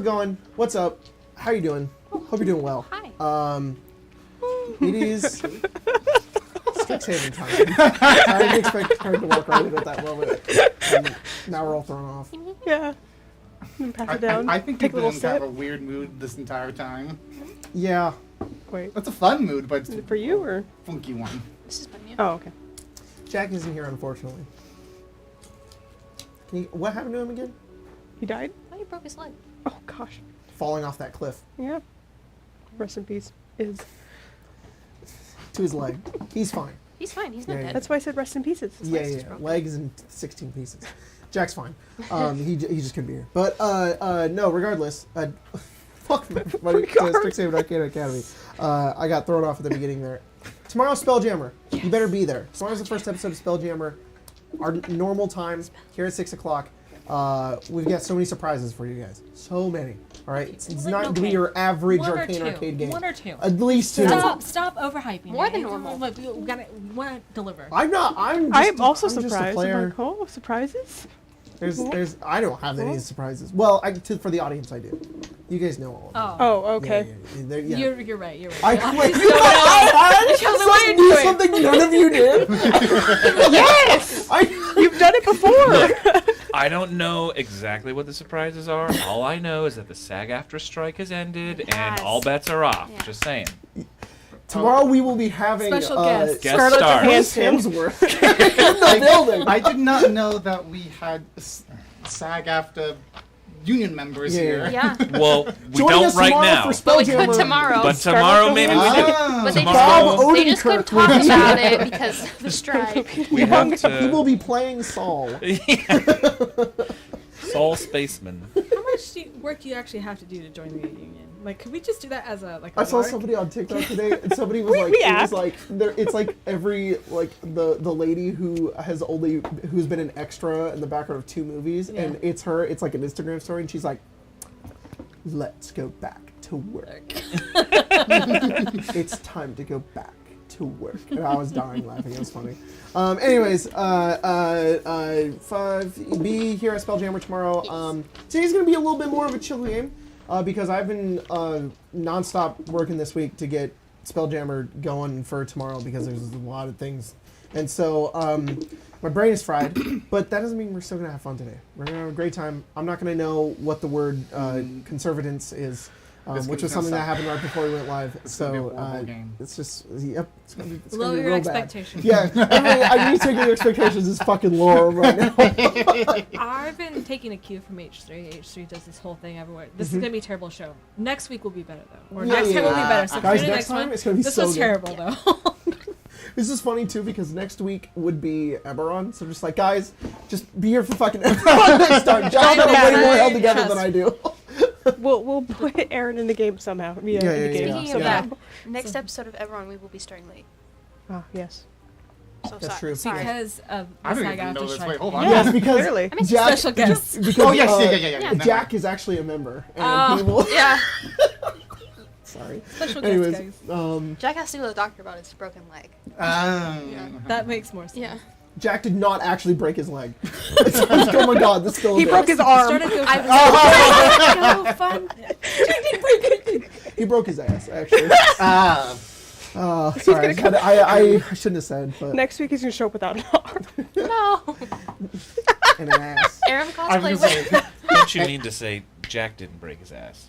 it going? What's up? How you doing? Hope you're doing well. Hi. It is Strixhaven time. I didn't expect her to walk right in at that moment. And now we're all thrown off. Yeah. Pass it down. I think take a little people have sip. a weird mood this entire time. Yeah. Wait, That's a fun mood, but it's is it for you or? a funky one. This is my new. Oh, okay. Jack isn't here, unfortunately. What happened to him again? He died? Oh, he broke his leg. Oh gosh. Falling off that cliff Yeah. Rest in peace. Is. to his leg. He's fine. He's fine. He's not Yeah, dead. That's why I said rest in pieces. His Yeah, leg's yeah. just broken. Leg is in 16 pieces. Jack's fine. He just couldn't be here. But no, regardless, welcome everybody to Strixhaven Arcana Academy. I got thrown off at the beginning there. Tomorrow's Spelljammer. Yes. You better be there. Tomorrow's the first episode of Spelljammer. Our normal time here at 6 o'clock. We've got so many surprises for you guys. So many. All right, it's not going to be your average Arcane arcade game. One or two. At least two. Stop overhyping. More it. than normal. We want to deliver. I'm also I'm just a surprised. player. I'm like, oh, surprises? There's. I don't have any surprises. Well, for the audience, I do. You guys know all of them. Oh, okay. Yeah. You're right. You're right. I knew something none of you did. Yes! You've done it before! I don't know exactly what the surprises are. All I know is that the SAG-AFTRA strike has ended and all bets are off. Yeah. Just saying. Tomorrow we will be having Special guest. Guest Scarlett star. Chris Johansson. Hemsworth in the building. I did not know that we had SAG-AFTRA union members here. Yeah. Well, we Joining don't us right tomorrow now. for But we Spelljammer. could tomorrow. But tomorrow maybe we do. But they Tomorrow- Bob they just couldn't talk Odenkirk. about it because of the strike. We have He will to. be playing Saul. Soul Spaceman. How much work do you actually have to do to join the union? Like, could we just do that as a I saw lark? somebody on TikTok today, and somebody was like, we it was asked. like, it's like every like the lady who's been an extra in the background of 2 movies, and it's her. It's like an Instagram story, and she's like, "Let's go back to work. It's time to go back to work." And I was dying laughing. It was funny. Anyways, be here at Spelljammer tomorrow. Today's gonna be a little bit more of a chill game. Because I've been non-stop working this week to get Spelljammer going for tomorrow because there's a lot of things. And so my brain is fried, but that doesn't mean we're still going to have fun today. We're going to have a great time. I'm not going to know what the word conservatance is, which was something that happened right before we went live. So it's just, yep. It's gonna be Lower be your real bad. expectations. Yeah, I need to take your expectations is fucking lower right now. I've been taking a cue from H3. H3 does this whole thing everywhere. This is gonna be a terrible show. Next week will be better though. Or next time will be better. So Guys, tune in next time one. it's gonna be This so was good. terrible though. This is funny too because next week would be Eberron, so just like guys, just be here for fucking Eberron next time. John's got way more held together than I do. We'll put Aaron in the game somehow. In the game. Speaking of Yeah. that, next episode of Everon, we will be starting late. Ah, yes. So That's sorry. true. Sorry. Because of I the don't even SAG-AFTRA know this. strike. Wait, hold on. Yes, because Clearly. I mean, Jack, special guest. because, Oh, yes, yeah. Jack is actually a member, and he will. Yeah. Sorry. Special Anyways, guest, guys. Jack has to go to the doctor about his broken leg. That makes more sense. Yeah. Jack did not actually break his leg. Oh my god, this still. He broke his arm. Started go So fun. He broke his ass, actually. Ah. Sorry, I shouldn't have said, but Next week he's gonna show up without an arm. No. and an ass. Aaron I was cosplays. gonna say. Don't you mean to say Jack didn't break his ass?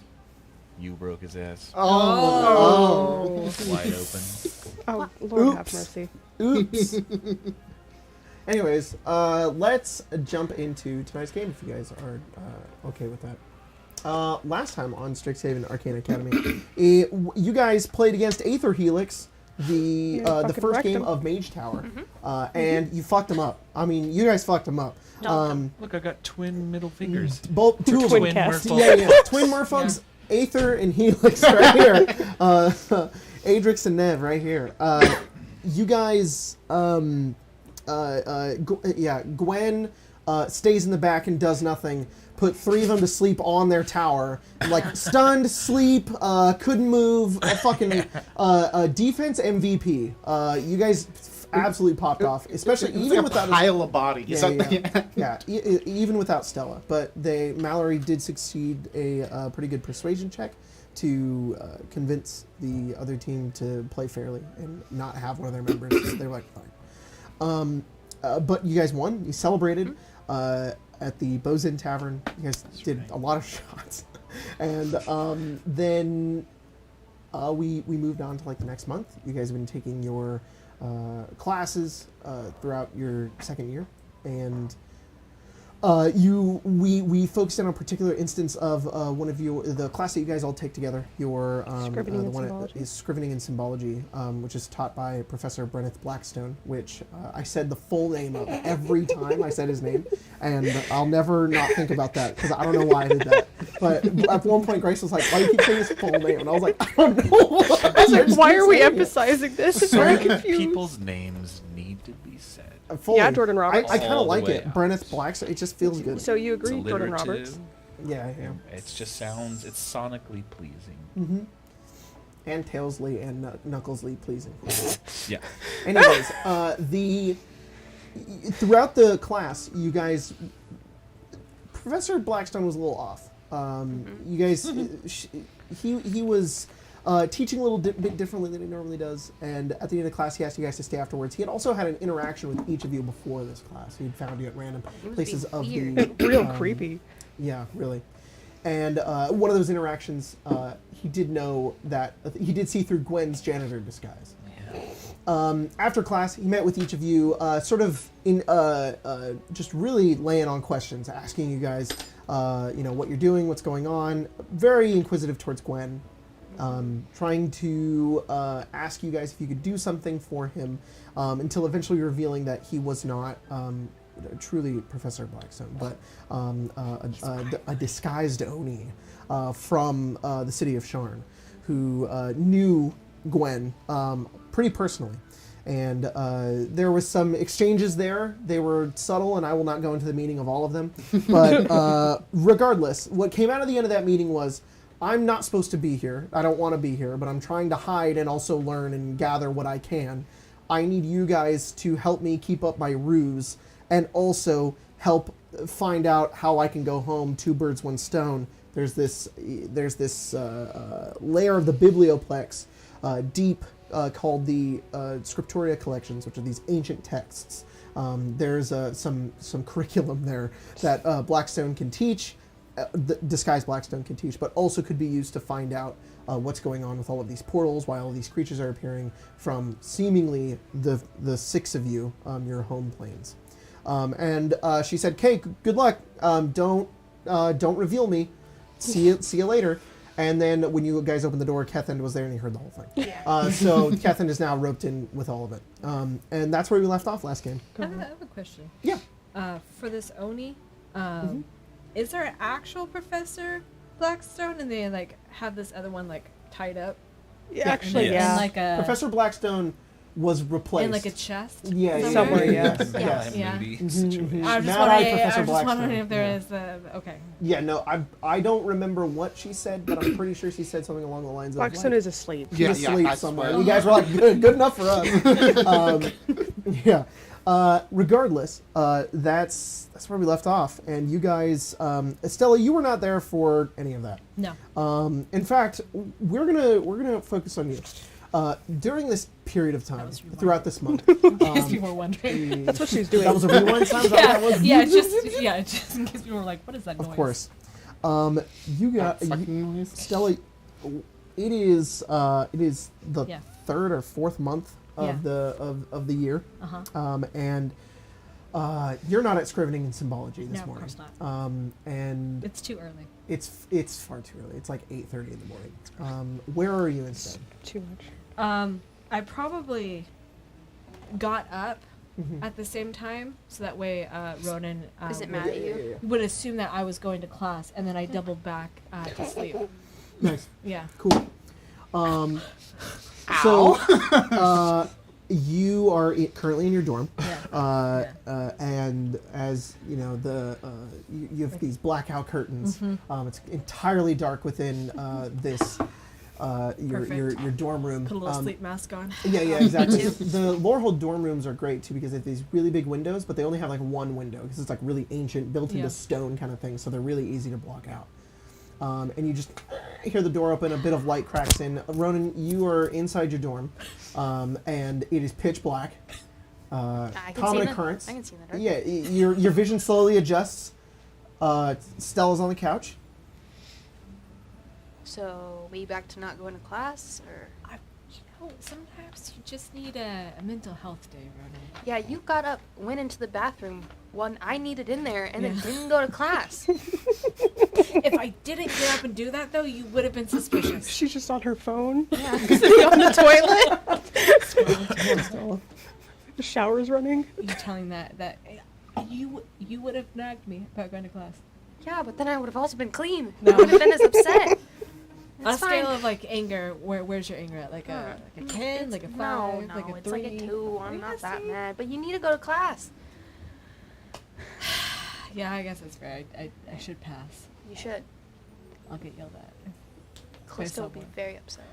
You broke his ass. Oh. Wide open. Oh, Lord have Oops. mercy. Oops. Anyways, let's jump into tonight's game if you guys are okay with that. Last time on Strixhaven Arcana Academy, you guys played against Aether Helix, the fucking first wrecked game him. of Mage Tower, and you fucked them up. I mean, you guys fucked them up. Look, I got twin middle fingers. Both two of them. Twin cast. Yeah, twin Merfolks, Aether and Helix right here. Adrix and Nev right here. You guys, Gwen stays in the back and does nothing. Put 3 of them to sleep on their tower. Like, stunned, sleep, couldn't move, fucking defense MVP. You guys absolutely popped off, especially It's even like without a pile of bodies. even without Stella. But Mallory did succeed a pretty good persuasion check to convince the other team to play fairly and not have one of their members. They're like, fine. But you guys won. You celebrated at the Bozin Tavern. You guys did a lot of shots, and then we moved on to like the next month. You guys have been taking your classes throughout your second year, and we focused in on a particular instance of one of the class that you guys all take together. Your Scrivening the and one Symbology. is Scrivening and Symbology, which is taught by Professor Brenneth Blackstone. Which I said the full name of every time I said his name, and I'll never not think about that because I don't know why I did that. But at one point, Grace was like, "Why do you keep saying his full name?" And I was like, "I don't know." I was like, why are we emphasizing this? It's very Certain confused. people's names need to be said. Fully. Yeah, Jordan Roberts. I kind All of the like way it. up. Brenneth Blackstone. It just feels good. So you It's agree, Jordan alliterative. Roberts? Yeah. It just sounds. It's sonically pleasing. Mm-hmm. And Tailsley and Knucklesley pleasing. Yeah. Anyways, throughout the class, you guys, Professor Blackstone was a little off. You guys, he was teaching a little bit differently than he normally does, and at the end of the class, he asked you guys to stay afterwards. He had also had an interaction with each of you before this class. He'd found you at random places of the Real creepy. Yeah, really. And one of those interactions, he did know that he did see through Gwen's janitor disguise. After class, he met with each of you, sort of in just really laying on questions, asking you guys, what you're doing, what's going on. Very inquisitive towards Gwen, trying to ask you guys if you could do something for him, until eventually revealing that he was not truly Professor Blackstone, but a disguised Oni from the city of Sharn, who knew Gwen pretty personally. And there was some exchanges there. They were subtle, and I will not go into the meaning of all of them. But regardless, what came out of the end of that meeting was, I'm not supposed to be here. I don't want to be here, but I'm trying to hide and also learn and gather what I can. I need you guys to help me keep up my ruse and also help find out how I can go home. Two birds, one stone. There's this layer of the Biblioplex, deep, called the Scriptoria collections, which are these ancient texts. There's some curriculum there that Blackstone can teach, the disguised Blackstone can teach, but also could be used to find out what's going on with all of these portals, why all these creatures are appearing from seemingly the six of you, your home planes. And she said, "Kay, good luck. Don't reveal me. See you later." And then when you guys opened the door, Kethen was there and he heard the whole thing. Yeah. So Kethen is now roped in with all of it. And that's where we left off last game. I have a question. Yeah. For this Oni, is there an actual Professor Blackstone, and they like have this other one like tied up? Yeah, actually, Yes. yeah. In like a Professor Blackstone was replaced. in like a chest. Yeah, Somewhere, yeah. Yes. yes. Yeah. Moody Mhm, situation. mhm. I was just Mad-eyed wondering. Professor I was just wondering Blackstone, if there yeah. is the okay. Yeah, no, I don't remember what she said, but I'm pretty sure she said something along the lines of Blackstone like, is asleep. he's Yeah, asleep I somewhere. swear. You guys were like, good enough for us. Yeah. Regardless, that's where we left off. And you guys, Estella, you were not there for any of that. No. In fact, we're gonna focus on you. During this period of time, was rewind. throughout this month, In case you were wondering. That's what she's doing. that was a rewind sound. Is that what that was? Just in case you were like, what is that noise? Of course. You got Fucking noise. Stella. It is the Yeah. third or fourth month of Yeah. the year, and you're not at Scrivening and Symbology this No, of morning. course not. And It's too early. it's far too early. It's like 8:30 in the morning. Where are you instead? Too much. I probably got up Mhm. at the same time, so that way Ronan Is it mad at you? would assume that I was going to class, and then I doubled back to sleep. Nice, Yeah. cool. So you are currently in your dorm. Yeah. And as you know, you have these blackout curtains. It's entirely dark within this your dorm room. Put a little sleep mask on. Yeah, exactly. The Lorehold dorm rooms are great too because they have these really big windows, but they only have like one window because it's like really ancient, built into stone kind of thing, so they're really easy to block out. And you just hear the door open, a bit of light cracks in. Ronan, you are inside your dorm, and it is pitch black. Common occurrence. I can see that. Yeah, your vision slowly adjusts. Stella's on the couch. So, we back to not going to class, or? Sometimes you just need a mental health day, Ronan. Yeah, you got up, went into the bathroom, I needed in there, and then didn't go to class. If I didn't get up and do that, though, you would have been suspicious. She's just on her phone. Yeah. Sitting on the toilet. The shower's running. You're telling that you would have nagged me about going to class. Yeah, but then I would have also been clean. No. I would have been as upset. On a It's scale fine. of like anger, where's your anger at? Like a 10, like a 5, No, like a 3? it's like a 2. I'm Yeah, not that see? mad. But you need to go to class. Yeah, I guess that's fair. I should pass. You should. I'll get yelled at. Callisto would be someone. very upset.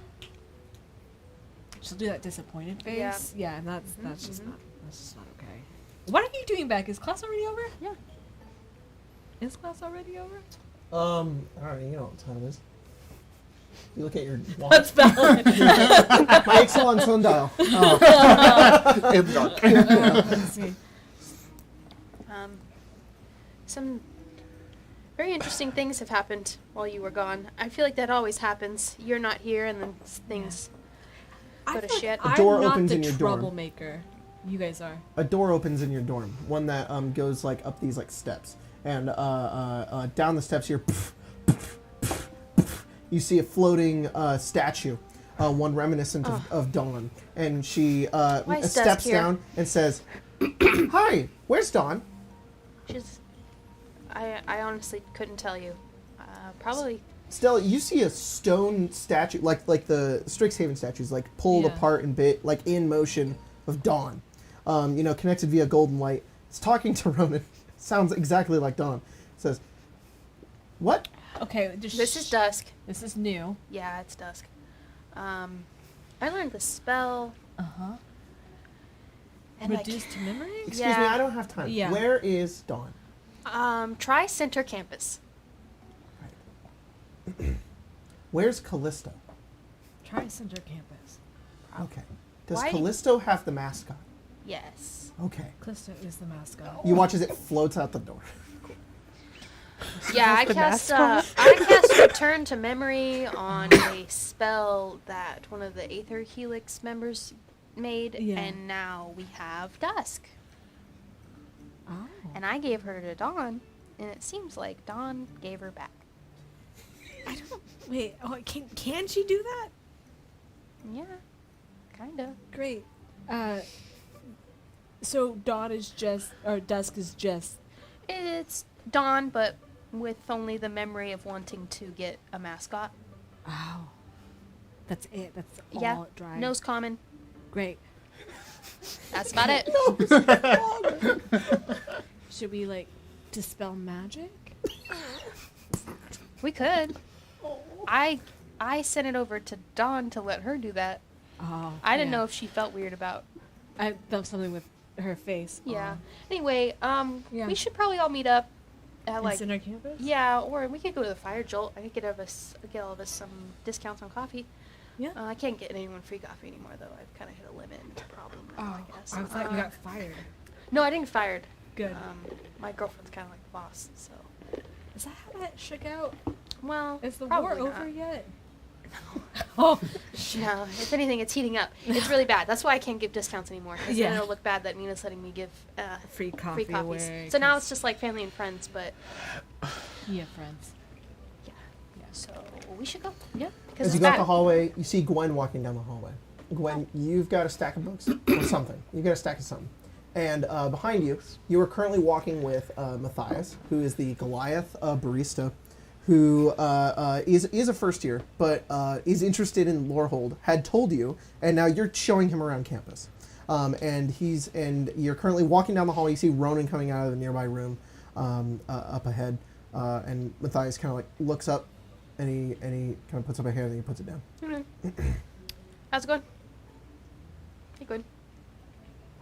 She'll do that disappointed Yeah. face. Yeah, and that's Mhm, just mhm. not okay. What are you doing back? Is class already over? Yeah. Is class already over? I don't know, you know what time it is. You look at your watch. That's valid. My Exelon sundial. It's dark. Let's see. Some very interesting things have happened while you were gone. I feel like that always happens. You're not here, and then things go to feel like shit. A door I'm not opens the in your dorm. troublemaker. You guys are. A door opens in your dorm, one that goes like up these like steps, and down the steps here, you see a floating statue, one reminiscent of Dawn, and she Why is Dusk steps here? down and says, "Hi, where's Dawn?" She's. I honestly couldn't tell you. Probably. Stella, you see a stone statue, like the Strixhaven statues, like pulled Yeah. apart and bit, like in motion of Dawn. Connected via golden light. It's talking to Ronan. Sounds exactly like Dawn. It says, "What?" Okay, just This is Dusk. This is new. Yeah, it's Dusk. I learned the spell. And Reduced to memory? Excuse me, Yeah. I don't have time. Yeah. Where is Dawn? Try Center Campus. Where's Callisto? Try Center Campus. Okay. Does Why- Callisto have the mascot? Yes. Okay. Callisto is the mascot. You watch as it floats out the door. Yeah, I the cast mascot? I cast Return to Memory on a spell that one of the Aether Helix members made, Yeah. and now we have Dusk. Oh. And I gave her to Dawn, and it seems like Dawn gave her back. Wait, can she do that? Yeah, kinda. Great. So Dawn is just, or Dusk is just. It's Dawn, but with only the memory of wanting to get a mascot. Oh. That's it. That's all Yeah, it drives. knows common. Great. That's about it. Should we like dispel magic? We could. I sent it over to Dawn to let her do that. Oh. I didn't know if she felt weird about. I felt something with her face. Yeah. Oh. Anyway, Yeah. we should probably all meet up at like. Center Campus? Yeah, or we could go to the Fire Jolt. I could get all of us some discounts on coffee. Yeah. I can't get anyone free coffee anymore though. I've kind of hit a limit and problem now, I guess. I thought you got fired. No, I didn't get fired. Good. My girlfriend's kind of like the boss, so. Is that how that shook out? Well, Is the probably war not. over yet? Oh, No, if anything, it's heating up. It's really bad. That's why I can't give discounts anymore. Because Yeah. then it'll look bad that Nina's letting me give free coffee free coffees. away. So now 'cause it's just like family and friends, but you have friends. yeah. So we should go. Yeah. Because As it's you go up bad. the hallway, you see Gwen walking down the hallway. Gwen, you've got a stack of books or something. You've got a stack of something. And behind you, you are currently walking with Matthias, who is the Goliath Barista, who is a first year, but is interested in Lorehold, had told you, and now you're showing him around campus. And you're currently walking down the hall. You see Ronan coming out of the nearby room up ahead, and Matthias kind of like looks up and he kind of puts up a hand and he puts it down. How's it going? Hey, good.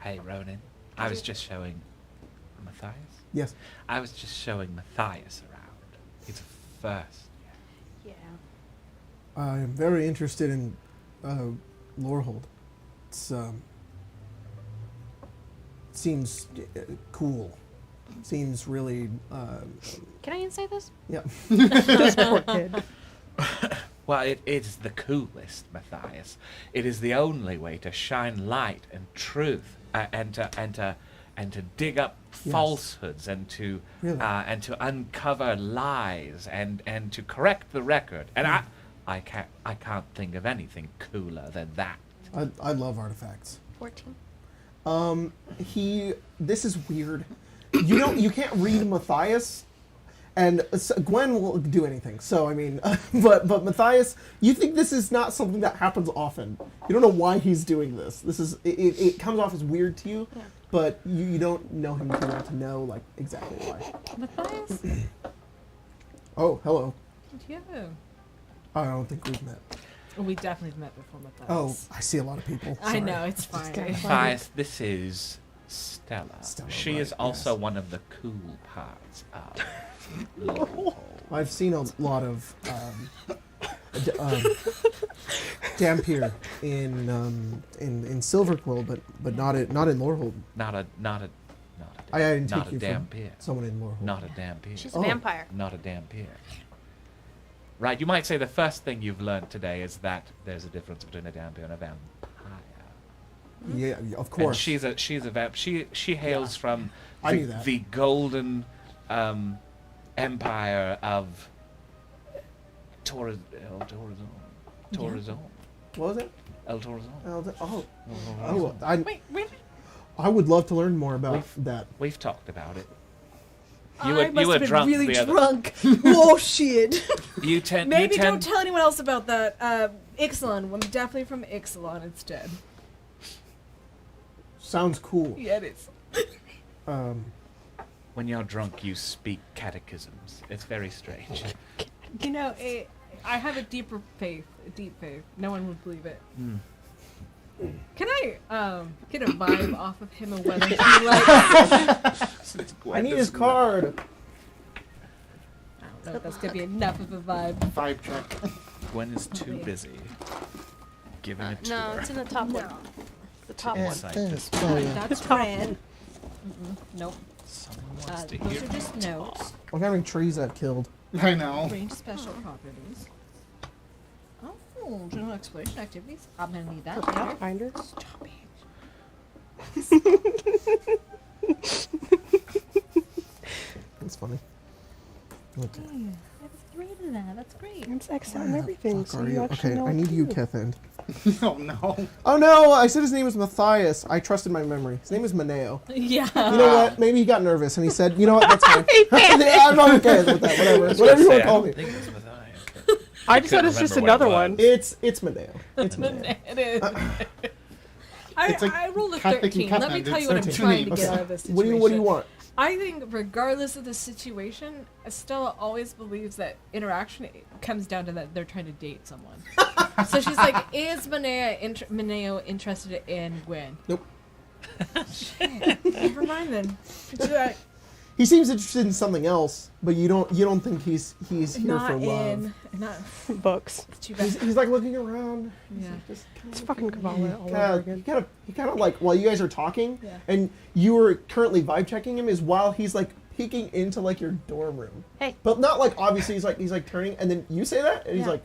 Hey, Ronan. I was just showing Matthias. Yes. I was just showing Matthias around. He's a first. Yeah. I am very interested in Lorehold. It's seems cool. Seems really. Can I inside this? Yeah. This poor kid. Well, it is the coolest, Matthias. It is the only way to shine light and truth, and to dig up Yes. falsehoods, and to Really? and to uncover lies, and to correct the record. And I can't think of anything cooler than that. I love artifacts. 14. This is weird. You can't read Matthias, and Gwen will do anything. So I mean, but Matthias, you think this is not something that happens often. You don't know why he's doing this. This is it comes off as weird to you, Yeah. but you don't know him too well to know like exactly why. Matthias? Oh, hello. Yeah. I don't think we've met. We definitely met before Oh, Matthias. I see a lot of people. I Sorry. know, it's fine. Matthias, this is Stella. Stella, She is right, also yes. one of the cool parts of Lorehold. I've seen a lot of Dampier in Silverquill, but not in Lorehold. Not a I didn't take not a you damn from peer. someone in Lorehold. Not a damn peer. She's a Oh. vampire. Not a damn peer. Right, you might say the first thing you've learned today is that there's a difference between a damn peer and a vampire. Yeah, of And course. she's a vamp. She hails from I the, knew that. the golden empire of Torazon. What was it? El Torazon. I would love to learn more about that. We've talked about it. I You must were have been drunk really the other. drunk. Oh shit! You tend. Maybe you don't tend, tell anyone else about that. Ixalan. I'm definitely from Ixalan instead. Sounds cool. Yeah, it is. When you're drunk, you speak catechisms. It's very strange. You know, I have a deep faith. No one would believe it. Can I get a vibe off of him and whether he like? I need his card. I don't know if that's gonna be enough of a vibe. 5 check. Gwen is too busy giving it to No, her. it's in the top one. The top one. Insight this Oh yeah. That's red. Nope. Someone wants to Those hear are just notes. What kind of trees I've killed? I know. Range special properties. Oh, general exploration activities. I'm gonna need that later. Finder. Stop it. That's funny. Okay. That's 3 to that. That's great. It's X and everything, Fuck so are you you? actually Okay, know I what need to you, do. Kethend. Oh no. Oh no! I said his name was Matthias. I trusted my memory. His name is Maneo. Yeah. You know what? Maybe he got nervous and he said, "You know what? That's fine." I'm not okay with that. Whatever. Whatever you want to call me. I just thought it's just another one. It's Maneo. It's Maneo. It is. It's like I rolled a Catholic and 13. Let me Catholic. tell you It's what I'm 13 trying to names. get out of this What situation. do you want? I think regardless of the situation, Estella always believes that interaction comes down to that they're trying to date someone. So she's like, is Maneo interested in Gwen? Nope. Shit. Never mind then. He seems interested in something else, but you don't think he's here Not for love. in. Not. Books. Too bad. He's like looking around. Yeah. It's fucking Kabbalah all over again. He kind of like while you guys are talking, Yeah. and you were currently vibe checking him, is while he's like peeking into like your dorm room. Hey. But not like obviously he's like turning, and then you say that, and he's Yeah. like,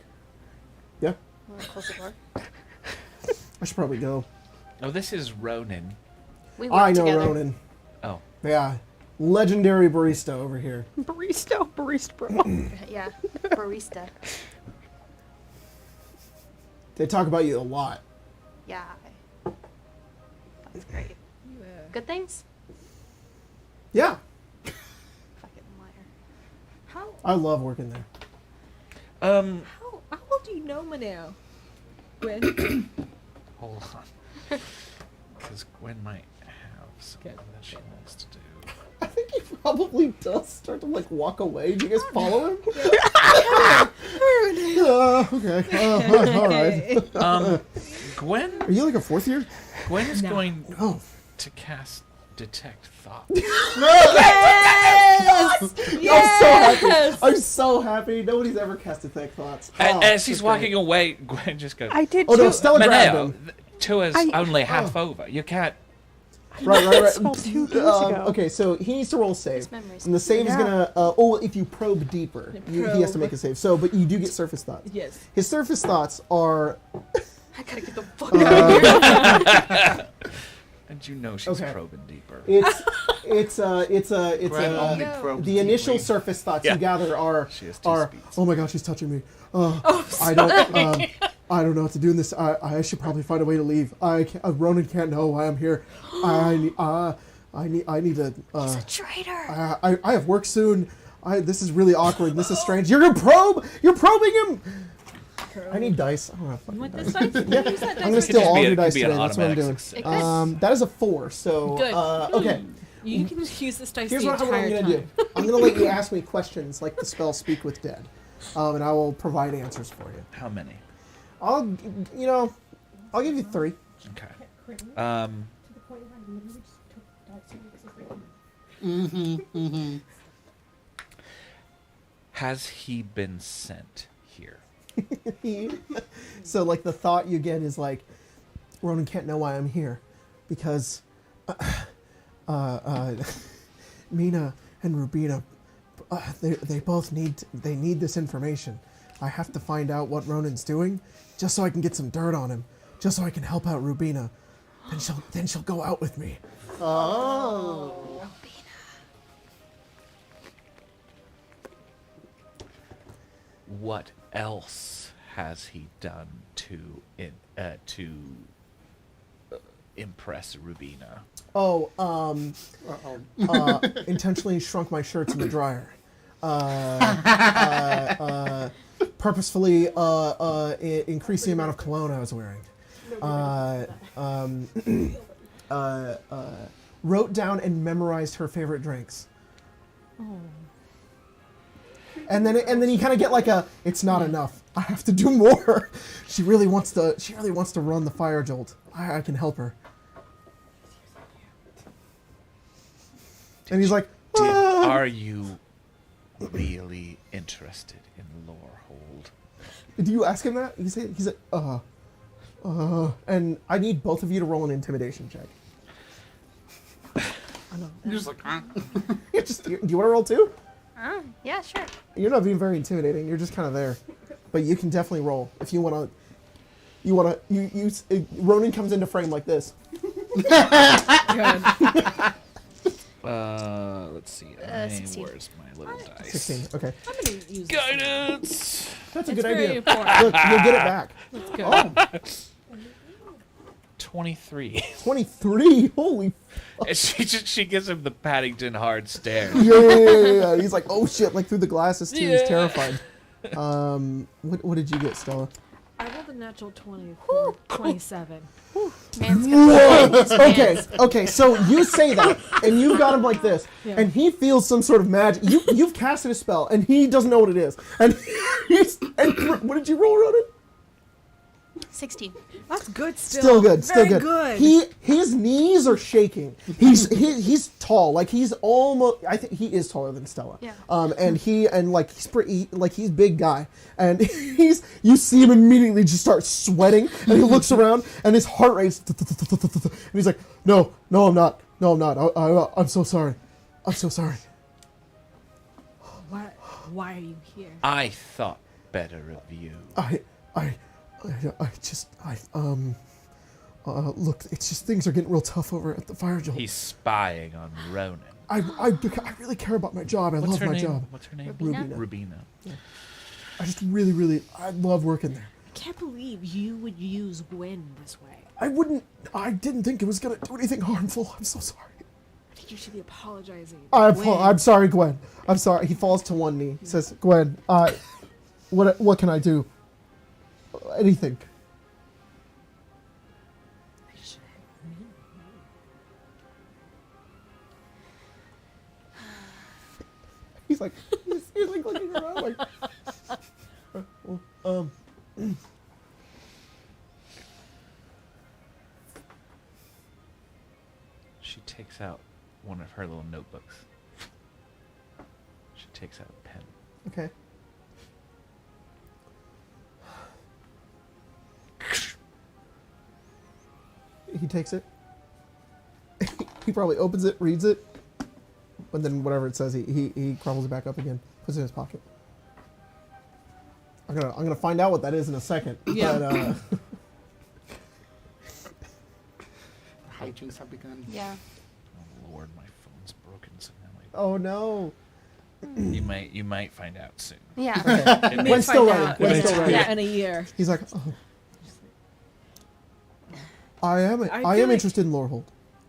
yeah, I'm gonna close the door. I should probably go. Oh, this is Ronan. We work I know together. Ronan. Oh, Yeah, legendary barista over here. Barista, bro. Yeah, barista. They talk about you a lot. Yeah. That's great. Good things? Yeah, Fucking liar. How I love working there. how well do you know Maneo? Gwen? hold on. Because Gwen might have something that she wants to do. I think he probably does start to like walk away. Do you guys follow him? Okay. All right. Gwen. Are you like a fourth year? Gwen is going Oh. to cast Detect Thought. Yes! I'm so happy. Nobody's ever cast Detect Thoughts. And as he's that's walking great. away, Gwen just goes, I did Oh no, too. Stella grabbed Maneo, him. Tua's I- only half over. You can't. Right. Spell 2 days ago. Okay, so he needs to roll a save. His memory's And the save is Yeah. gonna, if you probe deeper, he has to make a save. So, but you do get surface thoughts. Yes. His surface thoughts are, I gotta get the fuck out of here. And you know she's Okay. probing deeper. it's Gwen only No. probes the initial deeply. surface thoughts Yeah. you gather are, She has 2 are speeds. oh my god, she's touching me. Oh, I don't know what to do in this. I should probably find a way to leave. Ronan can't know why I'm here. I need to. He's a traitor. I have work soon. This is really awkward. This is strange. You're gonna probe. You're probing him. I need dice. I don't have fucking With dice. this dice? Yeah. Use that I'm dice. gonna It steal could all be your a- dice could be an today. That's what I'm automatic doing. success. That is a 4. So Good. okay. You can use this dice Here's the what I'm entire gonna time. do. I'm gonna let you ask me questions like the spell Speak with Dead, and I will provide answers for you. How many? I'll give you 3. Okay. Has he been sent here? So like the thought you get is like, Ronan can't know why I'm here, because Mina and Rubina, they both need this information. I have to find out what Ronan's doing, just so I can get some dirt on him, just so I can help out Rubina. Then she'll go out with me. Oh. What else has he done to impress Rubina? Intentionally shrunk my shirts in the dryer. Purposefully increased the amount of cologne I was wearing. Wrote down and memorized her favorite drinks. And then you kind of get like it's not enough. I have to do more. She really wants to run the fire jolt. I can help her. And he's like, Are you really interested in Lorehold? do you ask him that? He's like, and I need both of you to roll an intimidation check. You're just like, Do you want to roll too? Yeah, sure. You're not being very intimidating. You're just kind of there, but you can definitely roll if you want to. Ronan comes into frame like this. Good. Let's see. 16. Where's my little dice? 16. Okay, I'm gonna use Guidance. that's a It's good very idea. important. Look, you'll get it back. Let's go. 23. 23. Holy. And she gives him the Paddington hard stare. Yeah. He's like, oh shit! Like through the glasses too. He's Yeah. terrified. What did you get, Stella? I rolled a natural 20 for 27. Man's gonna his hands. Okay. So you say that, and you've got him like this, Yeah. and he feels some sort of magic. You've casted a spell, and he doesn't know what it is. And what did you roll, Ronan? 16. That's good still. Still good. Still Very good. His knees are shaking. He's tall. Like he's almost. I think he is taller than Stella. Yeah. He's pretty. Like he's a big guy, and you see him immediately just start sweating, and he looks around, and his heart rate's, and he's like, no, I'm not. I'm so sorry. I'm so sorry. Why are you here? I thought better of you. Look, it's just things are getting real tough over at the fire jolt. He's spying on Ronan. I really care about my job. I What's love her my name? job. What's her name? Rubina? Rubina. I just really, I love working there. I can't believe you would use Gwen this way. I didn't think it was going to do anything harmful. I'm so sorry. I think you should be apologizing. I'm sorry, Gwen. I'm sorry. He falls to one knee. Says, Gwen, what can I do? Anything. He's like looking around like, well, takes out one of her little notebooks. She takes out a pen. Okay. He takes it. He probably opens it, reads it, but then whatever it says, he crumbles it back up again, puts it in his pocket. I'm gonna find out what that is in a second. Yeah. But, Hijinks have begun. Yeah. Oh Lord, my phone's broken, so now oh no. you might find out soon. Yeah. Okay. It Gwen's may- still Find running. out Gwen's in still a- running. Yeah, in a year. He's like, oh. I am feel like- interested in Lorehold.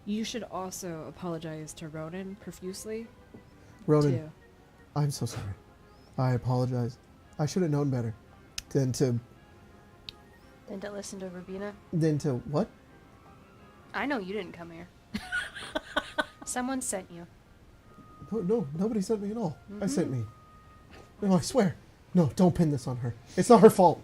You should also apologize to Ronan profusely. Ronan, Too. I'm so sorry. I apologize. I should have known better than to Then to listen to Rubina. what? I know you didn't come here. Someone sent you. No, nobody sent me at all. I sent me. No, I swear. No, don't pin this on her. It's not her fault.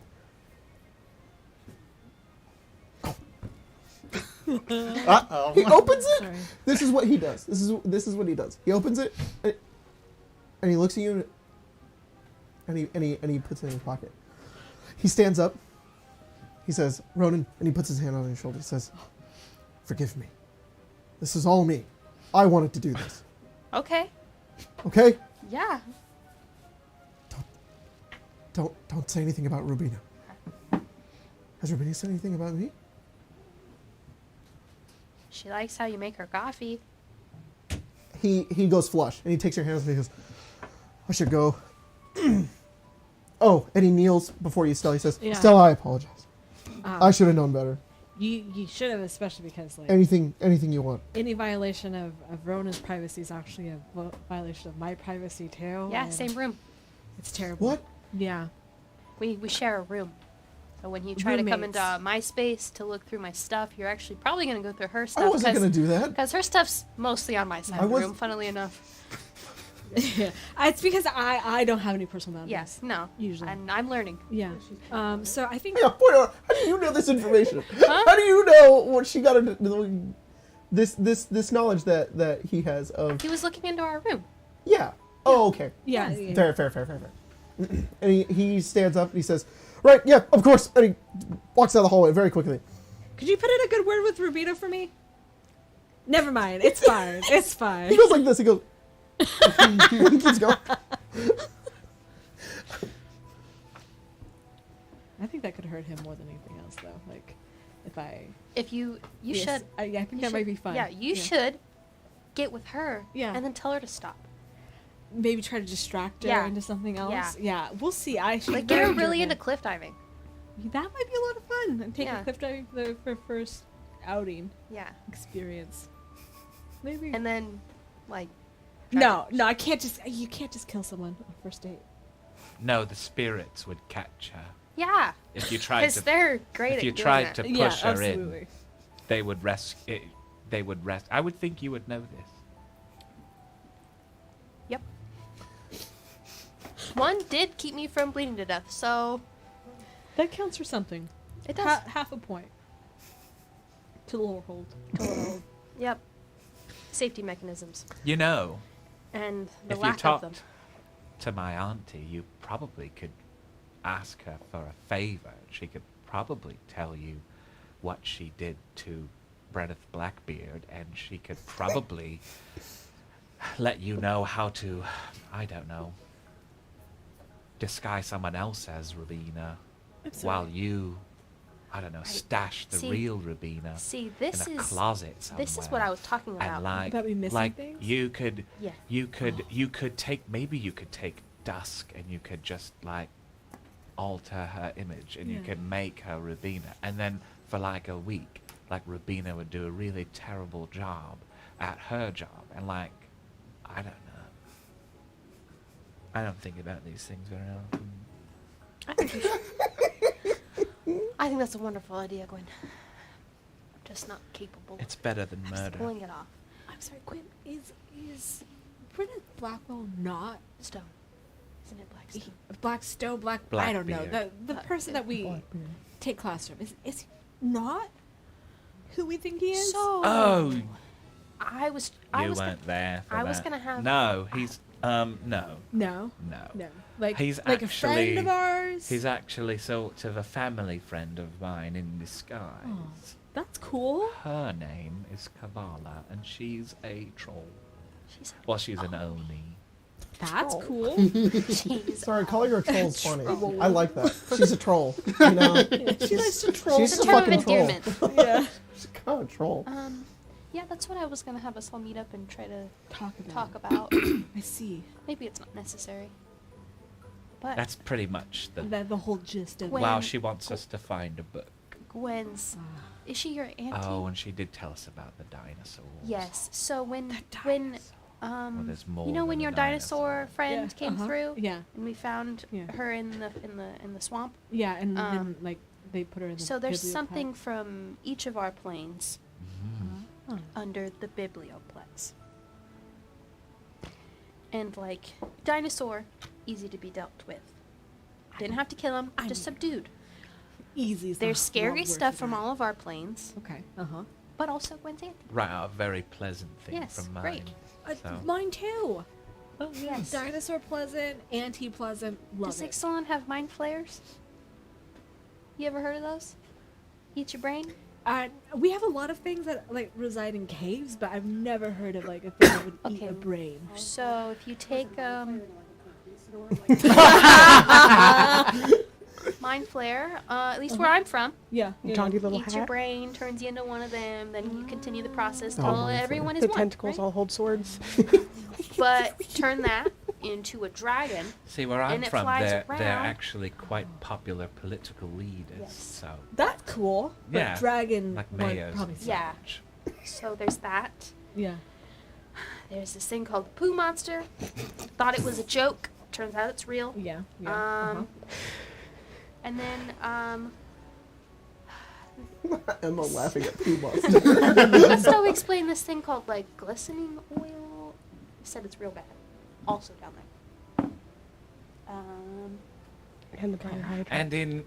Uh-oh. He opens it. Sorry. This is what he does. This is what he does. He opens it, and he looks at you, and he puts it in his pocket. He stands up. He says, "Ronan," and he puts his hand on his shoulder. He says, "Forgive me. This is all me. I wanted to do this. Okay. Okay? Yeah. Don't say anything about Rubina. Has Rubina said anything about me?" She likes how you make her coffee. He goes flush, and he takes your hands and he goes, "I should go." Oh, and he kneels before you, Stella. He says, Yeah. "Stella, I apologize. I should have known better. You should have, especially because like Anything you want." any violation of Ronan's privacy is actually a violation of my privacy too. Yeah, and same room. It's terrible. What? Yeah. We share a room. So when you try to come Roommates. into my space to look through my stuff, you're actually probably going to go through her I stuff. wasn't going to do that. Because her stuff's mostly on my side I of the was- room, funnily enough. Yeah. It's because I don't have any personal boundaries. Yes, no. Usually. And I'm learning. Yeah. So I think Yeah, point out. How do you know this information? How do you know what she got into this knowledge that he has of? He was looking into our room. Yeah. Oh, okay. yeah. Fair. And he stands up and he says, "Right, yeah, of course." And he walks down the hallway very quickly. Could you put in a good word with Rubina for me? Never mind. It's fine. It's fine. He goes like this. He goes. He keeps going. I think that could hurt him more than anything else, though. Like, if I If you Yes, should. I think you that might should- be fun. Yeah, you should get with her. Yeah. And then tell her to stop. maybe try to distract her Yeah. into something else. Yeah. Yeah, we'll see. She's Like, get her very really driven. into cliff diving. That might be a lot of fun. And taking Yeah. cliff diving for her first outing Yeah. experience. Maybe. And then, like. no, I can't just. You can't just kill someone on first date. No, the spirits would catch her Yeah. if you tried Because to. they're great If at you doing tried that. to Yeah, push her absolutely. in, they would rescue. They would rest. I would think you would know this. Yep. One did keep me from bleeding to death, so That counts for something. it does. Half a point. To Lorehold. Yep. Safety mechanisms. You know, And the if you lack of them. talked to my auntie, you probably could ask her for a favor. She could probably tell you what she did to Brenneth Blackbeard, and she could probably let you know how to, I don't know, disguise someone else as Rubina while you, I don't know, stash the See- real Rubina See, this in a is closet somewhere. this is what I was talking about. And like, About me missing like things? you could, Yeah. you could take, maybe you could take Dusk and you could just like alter her image and you Yeah. could make her Rubina, and then for like a week, like Rubina would do a really terrible job at her job, and like, I don't know. I don't think about these things very often. I think you should. I think that's a wonderful idea, Gwen. I'm just not capable It's better than of just murder. pulling it off. I'm sorry, Quinn. Is Brennan Blackwell not Stone. Isn't it Blackstone? Blackstone? I don't know. Blackbeard. The person that we take class from is he not who we think he is? So Oh, I was weren't there for I that. was gonna have- No, he's no. No. No. Like He's like a actually- friend of ours. He's actually sort of a family friend of mine in disguise. Oh, that's cool. Her name is Kavala, and she's a troll. She's She's an Oni. That's Troll. cool. she's Sorry, calling her a troll is funny. I like that. She's a troll. You know? She likes to troll. She's it's a a term of fucking troll. endearment. Yeah. She's kind of a troll. Yeah, that's what I was gonna have us all meet up and try to Talk about. talk about. I see. Maybe it's not necessary. But That's pretty much the. The whole gist of When- Wow, she wants us to find a book. Gwen's, is she your auntie? Oh, and she did tell us about the dinosaurs. Yes. So when there's more you know when than a your dinosaur dinosaur. friend Yeah, came uh-huh. through, Yeah. and we found Yeah. her in the swamp. Yeah, and then Um, like they put her in the. So there's biblioplex. something from each of our planes Oh. under the Biblioplex. And like dinosaur, easy to be dealt with. Didn't have to kill him, I just know. subdued. Easy. There's scary stuff from all of our planes, Okay. Uh huh. but also Gwen's auntie. Right, a very pleasant thing Yes, from mine. great. So. Mine too. Oh yes. Dinosaur pleasant, anti pleasant. Love Does it. Ixalan have mind flares? You ever heard of those? Eat your brain? We have a lot of things that like reside in caves, but I've never heard of like a thing that would eat Okay. a brain. So if you take mind flare, at least where I'm from, Yeah. Jaunty little eats your hat. brain, turns you into one of them, then you continue the process Oh, till mind everyone is The one. tentacles right? all hold swords. But turn that into a dragon. See, where I'm And it from, flies they're around. actually quite popular political leaders. Yes. So, That's cool. But Yeah, dragon like one mayors. probably and Yeah. such. So there's that. Yeah. There's this thing called the poo monster. Thought it was a joke. Turns out it's real. Yeah. Yeah. And then Emma laughing at Pooh Monster. Gusto explained this thing called like glistening oil. He said it's real bad. Also down there. And the briar hide. And in,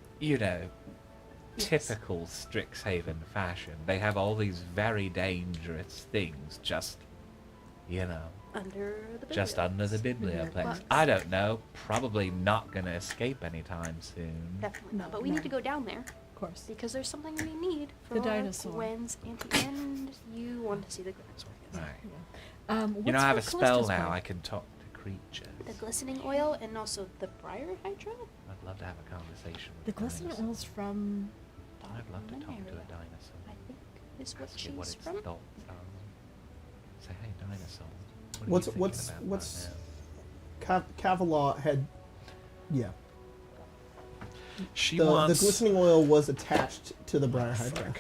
typical Strixhaven fashion, they have all these very dangerous things just, Under the just Biblio. under the Biblioplex. Well, I don't know. Probably not going to escape anytime soon. Definitely not. No, But we no. need to go down there Of course. because there's something we need for The dinosaur. Gwen's auntie, and you want to see the dinosaur. Yes. Right. What's I have a for spell Callisto's now. part? I can talk to creatures. The glistening oil and also the briar hydra. I'd love to have a conversation with The a glistening dinosaur. oil's from. I'd love to talk to a Dominaria, dinosaur. I think is what Ask it she's what its from. thoughts are. Say, hey, dinosaur. What are What's- you thinking what's- about what's- right Kavala had, yeah. now? She The wants. glistening oil was attached to the briar hydra.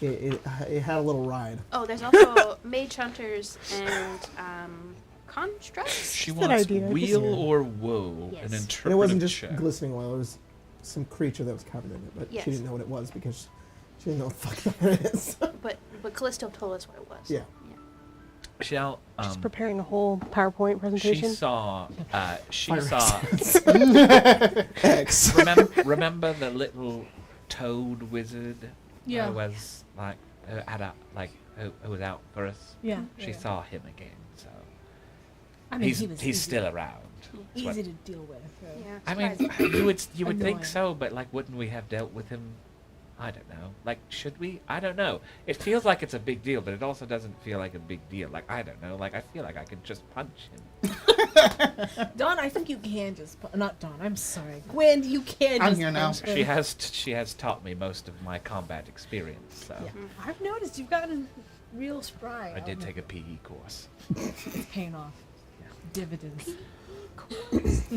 It had a little ride. Oh, there's also mage hunters and constructs. She Good wants idea. wheel Yeah. or woe. Yes. An interpretive And it wasn't just check. glistening oil. It was some creature that was covered in it, but Yes. she didn't know what it was because she didn't know what the fuck that is. But Callisto told us what it was. Yeah. Shall Just preparing a whole PowerPoint she presentation. saw. She Fire saw. X. remember the little toad wizard? Yeah. Who was like who was out for us. Yeah. She saw him again. So I mean, he's he was he's easy, still around. That's what- easy to deal with. Yeah. I mean, surprising. you would think Annoying. so, but like, wouldn't we have dealt with him? I don't know. Like, should we? I don't know. It feels like it's a big deal, but it also doesn't feel like a big deal. Like, I don't know. Like, I feel like I could just punch him. Dawn, I think you can just. Not Dawn. I'm sorry, Gwen. You can. I'm just here now. punch him. She has taught me most of my combat experience. So Yeah. I've noticed you've gotten real spry. I did take a PE course. It's paying off. Dividends.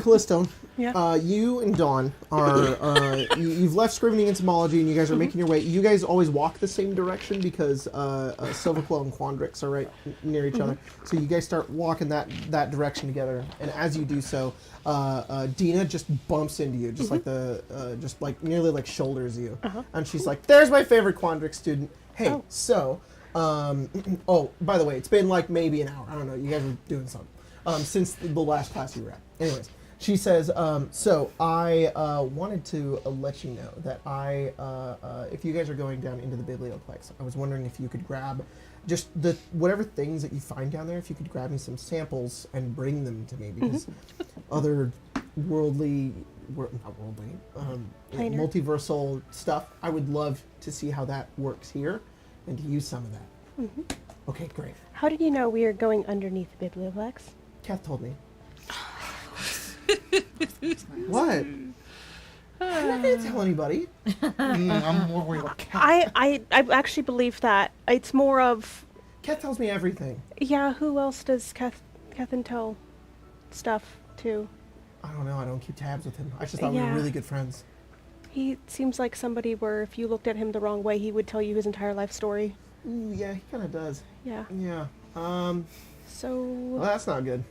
Callisto, Yeah. you and Dawn are you've left Scrivening Entomology and you guys are making your way. You guys always walk the same direction because Silverclaw and Quandrix are right near each other. So you guys start walking that direction together, and as you do so, Dina just bumps into you, just like just like nearly like shoulders you, and she's like, "There's my favorite Quandrix student. Hey, Oh. so." Oh, by the way, it's been like maybe an hour. I don't know. You guys were doing something since the last class you were at. Anyways, She says, so I wanted to let you know that if you guys are going down into the Biblioplex, I was wondering if you could grab just whatever things that you find down there, if you could grab me some samples and bring them to me, because other multiversal stuff, I would love to see how that works here and to use some of that. Okay, great. How did you know we are going underneath the Biblioplex? Kath told me. What? I'm not going to tell anybody. I'm more worried about Kath. I actually believe that. It's more of... Kath tells me everything. Yeah, who else does Catherine tell stuff to? I don't know. I don't keep tabs with him. I just thought we were Yeah. really good friends. He seems like somebody where if you looked at him the wrong way, he would tell you his entire life story. Ooh, yeah, he kind of does. Yeah. Yeah. So... Well, that's not good.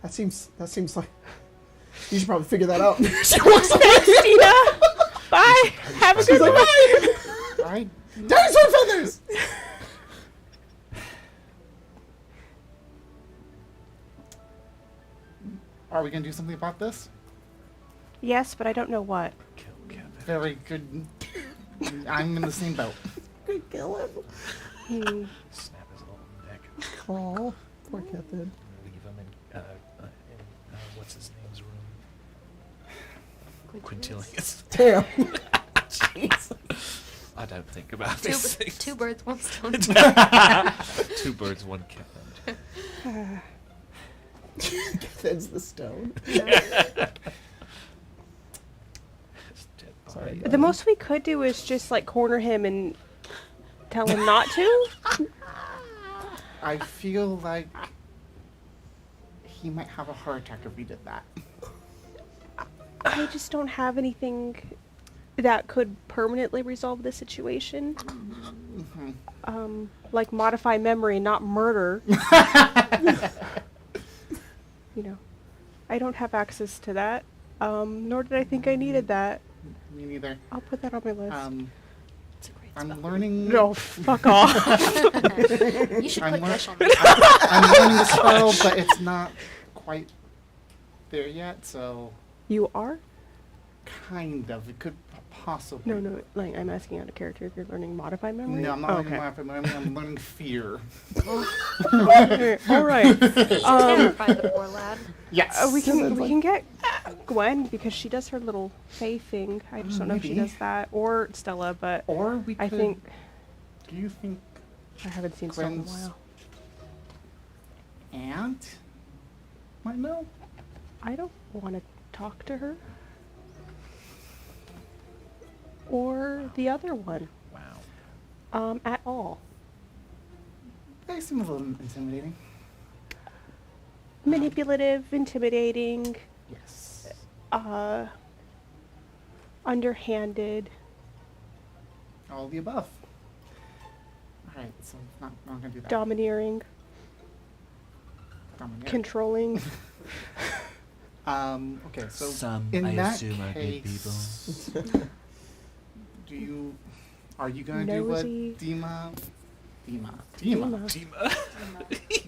That seems like you should probably figure that out. She walks away. Christina! Bye! Have a She's good like, one! bye. Dinosaur feathers. Are we gonna do something about this? Yes, but I don't know what. Kill Kevin. Very good. I'm in the same boat. Kill him. Snap his little neck. Oh, poor Captain. Leave him in what's his name's room? Quintilius. Damn. Jeez. I don't think about these things. Two birds, one stone. 2 birds, 1 Kevin. Captain's the stone. Sorry. The most we could do is just like corner him and tell him not to. I feel like he might have a heart attack if we did that. I just don't have anything that could permanently resolve the situation. Like modify memory, not murder. You know, I don't have access to that. Nor did I think I needed that. Me neither. I'll put that on my list. It's a great I'm spell. learning. No, fuck off. You should I'm put lear- Gush on this. I'm learning the spell, but it's not quite there yet, so You are? kind of. It could possibly. No, like I'm asking out of character if you're learning modify memory. No, I'm not learning okay. laughing. I'm learning fear. All right. Terrify the poor lad. Yes. We can get Gwen because she does her little Fae thing. I just don't know if she Maybe. does that, or Stella, but Or we could. I think Do you think I haven't seen Stella in a Gwen's- while. Aunt might know? I don't want to talk to her. Or the other one. Wow. At all. They seem a little intimidating. Manipulative, intimidating, Yes. underhanded. All the above. Alright, so not gonna do that. Domineering, Domineering. controlling. Okay, so Some, in I that assume, are good case, are you gonna Nosy. do what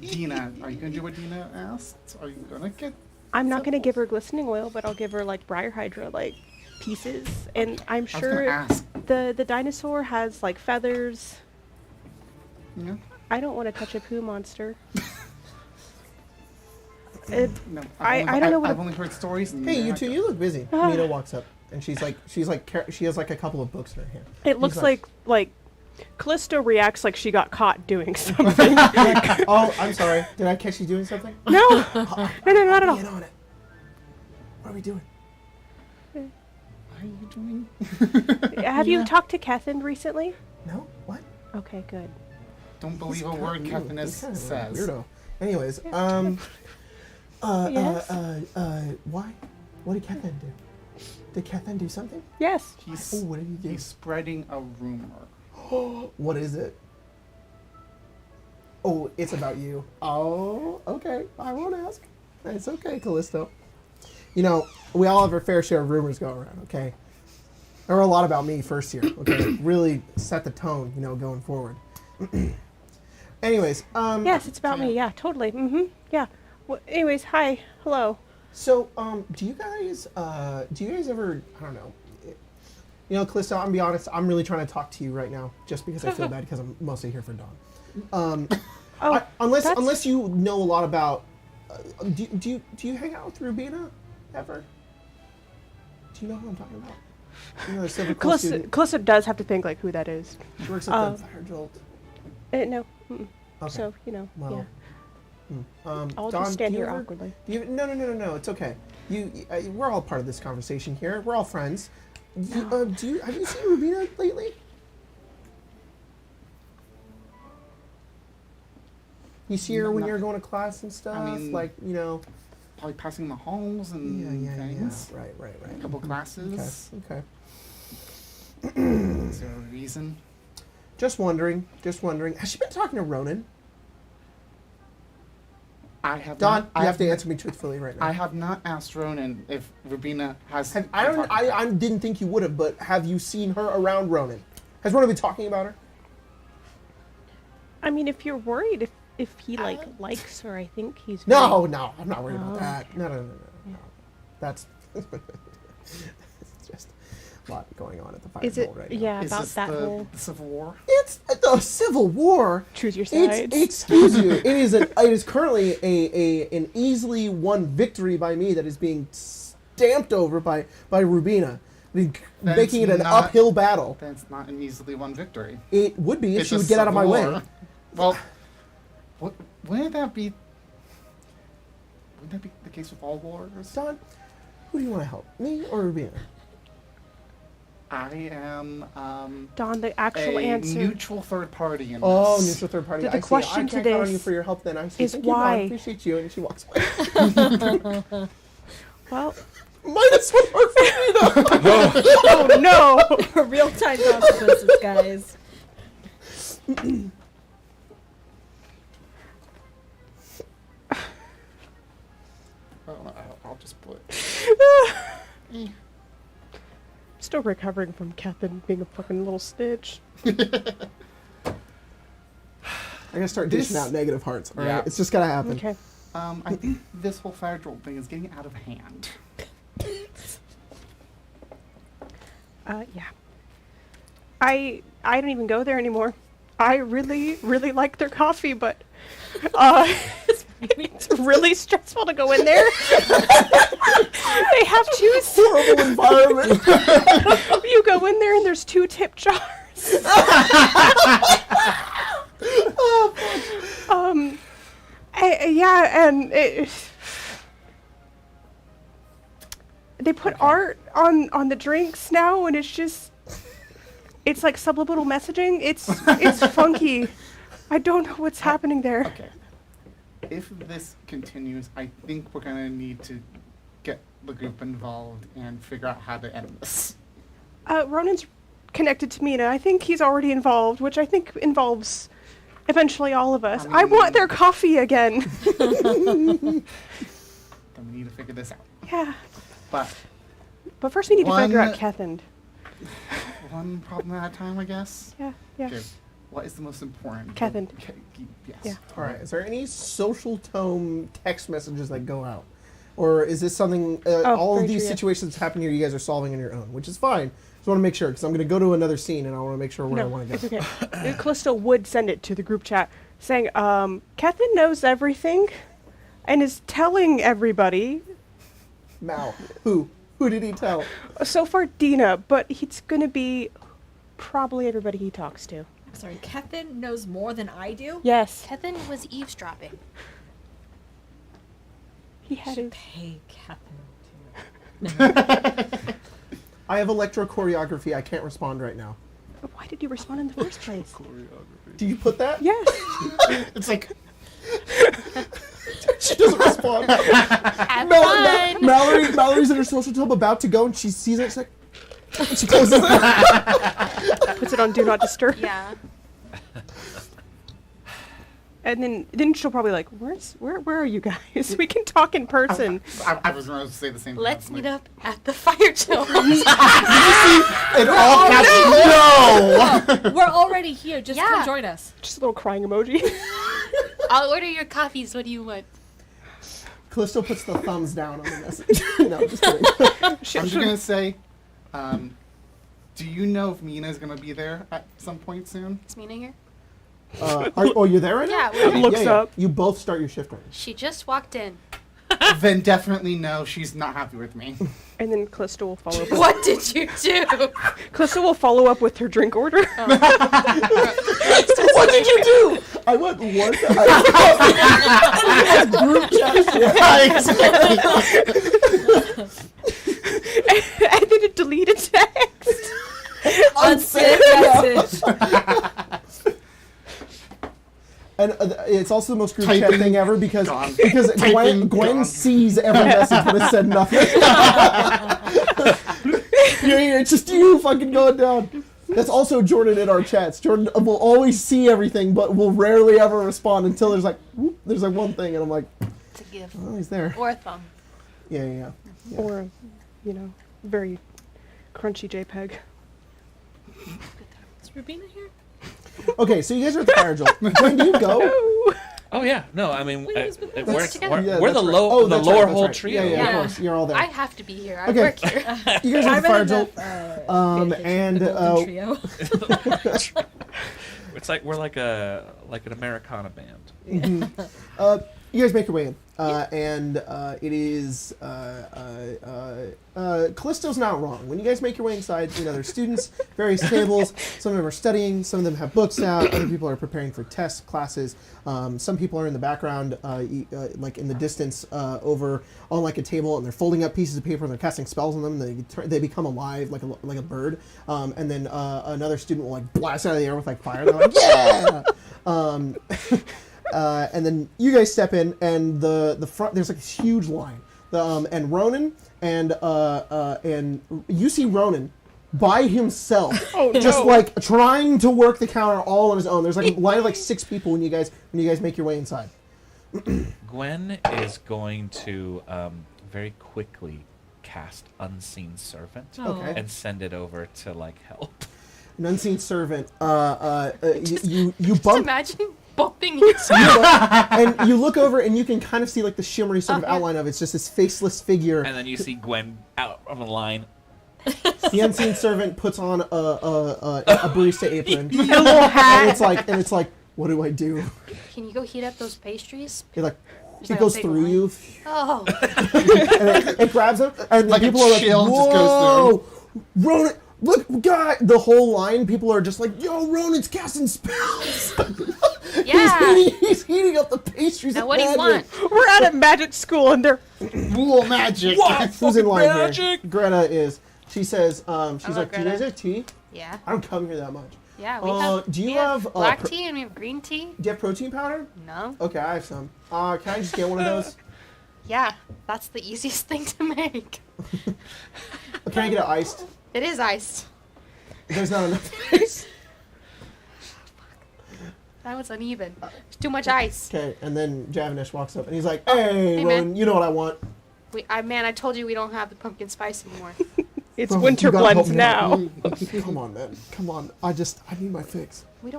Dina, are you gonna do what Dina asked? Are you gonna get I'm not going to samples? give her glistening oil, but I'll give her like briar hydra like pieces, and I'm I was gonna sure ask. the dinosaur has like feathers. Yeah? I don't want to touch a poo monster. No, I don't know what I've only heard stories. and Hey, they're you not two, good. you look busy. Ah. Nita walks up, and she has like a couple of books in her hand. It looks He's like Callisto reacts like she got caught doing something. Oh, I'm sorry. Did I catch you doing something? No, no, not at all. Get on it. What are we doing? What are you doing? Have you talked to Kethin recently? No? What? Okay, good. Don't believe He's a word kinda- Captain he's kind of a says. Weirdo. Anyways, Yes? why? What did Kethan do? Did Kethan do something? Yes. He's, Oh, what did he do? he's spreading a rumor. What is it? Oh, it's about you. Oh, okay. I won't ask. It's okay, Callisto. You know, we all have our fair share of rumors go around, okay? There were a lot about me first year, okay? Really set the tone, you know, going forward. Anyways, Yes, it's about me. Yeah, totally. Mm-hmm. Yeah. Well, anyways, hi. Hello. So, do you guys ever, I don't know, you know, Callisto, I'm gonna be honest, I'm really trying to talk to you right now, just because I feel bad, because I'm mostly here for Dawn. Unless you know a lot about, do you hang out with Rubina, ever? Do you know who I'm talking about? You know, the Civil Cool student. Callisto does have to think, like, who that is. She works at the Fire Jolt. No. Mm-mm. Okay. So, you know, Well, I'll Dawn, just stand do you here ever- awkwardly. No, it's okay. We're all part of this conversation here. We're all friends. Have you seen Rubina lately? You see her when you're going to class and stuff, like, you know. Probably passing the halls and things. Yeah. Right. A couple classes. Okay. Is there a reason? Just wondering. Has she been talking to Ronan? I have Dawn, not, you have to answer me truthfully right now. I have not asked Ronan if Rubina has. I didn't think you would have, but have you seen her around Ronan? Has Ronan been talking about her? I mean, if you're worried if he, likes her, I think he's... No, I'm not worried about that. No. That's it's just a lot going on at the Fire Jolt right now. Yeah, Is about this that whole... the Civil War? It's the Civil War. Choose your sides. Excuse you. It is currently an easily won victory by me that is being stamped over by Rubina, making it an uphill battle. That's not an easily won victory. It would be if It's she a would get out of my civil way. war. Well, wouldn't that be the case with all wars? Don, who do you want to help, me or Rubina? I am Don, the actual a answer neutral third party in Oh, this. neutral third party. The I question see. I to can't count on this you for your help. Then I see. is Thank you, Don. why. I appreciate you, and she walks away. Well, -1 mark for Rubina. oh no! Real-time consequences, guys. I'll just put. Still recovering from Catherine being a fucking little snitch. I gotta start dishing out negative hearts. All right, it's just gotta happen. Okay. I think this whole Fire Jolt thing is getting out of hand. Yeah. I don't even go there anymore. I really, really like their coffee, but it's really stressful to go in there. They have two Horrible environment. You go in there and there's 2 tip jars. They put art on the drinks now, and it's like subliminal messaging. It's funky. I don't know what's happening there. Okay. If this continues, I think we're gonna need to get the group involved and figure out how to end this. Ronan's connected to Mina. I think he's already involved, which I think involves eventually all of us. I want their coffee again. Then we need to figure this out. Yeah. But First we need to figure out Kethind. one problem at a time, I guess. Yeah. Okay. What is the most important? Kethind. Yes. Yeah. All right. Is there any social tone text messages that go out, or is this something? All of very these true, yeah. situations happen here. You guys are solving on your own, which is fine. Just want to make sure because I'm going to go to another scene and I want to make sure where I want to It's go. okay. Callisto would send it to the group chat saying, Kethind knows everything and is telling everybody. Mal, who did he tell? So far, Dina, but it's going to be probably everybody he talks to. Sorry, Kethind knows more than I do? Yes. Kethind was eavesdropping. He had his... Pay Kethind too. I have electro choreography. I can't respond right now. Why did you respond in the first place? Do you put that? Yes. It's like She doesn't respond. Have fun! Mallory's in her social tub about to go and she sees it. She's like, and she closes it. Puts it on Do Not Disturb. Yeah. And then she'll probably like, where are you guys? We can talk in person. I was going to say the same thing. Let's meet up at the fire Jolt. And all caps. No. We're already here. Just Yeah. come join us. Just a little crying emoji. I'll order your coffees. What do you want? Callisto puts the thumbs down on the message. No, just kidding. I'm just gonna say, do you know if Mina's gonna be there at some point soon? Is Mina here? You're there right Yeah, now? we're Okay, Looks up. You both start your shift right. She just walked in. Then definitely no, she's not happy with me. And then Callisto will follow up. What did you do? Callisto will follow up with her drink order. What did you do? I went one. I group chat. And then a deleted text. Unsent message. And it's also the most group chat Typing thing ever because gone. Gwen gone. sees every message but has said nothing. It's just you fucking going down. That's also Jordan in our chats. Jordan will always see everything but will rarely ever respond until there's like one thing and I'm like, It's a gift. oh, he's there. Or a thumb. Yeah. Or, very crunchy JPEG. Is Rubina here? Okay, so you guys are at the fire jolt. Gwen, do you go? Oh yeah, no, I mean Please, with us. we're, together. Yeah, we're that's the right. low Oh, the that's lower right, whole that's right. trio. Yeah, Yeah. of course. You're all there. I have to be here. I Okay. work here. You guys are at the fire jolt. And trio. It's like we're like an Americana band. You guys make your way in, and it is Callisto's not wrong. When you guys make your way inside, there's students, various tables. Some of them are studying. Some of them have books out. Other people are preparing for tests, classes. Some people are in the background, like in the distance, over on like a table, and they're folding up pieces of paper and they're casting spells on them. They become alive like a bird. And then another student will like blast out of the air with like fire. And they're like, yeah. And then you guys step in, and the front there's like this huge line. And Ronan and you see Ronan by himself, just like trying to work the counter all on his own. There's like a line of like 6 people when you guys make your way inside. Gwen is going to very quickly cast Unseen Servant Okay. and send it over to like help. An unseen servant. You Just bump. imagine bumping into And you look over and you can kind of see like the shimmery sort of Okay. outline of it. It's just this faceless figure. And then you see Gwen out on the line. The unseen servant puts on a barista apron. A little hat. and it's like, what do I do? Can you go heat up those pastries? It like There's it like a goes big through line. you, Oh, and it grabs him, and Like a people are like, chill just goes "Whoa, Ronan! Look, guy!" The whole line, people are just like, "Yo, Ronan's casting spells." yeah. He's heating up the pastries. Now of what do you magic. want? We're at a magic school and they're Rule magic. Who's in line Magic! here? Greta is. She says, she's Hello, like, "Do you guys Greta. have tea? Yeah. I don't come here that much. Yeah. Do you we have have, black tea and we have green tea? Do you have protein powder? No. Okay, I have some. Can I just get one of those? Yeah. That's the easiest thing to make. Can I get it iced? It is iced. There's not enough ice. That was uneven. There's too much ice. Okay, and then Javanish walks up and he's like, "Hey, Hey, Ronan, man. you know what I want." I told you we don't have the pumpkin spice anymore. it's Bro, winter you gotta help blends me now. out. Come on, man. Come on. I need my fix. We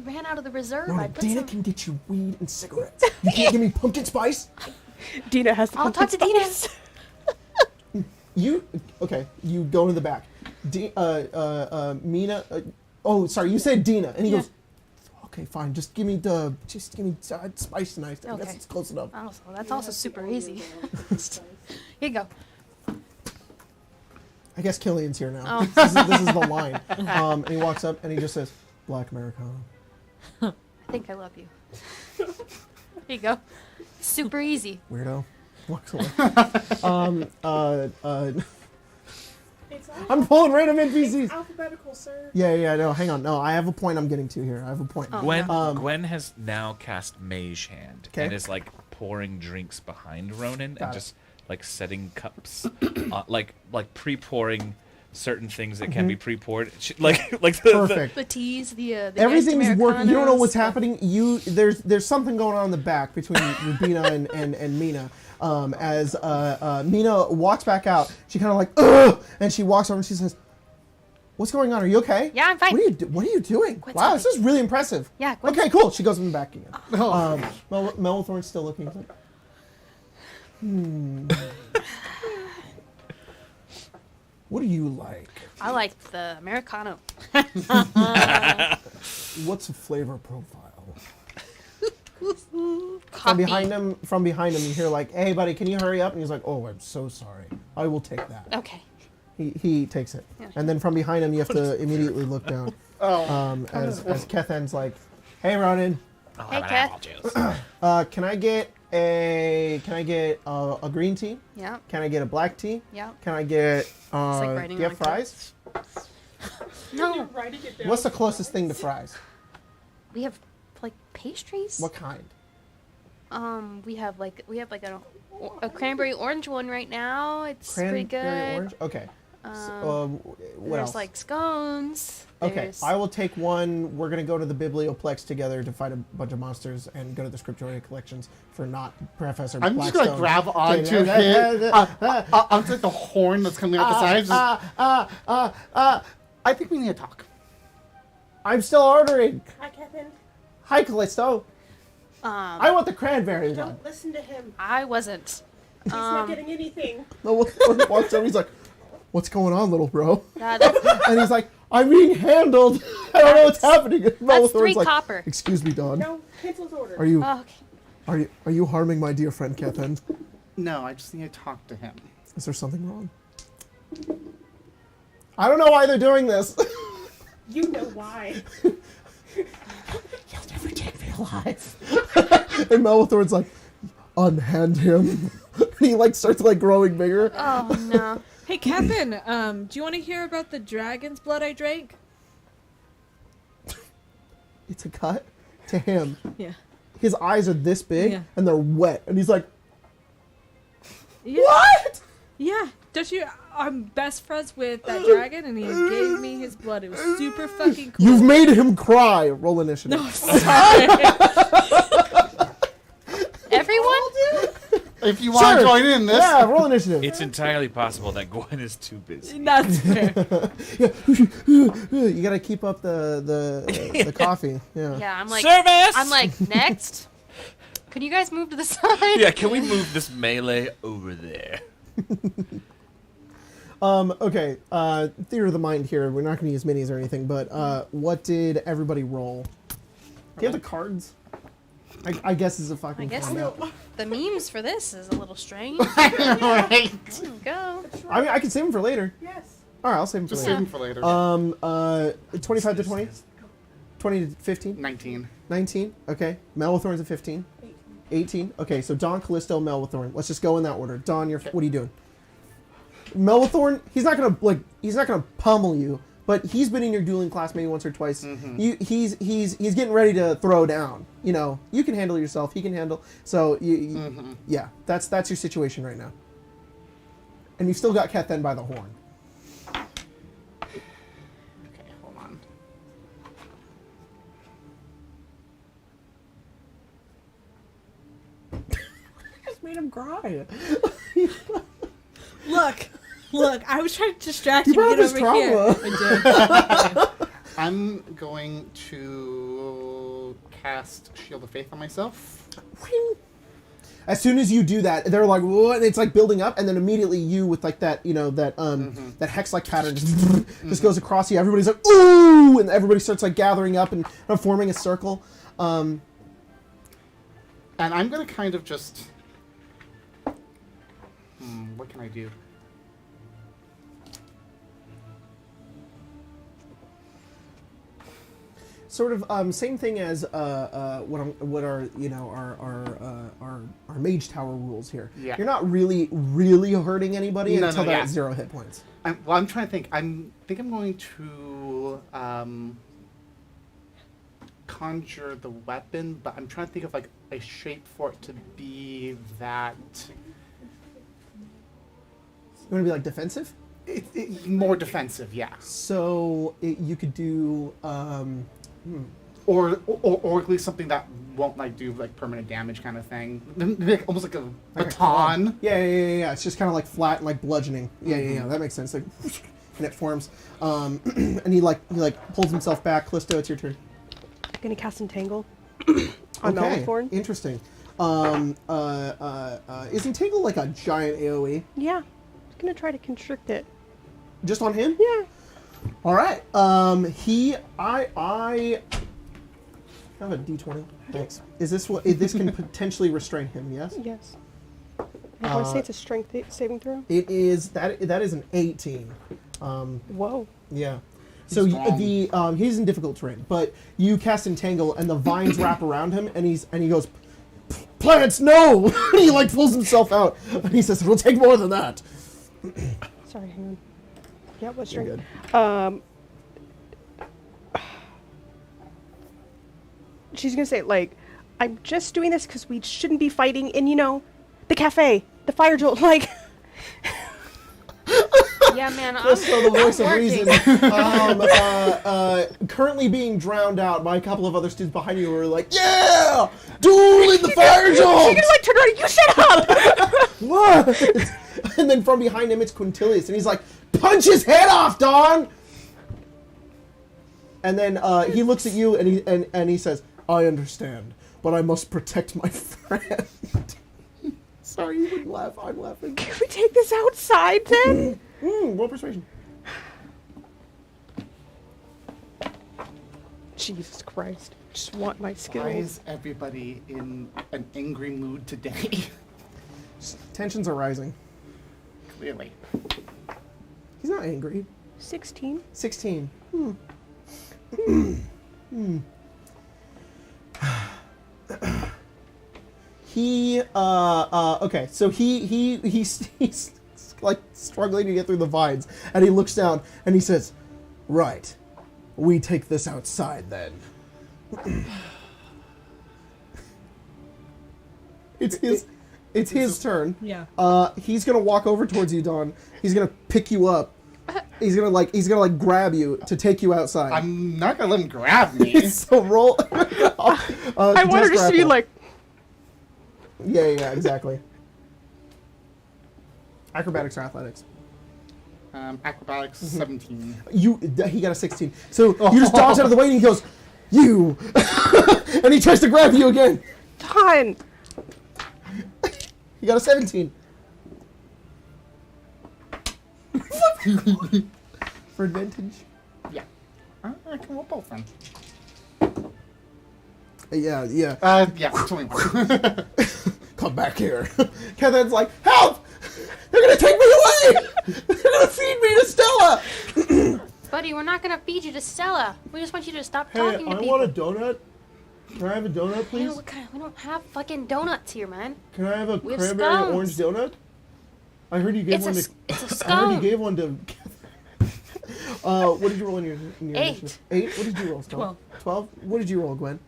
ran out of the reserve. I Ronan, put Dana some. can get you weed and cigarettes. You can't give me pumpkin spice? Dina has the I'll talk to pumpkin Dina. spice. You go in the back. Mina, you said Dina. And he Yeah. goes, "Okay, fine. Just give me spice and ice. I guess Okay. it's close enough." Oh, so that's also super easy. Here you go. I guess Killian's here now. Oh. This is the line. And he walks up and he just says, "Black Americana." I think I love you. Here you go. Super easy. Weirdo. Walks away. I'm pulling random NPCs. Alphabetical, sir. Yeah, no, hang on. No, I have a point I'm getting to here. I have a point. Oh. Gwen has now cast Mage Hand Okay. and is like pouring drinks behind Ronan Got and it. just like setting cups, like pre-pouring certain things that can be pre-poured. Like the Perfect. The teas, the Everything's iced working. You don't know what's Americanos, happening. There's something going on in the back between Rubina and Mina. As Mina walks back out, she kind of like, ugh, and she walks over and she says, "What's going on? Are you okay?" Yeah, I'm fine. What are you doing? Gwen's Wow, this helping. is really impressive. Yeah, Gwen's- Okay, cool. She goes in the back again. Oh, Melthorn's still looking. He's like, What do you like? I like the Americano. What's a flavor profile? Coffee. From behind him, you hear like, "Hey, buddy, can you hurry up?" And he's like, "Oh, I'm so sorry. I will take that." Okay. He takes it, Yeah. and then from behind him, you have to immediately look down. As Kethen's like, "Hey, Ronan, Hey, Kat. can I get a green tea? Yeah. Can I get a black tea? Yeah. Can I get like do writing you have on fries? No. What's the closest thing to fries? We have like pastries. What kind? We have like a cranberry orange one right now. It's pretty good. Cranberry orange. Okay. What There's else? like scones. Okay, There's- I will take one. We're gonna go to the Biblioplex together to fight a bunch of monsters and go to the Scriptoria collections for not Professor I'm just gonna Blackstone. grab onto him. Onto like the horn that's coming out the side. I think we need to talk. I'm still ordering. Hi, Kevin. Hi, Callisto. I want the cranberry one. Don't listen to him. I wasn't. He's not getting anything. No, walks over. He's like, "What's going on, little bro?" Yeah, that's, And he's like, "I'm being handled. I don't know what's happening." that's Melithorn's 3 copper. "Excuse me, Don. No, Pencil's order. Are you Oh, okay. are you harming my dear friend Kethen? No, I just need to talk to him. Is there something wrong?" I don't know why they're doing this. You know why. You'll never take me alive. And Melithorn's like, "Unhand him." He like starts like growing bigger. Oh no. Hey, Kevin, do you want to hear about the dragon's blood I drank? It's a cut to him. Yeah. His eyes are this big Yeah. and they're wet, and he's like, Yeah. "What?" Yeah. Don't you? I'm best friends with that dragon, and he gave me his blood. It was super fucking cool. You've made him cry. Roll initiative. No, sorry. Everyone? If you want to Sure. join in this, Yeah, roll initiative. It's entirely possible that Gwen is too busy. That's fair. You gotta keep up the coffee. Yeah. Yeah, I'm like Service! I'm like, next. Can you guys move to the side? Yeah, can we move this melee over there? Okay. Theater of the mind here. We're not gonna use minis or anything, but what did everybody roll? Do you have the cards? I guess it's a fucking. I guess find out. the memes for this is a little strange. right? There you go. I mean, I can save them for later. Yes. All right, I'll save them for Just later. save them for later. 25 to 20? 20 to 15? 19. 19? Okay. Melithorn's at 15? 18? Okay, so Don, Callisto, Melithorn. Let's just go in that order. Don, what are you doing? Melithorn, he's not gonna pummel you, but he's been in your dueling class maybe once or twice. Mm-hmm. He's getting ready to throw down. You know, you can handle yourself. He can handle. So yeah, that's your situation right now. And you've still got Kethen by the horn. Okay, hold on. Just made him cry. Look, I was trying to distract You you and brought get up over his here. trauma. I did. I'm going to cast Shield of Faith on myself. As soon as you do that, they're like, "What?" And it's like building up, and then immediately you with like that, that hex-like pattern just goes across you. Everybody's like, "Ooh!" And everybody starts like gathering up and forming a circle. And I'm going to kind of just... what can I do? Sort of same thing as what are our mage tower rules here. Yeah. You're not really hurting anybody No, until no, they're yeah. at 0 hit points. I'm trying to think. I think I'm going to conjure the weapon, but I'm trying to think of like a shape for it to be that You want to be like defensive? more defensive, yeah. So you could do. Or at least something that won't like do like permanent damage kind of thing. Like, almost like a baton. Yeah. It's just kind of like flat and like bludgeoning. Yeah. That makes sense. Like, and it forms. And he pulls himself back. Callisto, it's your turn. Gonna cast Entangle on Okay, Malithorn. interesting. Is Entangle like a giant AoE? Yeah. I'm gonna try to constrict it. Just on him? Yeah. All right. I have a D20. Thanks. Is this what? This can potentially restrain him? Yes. Yes. I want to say it's a strength saving throw. It is that is an 18. Whoa. Yeah. So he's in difficult terrain, but you cast Entangle and the vines wrap around him, and he goes, "Plants, no!" He like pulls himself out, and he says, "It'll take more than that." Sorry, hang on. Yeah, what's You're strength? good. She's gonna say like, I'm just doing this because we shouldn't be fighting in, the cafe, the fire jolt, like. Yeah, man, Just so the voice of working. reason. Currently being drowned out by a couple of other students behind you who are like, "Yeah, duel in the fire jolt." She's gonna like turn around. You shut up. What? And then from behind him, it's Quintilius, and he's like, "Punch his head off, Dawn!" And then he looks at you, and he says, "I understand, but I must protect my friend." Sorry, you wouldn't laugh. I'm laughing. Can we take this outside then? Roll persuasion. Jesus Christ. Just want my Why skills. is everybody in an angry mood today? Tensions are rising. Clearly. He's not angry. 16. 16. He okay, so he's like struggling to get through the vines, and he looks down and he says, "Right, we take this outside then." It's his turn. Yeah. He's gonna walk over towards you, Dawn. He's gonna pick you up. He's gonna grab you to take you outside. I'm not gonna let him grab me. So roll. I want her just to be like, Yeah, exactly. Acrobatics or athletics? Acrobatics 17. He got a 16. So you just dodge out of the way, and he goes, "You!" And he tries to grab you again. Dawn. He got a 17. For advantage. Yeah. I can roll both then. Yeah. Yeah, 21. Come back here. Catherine's like, "Help! They're gonna take me away! They're gonna feed me to Stella!" Buddy, we're not gonna feed you to Stella. We just want you to stop Hey, talking to I people. want a donut. Can I have a donut, Man, please? we don't have fucking donuts here, man. Can I have a We have cranberry scones. orange donut? I heard you gave It's one a, to. it's a I heard you scone. gave one to. What did you roll in your 8. initiative? 8? What did you roll, Stella? 12. 12? What did you roll, Gwen?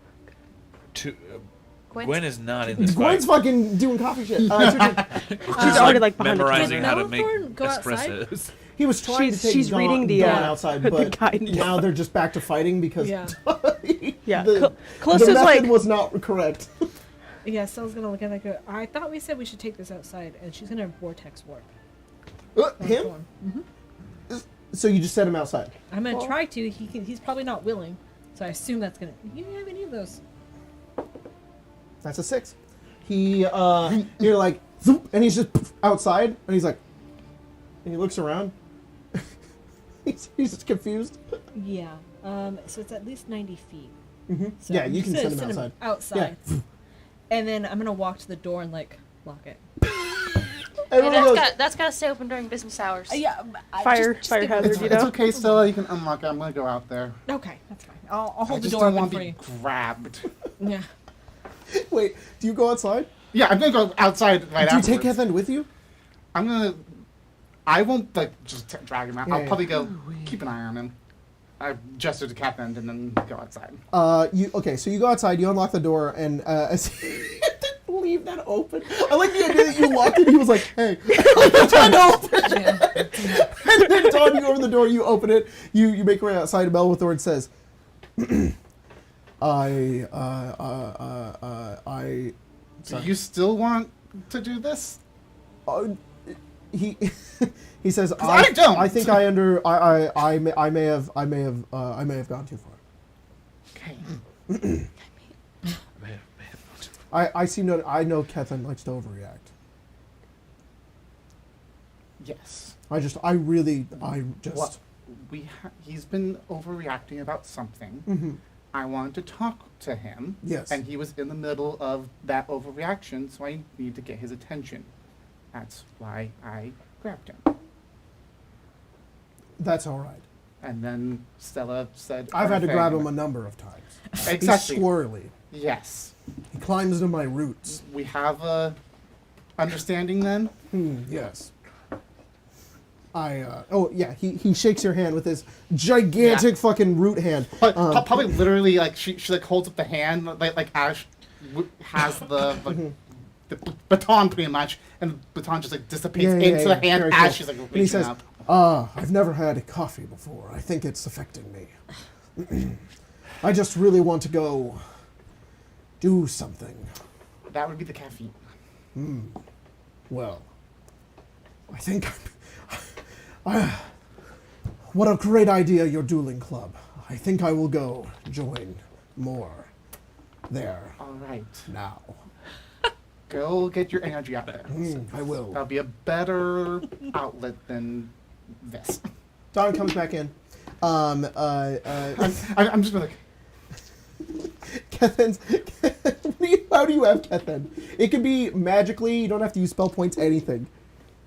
Gwen is not in this Gwen's fight. fucking doing coffee shit. She's already like behind the memorizing camera. how to make Melthorn go outside? espressos. He was trying to take She's Dawn, reading the, Dawn outside, the but guidance. now they're just back to fighting because Yeah. Yeah. the Callista's method like, was not correct. Yeah, Stella's gonna look at it and go, I thought we said we should take this outside, and she's gonna vortex warp. Him? Mm-hmm. So you just set him outside. I'm gonna Well- try to. He's probably not willing, so I assume that's gonna. You don't have any of those. That's a 6. You're like, zoop, and he's just outside, and he's like, and he looks around. he's just confused. Yeah. So it's at least 90 feet. Mm-hmm. So Yeah, I'm you just can gonna send him send outside. outside. And then I'm gonna walk to the door and like lock it. Hey, Everyone goes, that's gotta stay open during business hours. Yeah. fire give hazard, it- you It's know? okay, Stella. You can unlock it. I'm gonna go out there. Okay, that's fine. I'll I hold the just door don't open want for to you. be grabbed. Yeah. wait, do you go outside? Yeah, I'm gonna go outside right Do you afterwards. take Catherine with you? I won't like just drag him out. Yeah, I'll yeah. probably go keep an eye on him. I gesture to Catherine and then go outside. So you go outside, you unlock the door, and as leave that open. I like the idea that you locked it. He was like, "Hey, I'm trying to open it." And then Dawn, you go over the door, you open it, you make your way outside, and Melthorn says, I Do you still want to do this? he he says, I don't. I think I may have gone too far. Okay. I know Kethan likes to overreact. Yes. Well, He's been overreacting about something. Mm-hmm. I wanted to talk to him. Yes. And he was in the middle of that overreaction, so I need to get his attention. That's why I grabbed him. That's all right. And then Stella said, I've had to grab him a thing. number of times. Exactly. He's squirrely. Yes. He climbs into my roots. We have a understanding then? Yes. He shakes your hand with his gigantic fucking root hand. Probably literally, like, she like holds up the hand, like Ash has the baton pretty much, and the baton just like dissipates into the hand Very as cool. she's like And he reaching says, up. I've never had coffee before. I think it's affecting me. I just really want to go do something. That would be the caffeine. Well, I think... what a great idea, your dueling club. I think I will go join more there All right. now. Go get your energy out there. I will. That'll be a better outlet than this. Don comes back in. I'm just gonna like, Kethan's... How do you have Kethan? It could be magically, you don't have to use spell points, anything.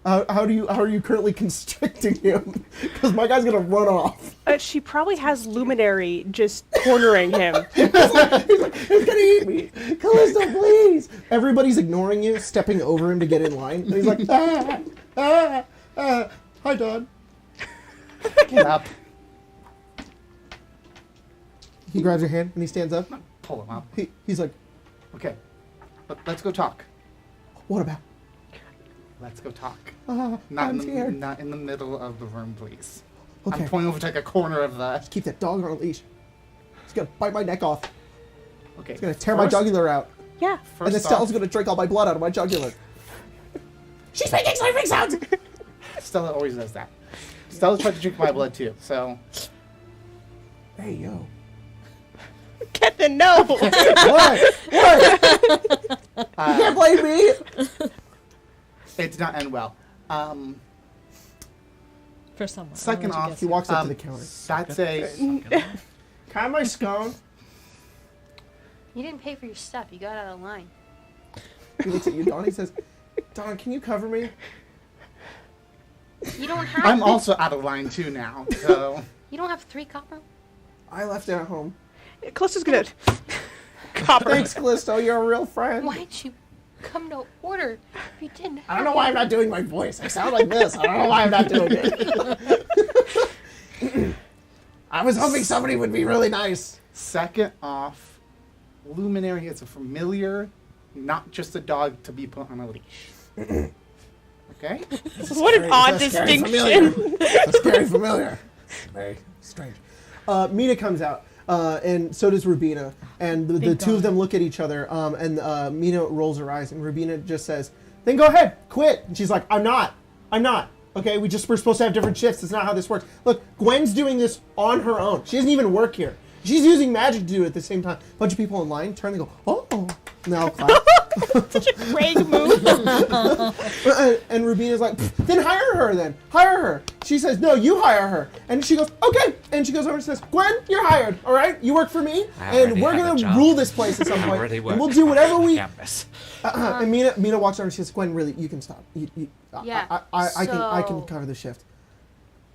How are you currently constricting him? Because my guy's gonna run off. She probably has Luminary just cornering him. He's like, he's gonna eat me. Callisto, please. Everybody's ignoring you, stepping over him to get in line. And he's like, hi, Don. get up, He grabs your hand and he stands up. pull him up. He's like, Okay, let's go talk. what about? Let's go talk. I'm here. Not in the middle of the room, please. Okay. I'm pointing over to like a corner of the. Keep that dog on a leash. He's gonna bite my neck off. Okay. He's gonna tear my jugular out. Yeah. And then First Stella's off, gonna drink all my blood out of my jugular. She's making sleeping sounds! Stella always does that. Stella's tried to drink my blood too, so. Hey, yo. Kethan, no! What? You can't blame me! It did not end well. For someone. Second I'll let you off, guess He who. walks up to the counter. That's a. Can I have my scone? You didn't pay for your stuff. You got out of line. He looks at you, Don. He says, Don, can you cover me? You don't have. I'm also out of line too now, so. You don't have 3 copper. I left it at home. Callisto's gonna copper. Thanks, Callisto. You're a real friend. Why'd you come to order if you didn't have I don't know why I'm not doing my voice. I sound like this. I don't know why I'm not doing it. I was hoping somebody would be really nice. Second off, Luminary is a familiar, not just a dog to be put on a leash. Okay? What an odd That's scary distinction. familiar. That's scary familiar. Very strange. Mina comes out, and so does Rubina. And the two of them look at each other, and Mina rolls her eyes, and Rubina just says, then go ahead, quit. And she's like, I'm not. Okay, we're supposed to have different shifts. That's not how this works. Look, Gwen's doing this on her own. She doesn't even work here. She's using magic to do it at the same time. A bunch of people in line turn and go, oh. And they all clap. Such a Craig move. And Rubina's like, then hire her then. Hire her. She says, no, you hire her. And she goes, okay. And she goes over and says, Gwen, you're hired, all right? You work for me, and we're going to rule this place at some point. And we'll do whatever we... Campus. And Mina walks over and she says, Gwen, really, you can stop. Yeah, I can so- cover the shift.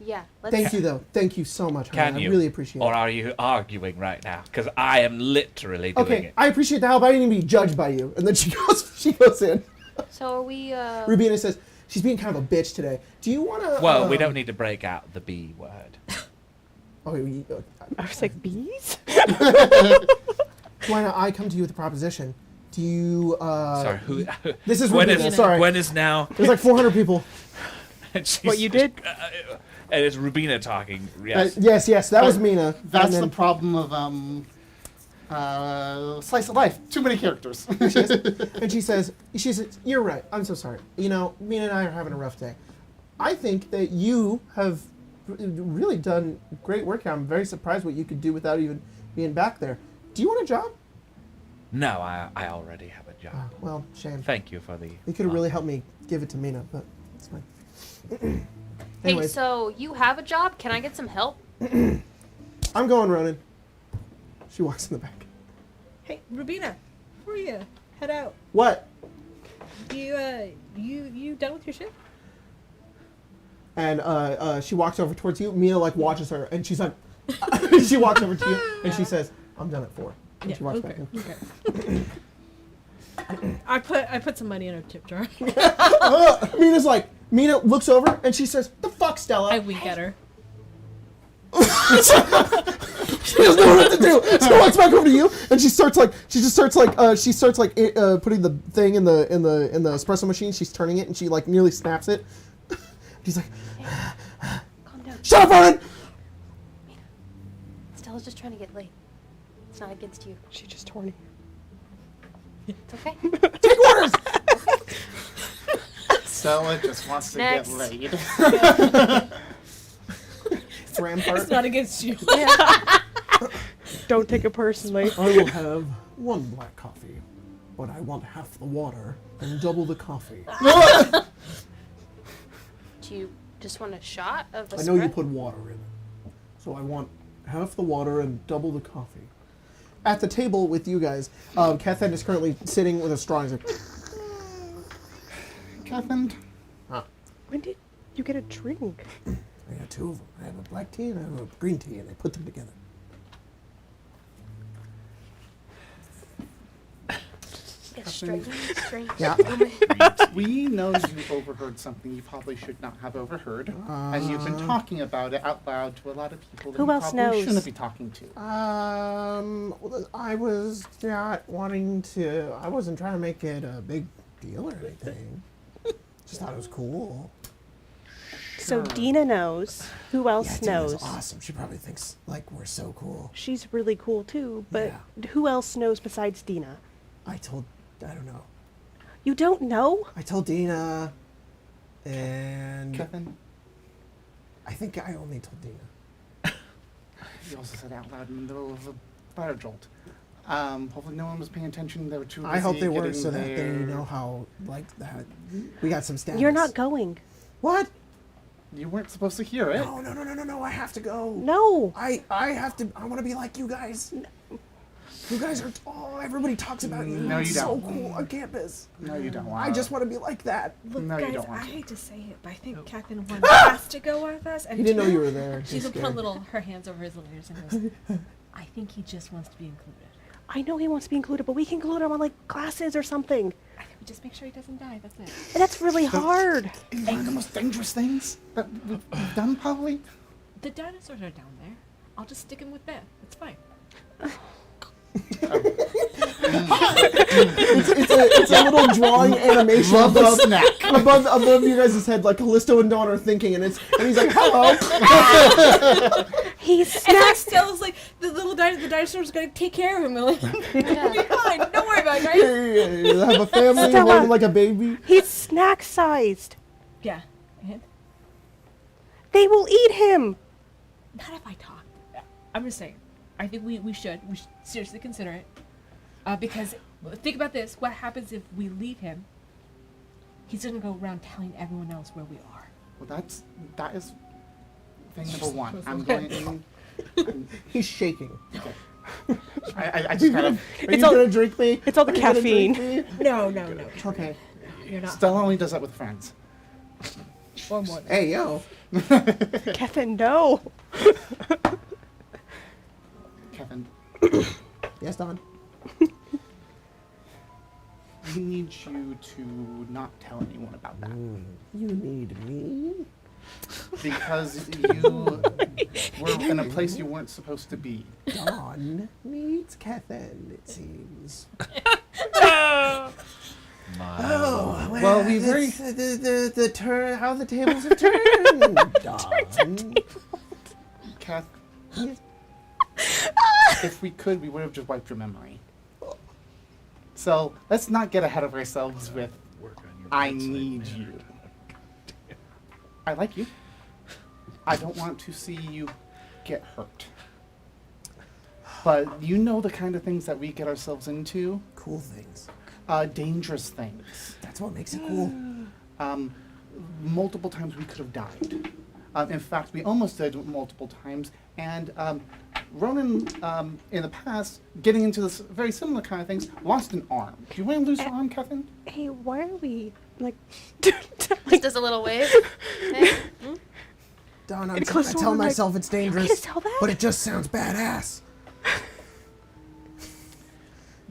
Yeah. Let's Thank you, though. Thank you so much, Can honey. you? I really appreciate Or it. are you arguing right now? Because I am literally doing Okay, it. I appreciate the help. I didn't even be judged by you. And then she goes in. So are we? Rubina says, she's being kind of a bitch today. Do you want to... Well, we don't need to break out the B word. I was like, bees? Gwen, I come to you with a proposition. Do you... Sorry, who? This is Gwen Rubina, is, sorry. Gwen is now. There's like 400 people. And she's, What you did? And it's Rubina talking. Yes. Yes, that was Mina. That's And the then problem of slice of life. Too many characters. and she says, you're right. I'm so sorry. You know, Mina and I are having a rough day. I think that you have really done great work here. I'm very surprised what you could do without even being back there. Do you want a job? No, I already have a Oh, job. well, shame. Thank you for the. You could have really helped me give it to Mina, but it's fine. Hey, Anyways, so you have a job? Can I get some help? I'm going, Ronan. She walks in the back. Hey, Rubina, before you head out, What? you done with your shit? And she walks over towards you. Mina like watches her, and she's like, she walks over to you, and she says, "I'm done at 4." And she walks back in. Okay. I put some money in her tip jar. Mina's like, Mina looks over, and she says, "The fuck, Stella?" I wink at her. She doesn't know what to do. She walks back over to you, and she starts putting the thing in the espresso machine. She's turning it, and she like nearly snaps it. She's like, Calm down. "Shut up, Ronan!" Stella's just trying to get laid. It's not against you. She just horny. It's okay. Take orders. Stella just wants to Next. get laid. Rampart. It's not against you. Don't take it personally. I will have 1 black coffee, but I want half the water and double the coffee. Do you just want a shot of I espresso? know you put water in it, so I want half the water and double the coffee. At the table with you guys, Kethen is currently sitting with a straw. He's like, Catherine, When did you get a drink? I got 2 of them. I have a black tea and I have a green tea, and I put them together. It's strange. Yeah. we know you overheard something you probably should not have overheard, and you've been talking about it out loud to a lot of people that Who you else probably knows? shouldn't be talking to. Well, I was not wanting to. I wasn't trying to make it a big deal or anything. Just thought it was cool. So Dina knows. Who else Yeah, knows? Dina's awesome. She probably thinks like we're so cool. She's really cool too, but Yeah. who else knows besides Dina? I don't know. You don't know? I told Dina, and Kevin, I think I only told Dina. you also said out loud in the middle of a fire jolt. Hopefully no one was paying attention. They were too busy I hope they were, getting so that they their- know how like that. We got some status. You're not going. What? You weren't supposed to hear it. No! I have to go. No. I have to. I want to be like you guys. You guys are. Oh, everybody talks about you. No, you It's so don't. cool on campus. No, you don't. I just want to be like that. Look, No, you guys, don't want I to. hate to say it, but I think Catherine 1 has to go with us. And He didn't know 2, you were there. She's He's gonna put scared. her hands over his little ears and goes, I think he just wants to be included. I know he wants to be included, but we can include him on like classes or something. I think we just make sure he doesn't die. That's it. And that's really hard. One of the most dangerous things that we've done, probably. The dinosaurs are down there. I'll just stick him with them. It's fine. It's a little drawing animation Love a above, snack. above you guys' head, like Callisto and Dawn are thinking, and he's like, "Hello." He's And like snack. Stella's like, the dinosaur's gonna take care of him. We're like, Yeah. it'll be fine. Don't worry about it, guys. You have a family, Stella. hold him like a baby. He's snack sized. Yeah. And They will eat him. not if I talk. I'm just saying. I think we should seriously consider it. Because think about this. What happens if we leave him? He's gonna go around telling everyone else where we are. Well, that is thing number 1. I'm going. He's shaking. I just kind of. Are you gonna drink me? It's all the Are you gonna drink caffeine. me? No. Okay. You're not. Stella only does that with friends. Or more. Hey, yo. Kevin, no. Kevin, Yes, Don. I need you to not tell anyone about that. You need me. Because you were in a place you weren't supposed to be. Dawn needs Kethen, it seems. My Well, we very- the turn. How the tables have turned. Dawn. Kath, if we could, we would have just wiped your memory. So let's not get ahead of ourselves with I need you. I like you. I don't want to see you get hurt. But you know the kind of things that we get ourselves into? Cool things. Dangerous things. That's what makes it cool. Multiple times we could have died. In fact, we almost did multiple times. And Ronan, in the past, getting into this very similar kind of things, lost an arm. Do you want to lose your arm, Kevin? Hey, why are we like? Just does a little wave. Hey. Don, I It's tell sort of like, myself it's dangerous, can't tell that? but it just sounds badass.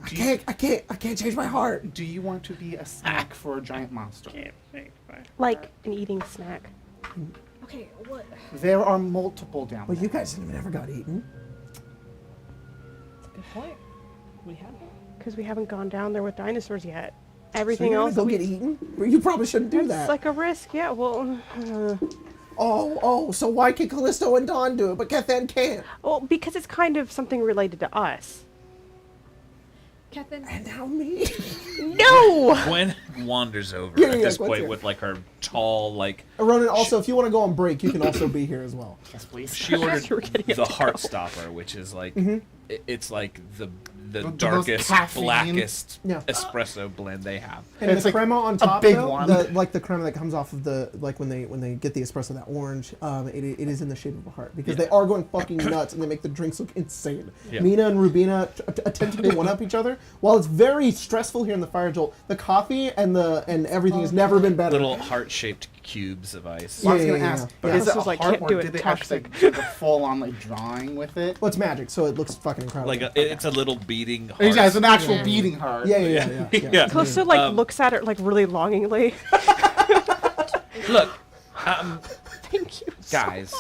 I can't change my heart. Do you want to be a snack for a giant monster? Like an eating snack. Okay, what? There are multiple down Well, there. you guys never got eaten. That's a good point. We haven't. Because we haven't gone down there with dinosaurs yet. So Everything you're gonna else. go get eaten? Well, you probably shouldn't do It's that. like a risk. Yeah. Well. So why can Callisto and Dawn do it, but Kethan can't? Well, because it's kind of something related to us. Catherine, And now me. No. Gwen wanders over Yeah, at yeah, this Gwen's point here. with like her tall, like Ronan, also, if you want to go on break, you can also be here as well. Yes, please. she ordered You were getting it the to Heartstopper, which is like it's like the most darkest, caffeine. blackest Yeah. espresso blend they have. And It's the like crema on a top, big though, one. the crema that comes off of the, like when they get the espresso, that orange, it is in the shape of a heart because they are going fucking nuts and they make the drinks look insane. Yeah. Mina and Rubina attempt to one up each other. While it's very stressful here in the Fire Jolt, the coffee and everything has never been better. Little heart-shaped cubes of ice. Well, I was Yeah, gonna yeah, ask, yeah. is Yeah. it a This is like, heart can't or do it, did they toxic. actually do the full-on like drawing with it? Well, it's magic, so it looks fucking incredible. Like it's a little beating heart. Yeah, it's an actual Yeah. beating heart. yeah. Yeah. Callisto like looks at it like really longingly. Look, Thank you. guys,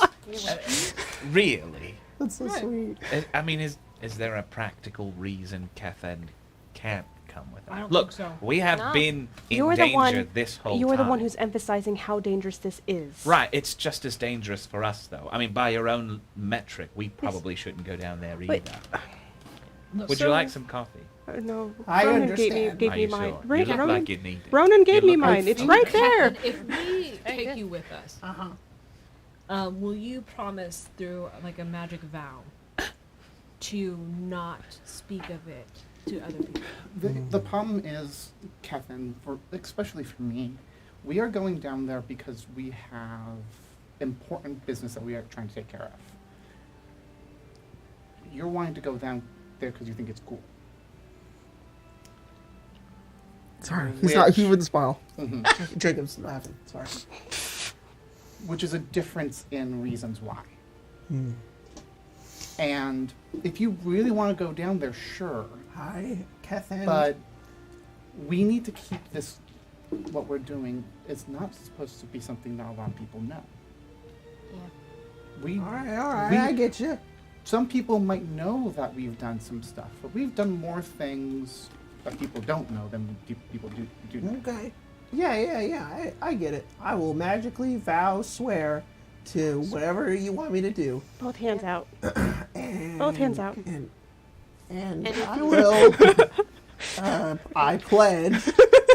really. That's so sweet. I mean, is there a practical reason Kethen can't come with us? I don't Look, think so. we have No. been in You're the danger one. this whole You're time. the one who's emphasizing how dangerous this is. Right, it's just as dangerous for us, though. I mean, by your own metric, we probably shouldn't go down there either. But- Look, Would you like some coffee? No. I Ronan understand. gave Are me you mine. sure? Right, You look Ronan, like you need it. Ronan gave You me look like- mine. It's right there. Catherine, if we take you with us, will you promise through like a magic vow to not speak of it to other people? The problem is, Kevin, especially for me, we are going down there because we have important business that we are trying to take care of. You're wanting to go down there because you think it's cool. Sorry, Which- he wouldn't smile. Mhm. Jacob's laughing. Sorry. Which is a difference in reasons why. And if you really want to go down there, sure. Hi, Kethan. But we need to keep this, what we're doing, it's not supposed to be something that a lot of people know. Yeah. We, all right, we- I get you. some people might know that we've done some stuff, but we've done more things that people don't know than people do know. Okay. Yeah. I get it. I will magically swear to whatever you want me to do. Both hands out. And, Both hands out. And if I you- will. I pledge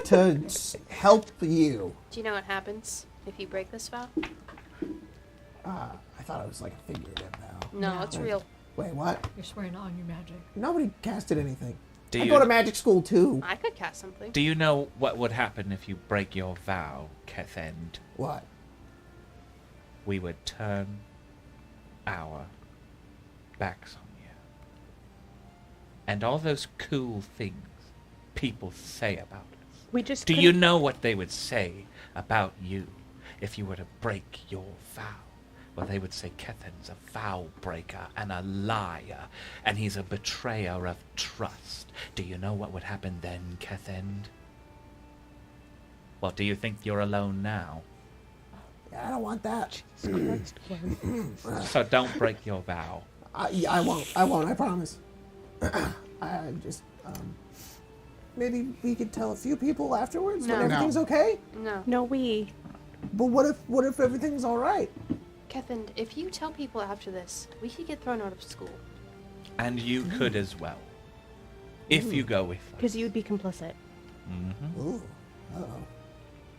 to help you. Do you know what happens if you break this vow? I thought it was like a figurative vow. No, it's real. Wait, what? You're swearing on your magic. Nobody casted anything. Do I you, go to magic school too. I could cast something. do you know what would happen if you break your vow, Kethend? What? We would turn our backs on you. And all those cool things people say about us. We just. Do couldn't- you know what they would say about you if you were to break your vow? Well, they would say Kethen's a vow breaker and a liar, and he's a betrayer of trust. Do you know what would happen then, Kethend? Well, do you think you're alone now? I don't want that. So don't break your vow. I won't. I promise. I just maybe we could tell a few people afterwards No. when everything's okay. No. No, we. But what if everything's all right? Kethen, if you tell people after this, we could get thrown out of school. And you could as well. If you go with us. Because you'd be complicit. Mm-hmm. Ooh. Uh-oh.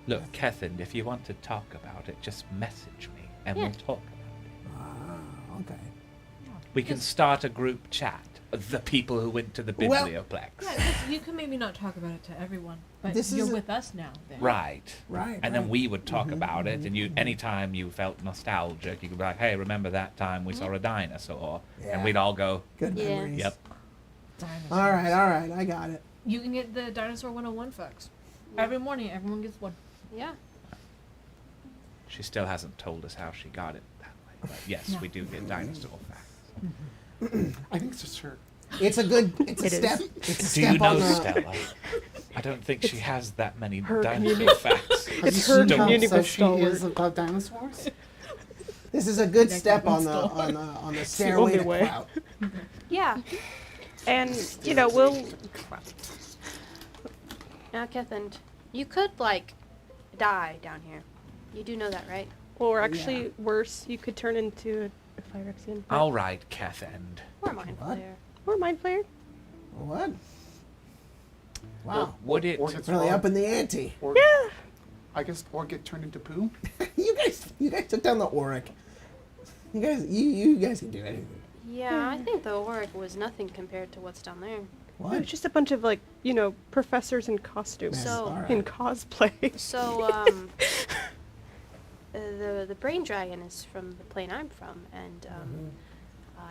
Look, Kethend, if you want to talk about it, just message me and Yeah. we'll talk about it. Ah, okay. We can start a group chat. the people who went to the Well- Biblioplex. Yeah, you can maybe not talk about it to everyone, but This you're is a- with us now. Then. Right. Right. And then we would talk about it, and you, anytime you felt nostalgic, you could be like, "Hey, remember that time we saw a dinosaur?" Yeah. And we'd all go, Good Yeah. memories. "Yep." Dinosaurs. All right, I got it. You can get the Dinosaur 101 facts. Every morning, everyone gets one. Yeah. She still hasn't told us how she got it that way, but yes, we do get dinosaur facts. I think it's just her. It's a good. It's a It is. step. It's a Do step you know on the. Stella? I don't think she has that many her dinosaur community. facts. Have It's you her seen how community obsessed she stalwart. is about dinosaurs? This is a good Next step one, on the stall. on the the stairway only to way. clout. Yeah. And we'll. Now, Kethan, you could, like, die down here. You do know that, right? Or actually, worse, you could turn into a Phyrexian. All right, Kethend. Or Mind What? Flayer. Or Mind Flayer. What? Wow. Would it? Or gets Really robbed, up in the ante. or, Yeah. I guess, or get turned into poo. you guys took down the Auric. You guys can do anything. Yeah, I think the Auric was nothing compared to what's down there. What? It's just a bunch of professors in costumes. So- All right. In cosplay. So, the brain dragon is from the plane I'm from, and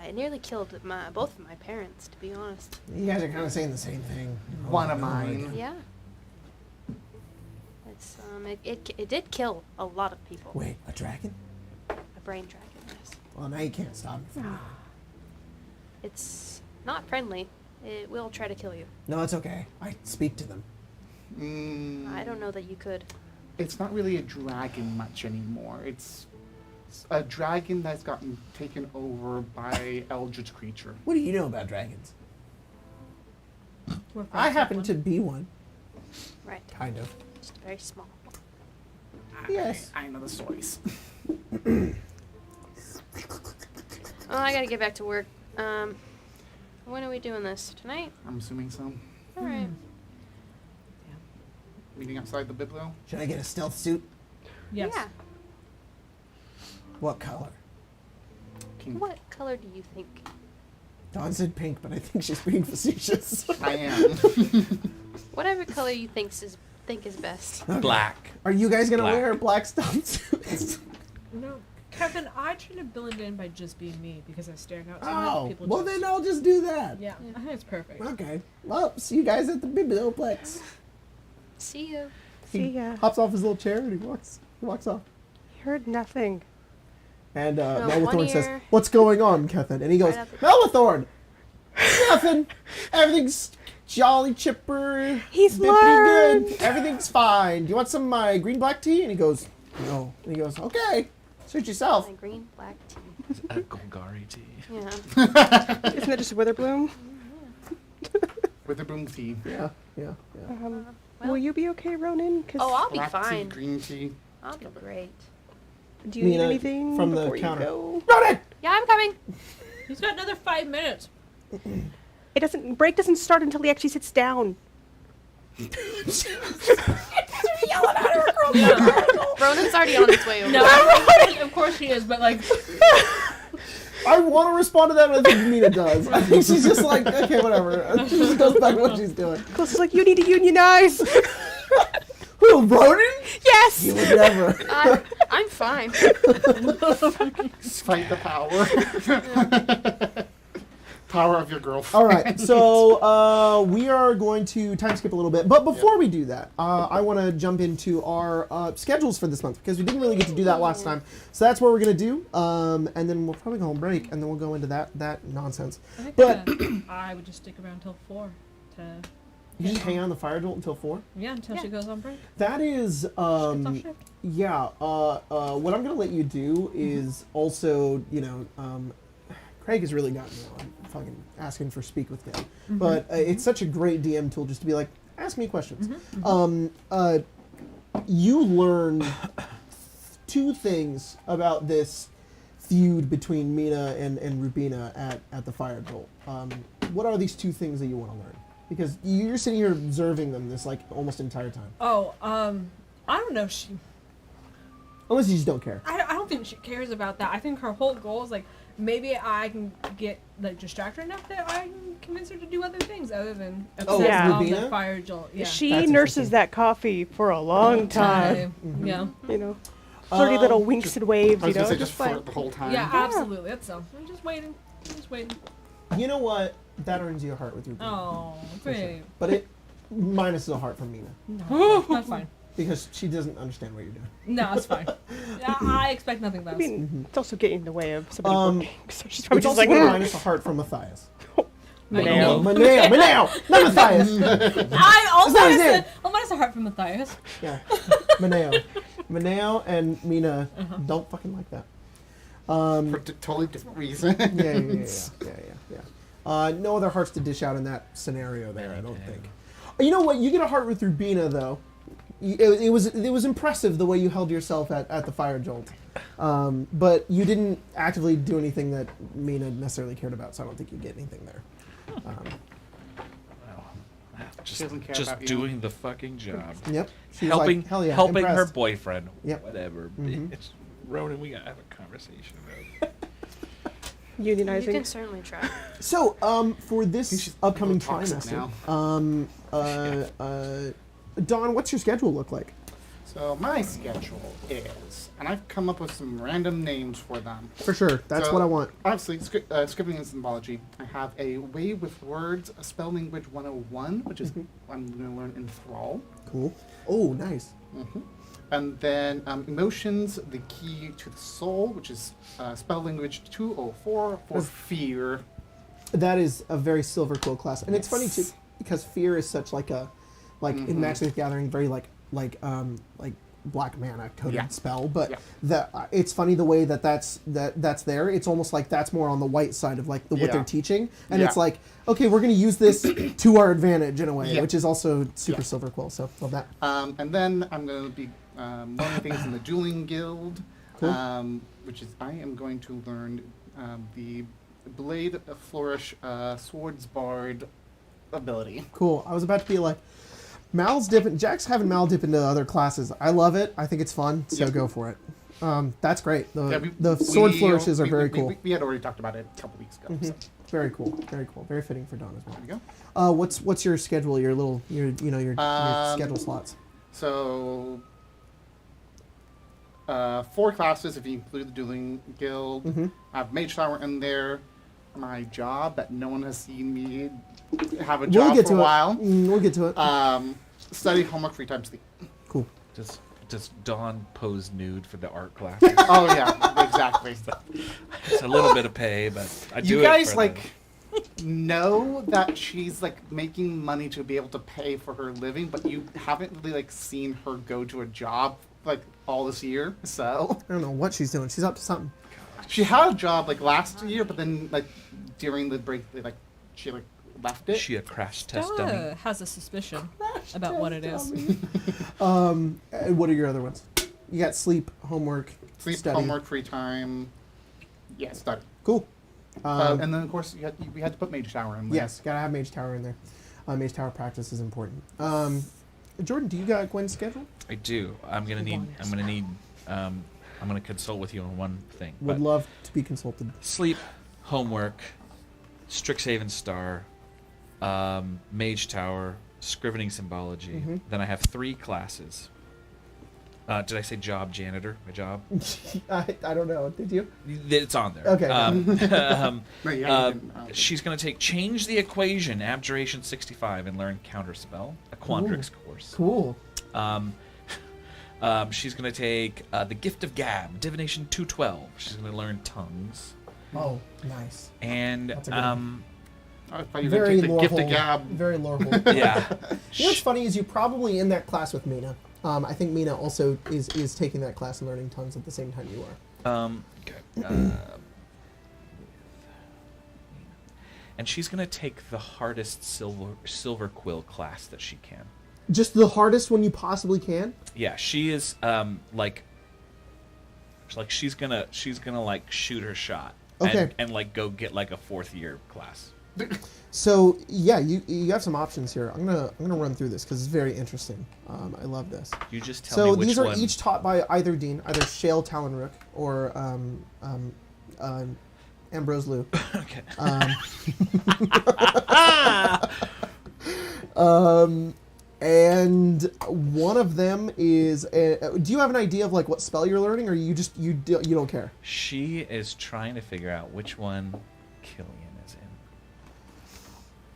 it nearly killed both of my parents, to be honest. You guys are kind of saying the same thing. One of Oh, mine. Yeah. It's it did kill a lot of people. Wait, a dragon? A brain dragon, yes. Well, now you can't stop me from that. It's not friendly. It will try to kill you. No, it's okay. I speak to them. I don't know that you could. It's not really a dragon much anymore. It's a dragon that's gotten taken over by eldritch creature. What do you know about dragons? We're friends I with happen one. to be one, Right. kind of. Just very small. Yes. I know the stories. Oh, I gotta get back to work. When are we doing this? Tonight? I'm assuming so. All right. Meeting outside the Biblio. Should I get a stealth suit? Yes. Yeah. What color? Pink. What color do you think? Dawn said pink, but I think she's being facetious. I am. Whatever color you think is best. Black. Are you guys gonna Black. wear black stealth suits? No, Kevin, I try to blend in by just being me because I stand out. So Oh, people well just- then I'll just do that. Yeah, I think it's perfect. Okay. Well, see you guys at the Biblioplex. See you. See ya. Hops off his little chair and he walks off. You heard nothing. And No, Melithorn one says, ear. "What's going on, Kethan?" And he goes, Right up the- "Melithorn, nothing. Everything's jolly chipper. He's bippity learned." good. Everything's fine. Do you want some of my green black tea?" And he goes, "No." And he goes, "Okay, suit yourself." My green, black tea. A Golgari tea. Yeah. Isn't that just Witherbloom? With the broom tea. Yeah. Well- Will you be okay, Ronan? 'Cause Oh, I'll be Black tea, fine. green tea. I'll be great. do you need Mina, anything from the before counter. you go? Ronan! Yeah, I'm coming. He's got another 5 minutes. Break doesn't start until he actually sits down. Ronan's already on his way over. No, of course he is, but like, I want to respond to that, but I think Mina does. I think she's just like, okay, whatever. She just goes back to what she's doing. Close is like, you need to unionize. Who, Ronan? Yes. You would never. I'm fine. Fight the power. Power of your girlfriend. All right, so we are going to time skip a little bit, but before we do that, I want to jump into our schedules for this month because we didn't really get to do that last time. So that's what we're gonna do, and then we'll probably go on break, and then we'll go into that nonsense. I think But I would just stick around till 4 to you just hang on the fire jolt until 4. until she goes on break. That is, Gets off shift. yeah. What I'm gonna let you do is also, Craig has really gotten me on fucking asking for speak with him, but it's such a great DM tool just to be like, ask me questions. You learn 2 things about this feud between Mina and Rubina at the Fire Jolt. What are these 2 things that you want to learn? Because you're sitting here observing them this like almost entire time. Oh, I don't know. She, Unless you just don't care. I don't think she cares about that. I think her whole goal is like maybe I can get like distracted enough that I can convince her to do other things other than Oh, obsess yeah. on the Rubina? fire jolt. Yeah. She That's nurses interesting. that coffee for a long time. Yeah. You know, flirty little winks and waves. I was You gonna know, say just like flirt the whole time. Yeah, absolutely. That's so. I'm just waiting. You know what? That earns you a heart with your bean. Oh, For sure. great. But it minuses a heart from Mina No, that's fine. because she doesn't understand what you're doing. No, it's fine. I expect nothing I less. mean, it's also getting in the way of somebody working. So she's It's probably just also like, going to minus a heart from Matthias. Maneo. Maneo, not Matthias. I'll not his name. minus a heart from Matthias. Yeah, Maneo and Mina don't fucking like that. For totally different reasons. Yeah. No other hearts to dish out in that scenario there, I don't think. You know what? You get a heart with Rubina though. It was impressive the way you held yourself at the fire jolt, but you didn't actively do anything that Mina necessarily cared about, so I don't think you get anything there. She doesn't care Just about you. doing the fucking job. Yep. She was like, hell yeah, helping her impressed. boyfriend. Yep. Whatever. It's Ronan, we gotta have a conversation about it. You can unionizing. certainly try. So, for think this she's upcoming a little toxic trimester, Dawn, what's your schedule look like? So my schedule is, and I've come up with some random names for them. For sure, that's So, what I want. Obviously, scripting and symbology. I have a way with words, a spell language 101, which is I'm going to learn enthrall. Cool. Oh, nice. And then emotions, the key to the soul, which is spell language 204 for fear. That is a very Silver Quill class, and it's funny too because fear is such like a in Magic the Gathering very like black mana coded spell, but it's funny the way that's there. It's almost like that's more on the white side of like what they're teaching, and it's like, okay, we're going to use this to our advantage in a way, which is also super Silver Quill. So love that. And then I'm going to be learning things in the Dueling Guild, which is I am going to learn the Blade Flourish Swords Bard ability. Cool. I was about to be like, Mal's dipping. Jack's having Mal dip into other classes. I love it. I think it's fun. So go for it. That's great. The sword flourishes are very cool. We had already talked about it a couple weeks ago. So. Very cool. Very cool. Very fitting for Dawn as well. There we go. What's your schedule? Your schedule slots. So 4 classes if you include the Dueling Guild. I have Mage Tower in there. My job that no one has seen me have a job for a while. We'll get to it. Study, homework, free time, sleep. Cool. Does Dawn pose nude for the art class? Oh yeah, exactly. It's a little bit of pay, but I do You it guys for like know that she's like making money to be able to pay for her living, but you haven't really like seen her go to a job like all this year. So I don't know what she's doing. She's up to something. she had a job like last year, but then like during the break, she left it. She a crash test dummy. Stella has a suspicion about what it is. And what are your other ones? You got sleep, homework, Sleep, study. homework, free time. Yeah, study. Cool. And then of course we had to put Mage Tower in there. Yes, gotta have Mage Tower in there. Mage Tower practice is important. Jordan, do you got Gwen's schedule? I do. I'm gonna consult with you on one thing. Would but love to be consulted. sleep, homework, Strixhaven Star, Mage Tower, Scrivening Symbology. Then I have 3 classes. Did I say job? Janitor? My job? I don't know. Did you? It's on there. Okay. No, yeah, you didn't, She's going to take Change the Equation, Abjuration 65, and learn Counterspell, a Quandrix course. Cool. She's going to take The Gift of Gab, Divination 212. She's going to learn Tongues. Oh, nice. And That's a good one. I thought you were going to take the Gift of Gab. Very loreful. yeah. You know what's funny is you probably in that class with Mina. I think Mina also is taking that class and learning tongues at the same time you are. Okay. And she's going to take the hardest silver quill class that she can. Just the hardest one you possibly can? Yeah, she is like she's gonna like shoot her shot. Okay. And like go get like a 4th year class. So yeah, you have some options here. I'm gonna run through this because it's very interesting. I love this. You just tell So me which these are one. each taught by either dean, either Shale Talonrook or Ambrose Lou. Okay. And one of them is. Do you have an idea of like what spell you're learning, or you don't care? She is trying to figure out which one Killian is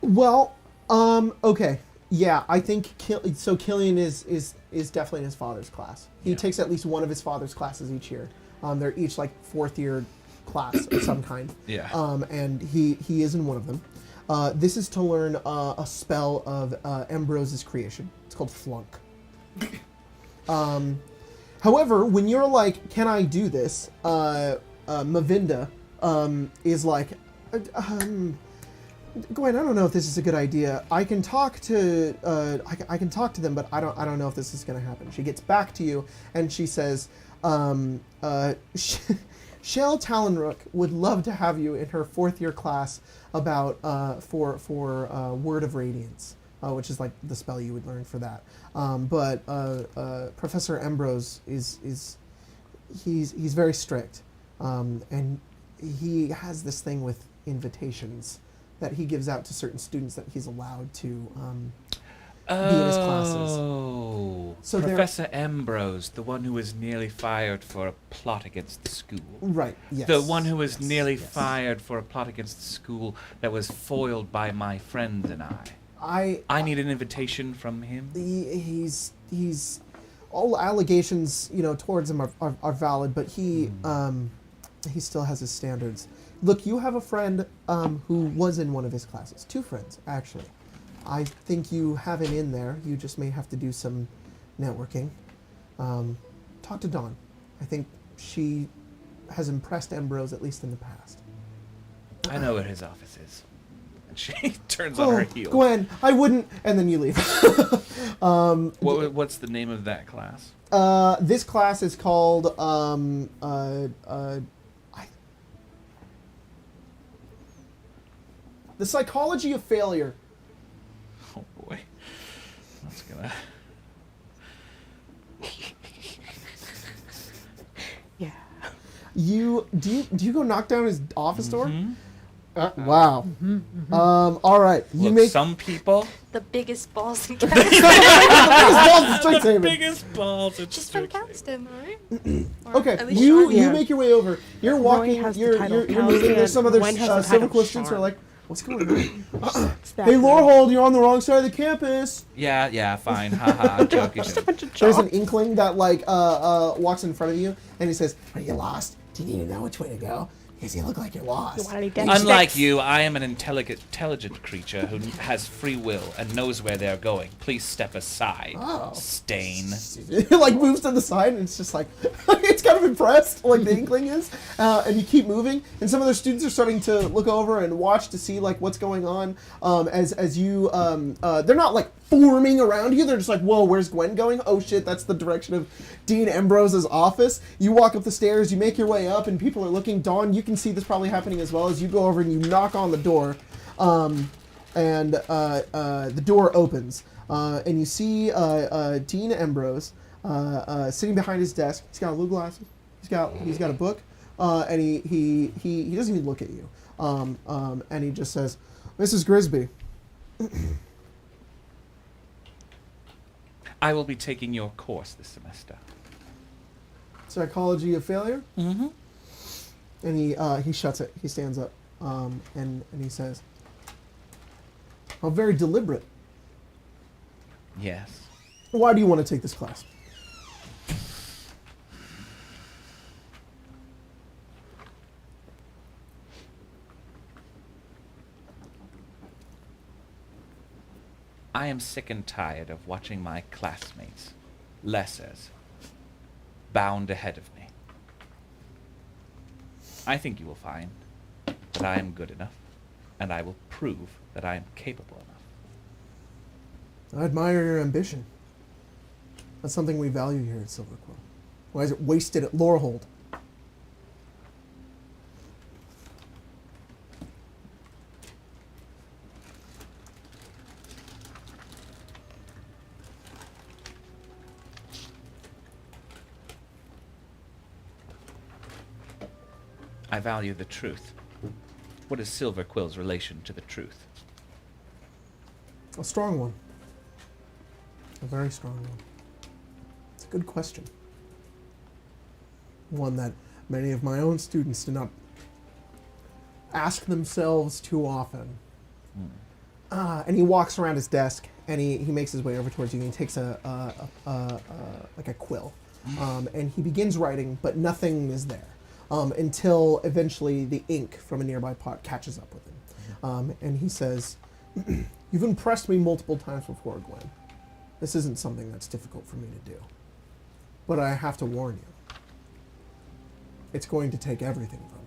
in. Well, okay, yeah, I think Killian is definitely in his father's class. He takes at least one of his father's classes each year. They're each like 4th year class of some kind. Yeah. And he is in one of them. This is to learn a spell of Ambrose's creation. It's called Flunk. However, when you're like, can I do this? Mavinda is like, Gwen, I don't know if this is a good idea. I can talk to I can talk to them, but I don't know if this is going to happen. She gets back to you and she says, Shell Talonrook would love to have you in her 4th year class about for Word of Radiance, which is like the spell you would learn for that. But Professor Ambrose is he's very strict, and he has this thing with invitations that he gives out to certain students that he's allowed to be in his classes. Oh, So Professor Ambrose, the one who was nearly fired for a plot against the school. Right, yes. The one who was yes, nearly yes. fired for a plot against the school that was foiled by my friends and I. I need an invitation from him. he's all allegations towards him are valid, but he still has his standards. Look, you have a friend who was in one of his classes. 2 friends, actually. I think you have it in there. You just may have to do some networking. Talk to Dawn. I think she has impressed Ambrose, at least in the past. I know where his office is. And she turns on her heel. Gwen, I wouldn't. And then you leave. What's the name of that class? This class is called The Psychology of Failure. Oh boy, that's gonna. Yeah. Do you go knock down his office door? Mhm. Wow. All right. You Look, make some people. The biggest balls in the Galveston. biggest balls in Strixhaven. biggest balls. She's from Galveston, right? Or Okay, at least you Charlotte. you make your way over. You're walking. has the You're title you're moving. Calcium. There's some other Gwen has the civil title students who are Charm. like, "What's going on?" It's that Hey, good. Lorehold, you're on the wrong side of the campus. Yeah, fine. Haha, joking. Just a bunch of There's an jobs. inkling that like walks in front of you, and he says, "Are you lost? Do you need to know which way to go? Because you look like you're You lost." want any dead Unlike sticks? you, I am an intelligent creature who has free will and knows where they're going. Please step aside, Oh. Stain. It like moves to the side, and it's just like it's kind of impressed, like the inkling is, and you keep moving, and some of the students are starting to look over and watch to see like what's going on. As you, they're not like forming around you; they're just like, "Whoa, where's Gwen going? Oh shit, that's the direction of Dean Ambrose's office." You walk up the stairs, you make your way up, and people are looking. Dawn, you can see this probably happening as well as you go over and you knock on the door, and the door opens. And you see Dean Ambrose sitting behind his desk. He's got little glasses. He's got a book, and he doesn't even look at you. And he just says, "Mrs. Grisby." I will be taking your course this semester. Psychology of Failure. Mm-hmm. And he shuts it. He stands up, and he says, "Oh, very deliberate. Yes. Why do you want to take this class?" I am sick and tired of watching my classmates, lessers, bound ahead of me. I think you will find that I am good enough, and I will prove that I am capable enough. I admire your ambition. That's something we value here at Silverquill. Why is it wasted at Lorehold? I value the truth. What is Silver Quill's relation to the truth? A strong one. A very strong one. It's a good question. One that many of my own students do not ask themselves too often. And he walks around his desk, and he makes his way over towards you, and he takes like a quill. And he begins writing, but nothing is there. Until eventually the ink from a nearby pot catches up with him. And he says, "You've impressed me multiple times before, Gwen. This isn't something that's difficult for me to do. But I have to warn you. It's going to take everything from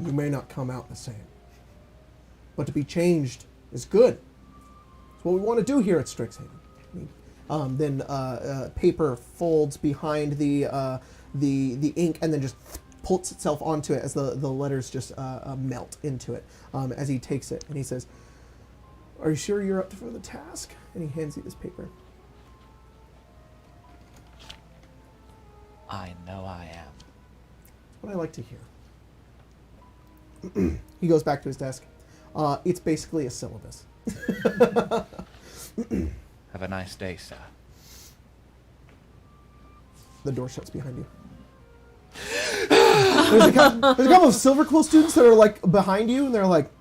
you. You may not come out the same. But to be changed is good. It's what we want to do here at Strixhaven." Then paper folds behind the ink and then just pulls itself onto it as the letters just melt into it as he takes it. And he says, "Are you sure you're up for the task?" And he hands you this paper. I know I am. That's what I like to hear. He goes back to his desk. It's basically a syllabus. Have a nice day, sir. The door shuts behind you. There's a couple of Silver Quill students that are like behind you, and they're like,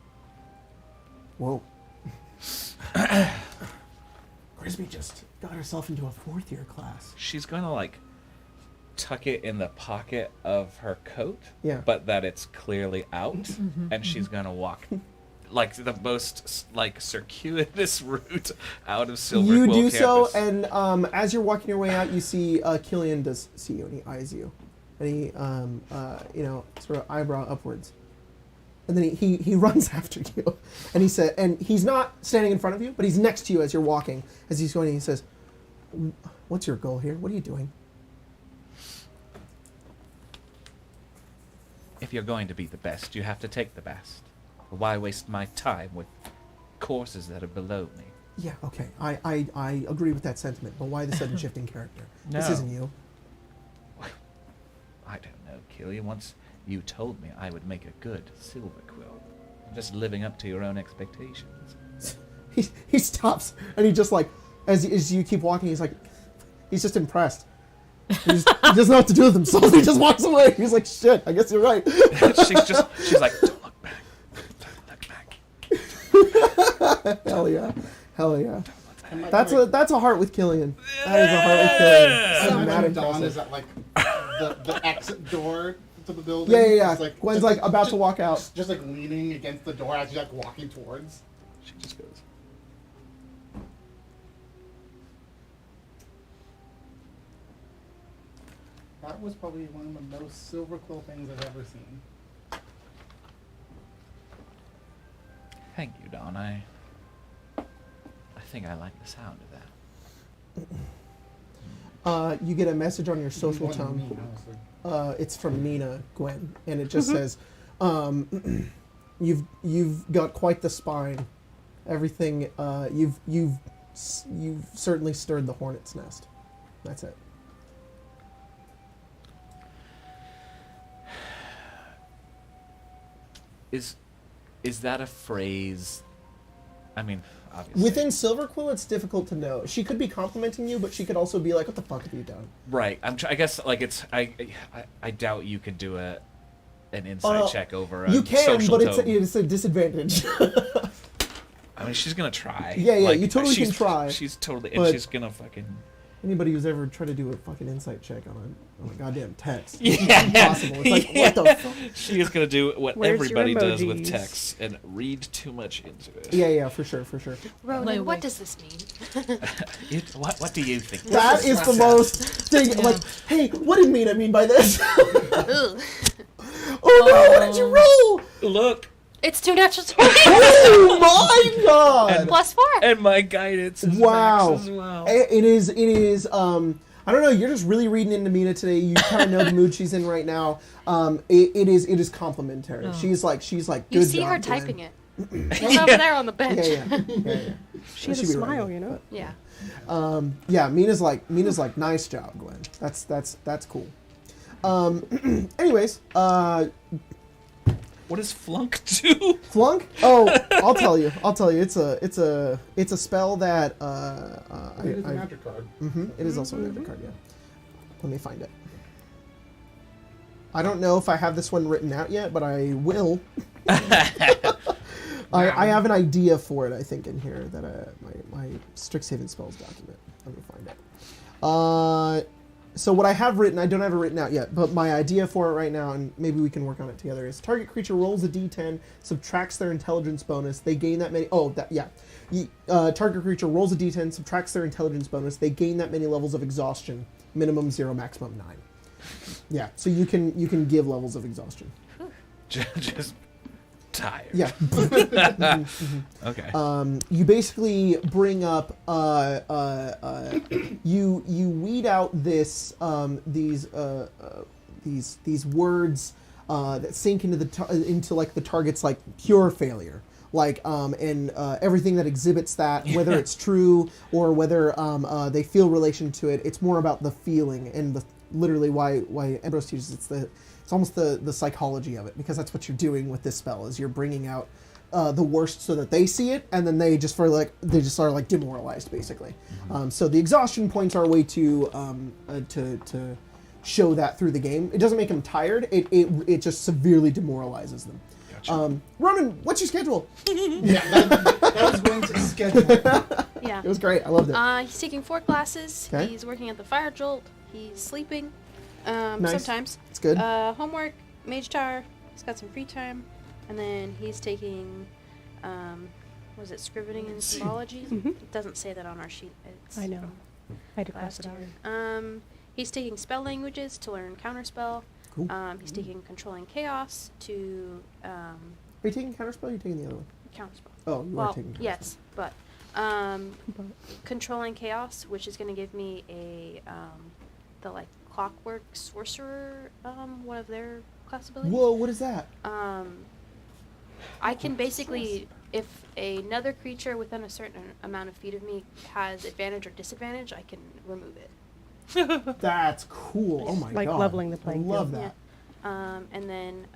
"Whoa." Grisby just got herself into a 4th year class. She's gonna like tuck it in the pocket of her coat, Yeah. but that it's clearly out, and she's gonna walk like the most like circuitous route out of Silver You Quill do so, campus. and as you're walking your way out, you see Killian does see you, and he eyes you, and he sort of eyebrow upwards, and then he runs after you, and he said, and he's not standing in front of you, but he's next to you as you're walking, as he's going, and he says, "What's your goal here? What are you doing?" If you're going to be the best, you have to take the best. Why waste my time with courses that are below me? Yeah, okay, I agree with that sentiment, but why the sudden shift in character? This No. isn't you. I don't know, Killian. Once you told me I would make a good Silver Quill. I'm just living up to your own expectations. He stops, and he just like, as you keep walking, he's just impressed. He doesn't know what to do with himself. He just walks away. He's like, "Shit, I guess you're right." she's like, "Don't look back. Don't look back." Hell yeah. That's a heart with Killian. That is a heart with Killian. That's So mad Dawn is impressive. at like the exit door to the building. Yeah. It's like, Gwen's just like about to walk out. just like leaning against the door as you're like walking towards. She just goes. That was probably one of the most Silver Quill things I've ever seen. Thank you, Dawn. I think I like the sound of that. You get a message on your social More than tone. me, honestly. It's from Nina Gwen, and it just says, "You've got quite the spine. Everything. You've certainly stirred the hornet's nest." That's it. Is that a phrase? I mean, obviously. Within Silver Quill, it's difficult to know. She could be complimenting you, but she could also be like, "What the fuck have you done?" Right. I guess like it's. I doubt you could do an insight check over a You can, social but tone. it's a disadvantage. I mean, she's gonna try. Yeah, you totally can try, She's totally, but- and she's gonna fucking. Anybody who's ever tried to do a fucking insight check on a goddamn text, Yeah. it's impossible. It's like, what the fuck? She is gonna do what Where's your everybody does with emojis? text and read too much into it. Yeah, for sure. Ronan, Wait, what wait. does this mean? What do you think? That is the most thing. Like, hey, what did Mina mean by this? Ugh. Oh no, what did you roll? Look, It's 2 natural 20 Oh my god! plus 4. and my guidance is Wow. max as well. It is. I don't know. You're just really reading into Mina today. You kind of know the mood she's in right now. It is complimentary. Oh. She's like, good You see job, her Gwen. typing it. She's over there on the bench. Yeah. She has a She'd be smile, right. you know. Yeah. Yeah, Mina's like, nice job, Gwen. That's cool. Anyways, What does flunk do? Flunk? Oh, I'll tell you. It's a spell that It is a magic card. it is also a magic card. Yeah. Let me find it. I don't know if I have this one written out yet, but I will. I have an idea for it, I think, in here that my Strixhaven spells document. Let me find it. So what I have written, I don't have it written out yet, but my idea for it right now, and maybe we can work on it together, is target creature rolls a d10, subtracts their intelligence bonus. They gain that many. Oh, that yeah. Target creature rolls a d10, subtracts their intelligence bonus. They gain that many levels of exhaustion. Minimum 0, maximum 9. Yeah. So you can give levels of exhaustion. Just tired. Yeah. Okay. You basically bring up you weed out these words that sink into into like the target's like pure failure, like and everything that exhibits that, whether it's true or whether they feel relation to it. It's more about the feeling and literally why Ambrose teaches it's almost the psychology of it, because that's what you're doing with this spell, is you're bringing out the worst so that they see it, and then they just are like demoralized, basically. So the exhaustion points are a way to show that through the game. It doesn't make them tired. It just severely demoralizes them. Gotcha. Ronan, what's your schedule? Yeah, that was going to schedule. Yeah. It was great. I loved it. He's taking 4 classes. Okay. He's working at the Fire Jolt. He's sleeping. Nice. Sometimes. It's good. Homework, Mage Tower. He's got some free time. And then he's taking, was it scrivening and symbology? It doesn't say that on our sheet. It's I know. from I had to cross last it out. year. He's taking spell languages to learn counterspell. Cool. He's taking controlling chaos to Are you taking counterspell? Or are you taking the other one? counterspell. Oh, you are taking counterspell. Yes, but controlling chaos, which is going to give me a the like clockwork sorcerer, one of their class abilities. Whoa, what is that? I can basically, if another creature within a certain amount of feet of me has advantage or disadvantage, I can remove it. That's cool. Oh my god. Like leveling the playing I love field. that. And then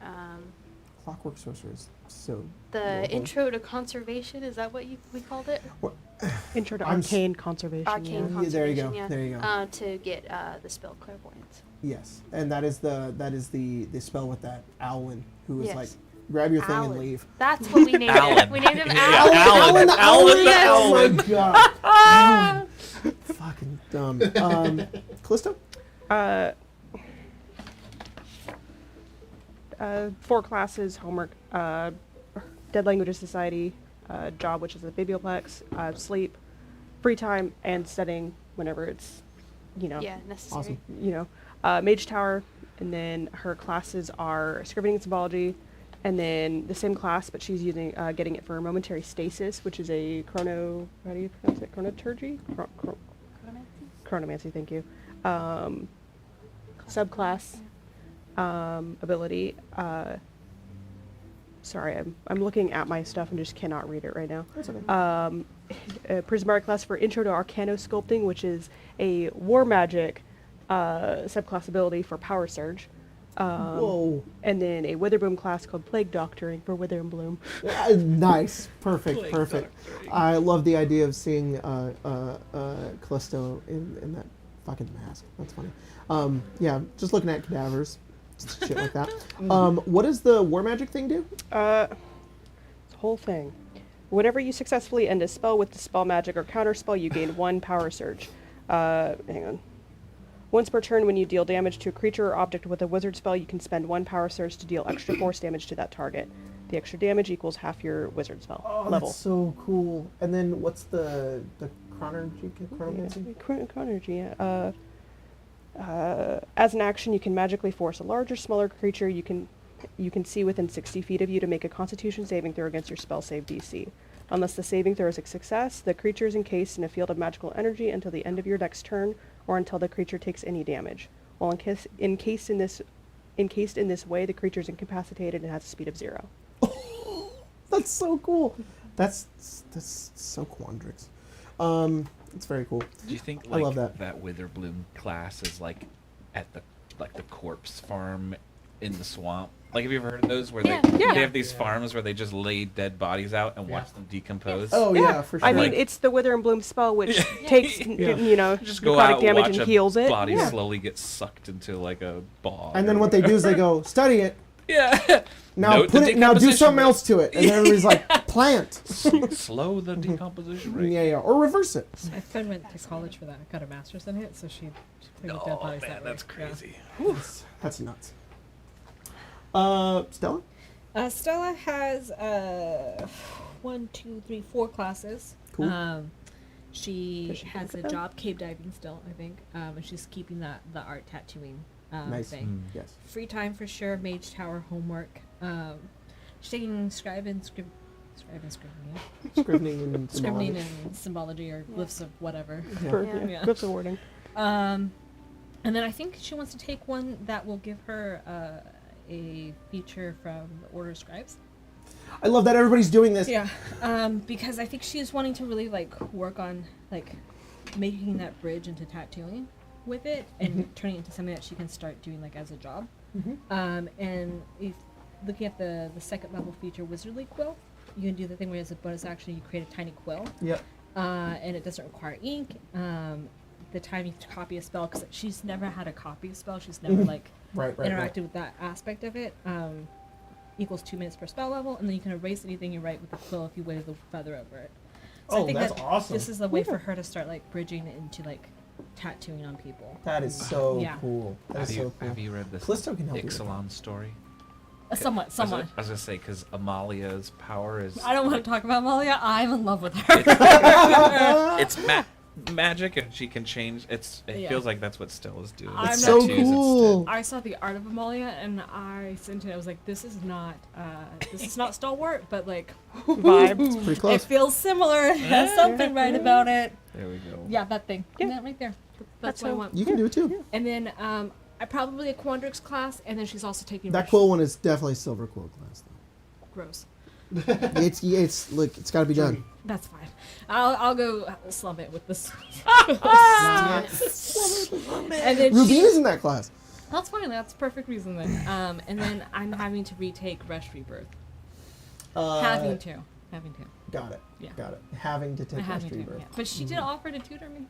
Clockwork Sorcerer is so the adorable. Intro to Conservation, is that what we called it? Intro to I'm s- Arcane Conservation. Arcane yeah. Yeah, there you go, Conservation, yeah. there you go. To get the spell Clairvoyance. Yes, and that is the spell with that Owlin who is Yes. like, grab your thing Alan. and leave. That's what we named it. Alan. We named him Yeah. Alan. Alan the Oh Owlin. my god. Alan. Fucking dumb. Callisto? 4 classes, homework, Dead Languages Society, job, which is a Biblioplex, sleep, free time, and studying whenever it's, Yeah, necessary. Awesome. Mage Tower, and then her classes are Scrivening and Symbology, and then the same class, but she's using getting it for Momentary Stasis, which is a how do you pronounce it? Chronoturgy? Chronomancy, thank you. Subclass ability. Sorry, I'm looking at my stuff and just cannot read it right now. That's okay. Prismaric class for Intro to Arcanosculpting, which is a War Magic subclass ability for Power Surge. Whoa. And then a Witherboom class called Plague Doctoring for Wither and Bloom. Nice. Perfect. Plague Perfect. Doctoring. I love the idea of seeing Callisto in that fucking mask. That's funny. Yeah, just looking at cadavers. Shit like that. What does the War Magic thing do? The whole thing. Whenever you successfully end a spell with the spell magic or counterspell, you gain 1 Power Surge. Hang on. Once per turn, when you deal damage to a creature or object with a wizard spell, you can spend 1 Power Surge to deal extra force damage to that target. The extra damage equals half your wizard spell level. That's so cool. And then what's the chronomancy? Chronergy, yeah. As an action, you can magically force a large or smaller creature you can see within 60 feet of you to make a Constitution saving throw against your spell save DC. Unless the saving throw is a success, the creature is encased in a field of magical energy until the end of your next turn, or until the creature takes any damage. While encased in this way, the creature is incapacitated and has a speed of 0. That's so cool. That's so Quandrix. It's very cool. Do you think I love that. that Witherbloom class is like at the corpse farm in the swamp Like, have you ever heard of those where Yeah. they have these farms where they just lay dead bodies out and watch them decompose? Oh yeah, for sure. I mean, Like- it's the Wither and Bloom spell, which takes Just go necrotic out, damage watch and a heals it. body Yeah. slowly get sucked into like a ball. and then what they do is they go study it. Yeah. Now Note put the it. Now do decomposition something rate. else to it, and then everybody's like, plant. Slow the decomposition rate. Yeah, or reverse it. My friend went to college for that. Got a master's in it, so she played with dead Oh bodies man, that way. that's crazy. That's nuts. Stella. Stella has 4 classes. Cool. She Does she has think a of them? job cave diving still, I think, and she's keeping the art tattooing Nice. thing. Yes. Free time for sure. Mage Tower homework. She's taking scrivening, Scrivening and scrivening symbology. and symbology or glyphs of whatever. Yeah. For, Yeah. Yeah. glyphs of warding. And then I think she wants to take one that will give her a feature from the Order of Scribes. I love that everybody's doing this. Yeah, because I think she's wanting to really like work on like making that bridge into tattooing with it and turning it into something that she can start doing like as a job. And if looking at the second level feature, Wizardly Quill, you can do the thing where as a bonus action you create a tiny quill, Yep. and it doesn't require ink. The time you copy a spell, because she's never had a copy spell, she's never like Right. interacted with that aspect of it. Equals 2 minutes per spell level, and then you can erase anything you write with the quill if you wave the feather over it. So Oh, I think that's that awesome. this is the way for her to start like bridging into like tattooing on people. That is so Yeah. cool. That is so cool. Have you read this Callisto can help you with Ixalan story? Somewhat. I was gonna say because Amalia's power is I don't want to talk about Malia. I'm in love with her. it's magic and she can change. It Yeah. feels like that's what Stella's doing. I'm It's not so too- cool. I saw the art of Amalia, and I sent it. I was like, "This is not stalwart, but like Vibe. Pretty it close. feels similar. It has something right about it." There we go. Yeah, that thing. Yeah. That right there. That's That's what I a- want. You can do it too. And then I probably a Quandrix class, and then she's also taking That Rush- quill one is definitely silver quill class. Gross. It's look, it's got to be done. That's fine. I'll go slum it with this. And then Rubine is in that class. that's fine. That's perfect reason then. And then I'm having to retake Rush Rebirth. Having to. Got it. Yeah. Got it. Having to take Having Mastery to. Birth. Yeah. But she did offer to tutor me.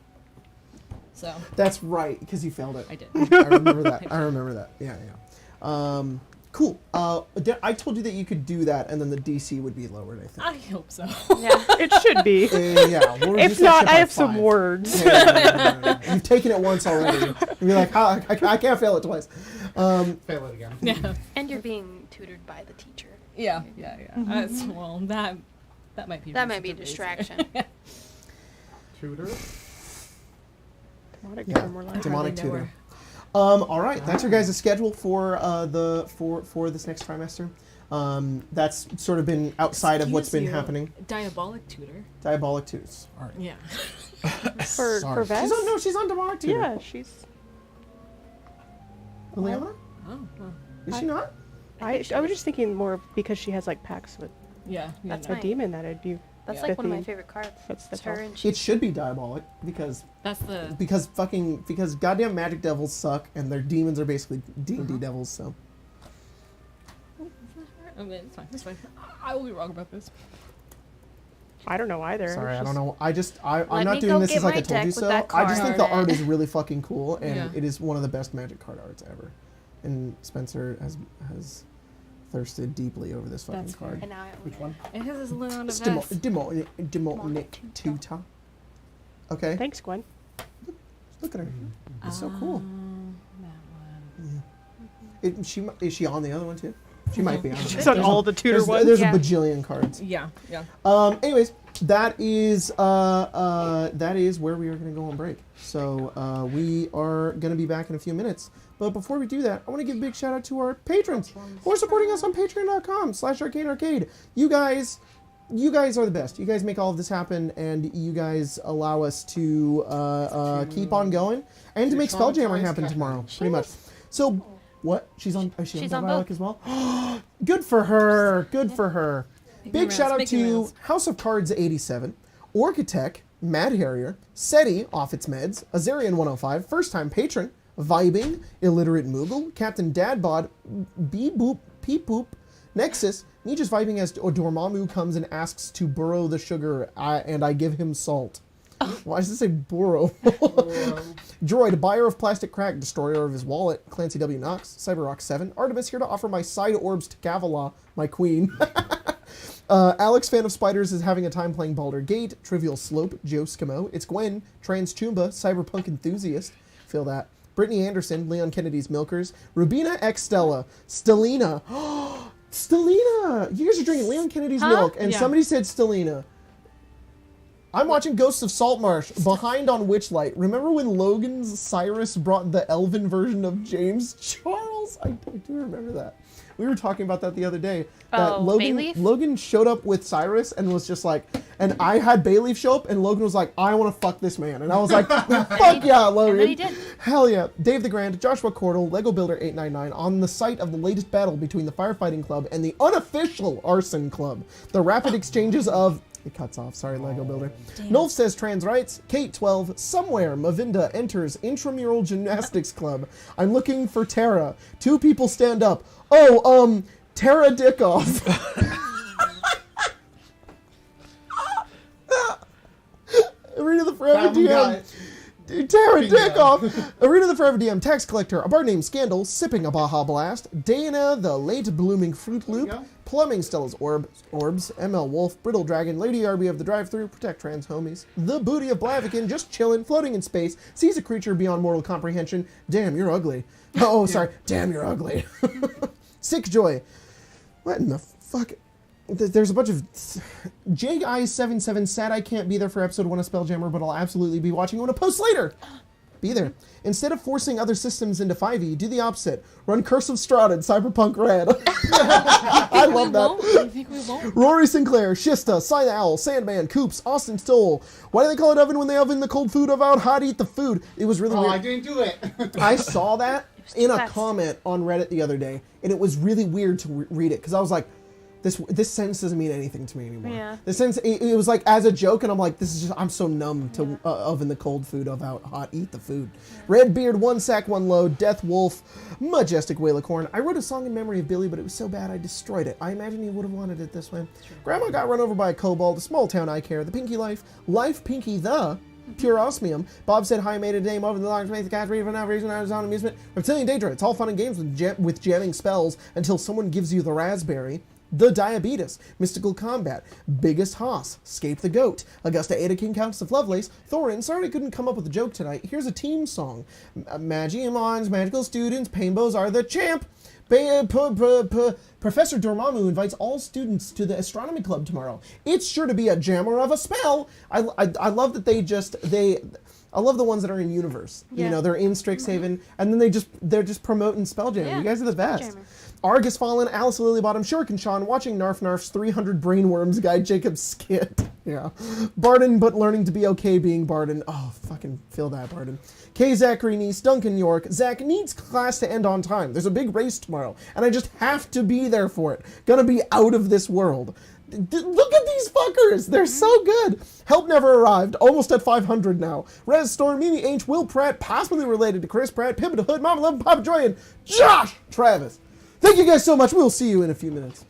So That's right, because you failed it. I did. I remember that. I remember that. Yeah, yeah. Cool. I told you that you could do that, and then the DC would be lowered. I think. I hope so. Yeah. It should be. Yeah. We'll reduce If that not, shit I by have some 5. words. No. You've taken it once already. You're like, I can't fail it twice. Fail it again. Yeah. And you're being tutored by the teacher. Yeah. Well, that might be. That might be a reason. distraction. Tutor. Demonic Yeah. tutor, more like. Demonic hardly know tutor. All right, that's your guys' schedule for for this next trimester. That's sort of been outside of what's been Excuse you. happening. Diabolic tutor. Diabolic tutors. All right. Yeah. For Sorry. Vess? She's on demonic tutor. Yeah, she's. Liliana? Oh. Well, Is she not? I was just thinking more of because she has like pacts with yeah. That's a fine. demon that it'd be. That's Yeah. like one of my Fifteen. favorite cards. That's It's all. her and she. It should be diabolic because That's the. because goddamn magic devils suck and their demons are basically D&D devils. So I mean, it's fine. It's fine. I will be wrong about this. I don't know either. sorry, It's I don't just- know. I'm Let not me doing go this get as like my I told deck you with so. that I just think the card. art is really fucking cool and Yeah. it is one of the best magic card arts ever. And Spencer has thirsted deeply over this fucking That's fair. card. And now I own Which it. one? It has his little It's vest. demonic tutor. Okay, Thanks, Gwen. look at her. It's so cool. That one. Is she on the other one too? She might be on. She's on all the tutor ones. There's Yeah. a bajillion cards. Yeah. Anyways, that is where we are going to go on break. So we are going to be back in a few minutes. But before we do that, I want to give a big shout out to our patrons who are supporting us on patreon.com/arcanearcade. You guys are the best. You guys make all of this happen, and you guys allow us to keep on going and to make Spelljammer happen tomorrow, pretty much. So, what? She's on She's on Diabolic both. as well? Good for her. Good for her. Big shout out to House of Cards 87, Orchitech, Mad Harrier, SETI off its meds, Azarian 105, first time patron, Vibing, Illiterate Moogle, Captain Dadbod, Peep Poop. Nexus, me just vibing as Dormammu comes and asks to borrow the sugar, and I give him salt. Why does it say borrow? Droid, buyer of plastic crack, destroyer of his wallet, Clancy W. Knox, Cyberrock 7, Artemis here to offer my side orbs to Gavala, my queen. Alex, fan of spiders, is having a time playing Baldur Gate, Trivial Slope, Joe Skimo, It's Gwen, Trans Chumba, Cyberpunk Enthusiast, feel that. Brittany Anderson, Leon Kennedy's Milkers, Rubina X Stella, Stellina. Stellina! You guys are drinking Leon Kennedy's milk, and somebody said Stellina. I'm watching Ghosts of Saltmarsh, behind on Witchlight. Remember when Logan's Cyrus brought the elven version of James Charles? I do remember that. We were talking about that the other day. That Logan showed up with Cyrus and was just like, and I had Bayleaf show up, and Logan was like, I want to fuck this man. And I was like, fuck yeah, Logan. And he did. Hell yeah. Dave the Grand, Joshua Cordell, Lego Builder 899, on the site of the latest battle between the Firefighting Club and the unofficial Arson Club. The rapid exchanges of... It cuts off. Sorry, Lego Builder. Nolf says trans rights. Kate 12. Somewhere Mavinda enters intramural gymnastics club. I'm looking for Tara. 2 people stand up. Oh, Tara Dickoff. Arena the Forever DM. Tara Dickoff. Arena the Forever DM. Tax collector. A bar named Scandal. Sipping a Baja Blast. Dana the late blooming Fruit Loop. Plumbing Stella's Orbs, ML Wolf, Brittle Dragon, Lady RB of the Drive-Thru, Protect Trans Homies, The Booty of Blaviken, just chillin', floating in space, sees a creature beyond mortal comprehension, damn, you're ugly. Oh, sorry, damn, you're ugly. Sick Joy. What in the fuck? There's a bunch of... JI77, sad I can't be there for episode 1 of Spelljammer, but I'll absolutely be watching. I'm going to post later. Be there. Instead of forcing other systems into 5e, do the opposite. Run Curse of Strahd and Cyberpunk Red. I love that. I think we won't. Rory Sinclair, Shista, Silent Owl, Sandman, Coops, Austin Stoll. Why do they call it oven when they oven the cold food about how to eat the food? It was really weird. I didn't do it. I saw that in a comment on Reddit the other day, and it was really weird to read it, because I was like, this sentence doesn't mean anything to me anymore. Yeah. The sentence, it was like as a joke, and I'm like, this is just, I'm so numb to oven the cold food about hot, eat the food. Yeah. Redbeard, 1 sack, 1 load, Death Wolf, Majestic Whale-a-Corn. I wrote a song in memory of Billy, but it was so bad I destroyed it. I imagine he would have wanted it this way. Grandma got run over by a kobold, a small town I care, the Pinky Life, Pinky the Pure Osmium. Bob said, hi, made a name over the logs, made the cats read for no reason, I was on amusement. Reptilian Daedra, it's all fun and games with jamming spells until someone gives you the raspberry. The Diabetes, Mystical Combat, Biggest Hoss, Scape the Goat, Augusta Ada King Countess of Lovelace, Thorin, sorry I couldn't come up with a joke tonight, here's a team song. Magiamons, Magical Students, Painbows are the champ. Professor Dormammu invites all students to the Astronomy Club tomorrow. It's sure to be a jammer of a spell. I love that I love the ones that are in universe. Yeah. You know, they're in Strixhaven, and then they're just promoting Spelljammer. Yeah, you guys are the best. Spelljammer. Argus Fallen, Alice Lilybottom, Shuriken Sean, watching Narf's 300 Brainworms guide Jacob's skit. Yeah. Barden, but learning to be okay being Barden. Oh, fucking feel that, Barden. K. Zachary Neese, Duncan York. Zach needs class to end on time. There's a big race tomorrow, and I just have to be there for it. Gonna be out of this world. Look at these fuckers. They're so good. Help never arrived. Almost at 500 now. Rez Storm, Mimi Ainge, Will Pratt, possibly related to Chris Pratt, Pippa the Hood, Mama Love, Papa Joy, and Josh Travis. Thank you guys so much. We'll see you in a few minutes.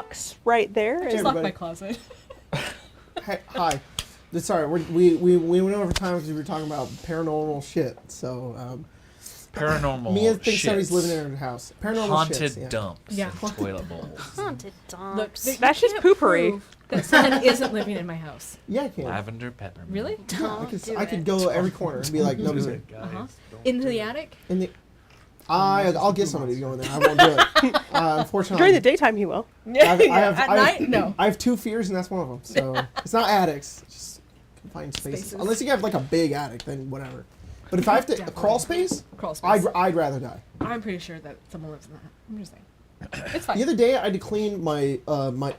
box right there. Just And lock my everybody. closet. Hey, hi. Sorry, we went over time because we were talking about paranormal shit. So Paranormal Mia thinks shits. somebody's living in her house. Paranormal Haunted shits, yeah. dumps. Yeah. And toilet bowls. Haunted Look, dumps. That's just can't poopery. prove that someone isn't living in my house. Yeah, I can. Lavender peppermint. Really? Yeah, Don't I could go every corner and be like, nobody's here. Uh-huh. Into the attic? In the, I'll get somebody to go in there. I won't do it. Unfortunately, During the daytime, he will. Yeah. At night? No. I have 2 fears, and that's one of them. So it's not attics, it's just confined spaces. Spaces. Unless you have like a big attic, then whatever. But if I have to a Definitely. crawl space, Crawl space. I'd rather die. I'm pretty sure that someone lives in that. I'm just saying. It's fine. The other day, I had to clean my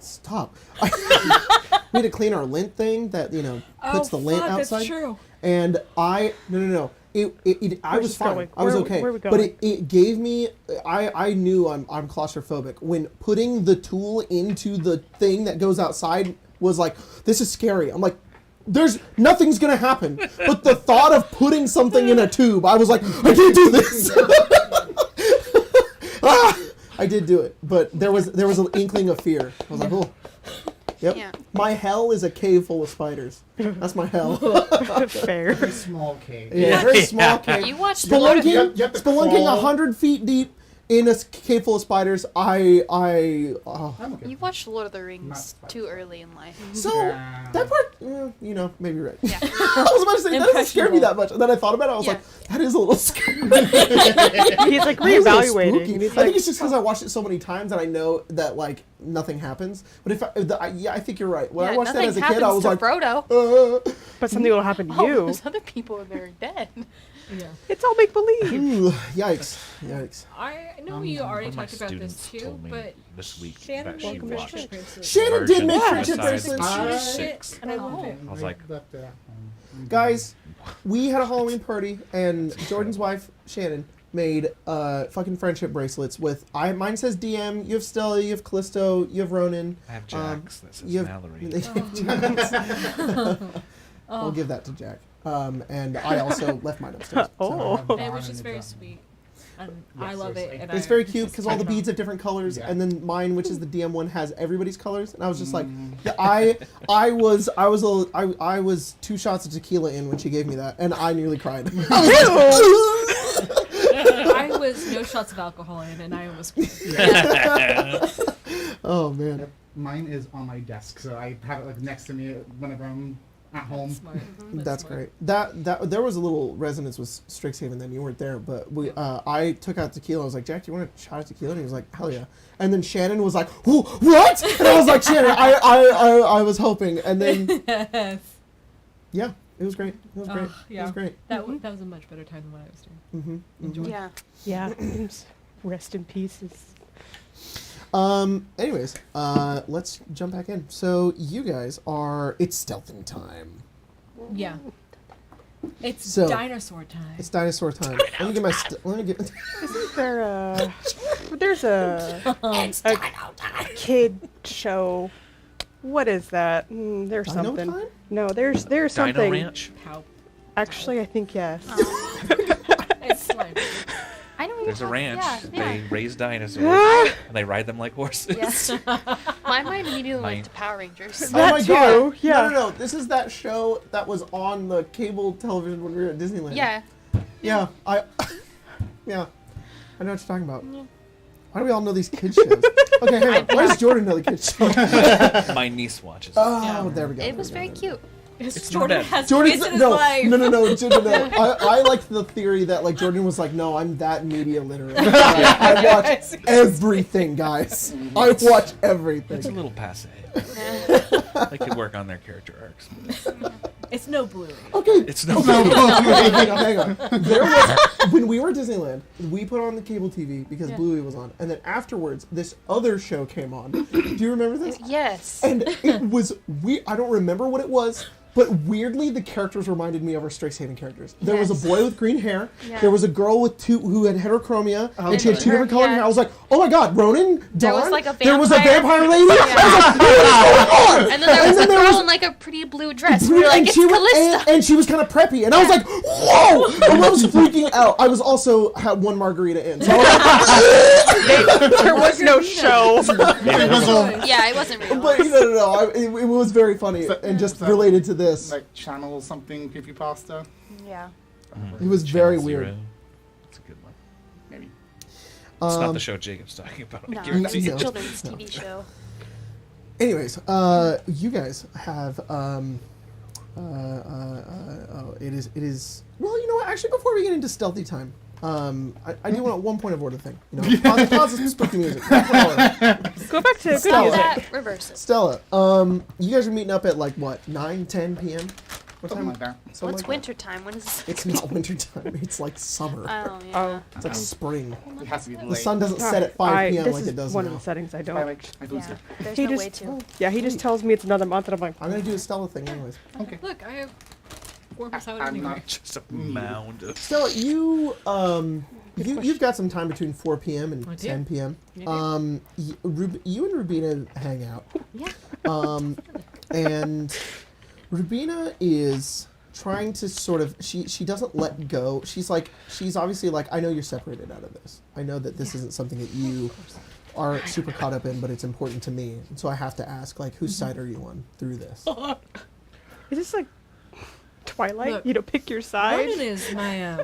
stop. We had to clean our lint thing that puts the lint outside. That's true. And no. I Where's was this fine. going? I was Where- okay. where are we But going? it gave me. I knew I'm claustrophobic when putting the tool into the thing that goes outside was like, this is scary. I'm like, nothing's gonna happen. But the thought of putting something in a tube, I was like, I can't do this. I did do it, but there was an inkling of fear. I was like, oh. Yep. Yeah. My hell is a cave full of spiders. That's my hell. Fair. Very small cave. Yeah, very small cave. You watched the Lord of Spelunking, You have to spelunking crawl. 100 feet deep in a cave full of spiders. I'm okay. You watched Lord of the Rings Not too early in life. So Yeah. that part, maybe you're right. Yeah. I was about to say that doesn't scare me that much, and then I thought about it. I was Yeah. like, that is a little scary. He's like That is a little reevaluating. spooky. And he's I like, think it's just because I watched it so many times that I know that like nothing happens. But I think you're right. When I watched that nothing as a happens kid, I was to like, Frodo. but something will happen to All you. those other people are very dead. Yeah. It's all make believe. ooh, yikes. I know you already One of my talked about this students too, told me but this week Shannon that she made watched friendship bracelets. Shannon did make Virgin friendship Suicide bracelets. Six. And I love it. I was like, left it at home. Guys, we had a Halloween party, and Jordan's wife, Shannon, made fucking friendship bracelets with. Mine says DM, you have Stella, you have Callisto, you have Ronan. I have Jax that says you have- Mallory. We'll give that to Jack. And I also left mine upstairs. Oh. And it was just very sweet. And I Yes, love it. seriously. And It's I very cute because all the talked about- beads have different colors, Yeah. and then mine, which is the DM one, has everybody's colors. And I was just like, yeah, I was 2 shots of tequila in when she gave me that, and I nearly cried. I was no shots of alcohol in, and I almost. Oh man. Yep. Mine is on my desk, so I have it like next to me whenever I'm at home. Smart. That's smart. great. That there was a little resonance with Strixhaven. Then you weren't there, but I took out tequila. I was like, Jack, do you want a shot of tequila? And he was like, hell yeah. And then Shannon was like, "Who? What?" And I was like, Shannon, I was hoping. And then Yes. yeah, it was great. It was great. It yeah. was great. That was a much better time than what I was doing. Mm-hmm. Yeah. Yeah. Rest in pieces. Anyways, let's jump back in. So you guys it's stealthing time. Yeah. It's So- dinosaur time. It's dinosaur time. Let me get my. Isn't there a... There's a kid show. What is that? There's Dino something. time? No, there's Dino something. Ranch. How? Actually, I think yes. It's slimy. I don't even There's a have- ranch. Yeah, They raise dinosaurs and they ride them like horses. Yes. My mind immediately Mine- went to Power Rangers. Oh my That god! too, yeah. No. This is that show that was on the cable television when we were at Disneyland. Yeah. Yeah. Yeah. I know what you're talking about. Why do we all know these kids shows? Okay, hang on. Why does Jordan know the kids show? My niece watches. Oh, Yeah. there we go. It was very cute. It's Jordan not bad. has Jordan's kids in his no, life. no. Jordan, no. I liked the theory that like Jordan was like, no, I'm that media literate. I watch everything, guys. I watch everything. It's a little passe. They could work on their character arcs. It's no Bluey. Okay. It's no. Hang on. There was, when we were at Disneyland, we put on the cable TV because Yeah. Bluey was on, and then afterwards, this other show came on. Do you remember this? Yes. And it was I don't remember what it was, But weirdly, the characters reminded me of our Strixhaven characters. There was Yes. a boy with green hair. Yeah. There was a girl with who had heterochromia, and she had Okay. two different colored Yeah. hair. I was like, oh my god, Ronan, Dawn. There was, like, a There was a vampire. vampire lady. I was like, what is going on? And then there was And a then there girl was- in like a pretty blue dress. We were like, and it's she was, Callista. and she was kind of preppy, and I was like, "Whoa!" And I was freaking out. I was also had one margarita in, so I was like, There was no show. Yeah, it wasn't real. but no. It was very funny and just related to this. Like channel something creepypasta, Yeah. It was very Channel weird. Zero. That's a good one. maybe. It's not the show Jacob's talking about. No, I guarantee it's a you. No. children's TV show. Anyways, you guys have it is well, you know what? Actually, before we get into stealthy time, I do want one point of order thing. You know, pause this spooky music. One point of order. Go back to good Stella. music. That reverses. Stella, you guys are meeting up at like what 9, 10 p.m. What Something time? like that. Something What's like winter time? When is this? that? It's not winter time. It's like summer. Oh, yeah. Oh. It's like spring. It has to be The late. sun doesn't set at 5 p.m. This like is it does one now. of the settings I I don't. like my food's Yeah. here. There's He no just, way to. yeah, he just tells me it's another month, and I'm like, I'm gonna do a Stella thing anyways. Okay. Look, I have 4% I'm anyway. not. Just a mound of. Stella, you've got some time between 4 p.m. and I do. 10 p.m. I do. You and Rubina hang out. Yeah. And Rubina is trying to sort of she doesn't let go. She's obviously like, I know you're separated out of this. I know that this isn't something that you are super caught up in, but it's important to me. And so I have to ask, like, whose side are you on through this? is this like Twilight? Look, You know, pick your side. Ronan is my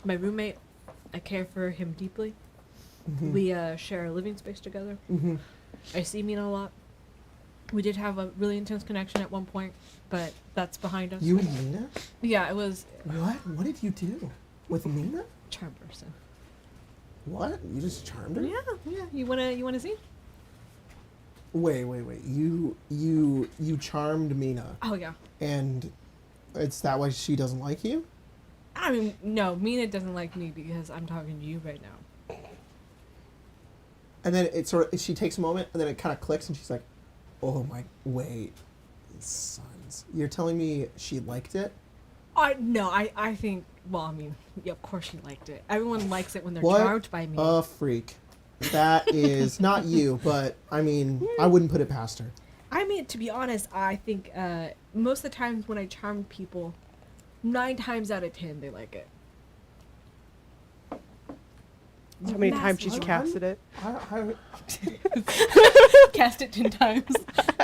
my roommate. I care for him deeply. We share a living space together. Mm-hmm. I see Mina a lot. We did have a really intense connection at one point, but that's behind us. You and Mina? Yeah, it was What? What did you do with Mina? charm person. What? You just charmed her? Yeah. You wanna see? Wait. You charmed Mina, Oh yeah. and it's that why she doesn't like you? I mean, no, Mina doesn't like me because I'm talking to you right now. And then it sort of, she takes a moment, and then it kind of clicks, and she's like, "Oh my, wait, sons, you're telling me she liked it? I think. Well, I mean, yeah, of course she liked it. Everyone likes it when they're What charmed by me. a freak! That is not you, but I mean, I wouldn't put it past her. I mean, to be honest, I think most of the times when I charm people, 9 times out of 10 they like it. How many times she's Massive. casted it? I Cast it 10 times.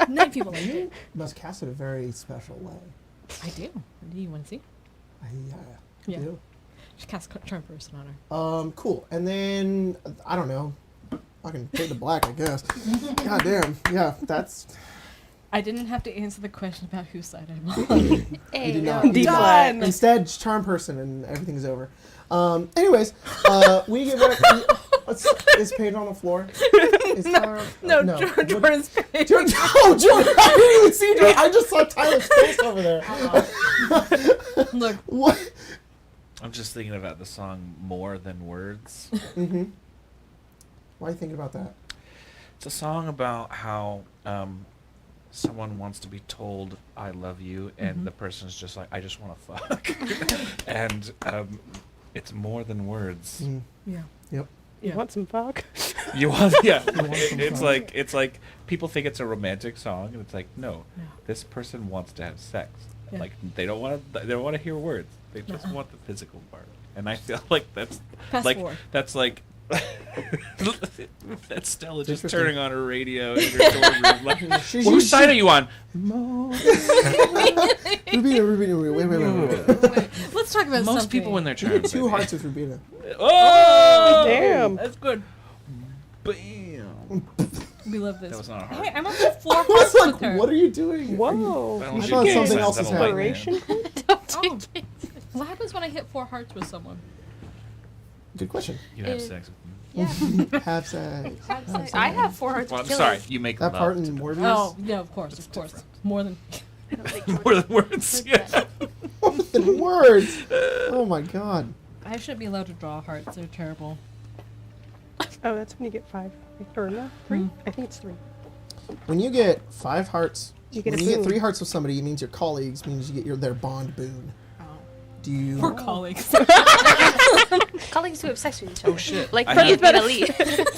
9 people like it. you must cast it a very special way. I do. Do you want to see? I Yeah. do. Just cast charm person on her. Cool. And then I don't know. I can fade to black, I guess. God damn. Yeah, that's. I didn't have to answer the question about whose side I'm on. Hey, You did no. not. D flat. Instead, charm person, and everything's over. Anyways, we get back. Is Paige on the floor? Is Tyler, no, Jordan's face. Jordan, no, Jordan! I didn't even see Jordan. I just saw Tyler's face over there. Look, What? I'm just thinking about the song More Than Words. Mm-hmm. Why are you thinking about that? It's a song about how someone wants to be told I love you, and the person's just like, I just want to fuck. And it's more than words. Mm. yeah. Yep. You want some fuck? You want, yeah. You want some It's fuck. like people think it's a romantic song, and it's like, no, No. this person wants to have sex. Yeah. Like they don't want to hear words. They just Uh-uh. want the physical part. And I feel like that's Fast like forward. that's like that's Stella just Interesting. turning on her radio in her dorm room. Like, She's whose side are you on? Rubina, wait. Let's talk about Most something. people when they're You charmed. get 2 baby. hearts with Rubina. Oh, Damn. That's good. Bam. We love this. That was not a heart. Hey, I'm up to 4 I was hearts like, with her. what are you doing? Whoa. don't I shoot thought gang something signs, else I was don't like happening. that. Oh. What happens when I hit 4 hearts with someone? Good question. You have Uh, sex with me. Yeah. Have sex. I have 4 heards Well, with I'm Killian. sorry. You make That love part to in them. Morbius. Oh, yeah, of course, of course. More than. I don't think More than words. Yeah. The words. Oh my god. I shouldn't be allowed to draw hearts. They're terrible. Oh, that's when you get 5. Or no, 3? I think it's 3. When you get 5 hearts You get When a you get boon. 3 hearts with somebody, it means your colleagues, means you get their bond boon. Oh. Do you... We're colleagues. Colleagues who have sex with each other. Oh shit! Like I Freddie have, Lee.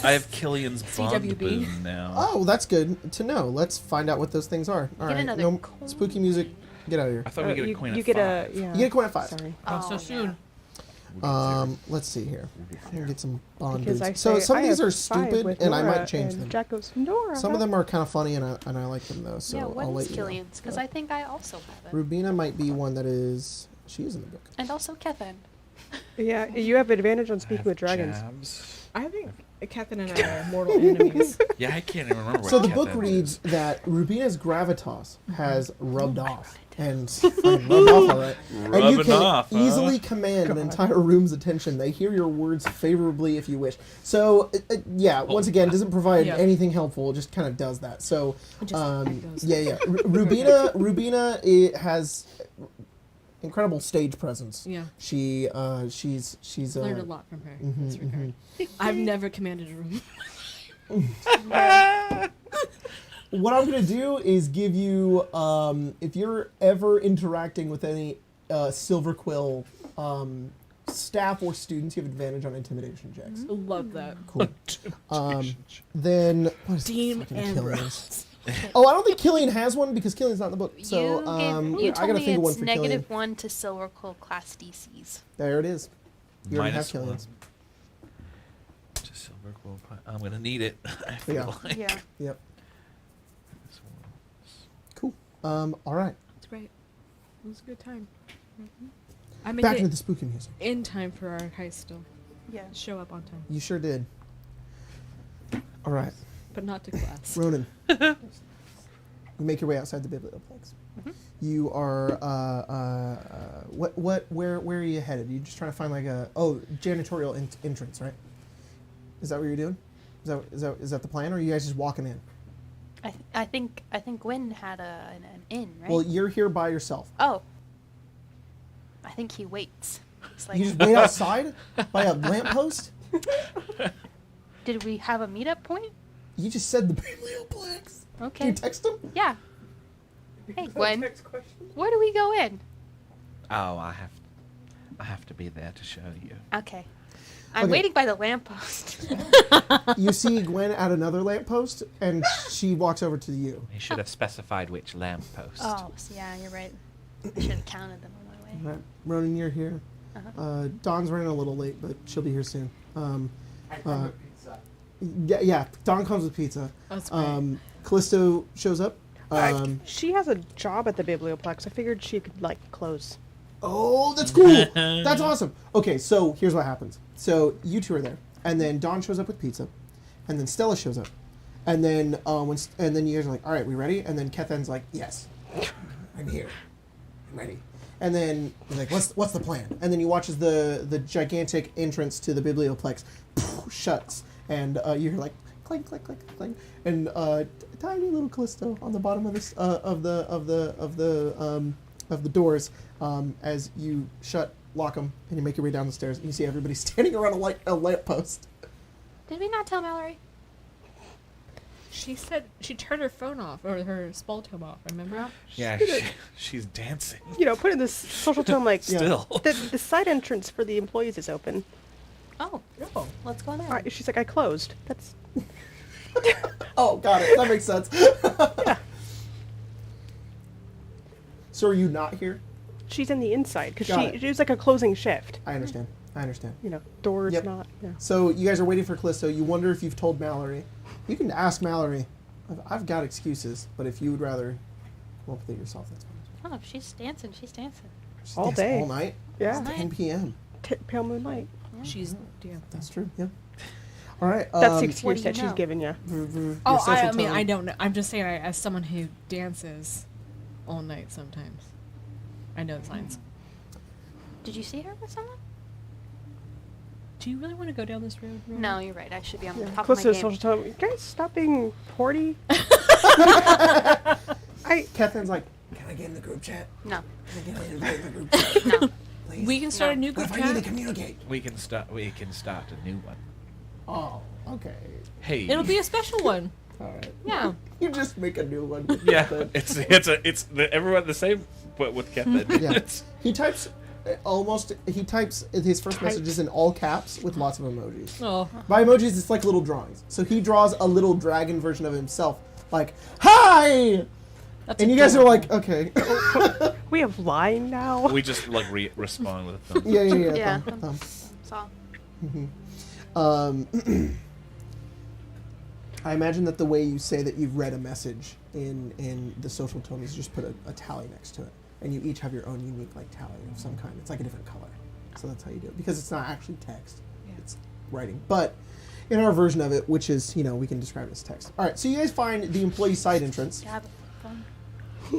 I have Killian's bond CWB. boon now. Oh, that's good to know. Let's find out what those things are. All right, another no coin. spooky music. Get out of here. I thought we get a coin you at get 5. a yeah. You get a coin at 5. Sorry. Oh, so soon. Let's see here. I'm gonna get some bond Because I boons. So say, some of I these have are 5 stupid, with and I Nora, might change and them. Jack goes, Nora. Some of them are kind of funny, and I like them though. So yeah, I'll what let is you know. Killian's? Because I think I also have it. Rubina might be one that is. She is in the book. And also Kethan. Yeah, you have advantage on speaking with dragons. Jabs. I think Catherine and I are mortal enemies. Yeah, I can't even remember. So what the book Kethin reads is. that Rubina's gravitas has rubbed off. And rubbed off all right. And you Rubbing can off, huh? easily command an entire room's attention. They hear your words favorably if you wish. So, yeah, once again, doesn't provide Yeah. anything helpful. It just kind of does that. So, It just echoes. yeah. Rubina has incredible stage presence. Yeah. She's Learned a lot from her. mhm, in this regard. I've never commanded a room. What I'm gonna do is give you, if you're ever interacting with any Silver Quill staff or students, you have advantage on intimidation checks. Love that. Cool. Then what is Dean fucking and Killian's? Oh, I don't think Killian has one because Killian's not in the book. So you I told gotta me think of one it's for Killian. -1 to Silver Quill class DCs. There it is. You already have -1 Killian's. to Silver Quill. I'm gonna need it. I feel Yeah. like. Yeah. Yep. This one's- Cool. All right. It's great. It was a good time. I made Back it into the spooky music. in time for our heist still. Yeah. Show up on time. You sure did. All right, But not to class. Ronan. You make your way outside the Biblioplex. You are where are you headed? You just trying to find like a janitorial entrance, right? Is that what you're doing? Is that the plan, or are you guys just walking in? I think Gwen had an inn, right? Well, you're here by yourself. Oh. I think he waits. It's like, You just wait outside by a lamppost. did we have a meetup point? You just said the Biblioplex. Can Okay. you text him? Yeah. Hey, Gwen. Where do we go in? Oh, I have to be there to show you. Okay. I'm Okay. waiting by the lamppost. You see Gwen at another lamppost, and she walks over to you. He should have specified which lamppost. Oh, so yeah, you're right. I should have counted them on my way. Right. Ronan, you're here. Uh-huh. Dawn's running a little late, but she'll be here soon. I come with pizza. Yeah, Dawn comes with pizza. That's great. Callisto shows up. She has a job at the Biblioplex. I figured she could like close. Oh, that's cool. That's awesome. Okay, so here's what happens. So you two are there, and then Dawn shows up with pizza, and then Stella shows up, and then and then you guys are like, all right, we ready? And then Kethan's like, yes, I'm here, I'm ready. And then he's like, what's the plan? And then you watch as the gigantic entrance to the Biblioplex shuts, and you hear like clink, clink, clink, clink, and tiny little Callisto on the bottom of this of the doors as you lock them, and you make your way down the stairs, and you see everybody standing around a lamppost. Did we not tell Mallory? She said she turned her phone off, or her spell tome off, remember? Yeah, she's dancing. You know, put in this social tone like Still. the side entrance for the employees is open. Oh. Let's go there. She's like, I closed. That's Oh, got it. That makes sense. yeah. So are you not here? She's in the inside because Got it. she was like a closing shift. I understand. You know, doors Yep. not. Yeah. So you guys are waiting for Callisto. You wonder if you've told Mallory. You can ask Mallory. I've got excuses, but if you would rather come up with it yourself, that's fine. Oh, if she's dancing, she's dancing. Just All dance day. all night. Yeah. It's 10 p.m. Pale moonlight. She's That's true. Yeah. All right. That's the what excuse do that you she's know? given you. Oh, social I mean, tone. I don't know. I'm just saying, as someone who dances all night sometimes, I know the signs. Did you see her with someone? Do you really want to go down this road? Ronan? No, you're right. I should be on the Yeah. top Close of to my the game. social tone. You guys, stop being porty. Catherine's like, can I get in the group chat? No. Can I get invited in the group chat? No. Please? We can start a new What group if I need to chat. communicate? We can start a new one. Oh, okay. Hey. It'll be a special one. All right. Yeah. You just make a new one. with Yeah, Kethan. it's everyone the same, but with Kethan. Yeah. He types his first messages in all caps with lots of emojis. Oh. By emojis, it's like little drawings. So he draws a little dragon version of himself, like, hi! That's And you guys are like, okay. We have line now. We just like respond with them. Yeah. Yeah. Thumb. Saw. I imagine that the way you say that you've read a message in the social tone is just put a tally next to it. And you each have your own unique like tally of some kind. It's like a different color. So that's how you do it. Because it's not actually text. Yeah. It's writing. But in our version of it, which is, we can describe it as text. All right, so you guys find the employee side entrance. I have a flip phone.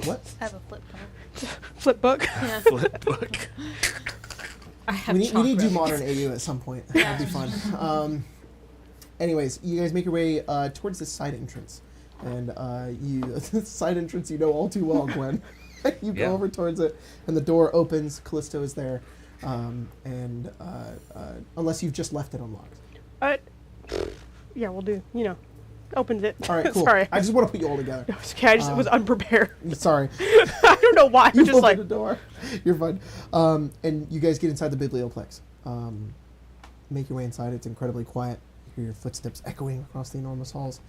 What? I have a flip phone. Flip book. Yeah. Flip book. I have We need to do chocolate. modern AU at some point. That'd be fun. Anyways, you guys make your way towards this side entrance. And this side entrance you know all too well, Gwen. You Yeah. go over towards it, and the door opens. Callisto is there. Unless you've just left it unlocked. Yeah, we'll do. Opened it. All right, cool. Sorry. I just want to put you all together. No, it's okay. I just was unprepared. Sorry. I don't know why. You I'm just opened like, the door. You're fine. And you guys get inside the Biblioplex. Make your way inside. It's incredibly quiet. You hear your footsteps echoing across the enormous halls.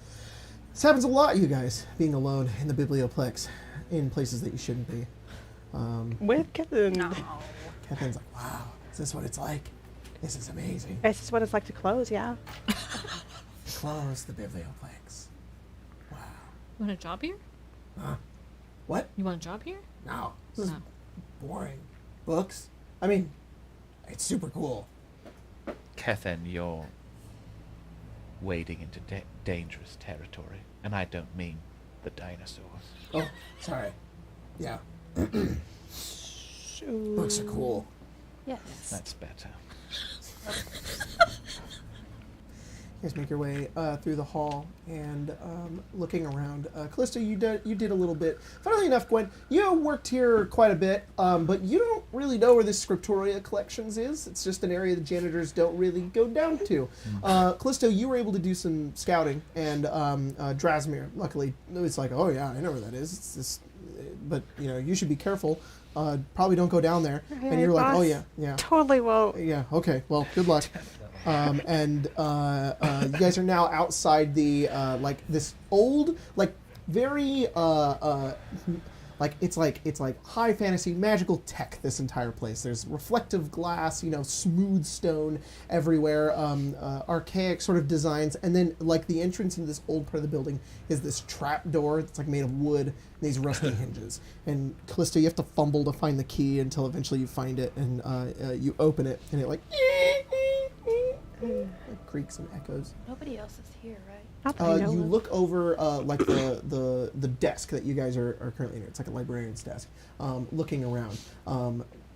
This happens a lot, you guys, being alone in the Biblioplex, in places that you shouldn't be. with Kevin. No. Kevin's like, wow, is this what it's like? This is amazing. This is what it's like to close, yeah. Close the Biblioplex. Wow. You want a job here? Huh? What? You want a job here? No. This is No. boring. Books? I mean, it's super cool. Kethan, you're wading into dangerous territory, and I don't mean the dinosaurs. Oh, sorry. Yeah. So, Books are cool. Yes. That's better. You guys make your way through the hall and looking around. Callisto, you did a little bit. Funnily enough, Gwen, you worked here quite a bit, but you don't really know where the Scriptoria Collections is. It's just an area the janitors don't really go down to. Callisto, you were able to do some scouting, and Drasmir, luckily, it's like, oh yeah, I know where that is. It's this, but you should be careful. Probably don't go down there. Okay, And you're like, boss. oh yeah. totally won't. Yeah, okay, well, good luck. You guys are now outside the this old very it's like high fantasy magical tech. This entire place. There's reflective glass, smooth stone everywhere, archaic sort of designs, and then the entrance into this old part of the building is this trap door that's made of wood and these rusty hinges. And Callisto, you have to fumble to find the key until eventually you find it, and you open it, and it creaks and echoes. Nobody else is here, right? Not that I know You of. look over the desk that you guys are currently in. It's like a librarian's desk. Looking around.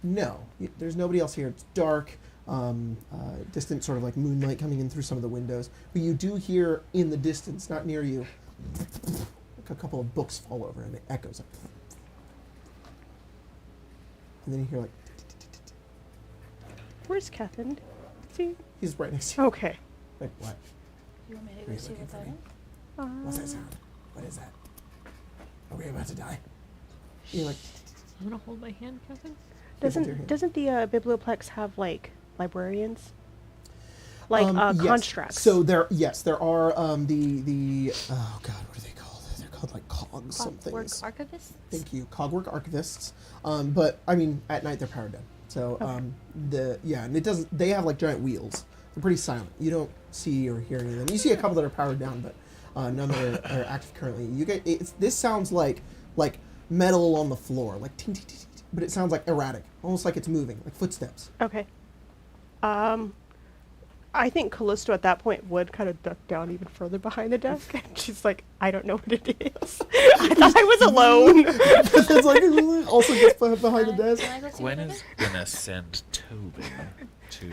No, there's nobody else here. It's dark, distant sort of moonlight coming in through some of the windows. But you do hear in the distance, not near you, a couple of books fall over and it echoes. And then you hear Where's Kevin? See? he's right next to you. Okay. What? You want me to Are go you see looking what for that me? is? What's that sound? What is that? Are we about to die? You're like, You want to hold my hand, Kevin? Give it to him. Doesn't the Biblioplex have librarians? Yes. Constructs. So there are the oh god, what are they called? They're called cogs something. Work archivists? Thank you, cogwork archivists. But I mean, at night they're powered down. So Okay. and it doesn't. They have giant wheels. They're pretty silent. You don't see or hear any of them. You see a couple that are powered down, but none that are active currently. You get this sounds like metal on the floor, like ting, ting, ting, ting, but it sounds erratic, almost like it's moving, like footsteps. Okay. I think Callisto at that point would kind of duck down even further behind the desk, and she's like, I don't know what it is. I thought I was alone. It's also gets behind the desk. Can I go see Gwen what it is gonna send Tobin to,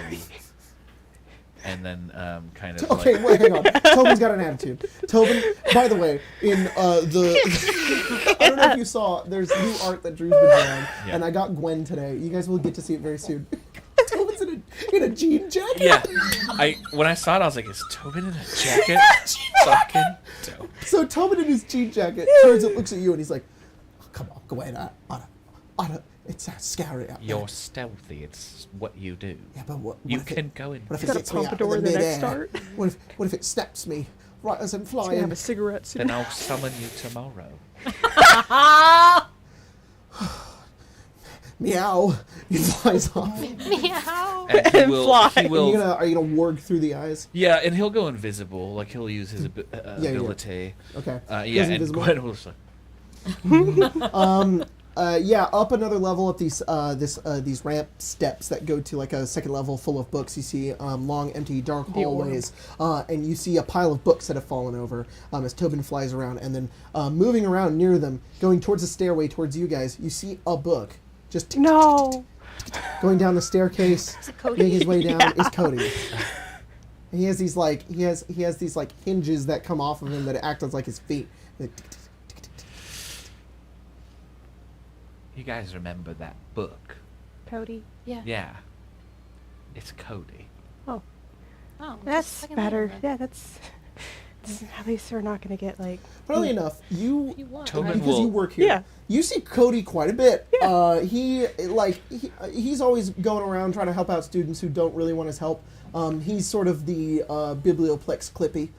and then kind of Okay, wait, hang on. Tobin's got an attitude. Tobin, by the way, in the I don't know if you saw, there's new art that Drew's been drawing, Yeah. and I got Gwen today. You guys will get to see it very soon. Tobin's in a jean jacket? Yeah. When I saw it, I was like, is Tobin in a jacket? Fucking dope. So Tobin in his jean jacket turns and looks at you, and he's like, oh, "Come on, go ahead, Anna. It's scary out there." You're stealthy. It's what you do. Yeah, but what You if can go in. What if it Got a gets me out pompadour in in the the next midair? start. What if it snaps me right as I'm He's gonna flying? have a cigarette soon. Then I'll summon you tomorrow. Meow. He flies off. Meow. And he will. Fly. He will. Are you gonna warg through the eyes? Yeah, and he'll go invisible. Like he'll use his yeah. ability. Okay. Yeah, Goes and invisible. Gwen will just like, Up another level up these ramp steps that go to like a second level full of books. You see long, empty, dark The hallways, and you see a pile of books that have fallen over as Tobin flies around, and then moving around near them, going towards the stairway towards you guys. You see a book just No. going down the staircase, Is it Cody? making his way down. Is Cody. And he has these like these like hinges that come off of him that act as like his feet. you guys remember that book? Cody. Yeah. Yeah. It's Cody. Oh, Oh, that's second better. level, Yeah, that's at least we're not gonna get like. Funnily enough, you You won. Tobin because you will. work here. Yeah. You see Cody quite a bit. Yeah. He's always going around trying to help out students who don't really want his help. He's sort of the Biblioplex Clippy.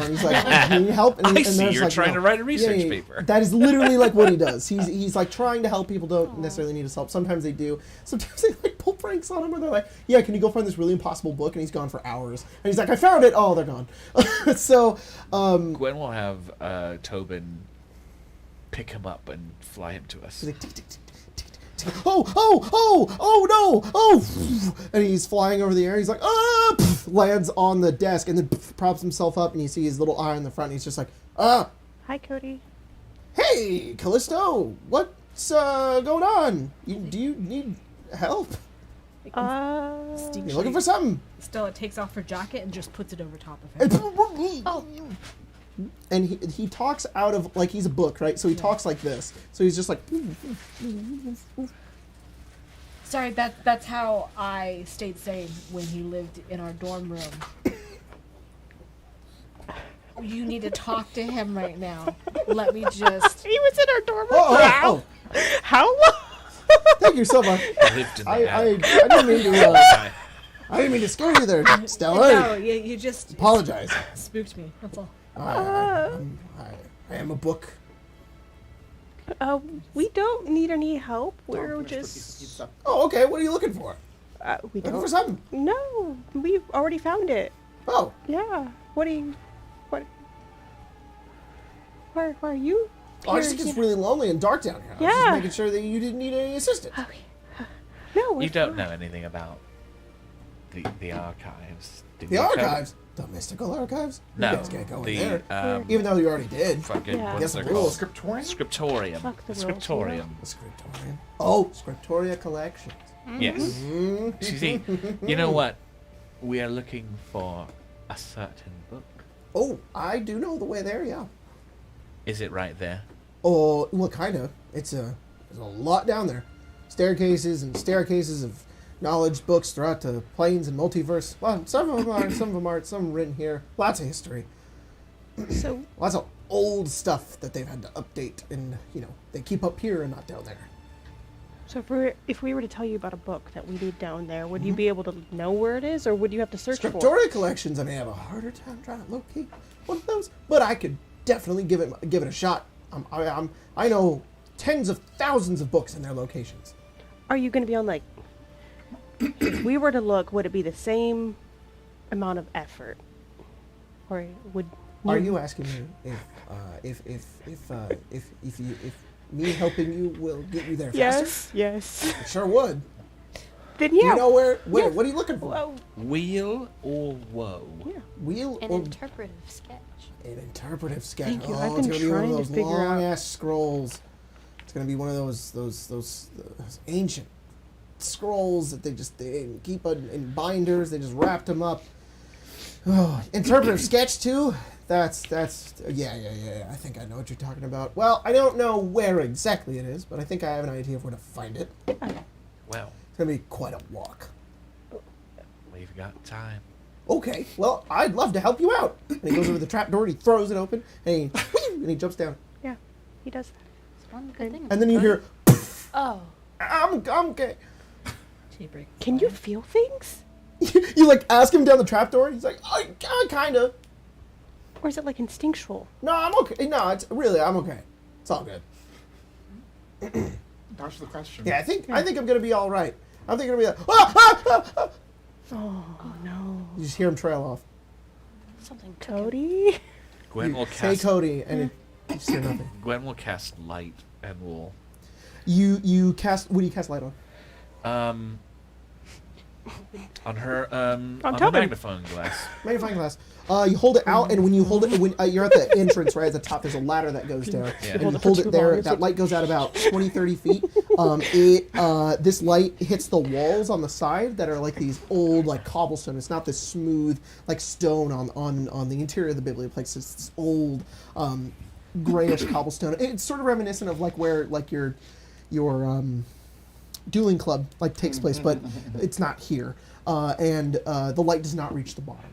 He's like, "Can you help?" I see, there's you're like, trying "No." to write a research paper. That is literally like what he does. He's like trying to help people don't necessarily need his help. Sometimes they do. Sometimes they like pull pranks on him where they're like, "Yeah, can you go find this really impossible book?" And he's gone for hours. And he's like, "I found it." Oh, they're gone. So Gwen will have Tobin pick him up and fly him to us. he's like, "Tick, tick, tick, tick, tick, tick. Oh no, oh, and he's flying over the air. He's like, ah, lands on the desk and then props himself up, and you see his little eye in the front. And he's just like, Hi, Cody. hey, Callisto, what's going on? Do you need help? You looking for something? Stella takes off her jacket and just puts it over top of him. Oh, And he talks out of, like, he's a book, right? So he talks like this. So he's just like, Sorry, that's how I stayed sane when he lived in our dorm room. You need to talk to him right now. Let me just. He was in our dorm room. oh. How long? Thank you so much. I lived in the I attic. didn't mean to, I- I didn't mean to scare you there, Stella. No, you just Apologize. spooked me. That's all. I am a book. We don't need any help. We're just. Oh, okay. What are you looking for? We Looking don't. for something? No, we've already found it. Oh, Yeah. What are you? What? Why are you? I just here, think it's you really lonely and dark down here. I was just Yeah. making sure that you didn't need any assistance. know? No, we're You don't fine. know anything about the archives. do The you, Tobin? archives? The mystical archives? No, You guys can't go the in there. Even though you already did. fucking Yeah. what's Guess it the rules. called? Scriptorium? Scriptorium. Fuck the rules, Scriptorium. The Scriptorium. Oh, Scriptoria Collections. Yes. Mm. See, you know what? We are looking for a certain book. Oh, I do know the way there, yeah. Is it right there? Oh, well, kind of. There's a lot down there. Staircases and staircases of knowledge books throughout the planes and multiverse. Well, some of them are, some of them aren't. Some written here. Lots of history. So Lots of old stuff that they've had to update, and they keep up here and not down there. So if we were to tell you about a book that we need down there, would you be able to know where it is, or would you have to search for it? Scriptoria Collections. I may have a harder time trying to locate one of those, but I could definitely give it a shot. I know tens of thousands of books and their locations. Are you going to be on like? If we were to look, would it be the same amount of effort, or would? Are you asking me if me helping you will get you there faster? Yes. It sure would. Then Do yeah. you know where? Yeah. What are you looking for? Well, Wheel or woe? yeah. Wheel an or interpretive sketch. an interpretive sketch? Thank you. Oh, I've it's been gonna be one of trying to those figure out- long ass scrolls. It's gonna be one of those ancient scrolls that they keep in binders. They just wrapped them up. Oh, interpretive sketch too. That's yeah. I think I know what you're talking about. Well, I don't know where exactly it is, but I think I have an idea of where to find it. Well, It's gonna be quite a walk. We've got time. Okay, well, I'd love to help you out. And he goes over to the trapdoor and he throws it open and he jumps down. Yeah, he does. It's one good thing. And then you hear, Oh. I'm okay. Can you feel things? You like ask him down the trapdoor. He's like, kind of. Or is it like instinctual? No, I'm okay. No, it's really, I'm okay. It's all good. Dodge the question. Yeah, I think I'm gonna be all right. I think I'm gonna be like, Oh, no. You just hear him trail off. Something took him. Cody? Gwen will Say cast. Cody, and you just hear nothing. Gwen will cast light and will. You cast. What do you cast light on? On her on the Tobin. magnifying glass. Magnifying glass. You hold it out, and when you hold it, when you're at the entrance, right at the top, there's a ladder that goes down. Yeah. And Hold you it for hold too it there. long, That light goes out about 20, 30 feet. This light hits the walls on the side that are like these old, like cobblestone. It's not this smooth, like stone on the interior of the Biblio place. It's this old, grayish cobblestone. It's sort of reminiscent of like where like your dueling club like takes place, but it's not here. And the light does not reach the bottom.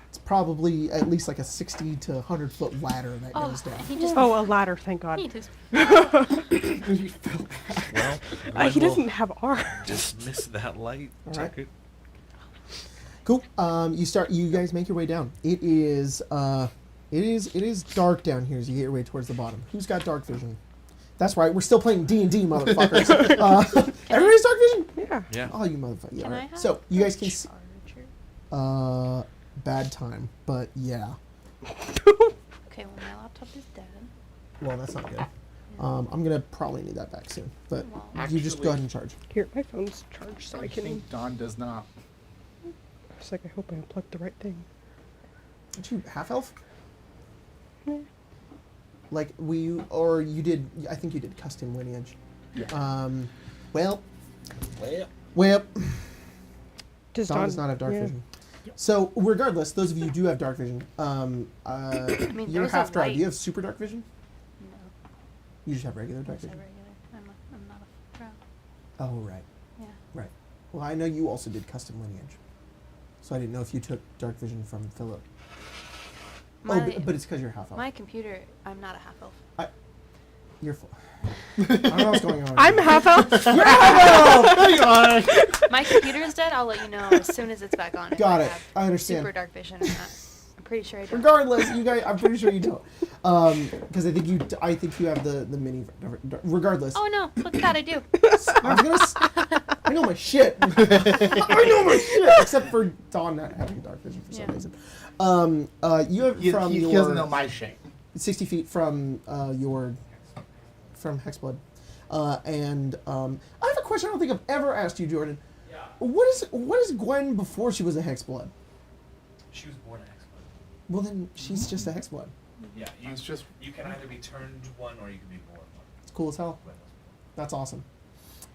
It's probably at least like a 60 to 100 foot ladder that goes down. He just. Oh, a ladder, thank God. He just. Well, He doesn't have arms. dismiss that light. All Take right. it. Cool. You guys make your way down. It is dark down here as you get your way towards the bottom. Who's got dark vision? That's right. We're still playing D&D, motherfuckers. Everybody's dark vision. Yeah. Yeah. Oh, you motherfuckers. Yeah, Can all I right. have So you guys can see. Charger? Bad time, but yeah. Okay, well my laptop is dead. Well, that's not good. I'm gonna probably need that back soon, but Well, you just go ahead and charge. Here, my phone's charged so I can. think Dawn does not. It's like, I hope I unplugged the right thing. Aren't you half elf? Yeah. Like you did? I think you did custom lineage. Yeah. Well, Does Dawn does not have dark yeah. vision. So regardless, those of you who do have dark vision. mean, You're there's a half drow. Do light. you have super dark vision? No, You just have regular dark just a vision. regular. I'm not a drow. Oh right, Yeah. right. Well, I know you also did custom lineage, so I didn't know if you took dark vision from Philip. My, but it's because you're half elf. my computer, I'm not a half elf. You're full. I don't know what's going on. I'm half elf. You're half elf. There you are. My computer is dead. I'll let you know as soon as it's back on. if Got I it. have I understand. Super dark vision or not. I'm pretty sure I don't. Regardless, you guys, I'm pretty sure you don't. Because I think you have the mini. Regardless, Oh no! Look at that, I do. I know my shit. I know my shit. Except for Dawn not having dark vision for some Yeah. reason. You have He from your doesn't know my shape. 60 feet from from Hexblood. And I have a question I don't think I've ever asked you, Jordan. Yeah. What is Gwen before she was a Hexblood? She was born a hexblood. Well, then she's just a Hexblood. Yeah, It's just you can either be turned one or you can be born one. It's cool as hell. Gwen was That's awesome.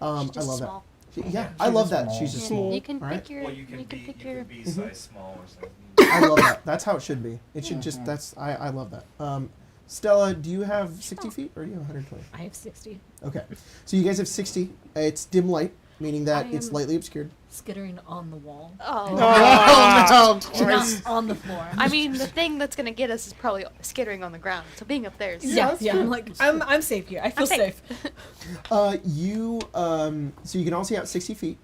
She's I just love small. that. Yeah, She's I love just that. small. She's just Yeah. small. You can Alright. pick your. Well, you can pick your. be Mhm. size small or size medium. I love that. That's how it should be. It should just. I love that. Stella, do you have 60 feet or do you have 120? I have 60. Okay, so you guys have 60. It's dim light, meaning that I it's am- lightly obscured. Skittering on the wall. Oh. Not on the floor. I mean, the thing that's gonna get us is probably skittering on the ground. So being up there is. Yeah, yeah, that's yeah. true. I'm like, I'm safe here. I feel I'm safe. safe. So you can all see out 60 feet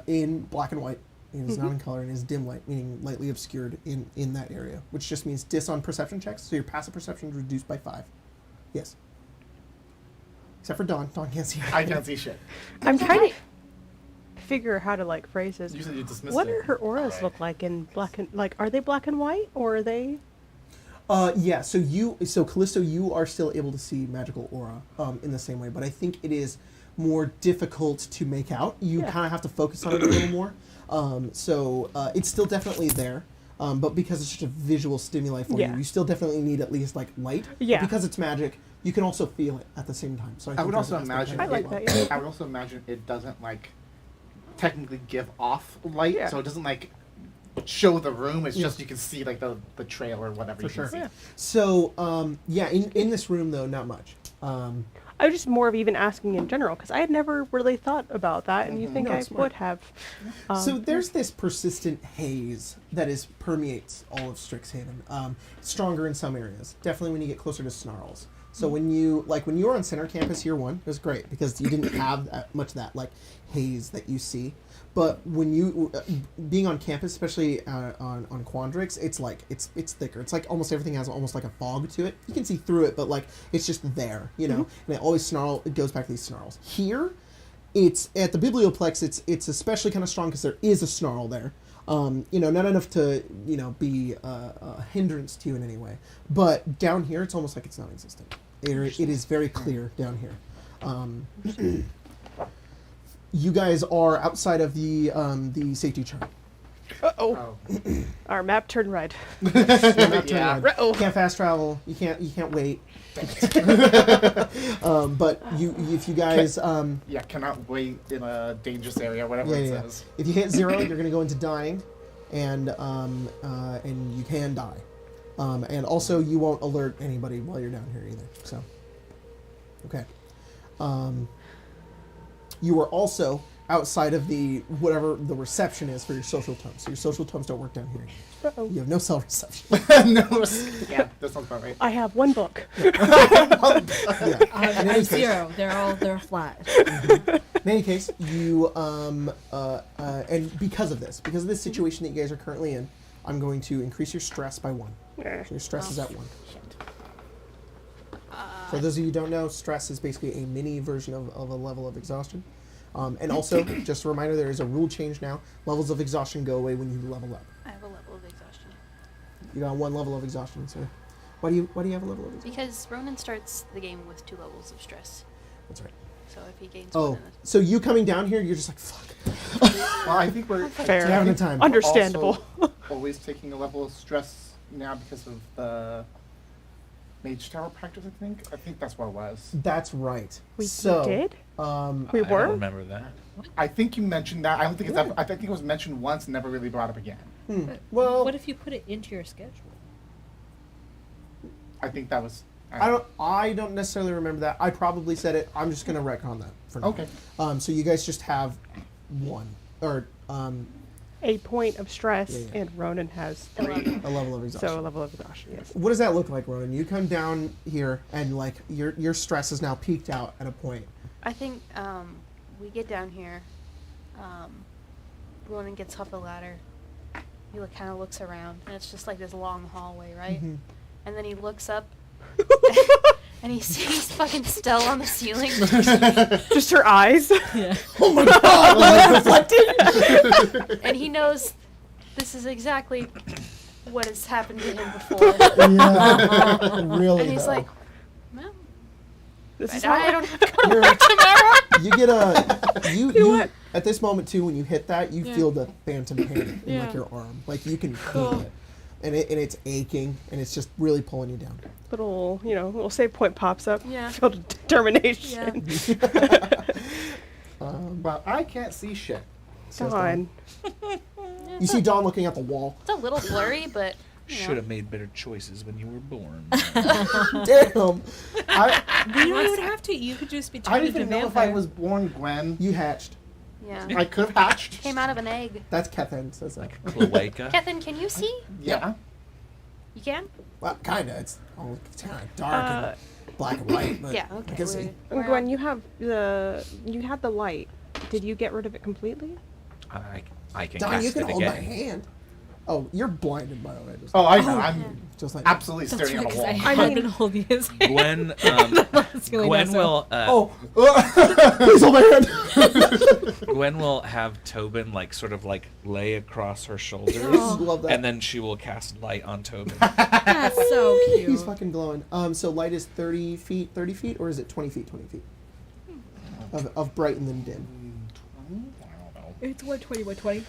in black and white. It is not in color and is dim light, meaning lightly obscured in that area, which just means dis on perception checks. So your passive perception is reduced by 5. Yes. Except for Dawn. Dawn can't see. I can't see shit. I'm trying to figure how to like phrase this. You said you dismissed What it. do her auras look like in black and like? Are they black and white or are they? Yeah. So Callisto, you are still able to see magical aura in the same way, but I think it is more difficult to make out. You Yeah. kind of have to focus on it a little more. It's still definitely there, but because it's such a visual stimuli for Yeah. you still definitely need at least like light. Yeah. But because it's magic, you can also feel it at the same time. So I, I think would there's also an aspect imagine. I of like it. that, yeah. I would also imagine it doesn't like technically give off light, Yeah. so it doesn't like show the room. It's Yeah. just you can see like the trail or whatever For you sure. can see. Yeah. So in this room though, not much. I I was just more of even asking in general because I had never really thought about that, and you think No, I smart. would have. So there's this persistent haze that permeates all of Strixhaven. Stronger in some areas. Definitely when you get closer to Snarls. So when you were on Center Campus Year 1, it was great because you didn't have that much of that like haze that you see. But when you being on campus, especially on Quandrix, it's thicker. It's like almost everything has almost like a fog to it. You can see through it, but like it's just there, you know. And it always it goes back to these snarls. Here, it's at the Biblioplex. It's especially kind of strong because there is a snarl there. Not enough to be a hindrance to you in any way. But down here, it's almost like it's non-existent. It is very clear down here. You guys are outside of the safety chart. Uh-oh. Our map turned red. Yeah. Uh-oh. You can't fast travel. You can't wait. But if you guys Yeah, cannot wait in a dangerous area, whatever yeah, it yeah. says. If you hit 0, you're going to go into dying, and you can die. And also, you won't alert anybody while you're down here either. So, okay. You are also outside of whatever the reception is for your social tomes. So your social tomes don't work down here. Uh-oh. You have no cell reception. No, yeah, that sounds about right. I have one book. Yeah. I In any have case- 0. They're flat. In any case, you and because of this situation that you guys are currently in, I'm going to increase your stress by 1. So your stress is at 1. For those of you who don't know, stress is basically a mini version of a level of exhaustion. And also, just a reminder, there is a rule change now. Levels of exhaustion go away when you level up. I have a level of exhaustion. You got 1 level of exhaustion, so why do you have a level of exhaustion? Because Ronan starts the game with 2 levels of stress. That's right. So if he gains 1 Oh, in so you coming down here, you're just like, fuck. Well, I think we're Fair. Having a time. Understandable. also always taking a level of stress now because of the Mage Tower practice, I think that's what it was. That's right. We so, did? We I were? don't remember that. I think you mentioned that. I don't think it's ever, I think it was mentioned once and never really brought up again. Well, What if you put it into your schedule? I think that was... I don't necessarily remember that. I probably said it. I'm just gonna retcon that for now. Okay. So you guys just have 1 or A point of stress, Yeah, yeah. and Ronan has 3. 11. a level of exhaustion. So a level of exhaustion, yes. What does that look like, Ronan? You come down here and like your stress is now peaked out at a point. I think we get down here. Ronan gets off the ladder. He kind of looks around, and it's just like this long hallway, right? Mhm. And then he looks up, and he sees fucking Stella on the ceiling. Just her eyes. Yeah. Oh my god! And he knows this is exactly what has happened to him before. Yeah, really. And he's though. like, well, This is I how don't have to go to You're- work tomorrow. You get you what? at this moment too when you hit that you Yeah. feel the phantom pain in like Yeah. your arm, like you can feel it, and it's aching and it's just really pulling you down. little, little save point pops up. Yeah. Feel determination. Well, I can't see shit. Says Dawn. You see Dawn looking at the wall. It's a little blurry, but you know. Should have made better choices when you were born. Damn, You don't even have to. You could just be I turned don't into even a know if I vampire. was born Gwen. you hatched. Yeah. I could have hatched. Came out of an egg. That's Kethen says that. Cloaca. Kethin, can you see? Yeah. You can? Well, kinda. It's kind of dark and black and white. But Yeah, I okay. can see. And Gwen, you had the light. Did you get rid of it completely? I can Dawn, cast you can it hold my again. hand. Oh, you're blinded by the way. Just, Oh, I know. I'm just like absolutely That's staring right, at a 'cause wall. I I had mean- been holding his hand. Gwen, That's the only Gwen answer. will. Please hold my hand. Gwen will have Tobin sort of lay across her shoulders, Love that. and then she will cast light on Tobin. That's so cute. He's fucking glowing. So light is 30 feet, or is it 20 feet, 20 feet? Of bright and then dim. I don't know. It's 120, 120.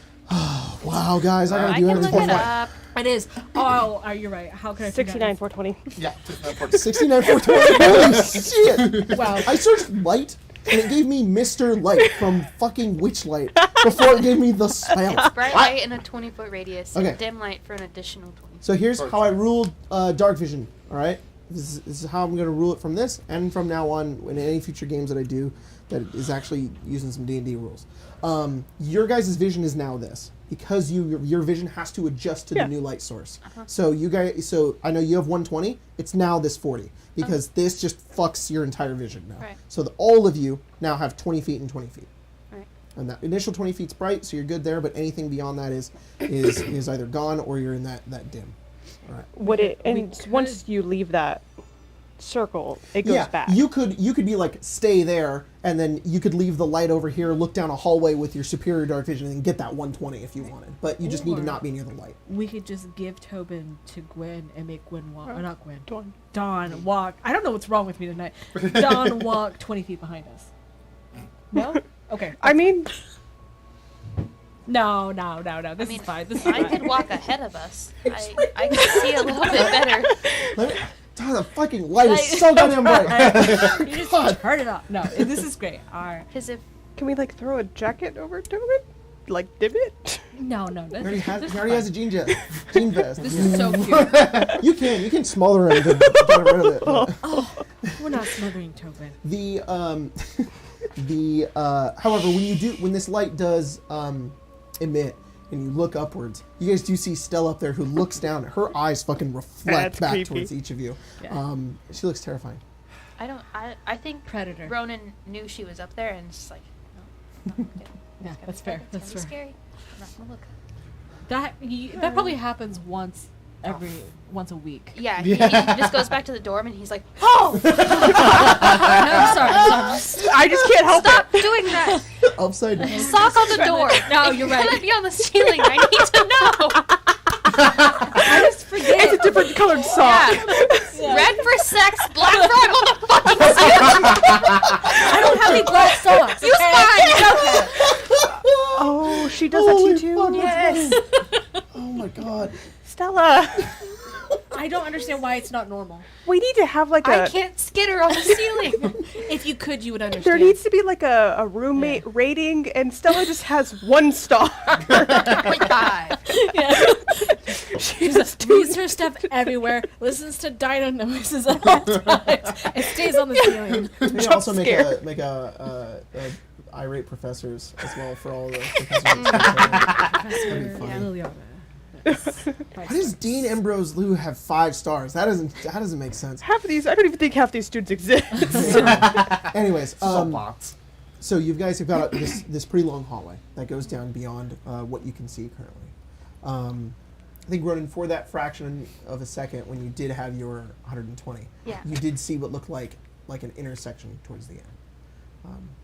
Wow, guys, I gotta I do can look everything. it up. It is. Oh, are you right? How can I forget? 69, 420. Yeah. 69 420. Holy shit! Wow. I searched light, and it gave me Mr. Light from fucking Witchlight before it gave me the spell. Bright light in a 20-foot radius. Okay. And dim light for an additional 20. So here's how I ruled dark vision. All right, This is how I'm going to rule it from this, and from now on, in any future games that I do, that is actually using some D&D rules. Your guys' vision is now this, because your vision has to adjust to the new light source. So you guys, I know you have 120. It's now this 40 because this just fucks your entire vision now. Right. So all of you now have 20 feet and 20 feet. Right. And that initial 20 feet's bright, so you're good there. But anything beyond that is either gone or you're in that dim. All right. Would it? And once you leave that circle, it goes back. You could be like stay there, and then you could leave the light over here, look down a hallway with your superior dark vision, and get that 120 if you wanted. But you just need to not be near the light. We could just give Tobin to Gwen and make Gwen walk, or not Gwen, Dawn walk. I don't know what's wrong with me tonight. Dawn walk 20 feet behind us. No? Okay. I mean, No. This is fine. This is fine. I could walk ahead of us. I could see a little bit better. God, the fucking light is so goddamn bright. You just turn it off. No, this is great. All right. Because if can we like throw a jacket over to it? Like dim it? No. He already has a jean vest. This is so cute. You can smother him to get rid of it. Oh, we're not smothering Tobin. However, when this light does emit and you look upwards, you guys do see Stella up there who looks down. Her eyes fucking reflect That's back creepy. towards each of you. Yeah. She looks terrifying. I think Predator. Ronan knew she was up there and just like, no. Yeah, that's fair. It's That's gonna be fair. scary. I'm not gonna look. That probably happens once a week. Yeah, he just goes back to the dorm and he's like, oh! No, I'm sorry. I just can't help Stop it. doing that! Upside down. Sock on the door. No, It's you're right. gonna be on the ceiling. I need to know. I just forget. It's a different colored sock. Yeah. Red for sex, black for I'm on the fucking ceiling. I don't have any black socks. Use mine. Okay. Oh, she does that to you too? Fuck, Yes. oh my god. Stella, I don't understand why it's not normal. we need to have like I a. can't skitter on the ceiling. If you could, you would understand. There needs to be like a roommate rating, and Stella just has 1 star. Oh my god. Yeah. She just moves her stuff everywhere, listens to dino noises at all times, and stays on the ceiling. Maybe also make a irate professors as well for all the professors. That'd be funny. Liliana. Why does Dean Ambrose Liu have 5 stars? That doesn't make sense. Half of these, I don't even think half these students exist. Anyways, Soapbox. so you guys have got this pretty long hallway that goes down beyond what you can see currently. I think, Ronan, for that fraction of a second when you did have your 120, Yeah. you did see what looked like an intersection towards the end.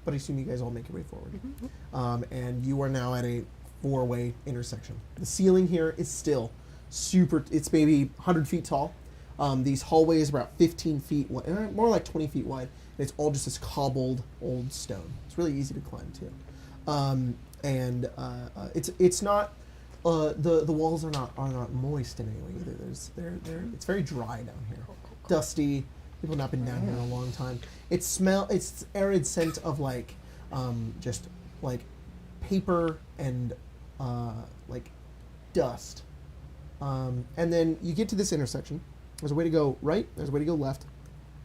But I assume you guys all make your way forward. And you are now at a 4-way intersection. The ceiling here is still it's maybe 100 feet tall. These hallways are about 15 feet wide, more like 20 feet wide. And it's all just this cobbled old stone. It's really easy to climb too. It's not the walls are not moist in any way either. It's very dry down here. Dusty. People have not been down here in a long time. It's arid scent of like just like paper and like dust. And then you get to this intersection. There's a way to go right, there's a way to go left,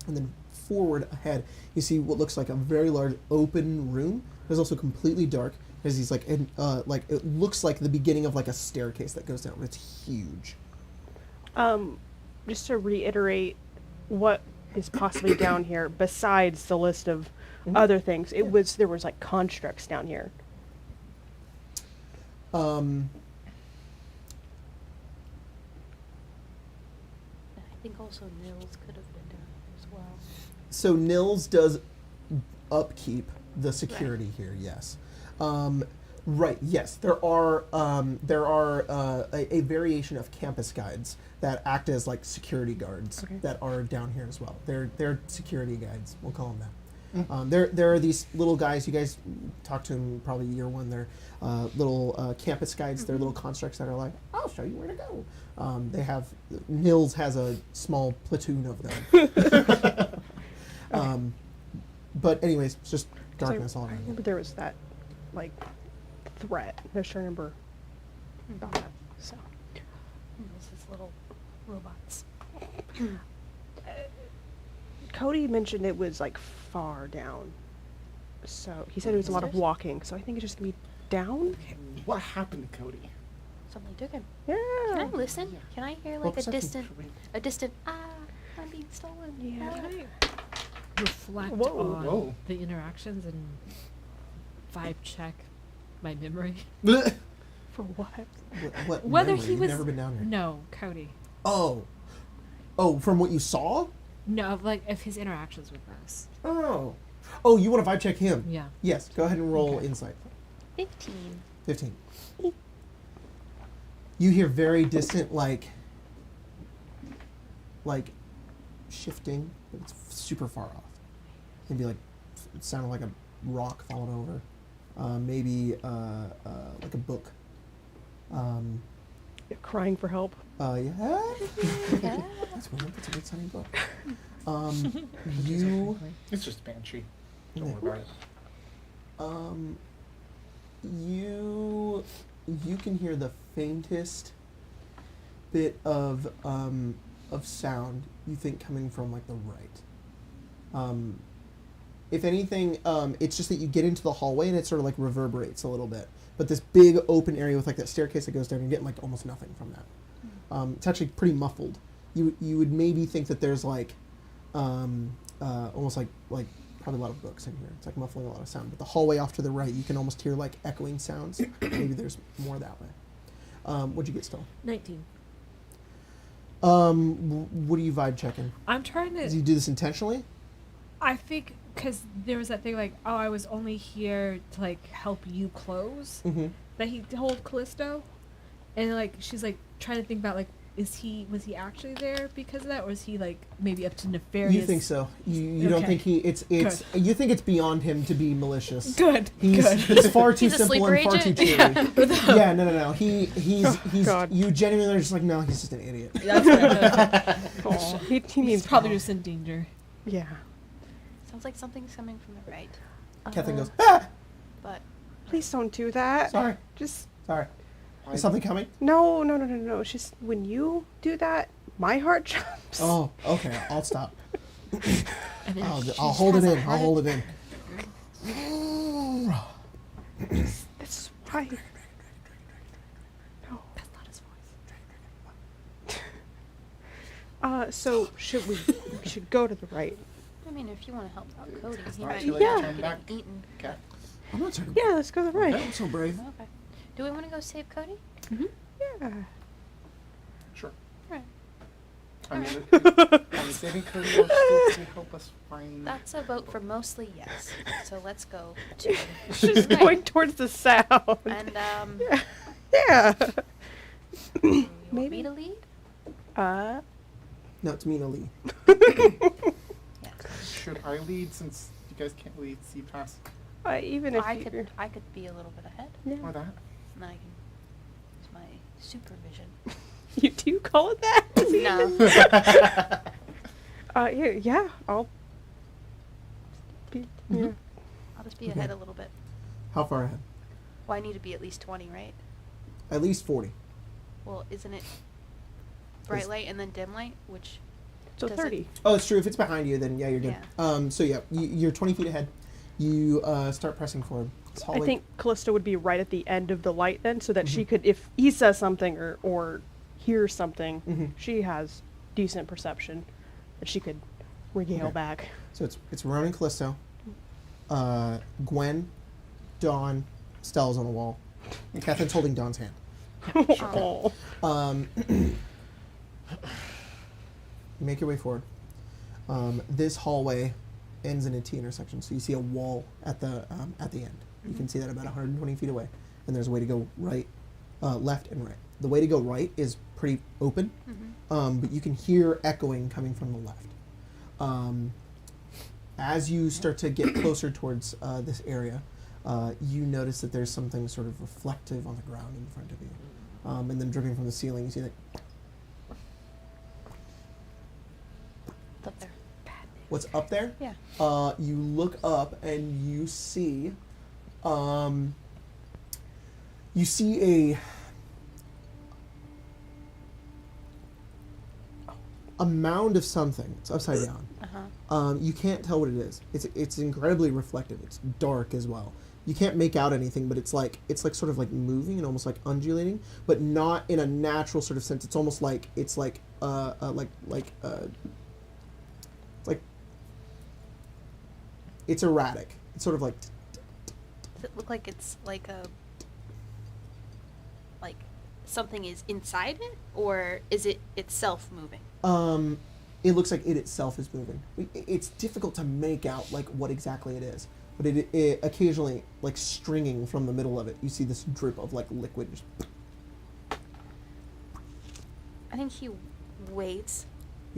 and then forward ahead you see what looks like a very large open room. It's also completely dark. There's these like it looks like the beginning of like a staircase that goes down. It's huge. Just to reiterate what is possibly down here besides the list of other things, there was like constructs down here. I think also Nils could have been down here as well. So Nils does upkeep the security here. Yes. Right. Yes. There are a variation of campus guides that act as like security guards that are down here as well. They're security guides. We'll call them that. There are these little guys. You guys talked to them probably year one. They're little campus guides. They're little constructs that are like, I'll show you where to go. Nils has a small platoon of them. But anyways, it's just darkness all I around. remember there was that like threat. I was trying to remember about that. So Nils' little robots. Cody mentioned it was like far down. So he said it was a lot of Stairs? walking. So I think it's just gonna be down. What happened to Cody? Somebody took him. Yeah. Can I listen? Can I hear Roll like a perception. distant I'm being stolen? Yeah. Ah." Can I reflect Whoa. on Whoa. the interactions and vibe check my memory? For what? What Whether memory? he You've was never been down here. No, Cody. Oh, from what you saw? No, of his interactions with us. Oh, you want to vibe check him? Yeah. Yes. Go ahead and roll Okay. insight. 15. 15. You hear very distant, like shifting, but it's super far off. Maybe like it sounded like a rock falling over. Maybe like a book. Crying for help. Yeah. Yeah. That's weird. That's a good sounding book. You. It's just Banshee. Don't worry about it. You can hear the faintest bit of sound you think coming from like the right. If anything, it's just that you get into the hallway and it sort of like reverberates a little bit. But this big open area with like that staircase that goes down, you're getting like almost nothing from that. It's actually pretty muffled. You would maybe think that there's like almost like probably a lot of books in here. It's like muffling a lot of sound. But the hallway off to the right, you can almost hear like echoing sounds. Maybe there's more that way. What'd you get, Still? 19. What are you vibe checking? I'm trying Did to. you do this intentionally? I think because there was that thing like, oh, I was only here to like help you close. Mm-hmm. That he told Callisto, and like she's like trying to think about like, was he actually there because of that, or is he like maybe up to nefarious? You think so? You don't Okay. think it's you think it's beyond him to be malicious? Good. He's far too He's a simple and sleeper far too agent? cheery. Yeah, no. He's God. you genuinely are just like, no, he's just an idiot. That's right. Aw, he He's needs probably help. just in danger. Yeah. Sounds like something's coming from the right. Kathleen goes, ah! But Please don't do that. Sorry. Just Sorry. Is something coming? no. It's just when you do that, my heart jumps. Oh, okay. I'll stop. And then I'll hold it in. I'll hold it in. That's why. No. That's not his voice. So we should go to the right. I mean, if you want to help out Cody, It's he not might too late Yeah. to turn get back. eaten. Okay. I'm not talking. Yeah, let's go to the right. I'm so brave. Okay. Do we want to go save Cody? Yeah. Sure. Right. I mean, saving Cody will still help us find. That's a vote for mostly yes. So let's go to She's right. going towards the sound. And Yeah. you want Maybe. me to lead? No, it's Mina Lee. Yes. Should I lead since you guys can't lead see past Even if I you could be a little bit ahead, or that? and then I can use my supervision. you do call it that? No, Yeah. I'll be. Yeah. I'll just be ahead a little bit. How far ahead? Well, I need to be at least 20, right? At least 40. Well, isn't it bright Is- light and then dim light? Which So does it- 30. Oh, it's true. If it's behind you, then yeah, you're good. Yeah. So yeah, you're 20 feet ahead. You start pressing forward. This I hallway- think Callisto would be right at the end of the light then, so that she could, if he says something or hears something, Mhm. she has decent perception that she could regale Okay. back. So it's Ronan Callisto, Gwen, Dawn, Stella's on the wall, and Catherine's holding Dawn's hand. Oh. You make your way forward. This hallway ends in a T intersection, so you see a wall at the end. You can see that about 120 feet away, and there's a way to go right, left, and right. The way to go right is pretty open, but you can hear echoing coming from the left. As you start to get closer towards this area, you notice that there's something sort of reflective on the ground in front of you, and then dripping from the ceiling. You see that. It's up there. What's up there? Yeah. You look up and you see a a mound of something. It's upside down. You can't tell what it is. It's incredibly reflective. It's dark as well. You can't make out anything, but it's like sort of like moving and almost like undulating, but not in a natural sort of sense. It's almost like it's like it's erratic. It's sort of like. Does it look like it's like something is inside it, or is it itself moving? It looks like it itself is moving. It's difficult to make out like what exactly it is, but it occasionally, like stringing from the middle of it, you see this drip of like liquid. Just I think he waits,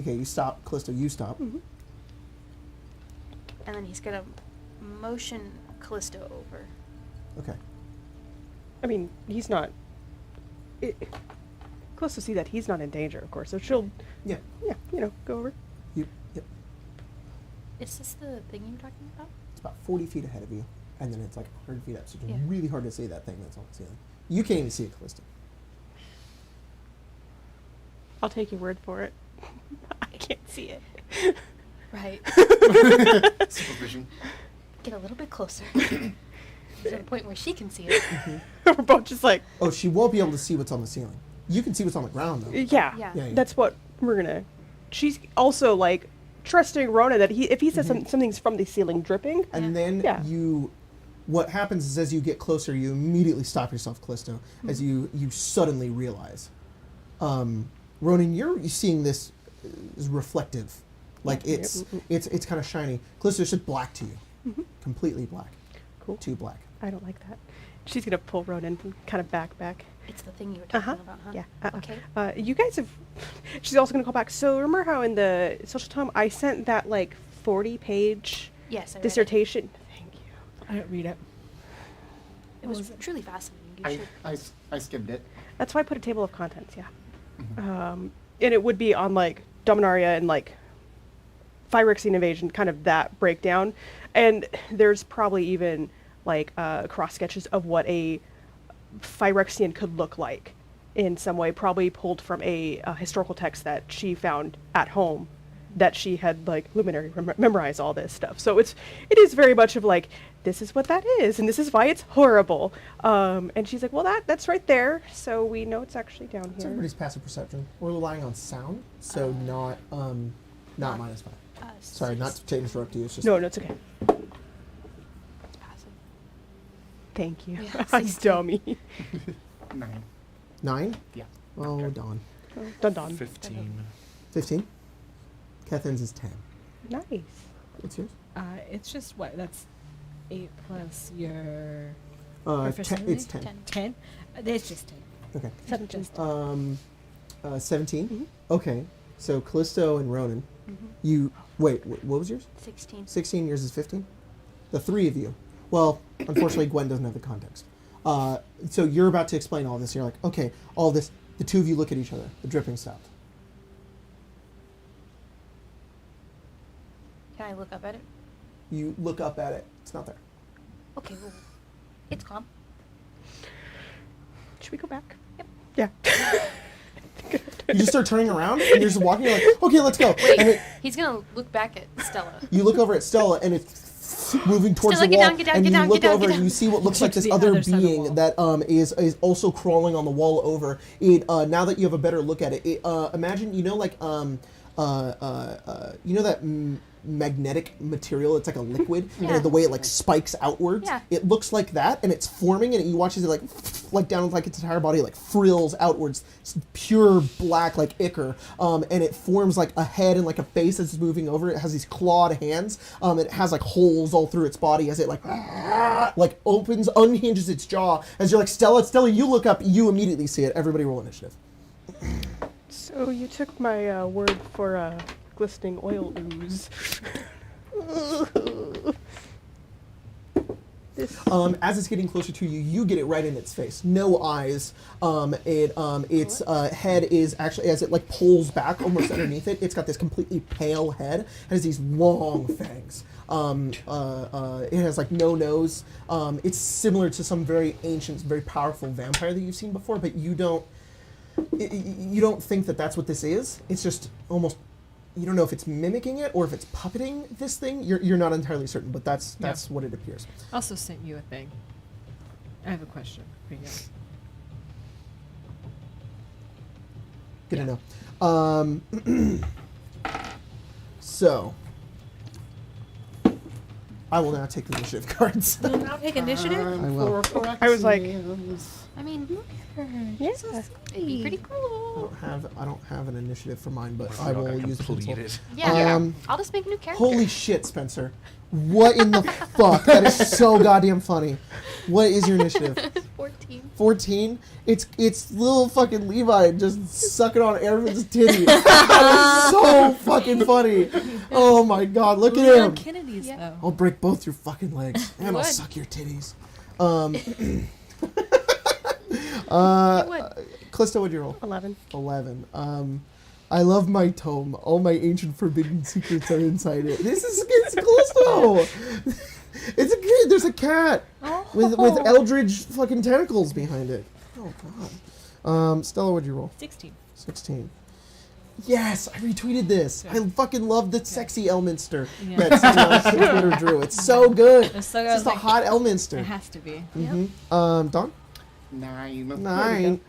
okay, you stop, Callisto. You stop. Mm-hmm. and then he's gonna motion Callisto over. Okay. I mean, he's not. Close to see that he's not in danger, of course. So she'll, Yeah. go over. Yep. Is this the thing you're talking about? It's about 40 feet ahead of you, and then it's like 100 feet up. So it's Yeah. really hard to see that thing that's on the ceiling. You can't even see it, Callisto. I'll take your word for it. I can't see it. Right. Supervision. Get a little bit closer. To the point where she can see it. We're both just like, Oh, she won't be able to see what's on the ceiling. You can see what's on the ground, though. yeah. Yeah. Yeah. That's what we're gonna. She's also like trusting Rona that if he says something's from the ceiling dripping, And then Yeah. what happens is as you get closer, you immediately stop yourself, Callisto, as you suddenly realize. Ronan, you're seeing this is reflective. Like it's kind of shiny. Callisto, it's just black to you. Completely black. Cool. Too black. I don't like that. She's gonna pull Ronan kind of back. It's the thing you were talking about, huh? Yeah. Okay. You guys have. She's also gonna call back. So remember how in the social tome I sent that like 40-page Yes, I read it. dissertation? Thank you. I don't read it. It was truly fascinating. You should. I skimmed it. That's why I put a table of contents. Yeah. And it would be on like Dominaria and like Phyrexian invasion, kind of that breakdown. And there's probably even like cross sketches of what a Phyrexian could look like in some way, probably pulled from a historical text that she found at home that she had like luminary memorize all this stuff. So it is very much of like, this is what that is and this is why it's horrible. And she's like, well, that's right there, so we know it's actually down It's here. everybody's passive perception. We're relying on sound, so not -5. Sorry, not to interrupt you. It's just No, it's okay. It's passive. Thank you. Yeah, I'm 16. dummy. 9. 9. Yeah. Oh, Dawn. Dun dun. 15. 15. Catherine's is 10. Nice. What's yours? It's just what? That's 8 plus your 10, proficiency? it's 10. 10. It's just 10. Okay. 17. 17. Okay. So Callisto and Ronan. You wait. What was yours? 16. 16. Yours is 15. The three of you. Well, unfortunately, Gwen doesn't have the context. So you're about to explain all this. You're like, okay, all this. The two of you look at each other. The dripping stopped. Can I look up at it? You look up at it. It's not there. Okay, well, it's calm. Should we go back? Yep. Yeah. You just start turning around and you're just walking. You're like, okay, let's go. Wait, And he's gonna look back at Stella. you look over at Stella and it's moving towards Stella, the get wall. down, get down, and get you down, look get down, over get and you down. see what looks like To this the other other side of the being wall. that is also crawling on the wall over. It now that you have a better look at it, imagine you know that magnetic material. It's like a liquid, Yeah. and the way it like spikes outwards. Yeah. It looks like that, and it's forming, and you watch as it like down like its entire body like frills outwards. It's pure black like ichor, and it forms like a head and like a face as it's moving over. It has these clawed hands. It has like holes all through its body as it like opens, unhinges its jaw. As you're like, Stella, you look up, you immediately see it. Everybody roll initiative. So you took my word for glistening oil ooze. As it's getting closer to you, you get it right in its face. No eyes. Its head is actually, as it like pulls back almost underneath it, it's got this completely pale head. It has these long fangs. It has like no nose. It's similar to some very ancient, very powerful vampire that you've seen before, but you don't think that that's what this is. It's just almost you don't know if it's mimicking it or if it's puppeting this thing. You're not entirely certain, but that's what it appears. I also sent you a thing. I have a question for you. Good to know. So, I will now take the initiative cards. You'll now take initiative? I will. I was like, I mean, yeah. it'd be pretty I cool. don't have an initiative for mine, but I will use the pencil. Completed. Yeah, I'll just make a new character. Holy shit, Spencer! What in the fuck? That is so goddamn funny. What is your initiative? 14. 14. It's little fucking Levi just sucking on Ervin's titty. That is so fucking funny. Oh my god, look at Leon him. Kennedy's, Yeah. though. I'll break both your fucking legs and I'll would. suck your titties. You would. Callisto, what'd you roll? 11. 11. I love my tome. All my ancient forbidden secrets are inside it. It's Callisto. There's a cat with eldritch fucking tentacles behind it. Oh god. Stella, what'd you roll? 16. 16. Yes, I retweeted this. Good. I fucking love the sexy Elminster Yeah. that someone else on Twitter drew. It's so good. It's so It's just a like, hot It Elminster. has to be. Dawn? 9. 9.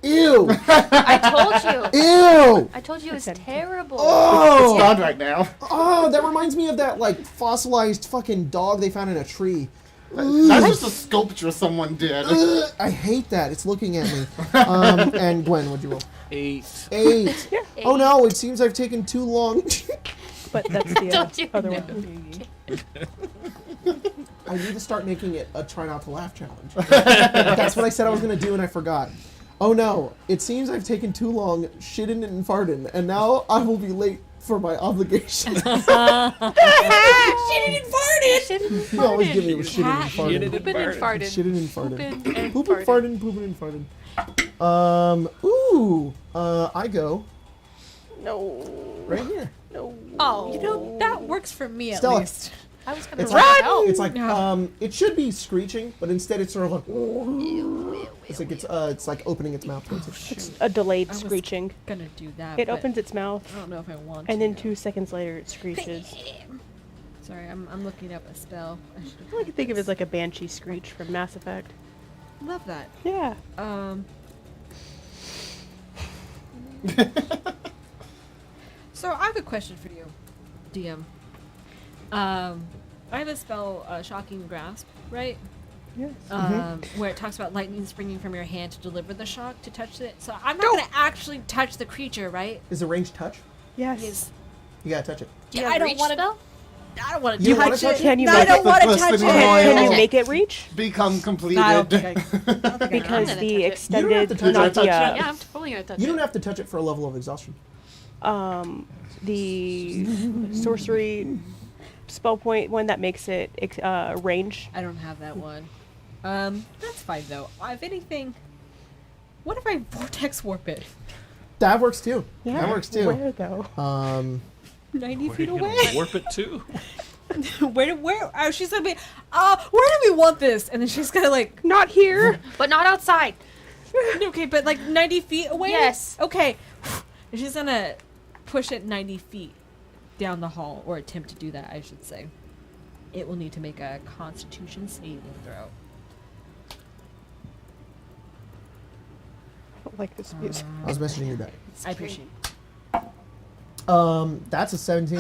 Ew! I told you. Ew! I told you it was Okay. terrible. It's Oh! gone right now. Oh, that reminds me of that like fossilized fucking dog they found in a tree. That's just a sculpture someone did. Ugh, I hate that. It's looking at me. And Gwen, what'd you roll? 8. 8. Oh no, it seems I've taken too long. But that's the Don't you other know. one. I need to start making it a try not to laugh challenge. That's what I said I was going to do and I forgot. Oh no, it seems I've taken too long shitting and farting, and now I will be late for my obligation. Shitting and farted. You always give me with shitting and farting. Pooping and farted. Shitting and farting. Pooping and Pooping, farted. farting, pooping and farting. I go No. right here. No. Oh. You know, that works for me at Stella. least. I was gonna It's run like, out. it's like No. it should be screeching, but instead it's sort of like it's like opening its mouth towards it. It's a delayed I was screeching. Gonna do that. It but opens its mouth, I don't know if I want and then to. 2 seconds later it screeches. Sorry, I'm looking up a spell. I should I like to think of it as like a banshee screech from Mass Effect. Love that. Yeah. So I have a question for you, DM. I have a spell, Shocking Grasp, right? Yes. Where it talks about lightning springing from your hand to deliver the shock to touch it. So I'm not gonna actually touch the creature, right? Is it range touch? Yes. Yes. You gotta touch it. Do you I have don't reach wanna- spell? I don't want to You wanna touch touch it. it? Can you I make don't it- want to The touch glistening it. oil. Can you make it reach? Become completed. I don't think I can. Because gonna the touch it. You don't have to extended, touch not it. the, Yeah, I'm totally gonna touch You it. don't have to touch it for a level of exhaustion. the sorcery spell point one that makes it range. I don't have that one. That's fine though. If anything, what if I vortex warp it? That works too. Yeah. That works too. Where though? 90 Where feet are you away? gonna warp it to? where? Oh, she's gonna be. Where do we want this? And then she's gonna like. Not here. But not outside. Okay, but like 90 feet away. Yes. Okay. And she's gonna push it 90 feet down the hall, or attempt to do that, I should say. It will need to make a Constitution saving throw. I don't like this music. I was messaging your deck. I appreciate it. That's a 17,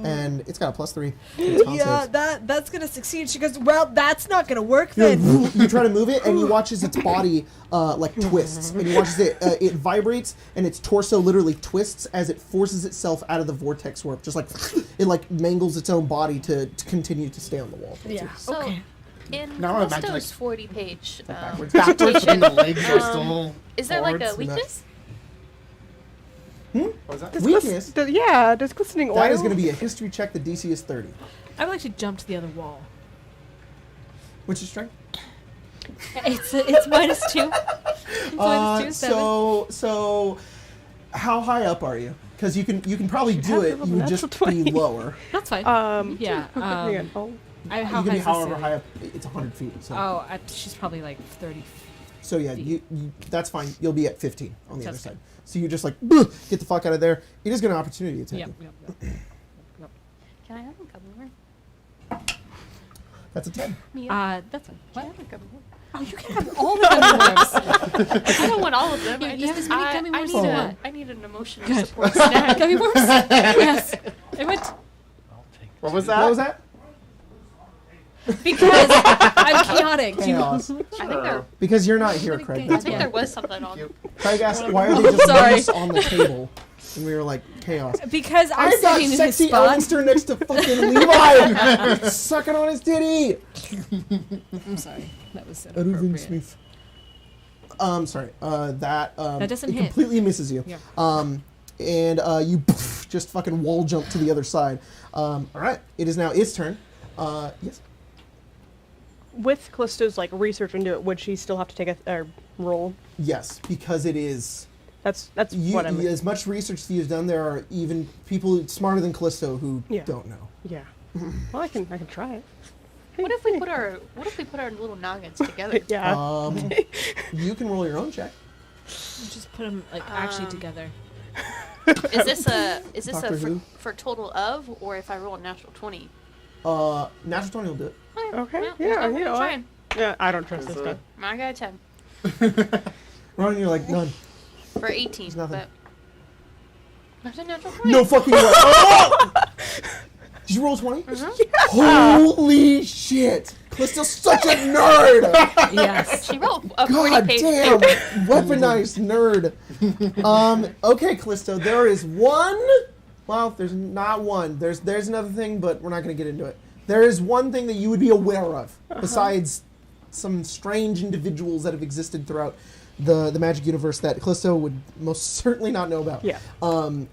and it's got a +3. to its con Yeah, saves. that's gonna succeed. She goes, well, that's not gonna work You then. you try to move it, and you watch as its body like twists, and you watch as it vibrates, and its torso literally twists as it forces itself out of the vortex warp, just like it like mangles its own body to continue to stay on the wall. Yeah. So, Okay. in Now I imagine, Callisto's like, 40-page backwards? Backwards, and the legs are still. is there like a forwards. weakness? What was that? Weakness. Yeah, does glistening oil? That is going to be a history check. The DC is 30. I would like to jump to the other wall. Which is strength? It's -2. It's -2, 7. So how high up are you? Because you can probably do have it. to roll You a would just natural be 20. lower. That's fine. Yeah. hang on. How You high can be is however this high up. It's 100 feet. So. Oh, she's probably like 30. So yeah, you that's fine. You'll be at 15 on the Sounds other good. side. So you just like get the fuck out of there. It is going to opportunity attack Yep, you. yep. Can I have a couple more? That's a 10. Mia, That's fine. can I What? have a couple more? Oh, you can have all the gummy worms. I don't want all of them. You I have just as many I, gummy I worms need as you a want. I need an emotional Good. support snack. Gummy worms? Yes. It went I'll take What was that? What was that? because I'm chaotic. Do you know? Chaos. I think there Because you're not here, Craig. I That's think why. there was something on. Craig asked, why are they just Sorry. mice on the table? And we were like, chaos. Because I'm I got sitting in his sexy spot. Elminster next to fucking Levi sucking on his titty. I'm sorry. That was so Everything inappropriate. smooth. Sorry. That doesn't it hit. completely misses you. Yeah. And you just fucking wall jump to the other side. All right. It is now its turn. Yes. With Callisto's like research into it, would she still have to take a roll? Yes, because it is. That's You, what I'm. as much research as you've done, there are even people smarter than Callisto who Yeah. don't know. Yeah. Well, I can try it. What if we put our little noggins together? Yeah. You can roll your own check. Just put them like actually together. Is this Doctor Who? for total of, or if I roll a natural 20? Natural 20 will do it. Okay, Well, yeah, I'm you know what? trying. Yeah, I don't trust this guy. I got a 10 Ronan, you're like, none. for 18, There's nothing. but that's a natural 20. No fucking way. Oh! Did you roll 20? Holy shit. Callisto's such a nerd. Yes. She wrote a God 40-page damn. paper. Weaponized nerd. Okay, Callisto, there is one. Well, there's not one. There's another thing, but we're not going to get into it. There is one thing that you would be aware of, besides some strange individuals that have existed throughout the magic universe that Callisto would most certainly not know about. Yeah.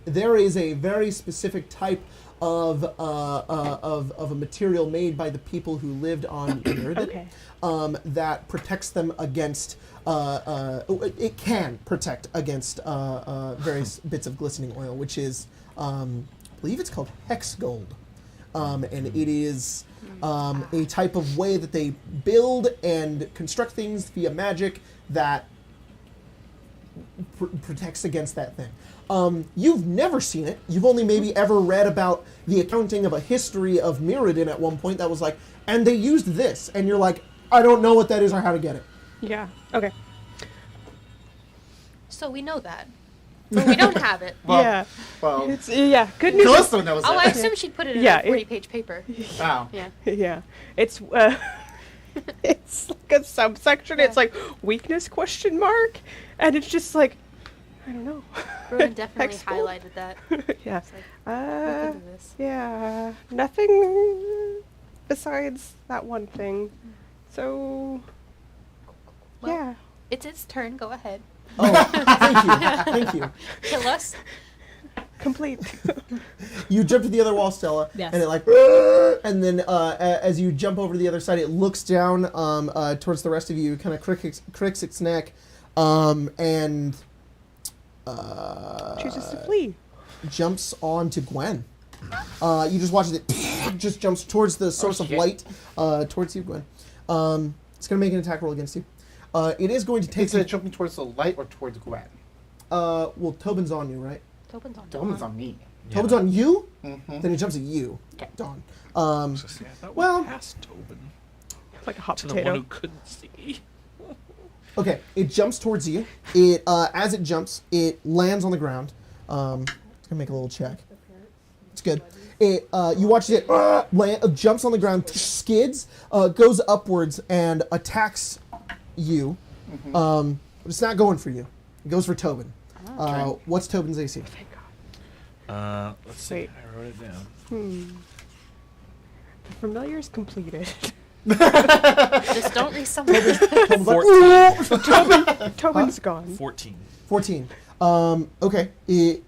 There is a very specific type of a material made by the people who lived on Mirrodin, Okay. that protects them against. It can protect against various bits of glistening oil, which is, I believe it's called hex gold. And it is a type of way that they build and construct things via magic that protects against that thing. You've never seen it. You've only maybe ever read about the accounting of a history of Mirrodin at one point that was like, and they used this. And you're like, I don't know what that is or how to get it. Yeah. Okay. So we know that. But we don't have it. Well, yeah. Well, It's good news. Callisto knows Oh, I it. assume she'd put it in Yeah, a 40-page paper. Wow. Yeah. Yeah. It's it's like a subsection. It's like weakness ? And it's just like I don't know. Ronan definitely Hex gold? highlighted that. Yeah. It's like, look into this. Yeah. Nothing besides that one thing. So Well, yeah. It's its turn. Go ahead. Oh, thank you. Thank you. Kill us. Complete. You jump to the other wall, Stella, Yes. and it like, and then as you jump over to the other side, it looks down towards the rest of you, kind of cricks its neck, and Chooses to flee. jumps onto Gwen. You just watch it just jumps towards the source of shit. light, towards you, Gwen. It's gonna make an attack roll against you. It is going to take. Is it jumping towards the light or towards Gwen? Well, Tobin's on you, right? Tobin's on. Tobin's on me. Tobin's on you. Mm-hmm. Then it jumps at you, Okay. Dawn. So see, I thought well- we passed Tobin Like a hot to the one potato. who couldn't see. Okay, it jumps towards you. It as it jumps, it lands on the ground. It's gonna make a little check. It's good. It you watch it jumps on the ground, skids, goes upwards and attacks you. But it's not going for you. It goes for Tobin. What's Tobin's AC? Thank God. Let's see. Wait. I wrote it down. The familiar's completed. Just don't resummon. Tobin's like, Tobin's gone. 14. 14. Okay. It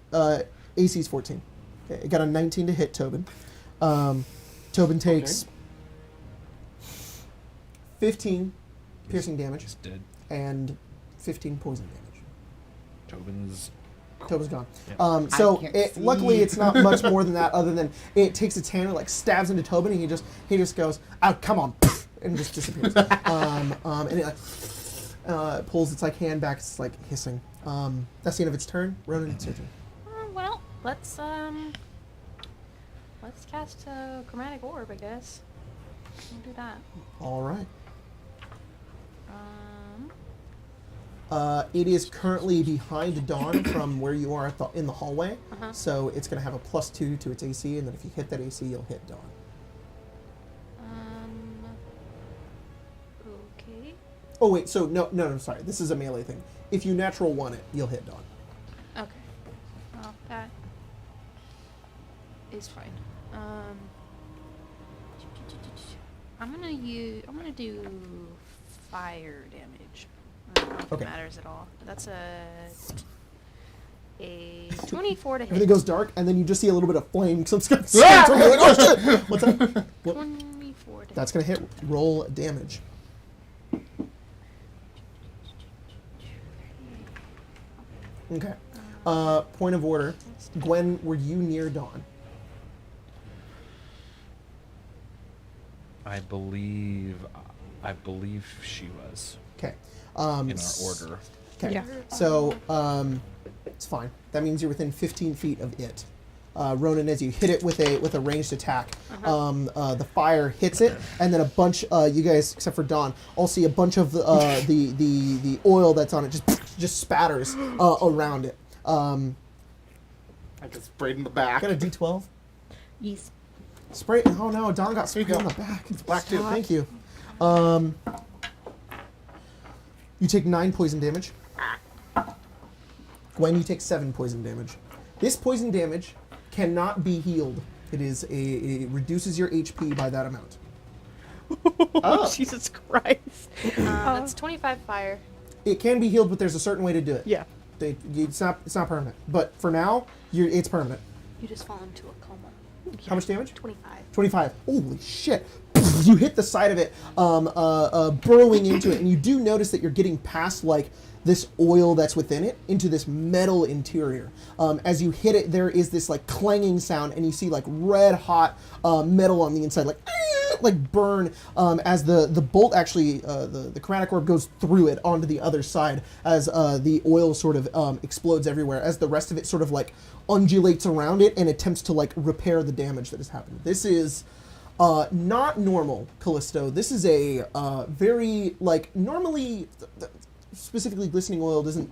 AC is 14. Okay, it got a 19 to hit Tobin. Tobin takes 15 piercing damage Just dead. and 15 poison damage. Tobin's. Tobin's gone. Yep. So I can't it, see. luckily it's not much more than that, other than it takes its hand and like stabs into Tobin, and he just goes, "Oh, come on," and just disappears. And it like, pulls its like hand back. It's like hissing. That's the end of its turn. Ronan, it's your turn. Well, let's cast a chromatic orb, I guess. We'll do that. All right. Um, It is currently behind Dawn from where you are in the hallway. Uh-huh. So it's going to have a +2 to its AC, and then if you hit that AC, you'll hit Dawn. Okay. Oh wait, so no, sorry. This is a melee thing. If you natural 1 it, you'll hit Dawn. Okay. Well, that is fine. I'm gonna do fire damage. I don't know if Okay. it matters at all. That's a 24 to hit. Everything goes dark, and then you just see a little bit of flame. Some like, oh shit! What's that? What? 24 to That's gonna hit. Roll damage. Okay. Point of order. Gwen, were you near Dawn? I believe she was Okay. in our order. Okay. Yeah. So it's fine. That means you're within 15 feet of it. Ronan, as you hit it with a ranged attack, the fire hits it, and then a bunch. You guys, except for Dawn, all see a bunch of the oil that's on it just spatters around it. I get sprayed in the back. Got a D12. Yes. Spray. Oh no, Dawn got sprayed on the back. It's black too. Thank you. You take 9 poison damage. Gwen, you take 7 poison damage. This poison damage cannot be healed. It reduces your HP by that amount. Oh. Jesus Christ. That's 25 fire. It can be healed, but there's a certain way to do it. Yeah. It's not permanent. But for now, it's permanent. You just fall into a coma. How much damage? 25. 25. Holy shit. You hit the side of it, burrowing into it, and you do notice that you're getting past, like, this oil that's within it into this metal interior. As you hit it, there is this, like, clanging sound, and you see, like, red-hot metal on the inside, like burn, as the bolt actually, the chromatic orb goes through it onto the other side, as the oil sort of explodes everywhere, as the rest of it sort of, like, undulates around it and attempts to, like, repair the damage that has happened. This is not normal, Callisto. This is a very, like, normally, specifically glistening oil doesn't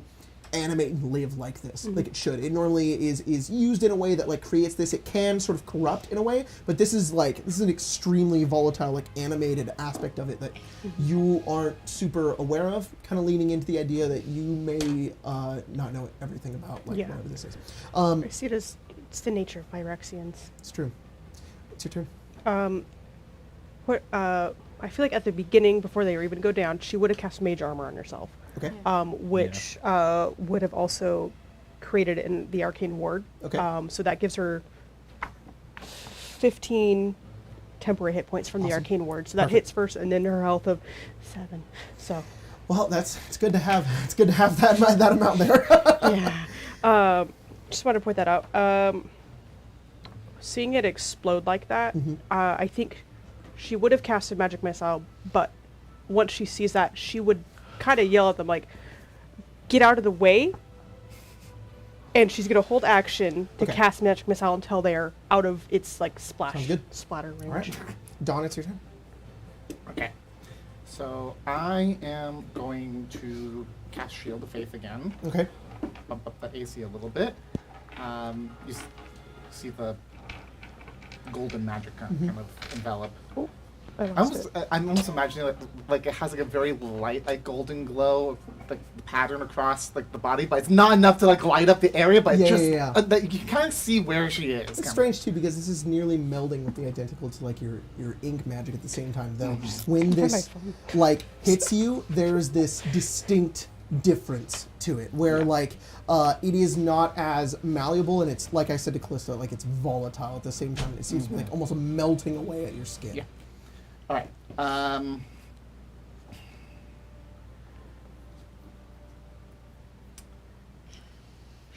animate and live like this, like it should. It normally is used in a way that, like, creates this. It can sort of corrupt in a way, but this is an extremely volatile, like, animated aspect of it that you aren't super aware of, kind of leaning into the idea that you may not know everything about, like, Yeah. whatever this is. I see it as it's the nature of Phyrexians. It's true. It's your turn. I feel like at the beginning, before they even go down, she would have cast Mage Armor on herself, Okay. which would have also created in the Arcane Ward. Okay. So that gives her 15 temporary hit points from the Awesome. Arcane Ward. So that Perfect. hits first, and then her health of 7. So Well, it's good to have. It's good to have that amount there. yeah. Just want to point that out. Seeing it explode like that, I think she would have casted Magic Missile, but once she sees that, she would kind of yell at them, like, get out of the way, and she's going to hold action to Okay. cast Magic Missile until they're out of its, like, Sounds good. splatter range. All right. Dawn, it's your turn. Okay. So I am going to cast Shield of Faith again. Okay. Bump up the AC a little bit. You see the golden magic kind of envelop. Oh, I lost it. I'm almost imagining like it has like a very light, like golden glow, like the pattern across like the body, but it's not enough to like light up the area. But Yeah, just yeah. that you can kind of see where she is. It's kinda. strange too because this is nearly melding with the identical to like your ink magic at the same time. Though when this my phone. like hits you, there's this distinct difference to it where like it is not as malleable and it's like I said to Callisto, like it's volatile at the same time. It seems to be like almost melting away at your skin. Yeah. All right.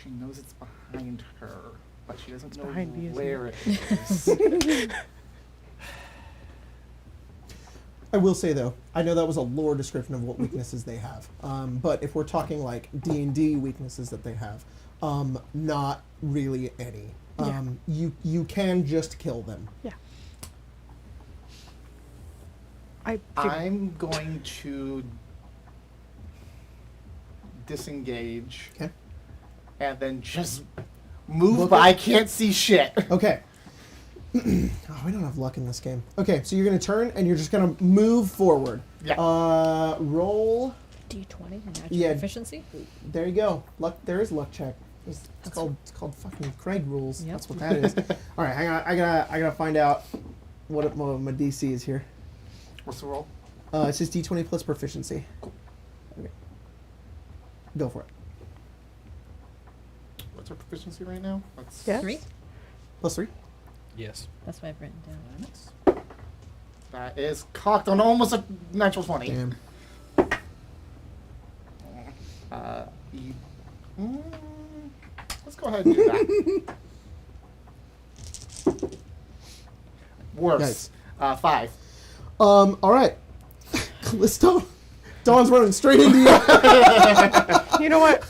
She knows it's behind her, but she doesn't know behind me, isn't where it is. I will say though, I know that was a lore description of what weaknesses they have. But if we're talking like D&D weaknesses that they have, not really any. You can just kill them. Yeah. I'm going to disengage. Okay. And then just move, Look but at- I can't see shit. Okay. Oh, we don't have luck in this game. Okay, so you're going to turn and you're just going to move forward. Yeah. Roll. D20 natural Yeah. efficiency. There you go. Luck. There is luck check. It's called fucking Craig rules. Yep. That's what that is. All right, hang on. I gotta find out what my DC is here. What's the roll? It's just D20 plus proficiency. Cool. Okay. Go for it. What's our proficiency right now? That's Yeah. 3. Plus 3. Yes. That's what I've written down. That is cocked on almost a natural 20. Damn. Let's go ahead and do that. Worse. 5. All right. Callisto. Dawn's running straight into you. You know what?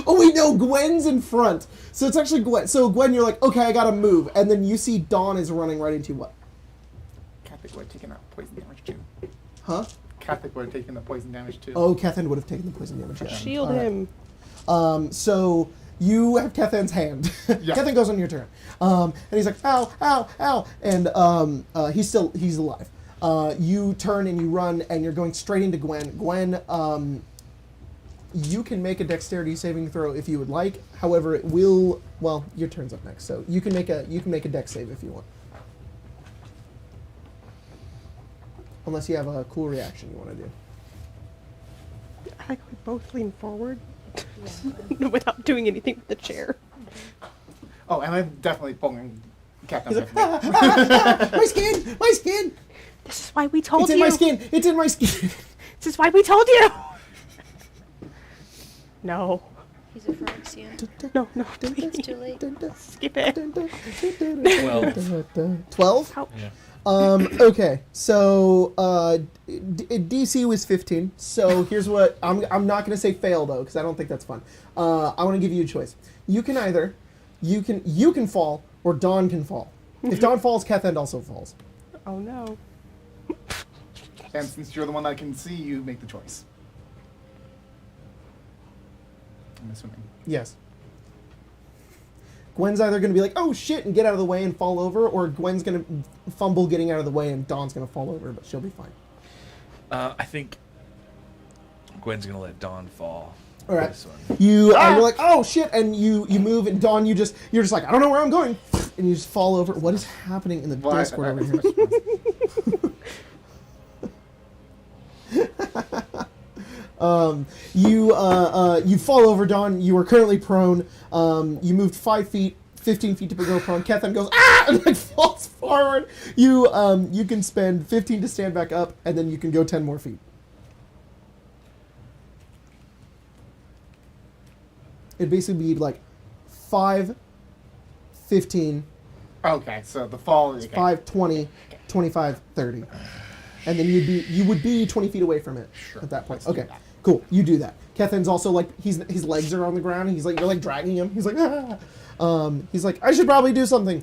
Oh wait, no. Gwen's in front. So it's actually Gwen. So Gwen, you're like, okay, I gotta move, and then you see Dawn is running right into what? Catholic would have taken that poison damage too. Huh? Catholic would have taken the poison damage too. Oh, Kethan would have taken the poison damage. Yeah. Shield All right. him. So you have Kethan's hand. Yeah. Kethan goes on your turn. And he's like, ow, ow, ow. And he's alive. You turn and you run and you're going straight into Gwen. Gwen, you can make a dexterity saving throw if you would like. However, it will, well, your turn's up next. So you can make a dex save if you want. Unless you have a cool reaction you want to do. I like we both lean forward without doing anything with the chair. Oh, and I'm definitely pulling Captain He's with like, me. my skin, my skin. This is why we told It's in my skin. It's in my skin. This is why we told you. No. He's a Phyrexian. No, It's too late. skip it. 12? How? Yeah. Okay, so DC was 15. So here's what I'm not gonna say fail though, because I don't think that's fun. I want to give you a choice. You can either you can fall or Dawn can fall. If Dawn falls, Kethan also falls. Oh no. And since you're the one that can see, you make the choice. I'm assuming. Yes. Gwen's either going to be like, oh shit, and get out of the way and fall over, or Gwen's going to fumble getting out of the way and Dawn's going to fall over, but she'll be fine. I think Gwen's gonna let Dawn fall. All right. This one. You're like, oh shit, and you move, and Dawn, you're just like, I don't know where I'm going, and you just fall over. What is happening in the Discord over here? You fall over, Dawn. You are currently prone. You moved 5 feet, 15 feet to go prone. Kethan goes and like falls forward. You can spend 15 to stand back up, and then you can go 10 more feet. It'd basically be like 5, 15, Okay, so the fall is 5, 20, 25, 30. And then you would be 20 feet away from it at that point. Let's do Okay, that. cool. You do that. Kethan's also like, his legs are on the ground. He's like, you're like dragging him. He's like, ah. He's like, I should probably do something.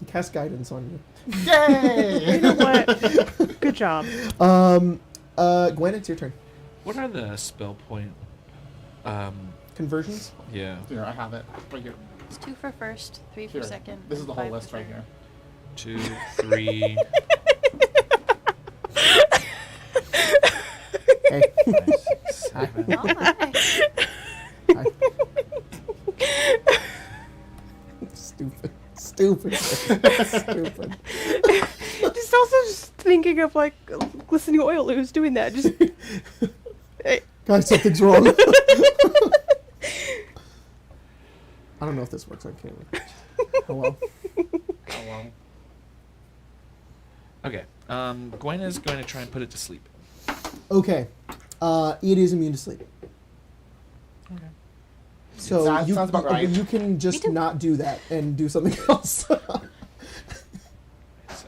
He casts guidance on you. Yay! You know what? Good job. Gwen, it's your turn. What are the spell point? Conversions? Yeah. Here, I have it right here. It's 2 for first, 3 for Here. second. This is the whole 5 for list right third. here. 2, 3. Hey. 7. Oh my. Hi. Stupid. Stupid. Just also just thinking of like glistening oil who's doing that. Just Guys, something's wrong. I don't know if this works on camera. Oh well. Oh, well. Okay. Gwen is going to try and put it to sleep. Okay. It is immune to sleep. Okay. So Sounds about right. you can just too. not do that and do something else. It's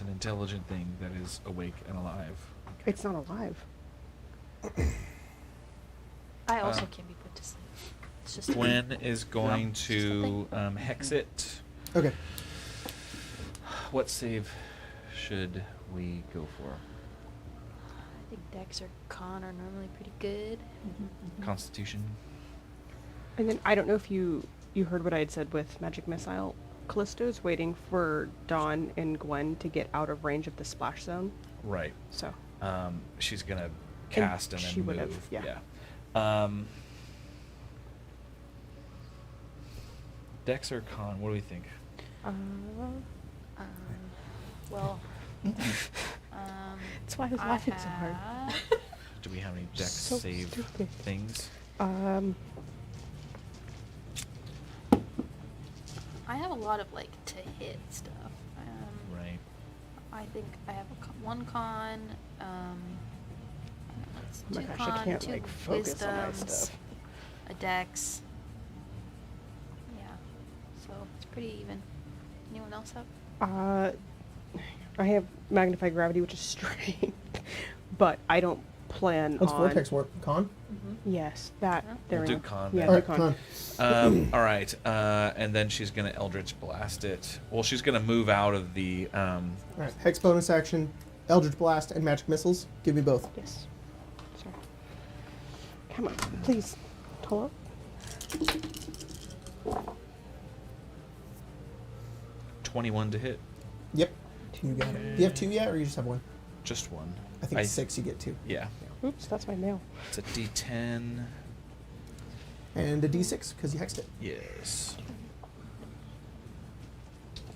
an intelligent thing that is awake and alive. It's not alive. I also can be put to sleep. It's just Gwen is going It's just a to thing. hex it. Okay. What save should we go for? I think Dex or Con are normally pretty good. Constitution. And then I don't know if you heard what I had said with Magic Missile. Callisto's waiting for Dawn and Gwen to get out of range of the splash zone. Right. So She's gonna cast and, she then would've, move. yeah. Dex or Con? What do we think? Well, that's why I was laughing so hard. Do we have any Dex So save stupid. things? I have a lot of like to hit stuff. Right. I think I have one con, it's Oh my two gosh, I con, can't, two like, focus on my wisdoms, stuff. a dex. Yeah, so it's pretty even. Anyone else have? I have Magnify Gravity, which is strength, but I don't plan What's on. Vortex Warp? Con? Yes, that. Huh? There We'll we do go. con Yeah, then. do Alright, con. Con. All right. And then she's gonna Eldritch Blast it. Well, she's gonna move out of the. Alright, Hex bonus action, Eldritch Blast, and Magic Missiles. Give me both. Yes. Sorry. Come on, please. Hello? 21 to hit. Yep. You got it. Do you have 2 yet, or you just have 1? Just one. I think 6 you get 2. Yeah. Oops, that's my mail. It's a D10. And a D6, because you hexed it. Yes.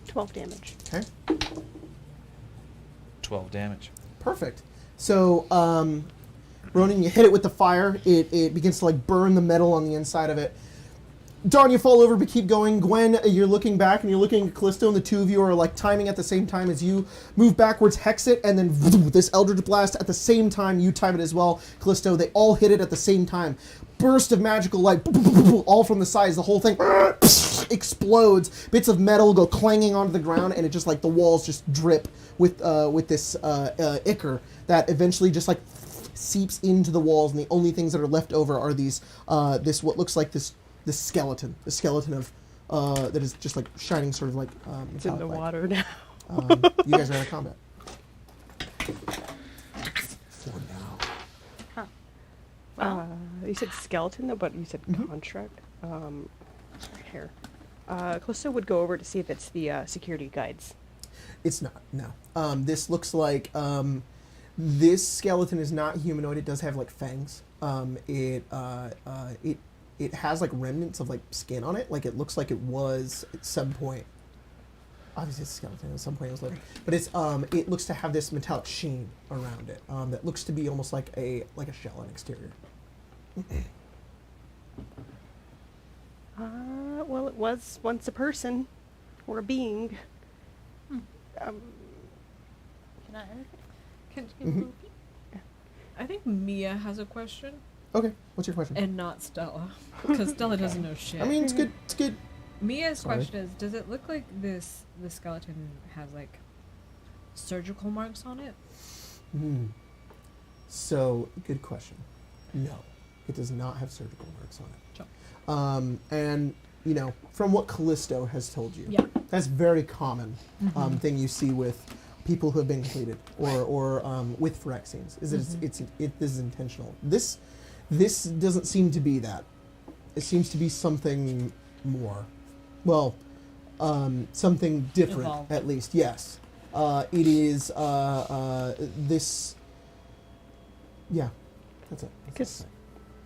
12 damage. Okay. 12 damage. Perfect. So, Ronan, you hit it with the fire. It begins to like burn the metal on the inside of it. Dawn, you fall over, but keep going. Gwen, you're looking back and you're looking at Callisto, and the two of you are like timing at the same time as you move backwards, hex it, and then this Eldritch Blast at the same time. You time it as well, Callisto. They all hit it at the same time. Burst of magical light, all from the sides. The whole thing explodes. Bits of metal go clanging onto the ground, and it just like the walls just drip with this ichor that eventually just like seeps into the walls, and the only things that are left over are these this what looks like this skeleton, the skeleton of that is just like shining sort of like It's in the metallic light. water now. You guys are out of combat. For now. Huh. Well, You said skeleton, though, but you said construct. Here. Callisto would go over to see if it's the security guides. It's not. No. This looks like this skeleton is not humanoid. It does have like fangs. It has like remnants of like skin on it. Like it looks like it was at some point. Obviously, it's a skeleton. At some point, it was living. But it's it looks to have this metallic sheen around it. That looks to be almost like a shell, an exterior. Well, it was once a person or a being. Can I? Can, Mhm. I think Mia has a question, Okay, what's your question? and not Stella, because Stella doesn't know shit. I mean, it's good. It's good. Mia's Sorry. question is: does it look like the skeleton has like surgical marks on it? So, good question. No, it does not have surgical marks on it. Sure. And you know, from what Callisto has told you, Yeah. that's very common thing you see with people who have been completed or with Phyrexians. Is that this is intentional. This doesn't seem to be that. It seems to be something more. Well, something different Evolved. at least. Yes, it is this. Yeah, that's it. Because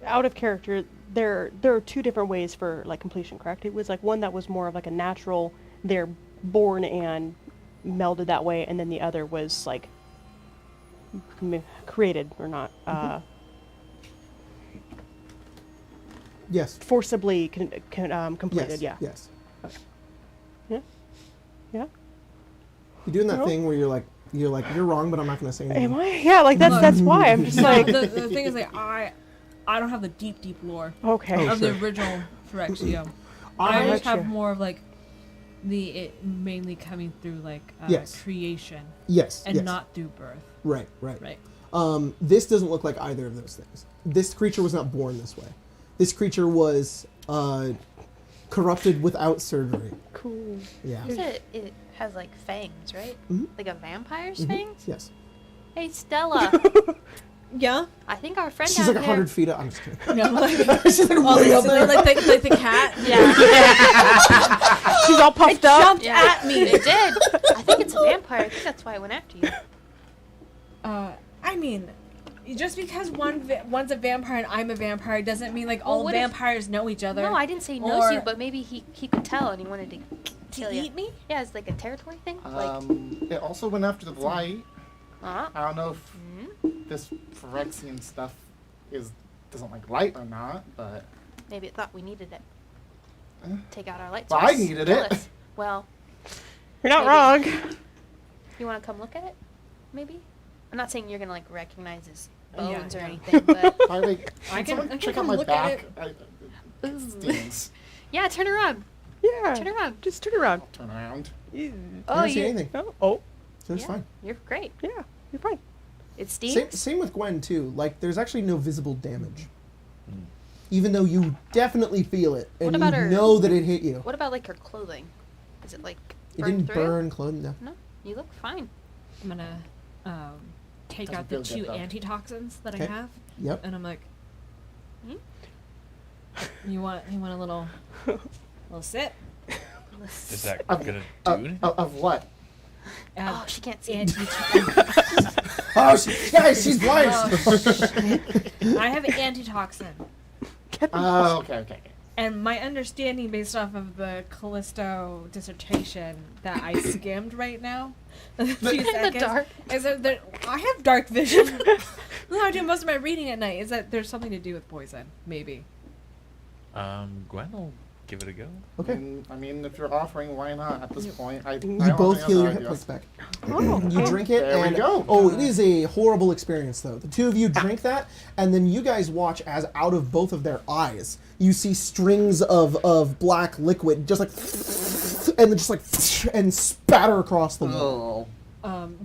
out of character, there are two different ways for like completion, correct? It was like one that was more of like a natural, they're born and melded that way, and then the other was like created or not Yes. forcibly completed. Yes. Yeah. Yes. Yeah. Yeah. You're doing that No. thing where you're like you're wrong, but I'm not going to say anything. Am I? Yeah. Like that's why I'm just No, like the thing is, like, I don't have the deep lore okay. Oh, of sure. the original Phyrexia. I I just have gotcha. more of like it mainly coming through like Yes. creation Yes. and yes. not through birth. Right. Right. This doesn't look like either of those things. This creature was not born this way. This creature was corrupted without surgery. Cool. Yeah. You said it has like fangs, right? Mhm. Like a vampire's Mhm. fangs? Yes. Hey, Stella. Yeah. I think our friend She's down like here. 100 feet up. I'm just kidding. No, like, She's like, oh, way up so there. like the cat. Yeah. She's all puffed up. Jumped Yeah. at me. It did. I think it's a vampire. I think that's why it went after you. I mean, just because one's a vampire and I'm a vampire doesn't mean like Well, all what if- vampires know each other. No, I didn't say he knows you, Or- but maybe he could tell and he wanted to kill to you. eat me. Yeah, it's like a territory thing. Like, It also went after the light. uh-huh. I don't know if this Phyrexian stuff doesn't like light or not, but Maybe it thought we needed it. Take out our light Well, source. I needed Kill it. us. Well, You're not Maybe. wrong. you want to come look at it? Maybe? I'm not saying you're going to like recognize his Yeah, bones or yeah. anything, but I like. I can- someone I can check out come my look at back. it. It Ooh. stings. yeah, turn around. Yeah. Turn around. Just turn around. Turn around. I Oh, don't see you anything. Oh. So it's yeah, fine. You're great. Yeah. You're fine. It Same, stings. same with Gwen too. Like, there's actually no visible damage, even though you definitely feel it and What about you her- know that it hit you. What about like her clothing? Is it like It burned didn't through? burn clothing. No. No, you look fine. I'm gonna take Doesn't out the feel good, 2 though. antitoxins that Okay. I have, Yep. and I'm like, Hmm? you want a little sip? Is that Of, gonna do anything? of what? Oh, she can't see. Oh, guys, she's blind. I have antitoxin, Okay. and my understanding, based off of the Callisto dissertation that I skimmed right now, a few In the seconds, dark. is that I have dark vision. That's how I do most of my reading at night. Is that there's something to do with poison? Maybe. Gwen will give it a go. Okay. I mean, if you're offering, why not? At this point, I You don't both think heal your that's hit an points idea. back. Oh. You drink it, There we and go. oh, it is a horrible experience though. The two of you drink that, and then you guys watch as out of both of their eyes, you see strings of black liquid just like, and then just like, and spatter across the wall.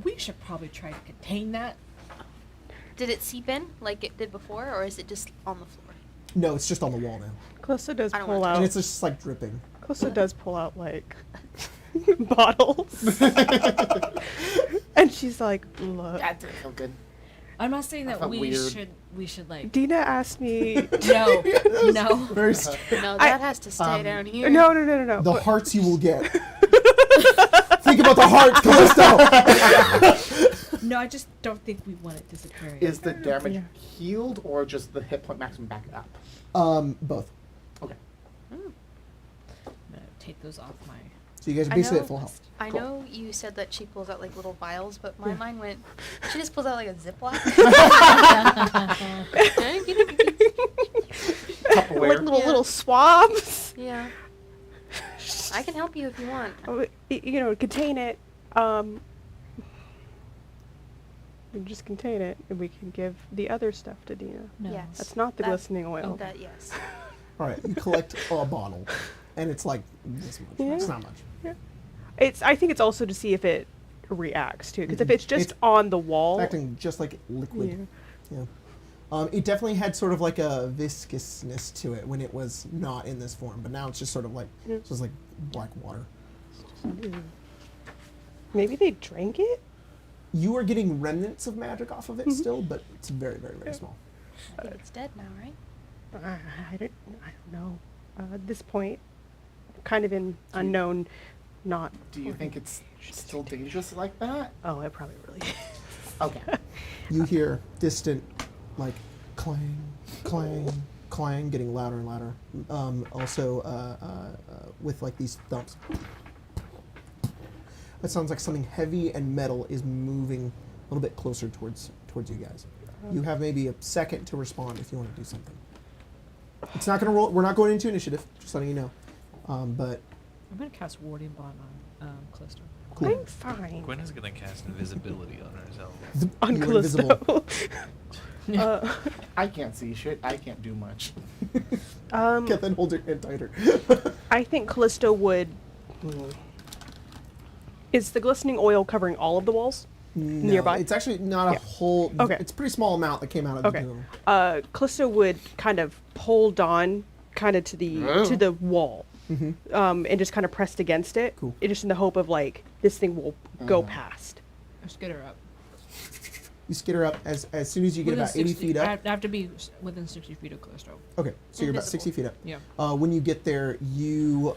We should probably try to contain that. Did it seep in like it did before, or is it just on the floor? No, it's just on the wall now, Callisto does I don't pull want out. and it's just like dripping. Callisto does pull out like bottles, and she's like, "Look, That didn't feel good. I'm not saying I that felt we weird. should like Dina asked me." no. Very strange. No, that has to stay down here. No. The hearts you will get. Think about the heart, Callisto. No, I just don't think we want it disappearing. Is the damage Yeah. healed or just the hit point maximum back up? Both. Okay. I'm gonna take those off my. So you guys are I basically know- at full health. I Cool. know you said that she pulls out like little vials, but my mind went. She just pulls out like a Ziploc. Tupperware. Like little swabs. Yeah. I can help you if you want. Contain it. We just contain it, and we can give the other stuff to Dina. No. Yes. That's not the That- glistening oil. That yes. All right, you collect a bottle, and it's like this much. Yeah. It's not much. I think it's also to see if it reacts too, because if Mhm. it's just It's on the wall, Acting just like liquid. yeah. Yeah. It definitely had sort of like a viscousness to it when it was not in this form, but now it's just sort of like it's just like black water. Maybe they drank it. You are getting remnants of magic off of it Mhm. still, but it's very, very, very small. I think it's dead now, right? I don't know. At this point, kind of in unknown, not. Do you think it's still dangerous like that? Oh, it probably really is. Okay. You hear distant, like clang, clang, clang, getting louder and louder. Also, with like these thumps. It sounds like something heavy and metal is moving a little bit closer towards you guys. You have maybe a second to respond if you want to do something. It's not going to roll. We're not going into initiative. Just letting you know. But I'm gonna cast Warding Bond on Callisto. cool. I'm fine. Gwen is gonna cast invisibility on herself. On You're Callisto. I can't see shit. I can't do much. Get then hold your hand tighter. I think Callisto would Is the glistening oil covering all of the walls? No, Nearby? It's actually not a Yeah. whole. Okay. It's a pretty small amount that came out of the Okay. tomb. Callisto would kind of pull Dawn kind of to the wall, and just kind of pressed against it. Cool. Just in the hope of like this thing will go past. Let's get her up. You skid her up as soon as you get about 80 feet up. I have to be within 60 feet of Callisto. Okay, so you're about Invisible. 60 feet up. Yeah. When you get there, you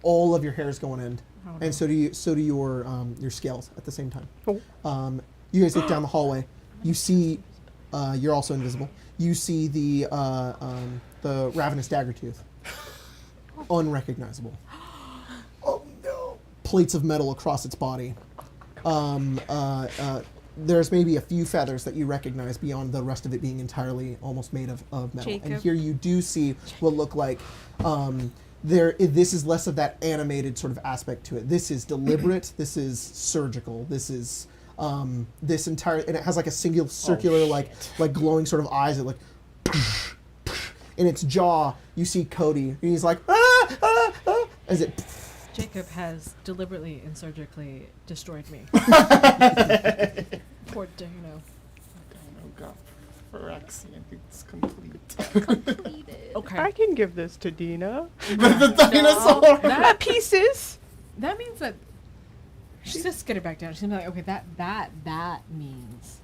all of your hair is going in, Oh, and so do your scales at the same time. Oh. You guys look down the hallway. You see, you're also invisible. You see the ravenous daggertooth, unrecognizable. Oh no! Plates of metal across its body. There's maybe a few feathers that you recognize beyond the rest of it being entirely almost made of metal. And Jacob. here you do see what look like this is less of that animated sort of aspect to it. This is deliberate. This is surgical. This is this entire, and it has like a single circular like glowing sort of eyes that like in its jaw. You see Cody, and he's like as it. Jacob has deliberately and surgically destroyed me. Poor Dino. Oh god, Phyrexian, it's complete. Completed. Okay. I can give this to Dina. The dinosaur. That, Pieces. that means that she's just get it back down. She's gonna be like, okay, that means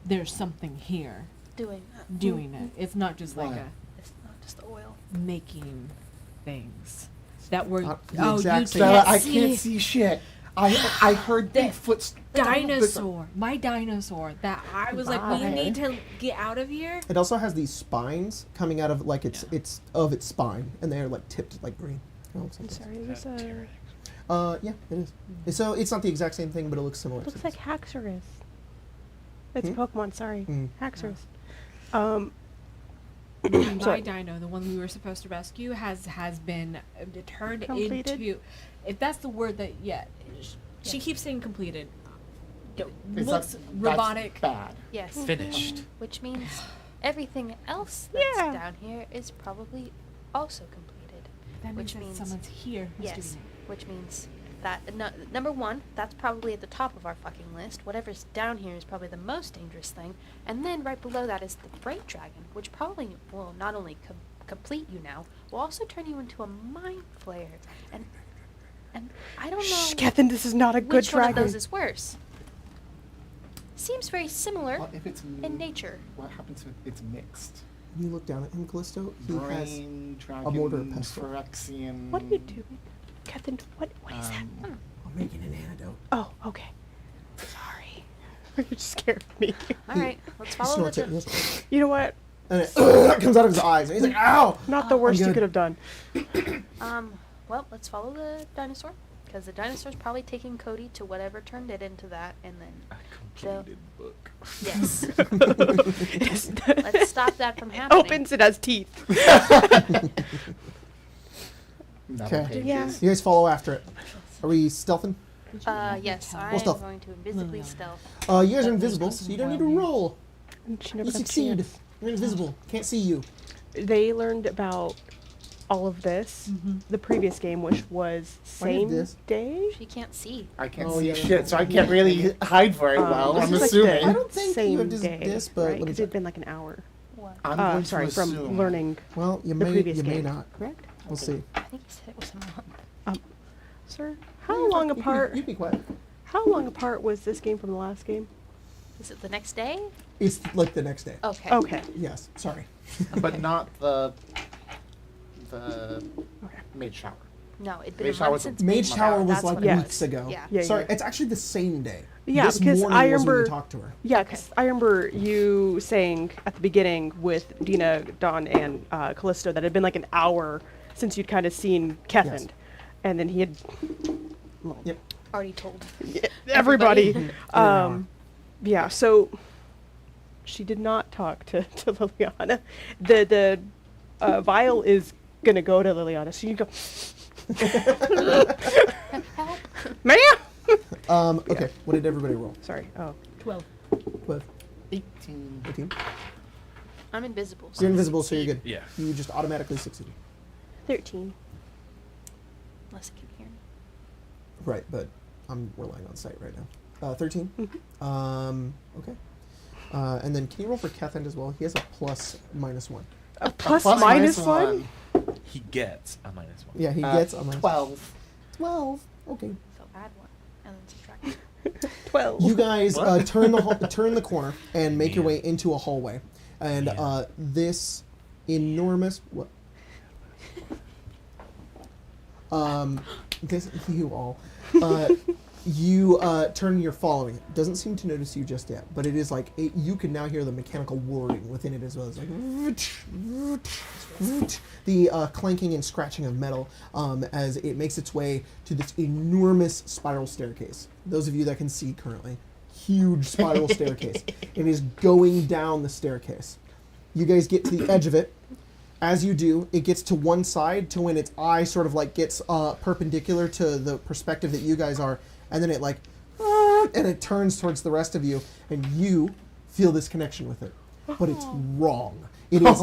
there's something here Doing that. doing it. It's not just like What? It's not just the oil. making things that were. The Oh, you exact can't same- Bella, I see. can't see shit. I heard Bigfoot's Dinosaur, my dinosaur. That I was like, we Bye. need to get out of here. It also has these spines coming out of like its spine, and they're like tipped like green. It looks like I'm this. sorry, it was Yeah, it is. So it's not the exact same thing, but it looks similar. looks to like this. Haxorus. It's a Pokemon, sorry. Mm. Haxorus. My Sorry. dino, the one we were supposed to rescue, has been turned Completed? into. If that's the word that she keeps saying completed. It Is looks that's robotic. bad. Yes. Finished. Which means everything else that's Yeah. down here is probably also completed. That which means means that someone's here. Who's yes. doing Which means that number one, that's probably at the top of our fucking list. Whatever's down here is probably the most dangerous thing. And then right below that is the Bright Dragon, which probably will not only complete you now, will also turn you into a mind flayer. And I don't know Shh, Catherine, this is not a good which one of dragon. those is worse. Seems very similar Well, if it's in nature. what happens if it's mixed? When you look down at him, Callisto, he has Brain, dragon, mortar pestle. Phyrexian. What are you doing? Catherine, what is that? I'm making an antidote. Oh, okay. Sorry. You scared me. All right, let's He follow snorts the. it, and goes, You know what? and it comes out of his eyes, and he's like, "Ow!" Not the worst you good. could have done. Well, let's follow the dinosaur, because the dinosaur's probably taking Cody to whatever turned it into that, and then Completed book. yes, It's- let's stop that from happening. Opens, it has teeth. Double Okay. pages. Yeah. You guys follow after it. Are we stealthing? Yes, I Well, am stealth. going to invisibly stealth. You guys are invisible, so you don't need to roll. She You never got succeed. chance. You're invisible. Can't see you. They learned about all of this the previous game, which was I did same this. day. She can't see. I can't Oh, see yeah. shit, so I can't really hide very well. this I'm is like assuming. I don't think same you have day, this, but right? let me Because check. it'd been like an hour. What? I'm going Sorry, to from assume. learning Well, you the may, previous you may game. not. Correct, We'll see. I think he said it was a month. sir? How long apart? You be quiet. How long apart was this game from the last game? Is it the next day? It's like the next day. Okay. Okay. Yes. Sorry. But not the Okay. maid shower. No, it'd been Mage a Tower month was- since Mage Mage Tower was That's like what it weeks ago. Yeah. Yeah, Sorry, yeah. it's actually the same day. Yeah, this because morning I was when remember. we talked to her. Yeah, because I remember you saying at the beginning with Dina, Dawn, and Callisto that it had been like an hour since you'd kind of seen Kethin. Yes. And then he had. Well, Yep. Already told. everybody. hour. Yeah, so she did not talk to Liliana. The vial is going to go to Liliana, so you go, Help. ma'am! Okay. What did everybody roll? Sorry. Oh. 12. 12, 18. 18. I'm invisible. You're invisible, so you're good. Yeah. You just automatically succeed. 13. Unless it can hear me. Right, but I'm relying on sight right now. 13. Okay. And then can you roll for Kethen as well? He has a +/-1. A +/-1? He gets a -1. Yeah, he gets a -12. 12. Okay. So add 1 and then subtract. 12. You guys turn the corner and make your way into a hallway, and this enormous this you all you turn and you're following it. Doesn't seem to notice you just yet, but it is like you can now hear the mechanical whirring within it as well. It's like the clanking and scratching of metal as it makes its way to this enormous spiral staircase. Those of you that can see currently, huge spiral staircase. It is going down the staircase. You guys get to the edge of it. As you do, it gets to one side to when its eye sort of like gets perpendicular to the perspective that you guys are, and then it like, and it turns towards the rest of you, and you feel this connection with it, but it's wrong. It is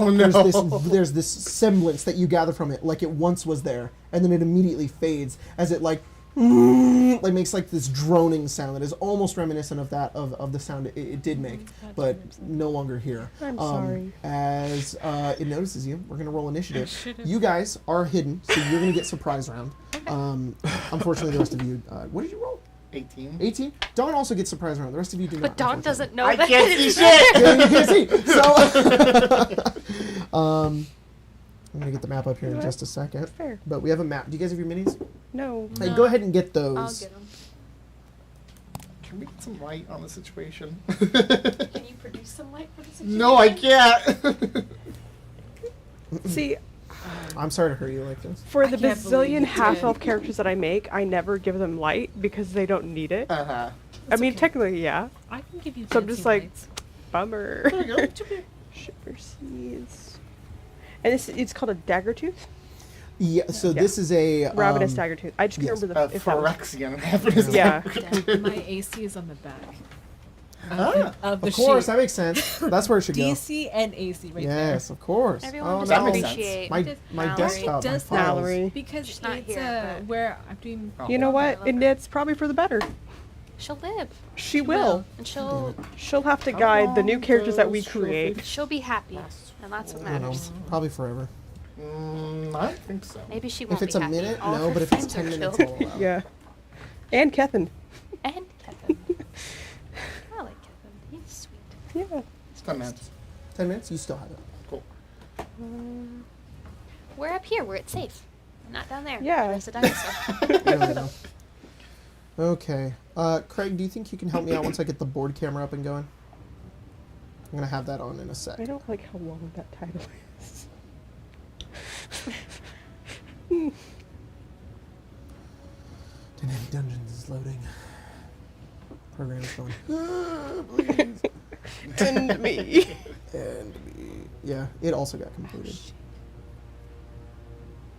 there's this semblance that you gather from it, like it once was there, and then it immediately fades as it like makes like this droning sound that is almost reminiscent of that of the sound it did make, but no longer here. I'm sorry. As it notices you, we're gonna roll initiative. You guys are hidden, so you're gonna get surprise round. Unfortunately, the rest of you, what did you roll? 18. 18. Dawn also gets surprise round. The rest of you do not. But Dawn doesn't know I that. can't see shit! Yeah, you can't see. So, I'm gonna get the map up here in just a second. Fair. But we have a map. Do you guys have your minis? No. Hey, No. go ahead and get I'll those. get them. Can we get some light on the situation? Can you produce some light for the situation? No, I can't. See, I'm sorry to hurt you like this. for I the can't believe you bazillion half-elf did. characters that I make, I never give them light because they don't need it. Uh-huh. I mean, technically, yeah. I can give you. So I'm just fancy like, lights. bummer. There you go. Sugar seeds. And it's called a dagger tooth? Yeah. So Yeah. this is a Ravenous dagger tooth. I just can't yes. remember if that was... Phyrexian happiness. Yeah. My AC is on the back. Ah, Of the Of course, sheet. that makes sense. That's where it should go. DC and AC right Yes, of course. Everyone Oh, just that makes no. sense. appreciate My Mallory. desktop. It does my files. Mallory. because She's not it's here, but- where I'm doing. Oh. You know what? love And her. it's probably for the better. She'll live. She will. And she'll She'll have to How guide the long new characters that we does create. she'll be happy. And that's what I don't know. matters. Probably forever. I don't think so. Maybe she won't If it's be a happy. minute, All of no. her But if it's friends 10 are minutes, killed. I'll allow. Yeah. And Kethen. And Kevin. I like Kevin. He's sweet. Yeah. 10 minutes. 10 minutes, you still have it. Cool. We're up here where it's safe. Not down there. Yeah. There's a dinosaur. I don't know. Okay. Craig, do you think you can help me out once I get the board camera up and going? I'm gonna have that on in a sec. I don't like how long that title is. Dungeons is loading. Program is going. Please. And me. And yeah, it also got completed.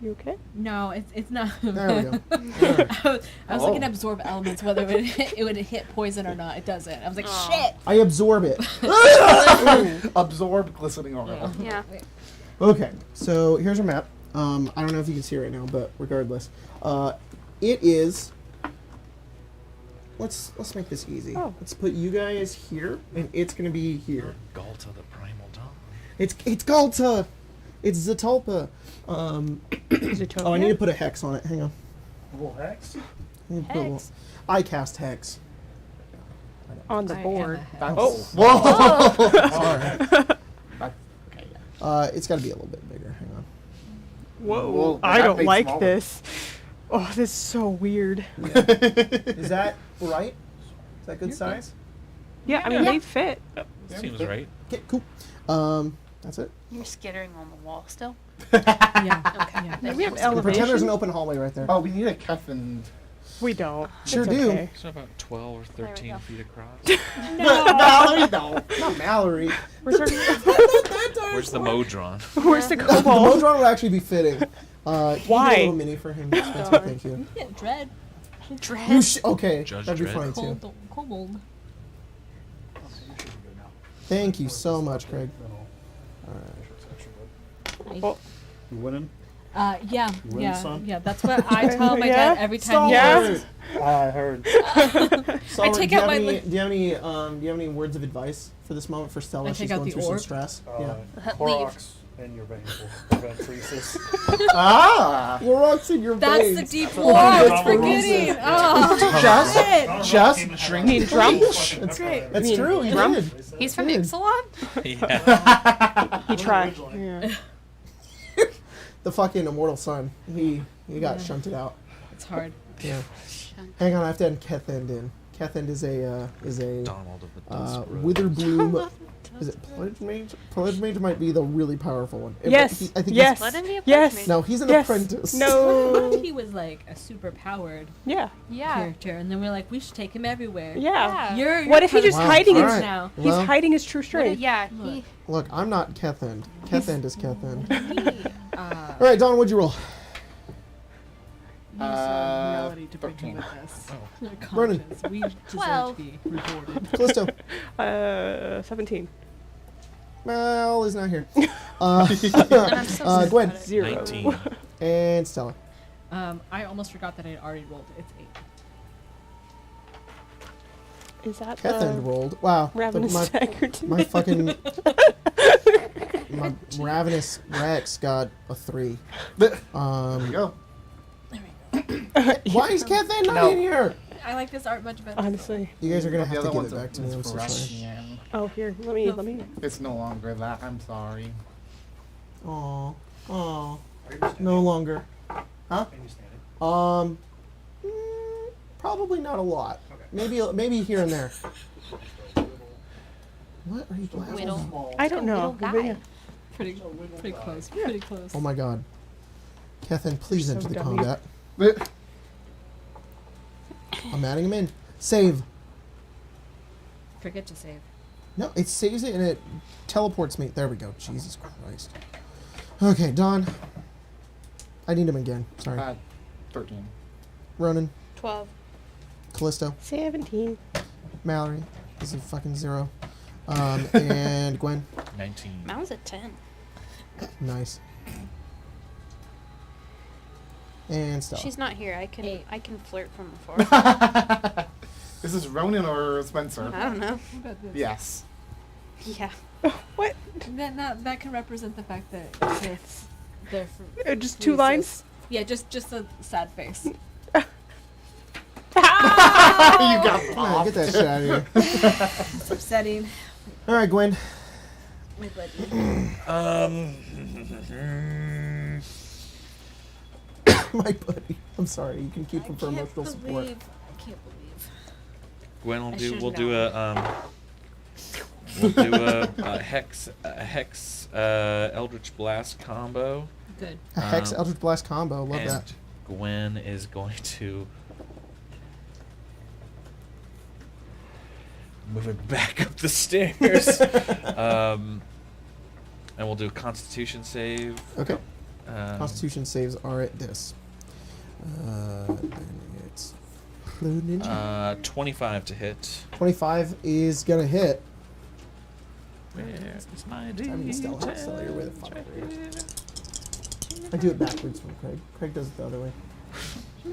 You okay? No, it's not. There we go. Alright. I was looking at absorb elements, whether it would hit poison or not. It doesn't. I was like, Aw. shit. I absorb it. Absorb glistening oil. Yeah. Okay, so here's our map. I don't know if you can see it right now, but regardless, it is. Let's make this easy. Oh. Let's put you guys here, and it's gonna be here. Galta the Primal Dawn. It's Galta. It's Zatulpa. Is it Oh, I need to put a hex on it. Hang on. Little hex. I need to put a little- Hex. I cast hex. on the I am board. a hex. Oh. Whoa. Sorry. It's got to be a little bit bigger. Hang on. Whoa. Well, I that don't makes like smaller. this. Oh, this is so weird. Is that right? Is that good size? Yeah, I mean, Yeah. they fit. Yep, seems right. Okay, cool. That's it. You're skittering on the wall still? Yeah. Okay. Yeah. Then We have you're- Pretend there's elevation. an open hallway right there. Oh, we need a Kethen. We don't. Sure It's do. okay. So about 12 or There we 13 go. feet across. Mallory, no. Not Mallory. Where's our, Where's the Modron? where's the The kobold? Modron would actually be fitting. Can you Why? get a little mini for him? Spencer? Thank you. Yeah, dread. Dread. You okay, Judge that'd be Dredd. funny too. Kobold. Thank you so much, Craig. Oh, You winning? Yeah, You win, yeah, son? yeah. That's what I tell my Yeah? dad every time. Yeah? He asks, I heard. Sullivan, take do you out have my any, do you have any words of advice for this moment for Stella? I She's take out going the through some orb? stress. Yeah. Clorox in your veins will prevent freezes. Ah! Clorox in your That's veins. the deep lore I was Corrosive. forgetting. Oh, Just drink. Need drum? That's great. That's mean, true. He drum? did. He's from Good. Ixalan? Yeah. He tried. Originally. Yeah. The fucking immortal son. He got shunted out. it's hard. Yeah. Hang on, I have to add Kethend in. Kethend is a Donald of the Dust Road. Witherbloom. Is it Pledge Mage? Pledge Mage might be the really powerful one. Yes. I think Yes. Let him be a Yes. Pledge No, he's an Yes. apprentice. No. He was like a super powered Yeah. Yeah. character, and then we're like, we should take him everywhere. Yeah. You're What if he just Wow. hiding his Alright. now? He's Well, hiding his true What strength. yeah, Look. he. Look, I'm not Kethend. Kethend is Kethend. He, All right, Don, what'd you roll? reality to bring 13. him with us. Ronan. Conscience. We deserve 12. to be rewarded. Callisto. 17. Well, he's not here. And I'm so sad Gwen. about it. 0. 19. And Stella. I almost forgot that I had already rolled. It's 8. Is that Kethend the rolled. Wow. Ravenous my Dagger? my fucking my Ravenous Rex got a 3. There you Um, go. why is Kethend not No. in here? I like this art much better. Honestly. You guys are gonna The have to other give one's it back to me. I'm so sorry. Russian. Oh, here. Let me. It's no longer that. I'm sorry. Aw, aw, no longer. Huh? Can you stand it? Probably not a lot. Okay. Maybe here and there. What are you blasting? Whittle. Small. I don't know. Little but guy. yeah. Pretty close. Pretty close. Oh my god. Kethend, please So enter the dummy. combat. There I'm adding him in. Save. Forget to save. No, it saves it and it teleports me. There we go. Jesus Christ. Okay, Don. I need him again. Sorry. 13. Ronan. 12. Callisto. 17. Mallory. This is a fucking 0. And Gwen. 19. Mine's a 10. Nice. And Stella. She's not here. I can 8. I can flirt from afar. This is Ronan or Spencer? I don't know. What about this? Yes. Yeah. What? That can represent the fact that it's there for Just 2 reasons. lines? Yeah, just a sad face. You got Come on, get that shit out of here. It's upsetting. All right, Gwen. My blood. My buddy. I'm sorry. You can keep him for emotional support. I can't believe. Gwen will I do. should've We'll do known. We'll do a hex Eldritch Blast combo. Good. A Hex Um, Eldritch Blast combo. Love and that. Gwen is going to move it back up the stairs. And we'll do a Constitution save. Okay. Constitution. Constitution saves are at this. Then it's Blue Ninja. 25 to hit. 25 is gonna hit. Where is my I mean, Stella, D10? Stella, you're way the fuck over here. I do it backwards from Craig. Craig does it the other way.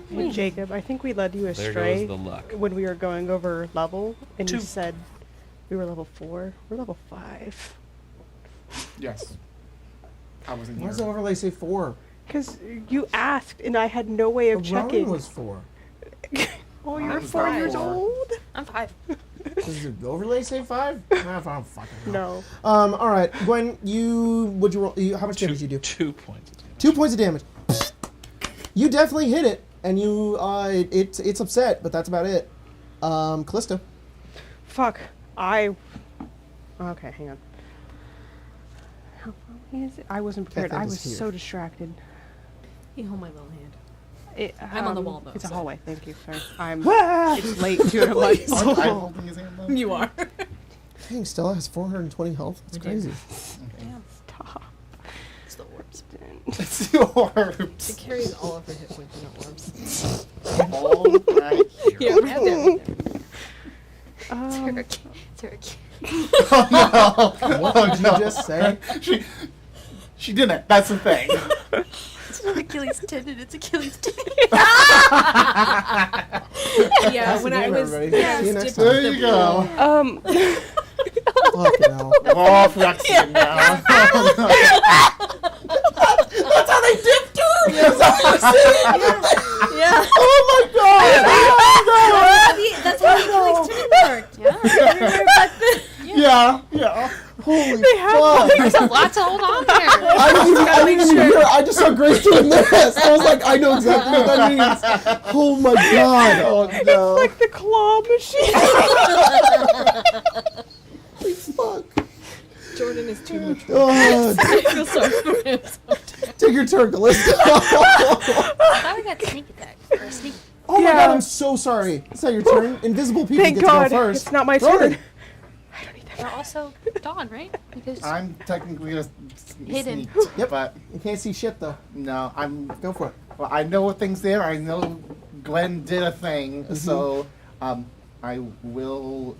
Hey, Jacob, I think we led you There astray goes the luck. when we were going over level, and you 2. said we were level 4. We're level 5. Yes. I wasn't Why here. does the overlay say 4? Because you asked, and I had no way of Ronan checking. was 4. Oh, you're I'm 4 years 4. old? I'm 5. Does the overlay say 5? I don't fucking know. No. All right, Gwen, would you roll? How much damage did you do? 2 points. of damage. 2 points of damage. You definitely hit it, and you it's upset, but that's about it. Callisto. Fuck. Okay, hang on. How far away is it? I wasn't prepared. Kethend I is was here. so distracted. You hold my little hand. I'm on the wall, though, It's a so- hallway. Thank you. Sorry. It's late too. And I'm like, I'm oh. holding his hand though. You are. Dang, Stella has 420 health. That's crazy. Damn. Stop. It's the orbs. It's yours. It carries all of her hit points in her orbs. All right here. Yeah, right there. Turkey. Turkey. Oh no! What did you just say? She didn't. That's the thing. It's not Achilles tendon, it's Achilles tendon. Yeah, That's when the I game, was everybody. yeah, See you next dipped time. in There the you go. pool. Fucking hell. Oh, Phyrexian now. That's how they dipped her! Yeah. Oh my god! That's how the Achilles tendon worked. Yeah. Yeah. Holy They have fuck! There's a lot to hold on there. I didn't even hear. I just saw Grace doing this. I was like, I know exactly what that means. Oh my god! Oh no! Like the claw machine. Holy fuck! Jordan is too much. Oh, I feel sorry for him sometimes. take your turn, Callista. I thought we got sneak attack. Or sneak. Oh my Yeah. god, I'm so sorry. It's not your turn. Invisible people Thank get God, to go first. it's not my Ronan. turn. I don't need that. We're also Dawn, right? Because I'm technically a Hidden. sneaked, Yep. but You can't see shit though. no, Go for it. well, I know what things there. I know Glenn did a thing, so I will.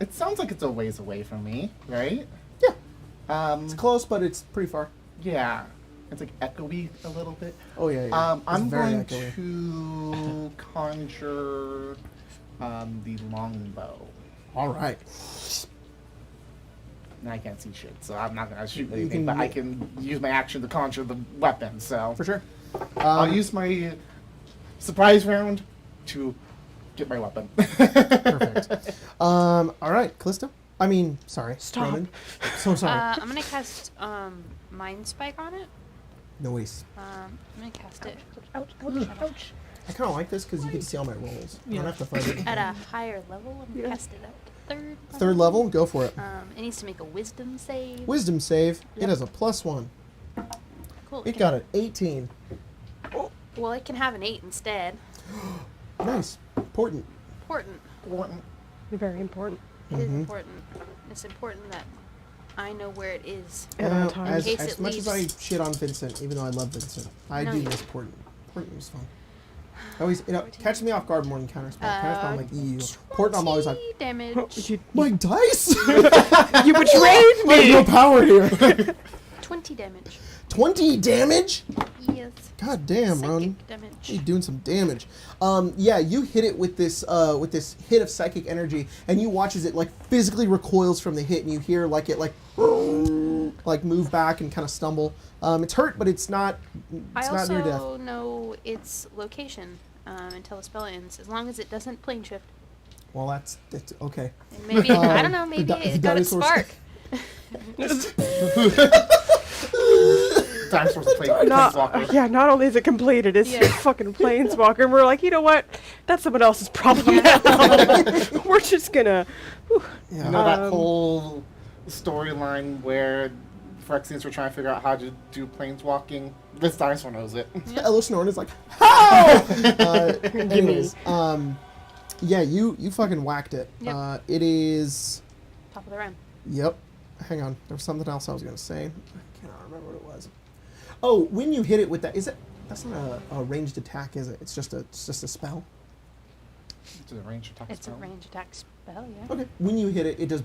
It sounds like it's a ways away from me, right? Yeah. It's close, but it's pretty far. Yeah, it's like echoey a little bit. Oh yeah, yeah. It's I'm very going echoey. to conjure the longbow. All right. And I can't see shit, so I'm not gonna shoot You anything. can But I make- can use my action to conjure the weapon. So For sure. I'll use my surprise round to get my weapon. Perfect. All right, Callista. I mean, sorry. Stop. Ronan. So sorry. I'm gonna cast Mind Spike on it. Noise. I'm gonna cast it Ouch, ouch, ouch. I kind of like this because you get to see all my rolls. I don't have to fight it. at a higher level. I'm gonna Yeah. cast it at third. Third level, go for it. It needs to make a Wisdom save. Wisdom save. It Yep. has a +1. Cool. It got an 18. Well, it can have an 8 instead. Nice. Important. Important. Very important. It is Mhm. important. It's important that I know where it is. At all As, times. In case as it much as I leaves. shit on Vincent, even though I love Vincent, I No, do you- miss Portland. Portland was fun. Always, catches me off guard more than counterspell. Counterspell, I'm like, ew. Portland, I'm always like, 20 damage. You, my dice? you betrayed I have no me. power here. 20 damage. 20 damage? Yes. God damn, Psychic Ron. damage. You're doing some damage. Yeah, you hit it with this hit of psychic energy, and you watch as it like physically recoils from the hit, and you hear like it like move back and kind of stumble. It's hurt, but it's not. It's I not near death. also know its location until the spell ends, as long as it doesn't plane shift. Well, that's okay. And maybe I don't know. Maybe the it got its dinosaurs- spark. Dinosaurs play Not, Planeswalker. yeah, not only is it completed, it's Yeah. fucking planeswalker. And we're like, you know what? That's someone else's problem now. We're just gonna. Yeah. You know that Um, whole storyline where Phyrexians were trying to figure out how to do planeswalking? This dinosaur knows it. Ellis Norton is like, how? Anyways, yeah, you fucking whacked it. Yep. It is. Top of the round. Yep. Hang on. There was something else I was gonna say. I cannot remember what it was. Oh, when you hit it with that, is it? That's not a ranged attack, is it? It's just a spell. It's a range attack It's a spell. range attack spell, yeah. Okay. When you hit it, it does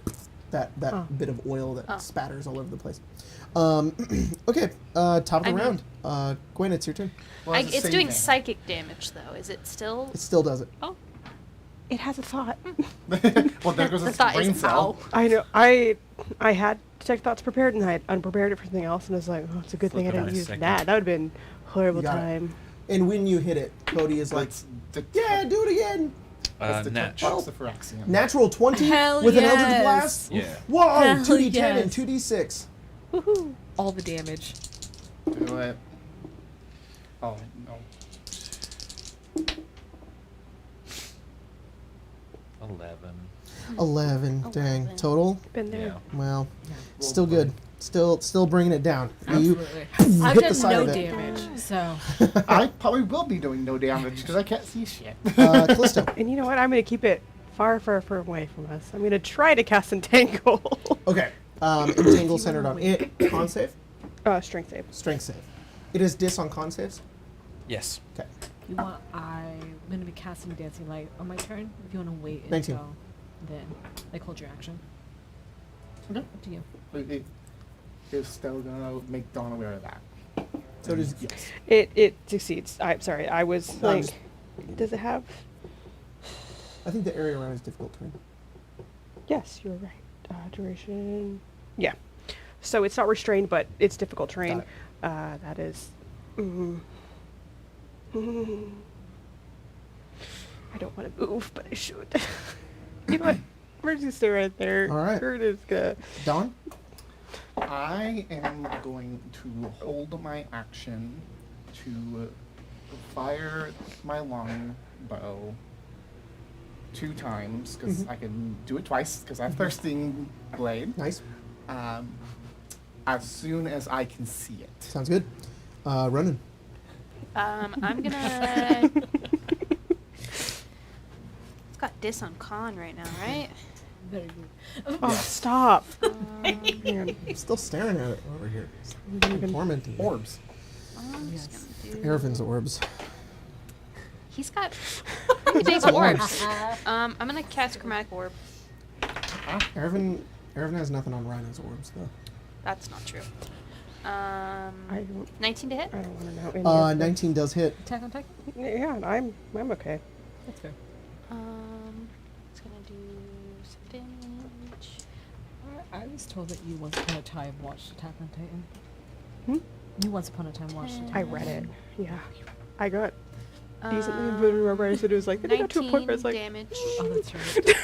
that Oh. bit of oil that Oh. spatters all over the place. Okay. Top of the I mean- round. Gwen, it's your turn. Well, it's a It's doing saving. psychic damage, though. Is it still? It still does it. Oh, It has a thought. Well, there goes the its thought brain is cell. ow. I know. I had detect thoughts prepared, and I had unprepared it for something else, and I was like, oh, it's a good thing I Flip it didn't on a use second. that. That would have been a horrible You got it. time. And when you hit it, Cody is like, Let's detect- yeah, do it again. let's detect Natch. the Phyrexian. Natural 20 Hell with an yes. Eldritch Blast. Yeah. Whoa, Hell 2d10 and yes. 2d6. Woohoo! All the damage. Do it. Oh, no. 11. 11. Dang. 11. Total? Been there. Yeah. Well, still good. Still bringing it down. You Absolutely. I've hit the done side no of it. damage, so I probably will be doing no damage because I can't see shit. Callisto. And you know what? I'm going to keep it far, far, far away from us. I'm going to try to cast Entangle. Okay. Entangle centered on it. Con save? Strength save. Strength save. It is dis on con saves? Yes. Okay. you want I'm gonna be casting Dancing Light on my turn. If you want to wait 19. until then, like hold your action. Okay. Up to you. It's still gonna make Dawn aware of that. So it is, yes. It succeeds. I'm sorry. I was No, I'm like, just- does it have? I think the area around is difficult terrain. Yes, you're right. Duration. Yeah. So it's not restrained, but it's difficult terrain. Got That is. I don't want to move, but I should. You know what? We're just gonna stay right there. All right. We're just gonna. Dawn? I am going to hold my action to fire my longbow 2 times, because I can do it twice, because I have Thirsting Blade, Nice. as soon as I can see it. Sounds good. Ronan. I'm gonna. It's got dis on con right now, right? Very good. Oh, stop. I'm still staring at it over here. Tormenting. Orbs. I'm just gonna do. Ervin's orbs. He's got pretty big orbs. I'm gonna cast Chromatic Orb. Ervin has nothing on Rhino's orbs, though. That's not true. I don't. 19 to hit. I don't want to know. Any of this. 19 does hit. Attack on attack? Yeah, I'm okay. That's fair. It's gonna do some damage. I was told that you once upon a time watched Attack on Titan. Hmm? You once upon a time watched Attack I on read it. Titan. Yeah, I got decently, but remember I said it was like then I got to a point where it's 19 like, damage. Oh, that's right.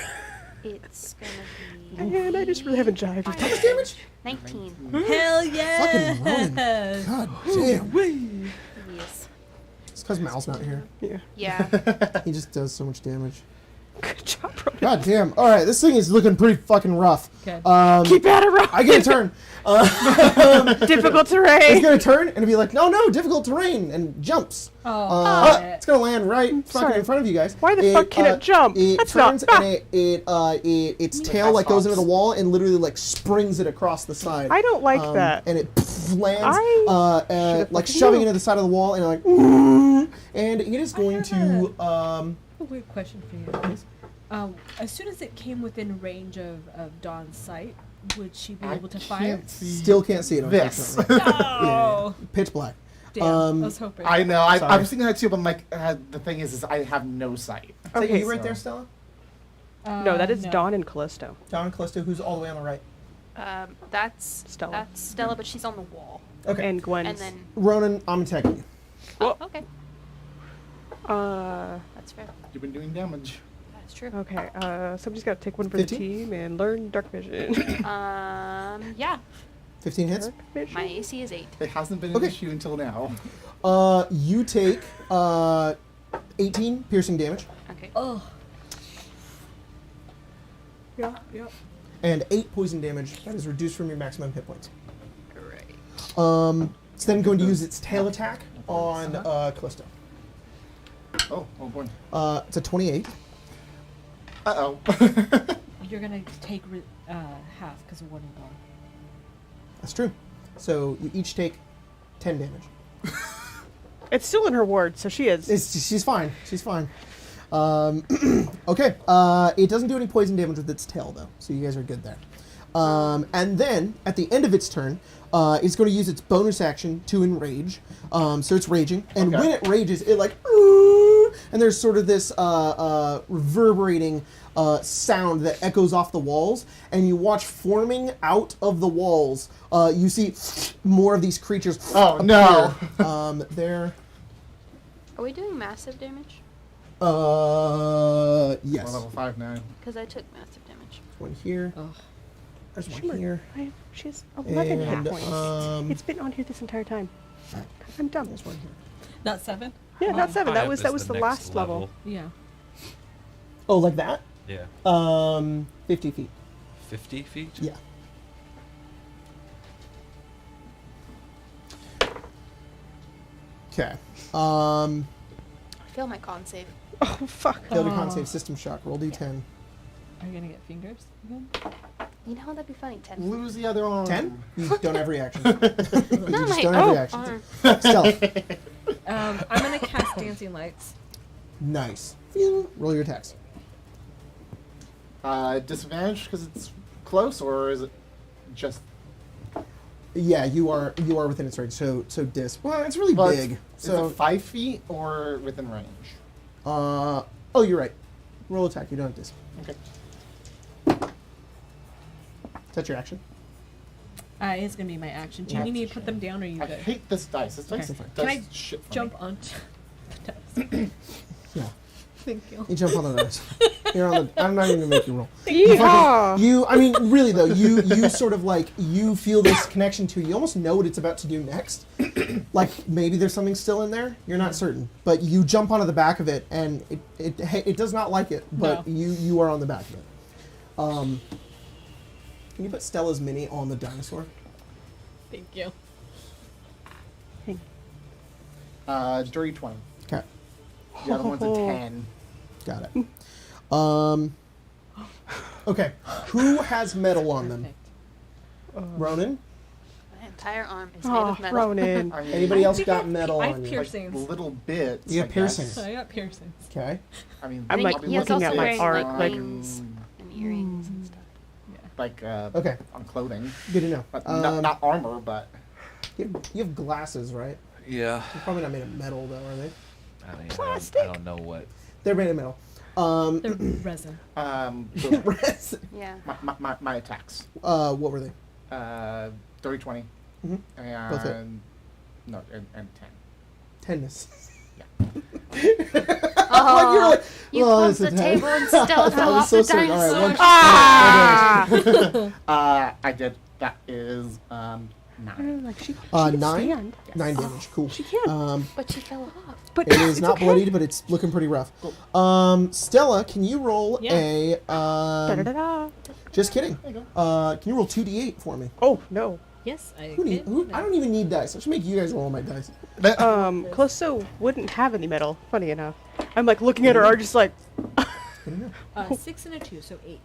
It's gonna be. man, I just really haven't jived. How much damage? 19. Hell yeah! Fucking Ronan. God damn. Yes. It's because Mal's not here. Yeah. Yeah. He just does so much damage. Good job, Ronan. God damn. All right, this thing is looking pretty fucking rough. Okay. Keep at it, Ronan. I get a turn. Difficult It's terrain. gonna turn and be like, no, difficult terrain, and jumps. Oh, It's gonna land right fucking sorry. in front of you guys. Why the fuck can it jump? It That's turns not. and its tail like goes into the wall and literally like springs it across the side. I don't like that. And it lands I like fucking shoving knew. into the side of the wall and like, and it is going to a weird question for you. As soon as it came within range of Dawn's sight, would she be able to fire? still can't see it. This. Unfortunately. Oh! Pitch black. Damn, I was hoping. I know. I Sorry. was thinking that too, but I'm like, the thing is I have no sight. Okay, you right so- there, Stella. No, that is no. Dawn and Callisto. John and Callisto, who's all the way on the right. That's Stella. That's Stella, but she's on the wall. Okay. And Gwen's. And then. Ronan, I'm attacking you. Oh, okay. Uh, That's fair. You've been doing damage. That's true. okay. Somebody's got to take one for 15? the team and learn dark vision. Yeah. 15 hits. Dark vision? My AC is 8. It hasn't been an Okay. issue until now. You take 18 piercing damage Okay. Oh. Yeah, yeah. and 8 poison damage. That is reduced from your maximum hit points. Great. It's then going to use its tail attack on Callisto. Oh boy. It's a 28. Uh-oh. You're gonna take half because of warning ball. That's true. So you each take 10 damage. It's still in her ward, so she is. She's fine. She's fine. Okay. It doesn't do any poison damage with its tail, though, so you guys are good there. And then, at the end of its turn, it's going to use its bonus action to enrage. So it's raging. And Okay. when it rages, it like... And there's sort of this reverberating sound that echoes off the walls. And you watch forming out of the walls, you see more of these creatures Oh, appear. no. They're... Are we doing massive damage? Yes. We're level 5 now. Because I took massive damage. One here. Ugh. There's one Sure. here. She has 11 hit And, points. It's been on here this entire time. I'm dumb. There's one here. Not 7? Yeah, not 7. That Five was is the next last level. Yeah. Oh, like that? Yeah. 50 feet. 50 feet? Yeah. Okay. Fail my con save. Oh, fuck. Failed your con save system shock. Roll d10. Are you gonna get fingers again? You know how that'd be funny? 10. Lose the other arm. 10? You don't have reaction. You Not just my don't have arm. reactions. Stealth. I'm gonna cast Dancing Lights. Nice. Roll your attacks. Disadvantage because it's close, or is it just... Yeah, you are within its range. So disc. Well, it's really But big. is So it 5 feet or within range? oh, you're right. Roll attack. You don't have disc. Okay. Is that your action? It's gonna be my action. Do you Yeah. need me to put them down, or are you I good? hate this dice. This dice Okay. does Can I shit for Jump me. onto the dice. Yeah. Thank you. You jump on the dice. You're on the. I'm not even gonna make you roll. Yeehaw! You, I mean, really though, you sort of like, you feel this connection to it. You almost know what it's about to do next. Like, maybe there's something still in there. You're not certain. But you jump onto the back of it, and it does not like it, but No. you are on the back of it. Can you put Stella's mini on the dinosaur? Thank you. Dirty 20. Okay, The other one's a 10. got it. Okay, who has metal on them? Perfect. Ronan? My entire arm is made Oh, of metal. Ronan. I mean, Anybody else think got I metal have on you? like piercings. little bits. You I got guess. piercings. So I got piercings. Okay. I mean, I'm, I like, think he was looking also at my wearing art, like like- rings and earrings and stuff. like Okay, on clothing. good to know. But not armor, but You have glasses, right? Yeah. They're probably not made of metal, though, are they? I mean, Plastic. I don't know what. They're made of metal. They're resin. the, Yeah. my attacks. What were they? 30, 20. Mhm. And Both hit. no, and 10. Tennis. Oh, you're like, you "Oh, bumped it's a the 10." table and Stella I fell was off so the sorry. All right, dinosaur. one- Ah! I did. That is 9. Like she 9? stand. 9 damage. Cool. She can. But she fell off. But It is it's not okay. bloodied, but it's looking pretty rough. Stella, can you roll Yeah. Da-da-da-da. just kidding. There you Can you roll 2d8 for me? Oh no. Yes, I Who need, did. who, I don't even need dice. I should make you guys roll my dice. Closo wouldn't have any metal. Funny enough, I'm like looking at her art, just like 6 and a 2, so 8.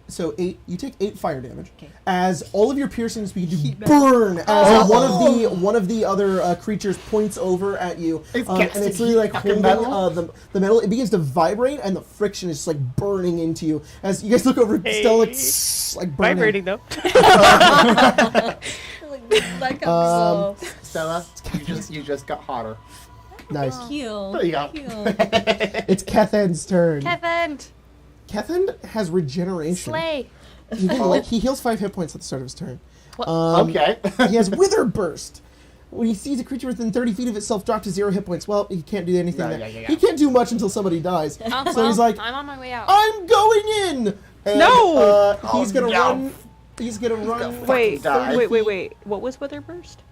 So 8, you take 8 fire damage. Okay. As all of your piercings begin to burn, as one of the other creatures points over at you, It's and gas it's and really like fucking holding metal. the metal. It begins to vibrate, and the friction is just like burning into you. As you guys look over, Stella, like burning. vibrating though. Like a Stella, you just got hotter. Nice. heel. There you go. Heel. It's Kethen's turn. Kevin, Kethen has regeneration. slay. He heals 5 hit points at the start of his turn. Okay. He has Wither Burst. When he sees a creature within 30 feet of itself drop to 0 hit points, well, he can't do anything. Yeah. He can't do much until somebody dies. So Well, he's like, I'm on my way out. I'm going in! And, No! He's gonna no. run. He's gonna run Wait, die. wait. What was Wither Burst?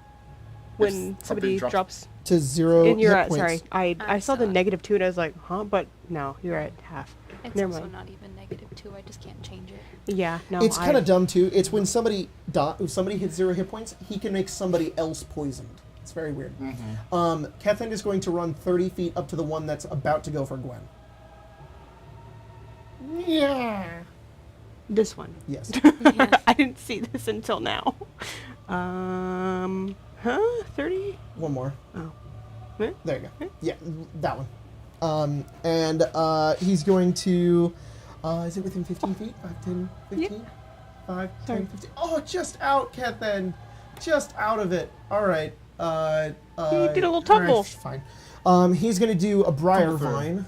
When If somebody something drops to 0 and you're hit at, points. sorry, I I'm saw the sorry. -2 and I was like, huh? But no, you're at half. It's Never also mind. not even -2. I just can't change it. Yeah, no. It's kind of dumb too. It's when somebody hits 0 hit points, he can make somebody else poisoned. It's very weird. Kethen is going to run 30 feet up to the one that's about to go for Gwen. Yeah. This one. Yes. I didn't see this until now. 30? One more. Oh. There you go. Yeah, that one. He's going to. Is it within 15 feet? 5, 10, 15? 5, 10, 15. Oh, just out, Kethen. Just out of it. All right. He did a little all tumble. fine. He's going to do a Briar Vine.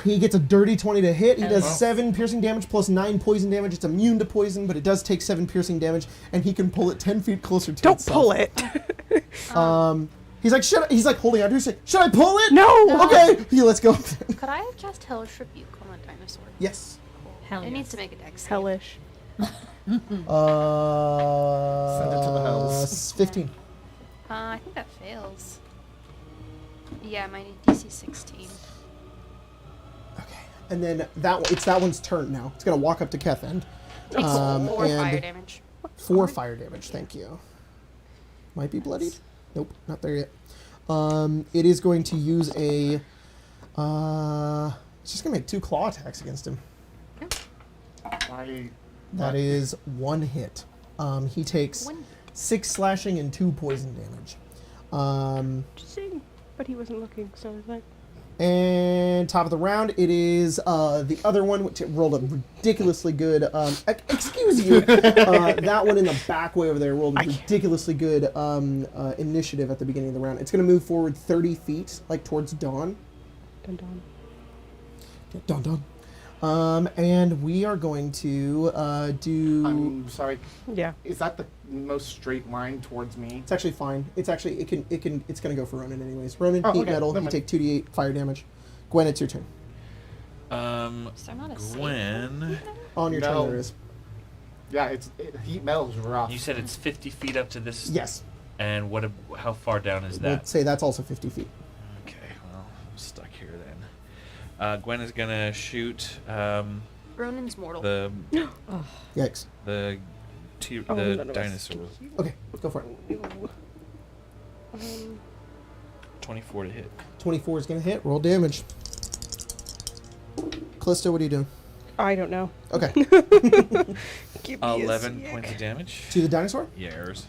He gets a dirty 20 to hit. He does 7 piercing damage plus 9 poison damage. It's immune to poison, but it does take 7 piercing damage, and he can pull it 10 feet closer to Don't itself. pull it. He's like, he's like holding out to you. Should I pull it? No! Okay. Yeah, let's go. Could I have cast Hellish Rebuke on a dinosaur? Yes. Cool. Hell It needs yes. to make a dex save. Hellish. Send it to the hells. 15. I think that fails. Yeah, my DC 16. Okay. And then it's that one's turn now. It's gonna walk up to Kethen. Takes 4 and fire damage. 4 fire damage. Thank you. Might be bloodied. Nope, not there yet. It is going to use a. It's just gonna make 2 claw attacks against him. That is 1 hit. He takes One. 6 slashing and 2 poison damage. Just saying. But he wasn't looking, so I was like, And top of the round, it is the other one, which rolled a ridiculously good. Excuse you. That one in the back way over there rolled a ridiculously good initiative at the beginning of the round. It's going to move forward 30 feet, like towards Dawn. Dun dun. Dun dun. And we are going to do. I'm sorry. Yeah. Is that the most straight line towards me? It's actually fine. It's actually it's going to go for Ronan anyways. Ronan, Oh, heat okay. metal. Never You mind. take 2d8 fire damage. Gwen, it's your turn. Is there not a save Gwen. On your No. turn, there is. Yeah, heat metal's rough. You said it's 50 feet up to this. Yes. And how far down is that? Let's say that's also 50 feet. Okay, well, I'm stuck here then. Gwen is gonna shoot Ronan's mortal. the Yikes. the Oh, the none of us dinosaur. Okay, go for it. 24 to hit. 24 is going to hit. Roll damage. Callisto, what are you doing? I don't know. Okay. Give me a 11 sec. points of damage. To the dinosaur? Yes.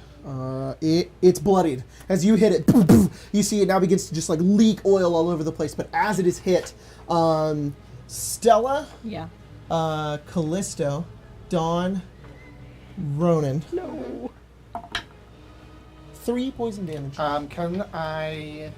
It's bloodied. As you hit it, poof, poof, you see it now begins to just like leak oil all over the place. But as it is hit, Stella, Yeah. Callisto, Dawn, Ronan, No. 3 poison damage. Can I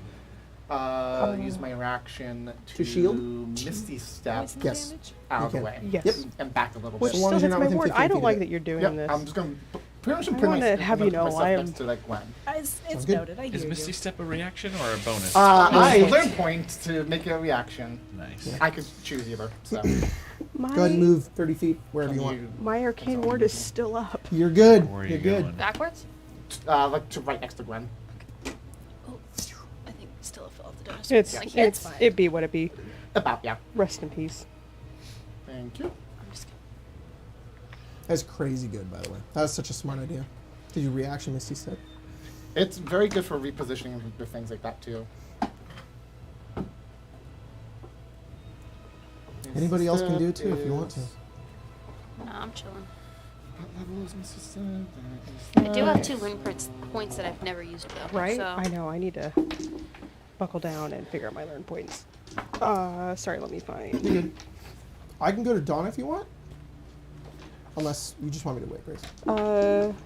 use my reaction To shield? Misty Step Yes. out of the You way? Yes. Yep. And back a little Which So bit. long still as you're hits not my within board. 50 I don't feet like of that it. you're doing Yep, this. I'm just going to pretty much I put wanna have you know myself I am- next to like Gwen. It's good. noted. I hear Is you. Misty Step a reaction or a bonus? I I- learn points to make a reaction. Nice. I could choose either. So Go ahead and move 30 feet wherever you want. My arcane ward is still up. You're good. Where are You're you good. going? Backwards? like to right next to Gwen. Oh, I think still fell off the dinosaur. It's Like, it's fine. it be what it be. About, yeah. Rest in peace. Thank you. I'm just That's crazy good, by the way. That was such a smart idea. Did you reaction, Misty Step? It's very good for repositioning and for things like that too. Anybody else can do it too if you want to. No, I'm chilling. What level is Misty Step? I do have 2 wing points that I've never used though. Right? So I know. I need to buckle down and figure out my learn points. Sorry. Let me find. You're good. I can go to Dawn if you want. Unless you just want me to wait, Grace.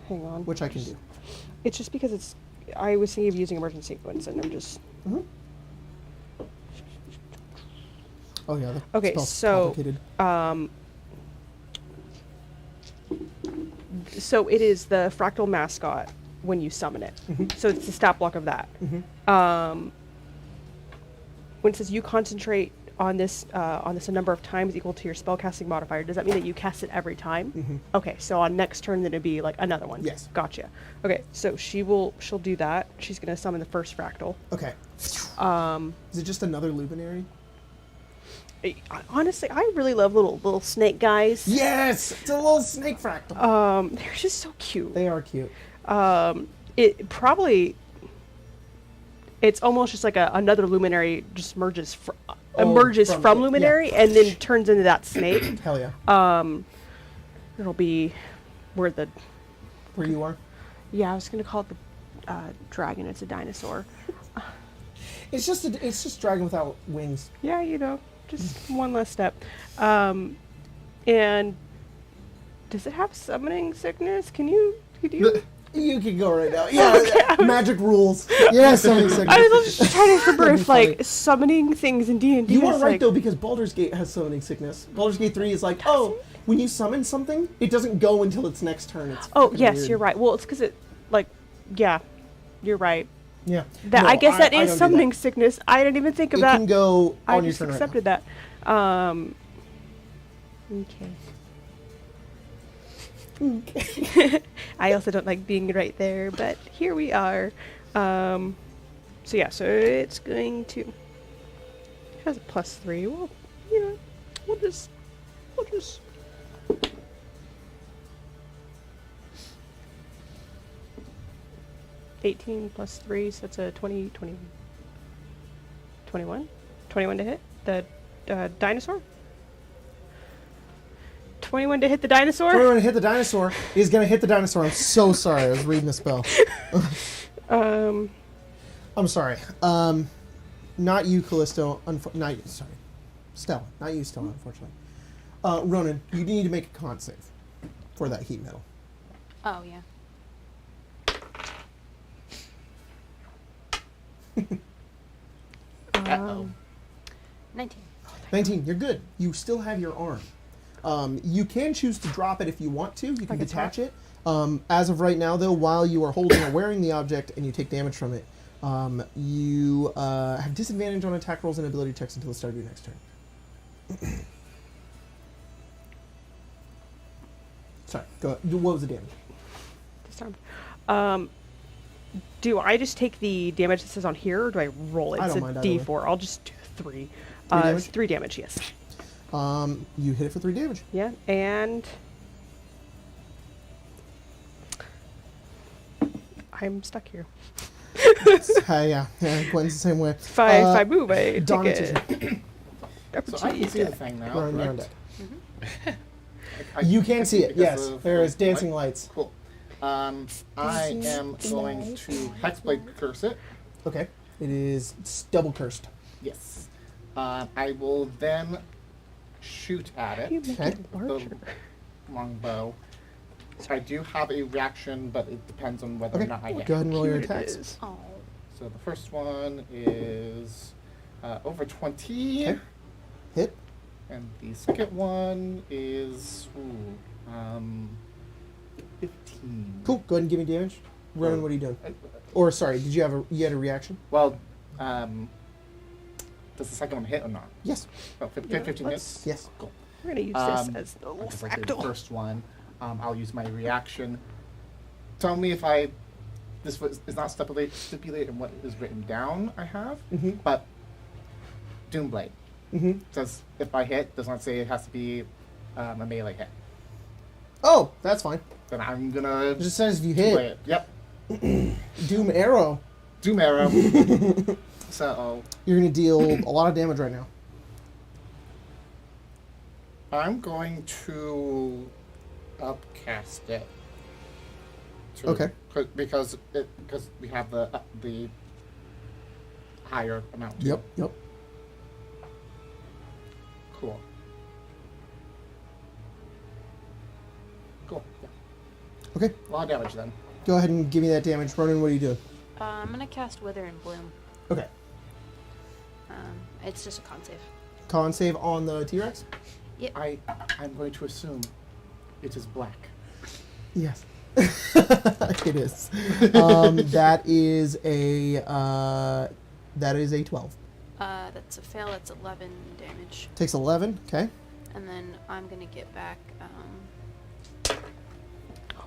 Hang on. Which I can do. It's just because it's. I was thinking of using emergency sequence, and I'm just. Mm-hmm. Oh yeah. The Okay, spell's so- complicated. So it is the fractal mascot when you summon it. Mhm. So it's the stat block of that. Mhm. When it says you concentrate on this a number of times equal to your spellcasting modifier, does that mean that you cast it every time? Mhm. Okay, so on next turn then it'd be like another one. Yes. Gotcha. Okay, so she'll do that. She's gonna summon the first fractal. Okay. Um, Is it just another luminary? Honestly, I really love little snake guys. Yes! It's a little snake fractal. They're just so cute. They are cute. It probably. It's almost just like another luminary just emerges from yeah. luminary and then turns into that snake. Hell yeah. It'll be where the. Where you are? Yeah, I was gonna call it the dragon. It's a dinosaur. It's just dragon without wings. Yeah, just one less step. And does it have summoning sickness? Could you? You can go right now. Yeah, magic rules. Yeah, something sick. I was just trying to remember if Funny. like summoning things in D&D. You are is, right like, though, because Baldur's Gate has summoning sickness. Baldur's Gate 3 is like, oh, when you summon something, it doesn't go until its next turn. It's Oh fucking yes, weird. you're right. Well, it's because it like, yeah, you're right. Yeah. That No, I guess that I is don't do summoning sickness. I didn't even think of It that. can go I on your just turn accepted that. Okay. I also don't like being right there, but here we are. So yeah, so it's going to. It has a +3. Well, we'll just. 18 plus 3, so it's a 21? 21 to hit the dinosaur? 21 to hit the dinosaur? We're going to hit the dinosaur. He's going to hit the dinosaur. I'm so sorry. I was reading the spell. I'm sorry. not you, Callisto. Sorry, Stella. Not you, Stella. Unfortunately, Ronan, you need to make a con save for that heat metal. Oh, yeah. Uh-oh. 19. 19. You're good. You still have your arm. You can choose to drop it if you want to. You can detach it. As of right now, though, while you are holding or wearing the object and you take damage from it, you have disadvantage on attack rolls and ability checks until the start of your next turn. Sorry, go ahead. What was the damage? Disarmed. Do I just take the damage that says on here, or do I roll it? I It's don't a mind either way. D4. I'll just do 3. Damage? 3 damage, yes. You hit it for 3 damage. Yeah, and I'm stuck here. Yeah, Gwen's the same way. If I move, I Dawn, take it's it. your turn. So I can see the thing now, You're on correct? deck. You can see it, because yes. of There is the dancing light. lights. Cool. I am going to Hexblade curse it. Okay. It's double cursed. Yes. I will then shoot at it. You make Okay. it larger. The longbow. I do have a reaction, but it depends on whether Okay. or not I hit. Go ahead and roll your Here it attacks. is. Oh. So the first one is over 20. Okay. Hit. And the second one is 15. Cool. Go ahead and give me damage. Ronan, what are you doing? Uh, Or sorry, you had a reaction? Well, does the second one hit or not? Yes. Oh, 15 hits? Yes. Cool. We're going to use this as the little Just like the fractal. first one, I'll use my reaction. Tell me if this is not stipulated in what is written down I have, but Doomblade. Says if I hit, does not say it has to be a melee hit. Oh, that's fine. Then I'm gonna It just says if you play hit. it. Yep. Doom arrow. Doom arrow. So You're going to deal a lot of damage right now. I'm going to upcast it. Okay. Because we have the higher amount. too. Yep. Cool. Cool. Yeah. Okay. A lot of damage then. Go ahead and give me that damage. Ronan, what are you doing? I'm going to cast Wither and Bloom. Okay. It's just a con save. Con save on the T-Rex? Yep. I'm going to assume it is black. Yes. It is. That is a 12. That's a fail. That's 11 damage. Takes 11. Okay. And then I'm going to get back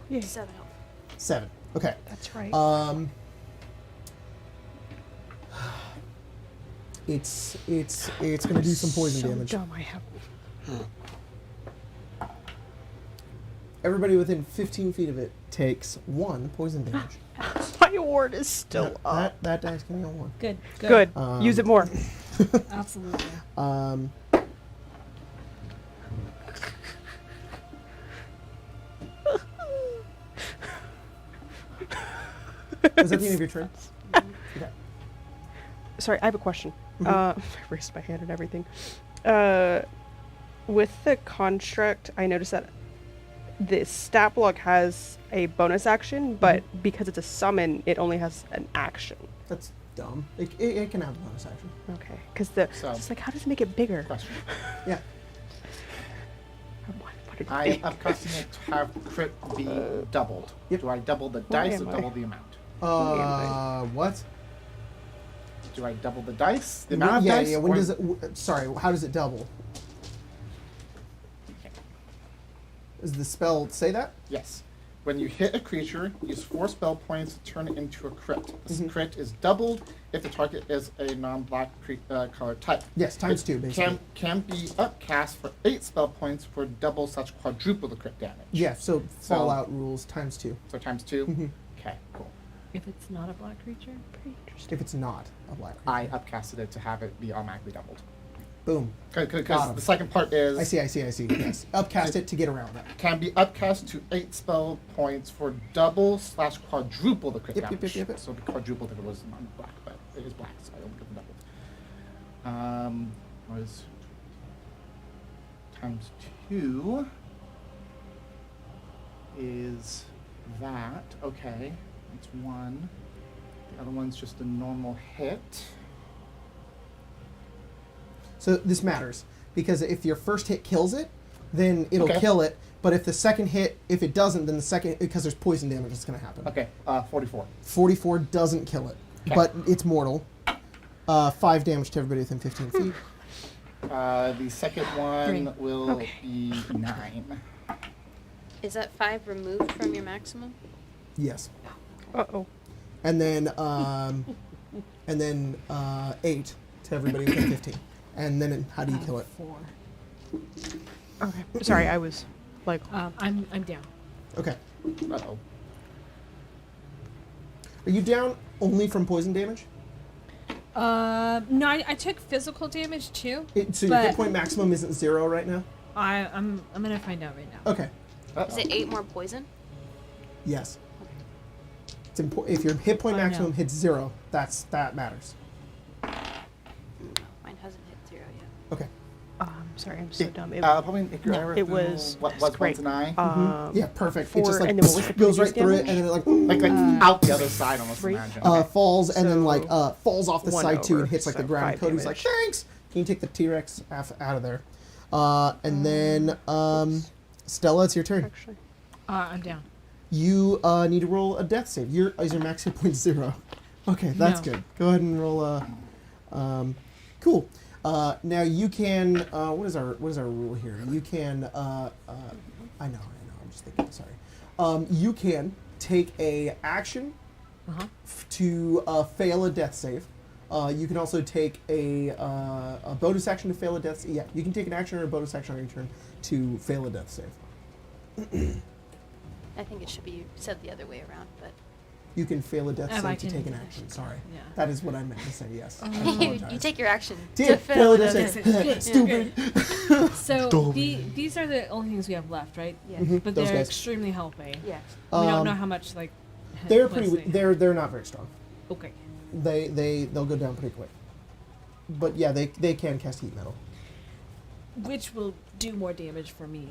Yeah, 7 health. 7. Okay. that's right. It's gonna do some poison so damage. dumb I have. Everybody within 15 feet of it takes 1 poison damage. My ward is still up. That dice can be on 1. Good. Good. Use it more. Absolutely. Is that the end of your turn? Okay. Sorry, I have a question. I raised my hand and everything. With the construct, I noticed that the stat block has a bonus action, but because it's a summon, it only has an action. That's dumb. It can have a bonus action. Okay, because So- it's like, how does it make it bigger? Question. Yeah. What did I it am casting it to have crit be doubled. Yep. Do I double the dice am or I? double the amount? What? Do I double the dice? The amount of Yeah, dice? yeah. When or- does it? Sorry, how does it double? Does the spell say that? Yes. When you hit a creature, use 4 spell points to turn it into a crit. This Mm-hmm. crit is doubled if the target is a non-black color type. Yes, times 2, basically. Can be upcast for 8 spell points for double/quadruple the crit damage. Yeah, so Fallout rules times 2. So times 2? Mm-hmm. Okay, cool. If it's not a black creature, Pretty interesting. If it's not a black creature. I upcasted it to have it be automatically doubled. Boom. Got Because 'em. the second part is... I see. Yes. Upcast it to get around that. Can be upcast to 8 spell points for double/quadruple the crit Yep. damage. So it'd be quadrupled if it was non-black, but it is black, so I don't give it doubled. was times 2 is that. Okay, that's 1. The other one's just a normal hit. So this matters because if your first hit kills it, then it'll Okay. kill it. But if the second hit, if it doesn't, then the second, because there's poison damage, it's going to happen. Okay, 44. 44 doesn't kill it, Okay. but it's mortal. 5 damage to everybody within 15 feet. The second one 3. will Okay. be 9. Is that 5 removed from your maximum? Yes. Uh-oh. And then 8 to everybody within 15. And then how do you kill it? 4. Okay. Sorry, I was like... I'm down. Okay. Uh-oh. Are you down only from poison damage? No, I took physical damage too. So your hit but point maximum isn't 0 right now? I'm gonna find out right now. Okay. Is it 8 more poison? Yes. It's if your hit point Oh, maximum no. hits 0, that matters. No, mine hasn't hit 0 yet. Okay. sorry, I'm so dumb. It, Probably if you're ever it was what was great. once an eye. Yeah, perfect. It 4, just like and then what was the goes right previous through it, damage? and then it like out the other side, almost 3. imagine. falls, and then So, falls off the 1 side too over, and hits like the so ground. 5 Cody's like, damage. thanks. Can you take the T-Rex out of there? And then Stella, it's your turn. Actually. I'm down. You need to roll a death save. Is your max hit point 0? Okay, that's No. good. Go ahead and roll a. Cool. Now you can. What is our rule here? You can. I know. I'm just thinking. Sorry. You can take a action to fail a death save. You can also take a bonus action to fail a death. Yeah, you can take an action or a bonus action on your turn to fail a death save. I think it should be said the other way around, but You can fail a death I save to can- take an action. Sorry, Yeah. that is what I meant to say. Yes. I you apologize. take your action Yeah, to fail a the death death save. save. Stupid. So Dumb. these are the only things we have left, right? Yeah. Mhm, But those they're guys. extremely healthy. Yeah. We don't Um, know how much like. They're hit pretty. points they They're not very strong. have. Okay. They'll go down pretty quick. But yeah, they can cast heat metal. Which will do more damage for me.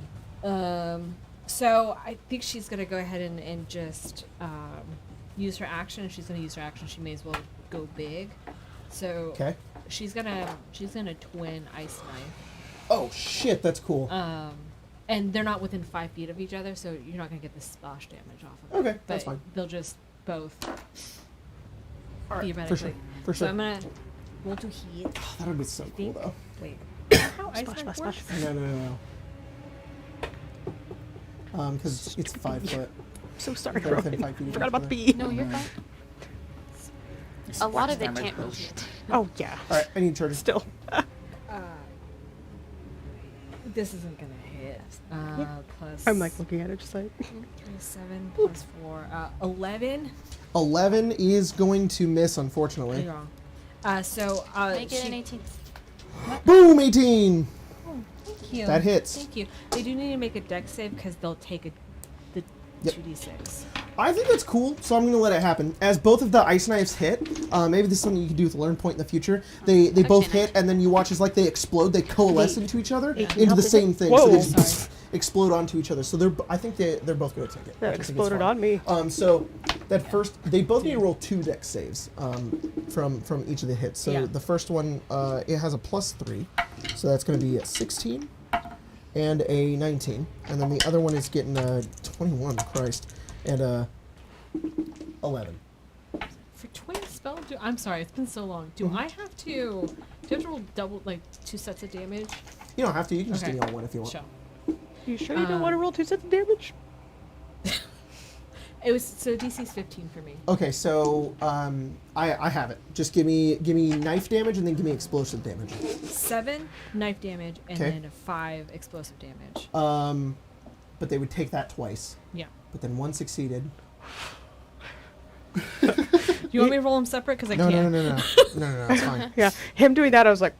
So I think she's gonna go ahead and just use her action. If she's gonna use her action, she may as well go big. So Okay. she's gonna twin ice knife. Oh shit, that's cool. And they're not within 5 feet of each other, so you're not gonna get the splash damage off of it. Okay, that's But fine. They'll just both theoretically. For sure. For So sure. I'm gonna roll to hit. That would be so cool think- though. Wait. How ice Splash, knife splash, works? splash. No. Because it's 5 foot. So sorry, They're within Rowan. 5 feet of Forgot each about other. the bee. No, you're fine. A lot of it can't really. Oh, yeah. All right, I need charges. Still. This isn't gonna hit. Plus. I'm like looking at it just like... 7 plus 4. 11. 11 is going to miss, unfortunately. You're wrong. So Make it an 18. Boom, 18. Thank you. That hits. Thank you. They do need to make a dex save because they'll take the Yep. 2d6. I think that's cool, so I'm going to let it happen. As both of the ice knives hit, maybe this is something you can do with a learn point in the future. They both Actually, hit, and then you watch as like they explode. They coalesce into each other Hey, can you into help the with same it? thing. Whoa. So they just Sorry. explode onto each other. So I think they're both going to take it. That I think it's exploded fine. on me. So that first, they both need to roll 2 dex saves from each of the hits. So Yeah. the first one, it has a +3, so that's going to be a 16 and a 19, and then the other one is getting a 21. Christ, and a 11. For twin spell, I'm sorry, it's been so long. Do I have to roll double, like 2 sets of damage? You don't have to. You can just Okay. give me all one if you want. Sure. You sure you don't want to roll 2 sets of damage? It was so DC's 15 for me. Okay, so I have it. Just give me knife damage and then give me explosive damage. 7 knife damage and Okay. then a 5 explosive damage. But they would take that twice. Yeah. But then 1 succeeded. You want me to roll them separate? Because I No, can't. no, it's fine. Yeah. Him doing that, I was like,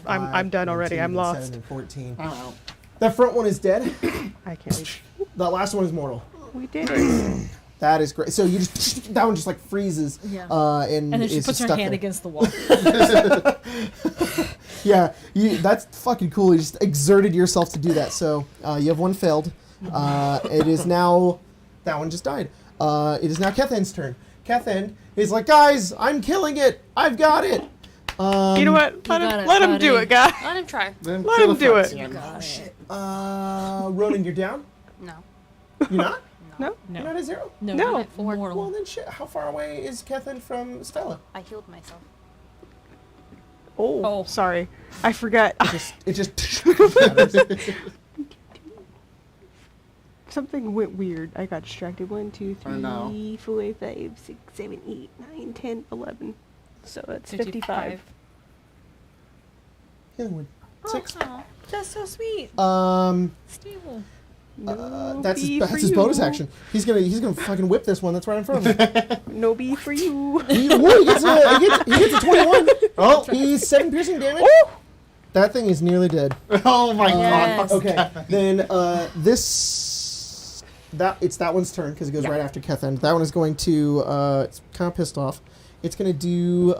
I'm 5, done already. 13, I'm lost. 7, and 14. Wow. That front one is dead. I can't reach. That last one is mortal. We did it. That is great. So you just that one just like freezes. Yeah. And And then she is puts just her stuck hand there. against the wall. Yeah, that's fucking cool. You just exerted yourself to do that. So you have one failed. It is now that one just died. It is now Kethen's turn. Kethen is like, guys, I'm killing it. I've got it. You know what? got it, Let him do buddy. it, guy. Let him try. Then Let kill him do effects it. again. Got it. Ronan, you're down. No. You're not. No? You're No. not at 0. No. No. I'm at 4. Well then, shit. How far away is Kethen from Stella? I healed myself. Oh, Oh. sorry. I forgot. It just. Something went weird. I got distracted. 1, 2, I know. 3, 4, 5, 6, 7, 8, 9, 10, 11. So that's 55. Healing wood. 6. Oh, that's so sweet. Stable. No That's B his, for his bonus you. action. He's gonna fucking whip this one that's right in front of him. No B for you. he gets a 21. Oh, he's 7 piercing damage. That thing is nearly dead. Oh my Yes. god. Okay, then it's that one's turn because it goes Yeah. right after Kethen. That one is going to it's kind of pissed off. It's gonna do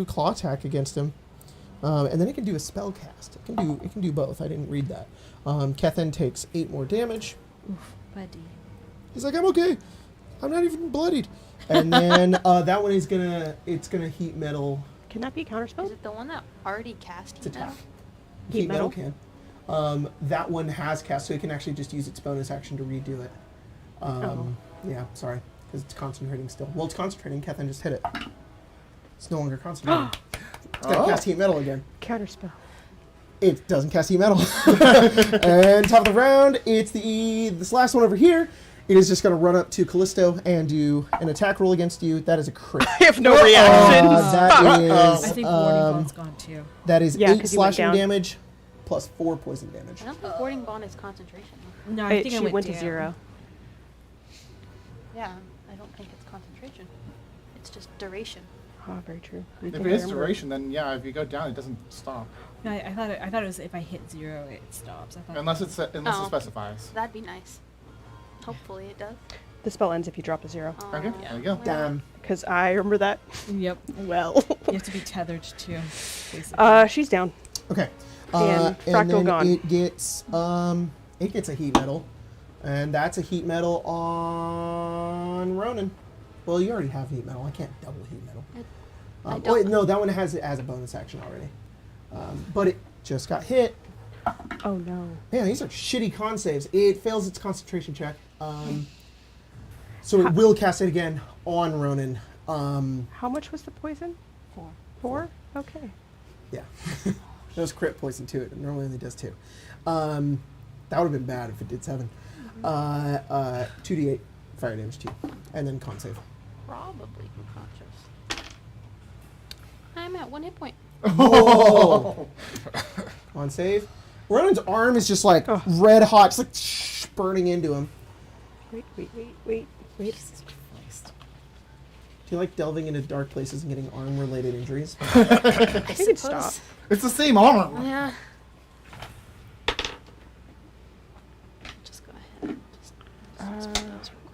claw attack against him, and then it can do a spell cast. It can do both. I didn't read that. Kethen takes 8 more damage. Buddy. He's like, I'm okay. I'm not even bloodied. And then that one is gonna heat metal. Can that be a Is counterspell? it the one that already cast It's heat metal? attack. Heat metal? can. That one has cast, so it can actually just use its bonus action to redo it. Yeah, sorry, because it's concentrating still. Well, it's concentrating. Kethen just hit it. It's no longer concentrating. It's gonna cast heat metal again. Counterspell. It doesn't cast heat metal. And top of the round, it's this last one over here. It is just going to run up to Callisto and do an attack roll against you. That is a crit. I have no reaction. That is I think Warning um, Bond's gone too. that is Yeah, 8 'cause you went slashing down. damage plus 4 poison damage. I don't think warding bond is concentration. No, I think She I went to down. 0. Yeah, I don't think it's concentration. It's just duration. Oh, very true. If it is duration, then yeah, if you go down, it doesn't stop. No, I thought it was if I hit 0, it stops. I thought Unless it Oh. specifies. That'd be nice. Hopefully it does. The spell ends if you drop to 0. Okay, there you go. Damn. Because I remember that Yep. well. You have to be tethered to. Basically. She's down. Okay. And Fractal then gone. it gets a heat metal, and that's a heat metal on Ronan. Well, you already have heat metal. I can't double heat metal. I Wait, don't- no, that one has it as a bonus action already. But it just got hit. Oh no. Man, these are shitty con saves. It fails its concentration check. So it will cast it again on Ronan. How much was the poison? 4. 4? Okay. Yeah. That was crit poison too. It normally only does 2. That would have been bad if it did 7. 2d8 fire damage to you. And then con save. Probably unconscious. I'm at 1 hit point. Whoa! On save. Ronan's arm is just like red hot, just like burning into him. Wait. Do you like delving into dark places and getting arm-related injuries? I think it stopped. It's the same armor. Yeah. Just go ahead.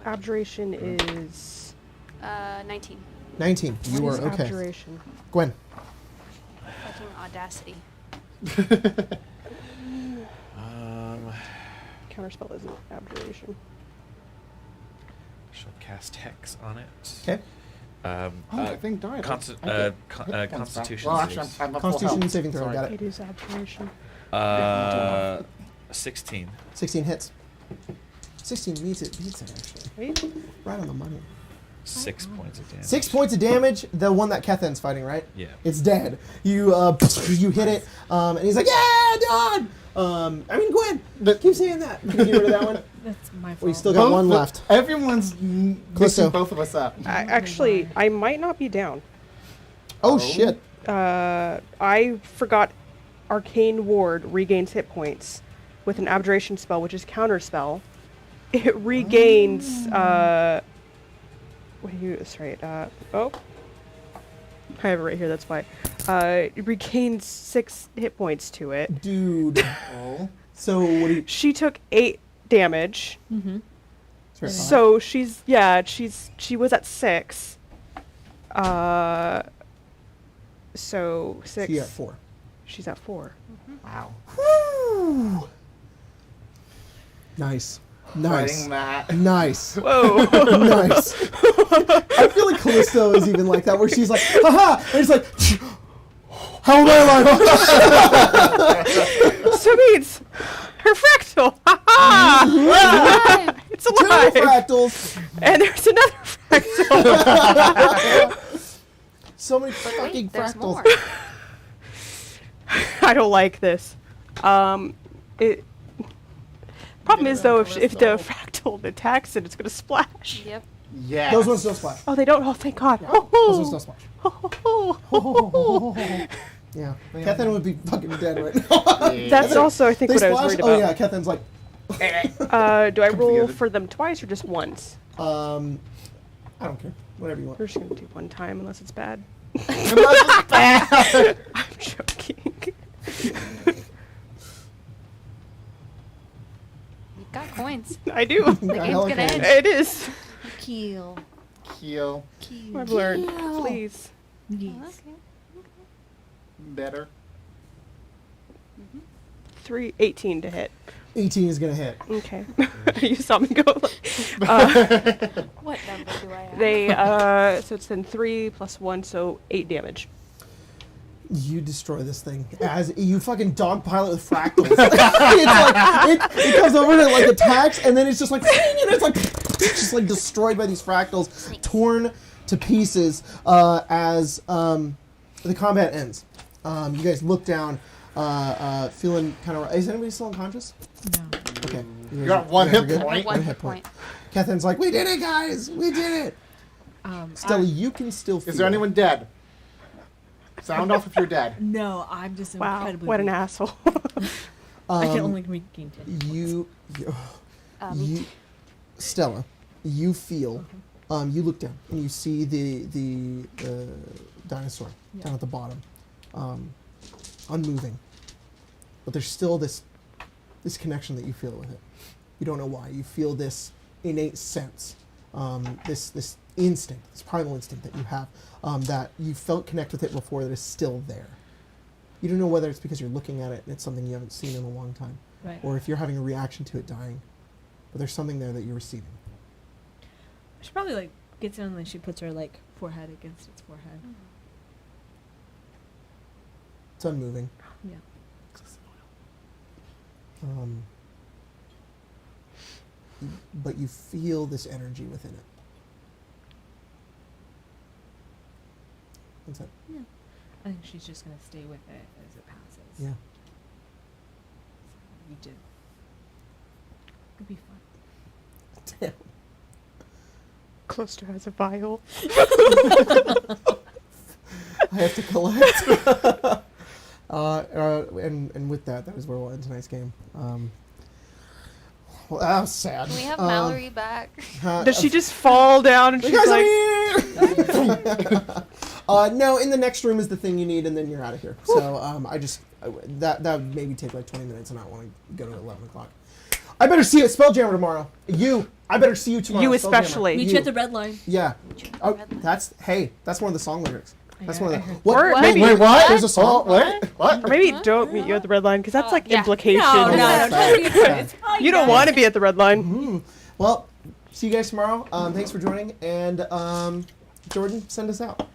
Abjuration is... 19. 19. You What are is okay. Abjuration? Gwen. Fucking audacity. Counterspell isn't Abjuration. She'll cast Hex on it. Okay. That thing died. Consti- I get con- hit points back. Constitution Well, actually, saves. I'm at full Constitution health. saving throw. Sorry. Got it. It is Abjuration. 16. 16 hits. 16 beats it actually. Wait. Right on the money. 6 points of damage. 6 points of damage. The one that Kethen's fighting, right? Yeah. It's dead. You you hit it, and he's like, "Yeah, Don." Gwen. Keep saying that. Can you get rid of that one? That's my fault. We still got one left. Everyone's Callisto. mixing both of us up. Actually, I might not be down. Oh shit. I forgot Arcane Ward regains hit points with an Abjuration spell, which is counterspell. It regains, what do you, that's right, I have it right here, that's why. It regains 6 hit points to it. Dude. Oh. So what do you... She took 8 damage. Mm-hmm. Sure. So she was at 6. So 6. She at 4. She's at 4. Wow. Woo! Nice. Writing that. Nice. Whoa. Nice. I feel like Callisto is even like that, where she's like, haha, and it's like, how am I alive? So means her fractal. Haha. It's Two alive. fractals. And there's another fractal. So many But fucking wait, there's fractals. more. I don't like this. It. Problem is though, if the fractal attacks it, it's gonna splash. Yep. Yeah. Those ones don't splash. Oh, they don't. Oh, thank God. Those ones don't splash. Oh. Yeah. Kethen would be fucking dead right now. That's also, I think, They what I was splash? worried Oh about. yeah, Kethen's like, Do I roll together. for them twice or just once? I don't care. Whatever you want. We're just gonna do one time unless it's bad. Bad. I'm joking. You've got coins. I do. The game's hell gonna okay. end. It is. Keel. Keel. I've learned. Please. Okay. 18 to hit. 18 is gonna hit. Okay. You saw me go. What number do I have? They so it's then 3 plus 1, so 8 damage. You destroy this thing as you fucking dogpile it with fractals. It's like it comes over and it like attacks, and then it's just like, and it's just like destroyed by these fractals, torn to pieces as the combat ends. You guys look down, feeling kind of. Is anybody still unconscious? No. Okay, You got one hit good? point. One hit point. Kethen's like, we did it, guys. We did it. Stella, you can still. Feel. Is there anyone dead? Sound off if you're dead. No, I'm just Wow, incredibly what an weak. asshole. I can only regain 10. You, Me you Stella, you feel. You look down and you see the dinosaur down at the bottom, unmoving. But there's still this connection that you feel with it. You don't know why. You feel this innate sense, this instinct, this primal instinct that you have, that you felt connect with it before, that is still there. You don't know whether it's because you're looking at it and it's something you haven't seen in a long time, Right. or if you're having a reaction to it dying. But there's something there that you're receiving. She probably like gets in and she puts her like forehead against its forehead. It's unmoving. Yeah. But you feel this energy within it. What's that? I think she's just gonna stay with it as it passes. Yeah. You did. It'd be fun. Damn. Closter has a vial. I have to collect. And with that is where we'll end tonight's game. Well, that was sad. Can we have Mallory back? Does she just fall down and You she's guys like, are here! No, in the next room is the thing you need, and then you're out of here. So that would maybe take like 20 minutes, and I want to go to 11 o'clock. I better see you at Spelljammer tomorrow. I better see you tomorrow. You at Spelljammer. especially. Meet You. you at the red line. Yeah. Oh, Red line. that's one of the song lyrics. That's one of the. Or What? maybe- Wait, what? There's a song. What? or maybe don't meet you at the red line, because that's like Yeah. implication. No, no, no, no. it's fine. You don't want to be at the red line. Mhm. Well, see you guys tomorrow. Thanks for joining, and Jordan, send us out.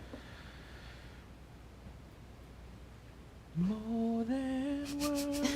More than words.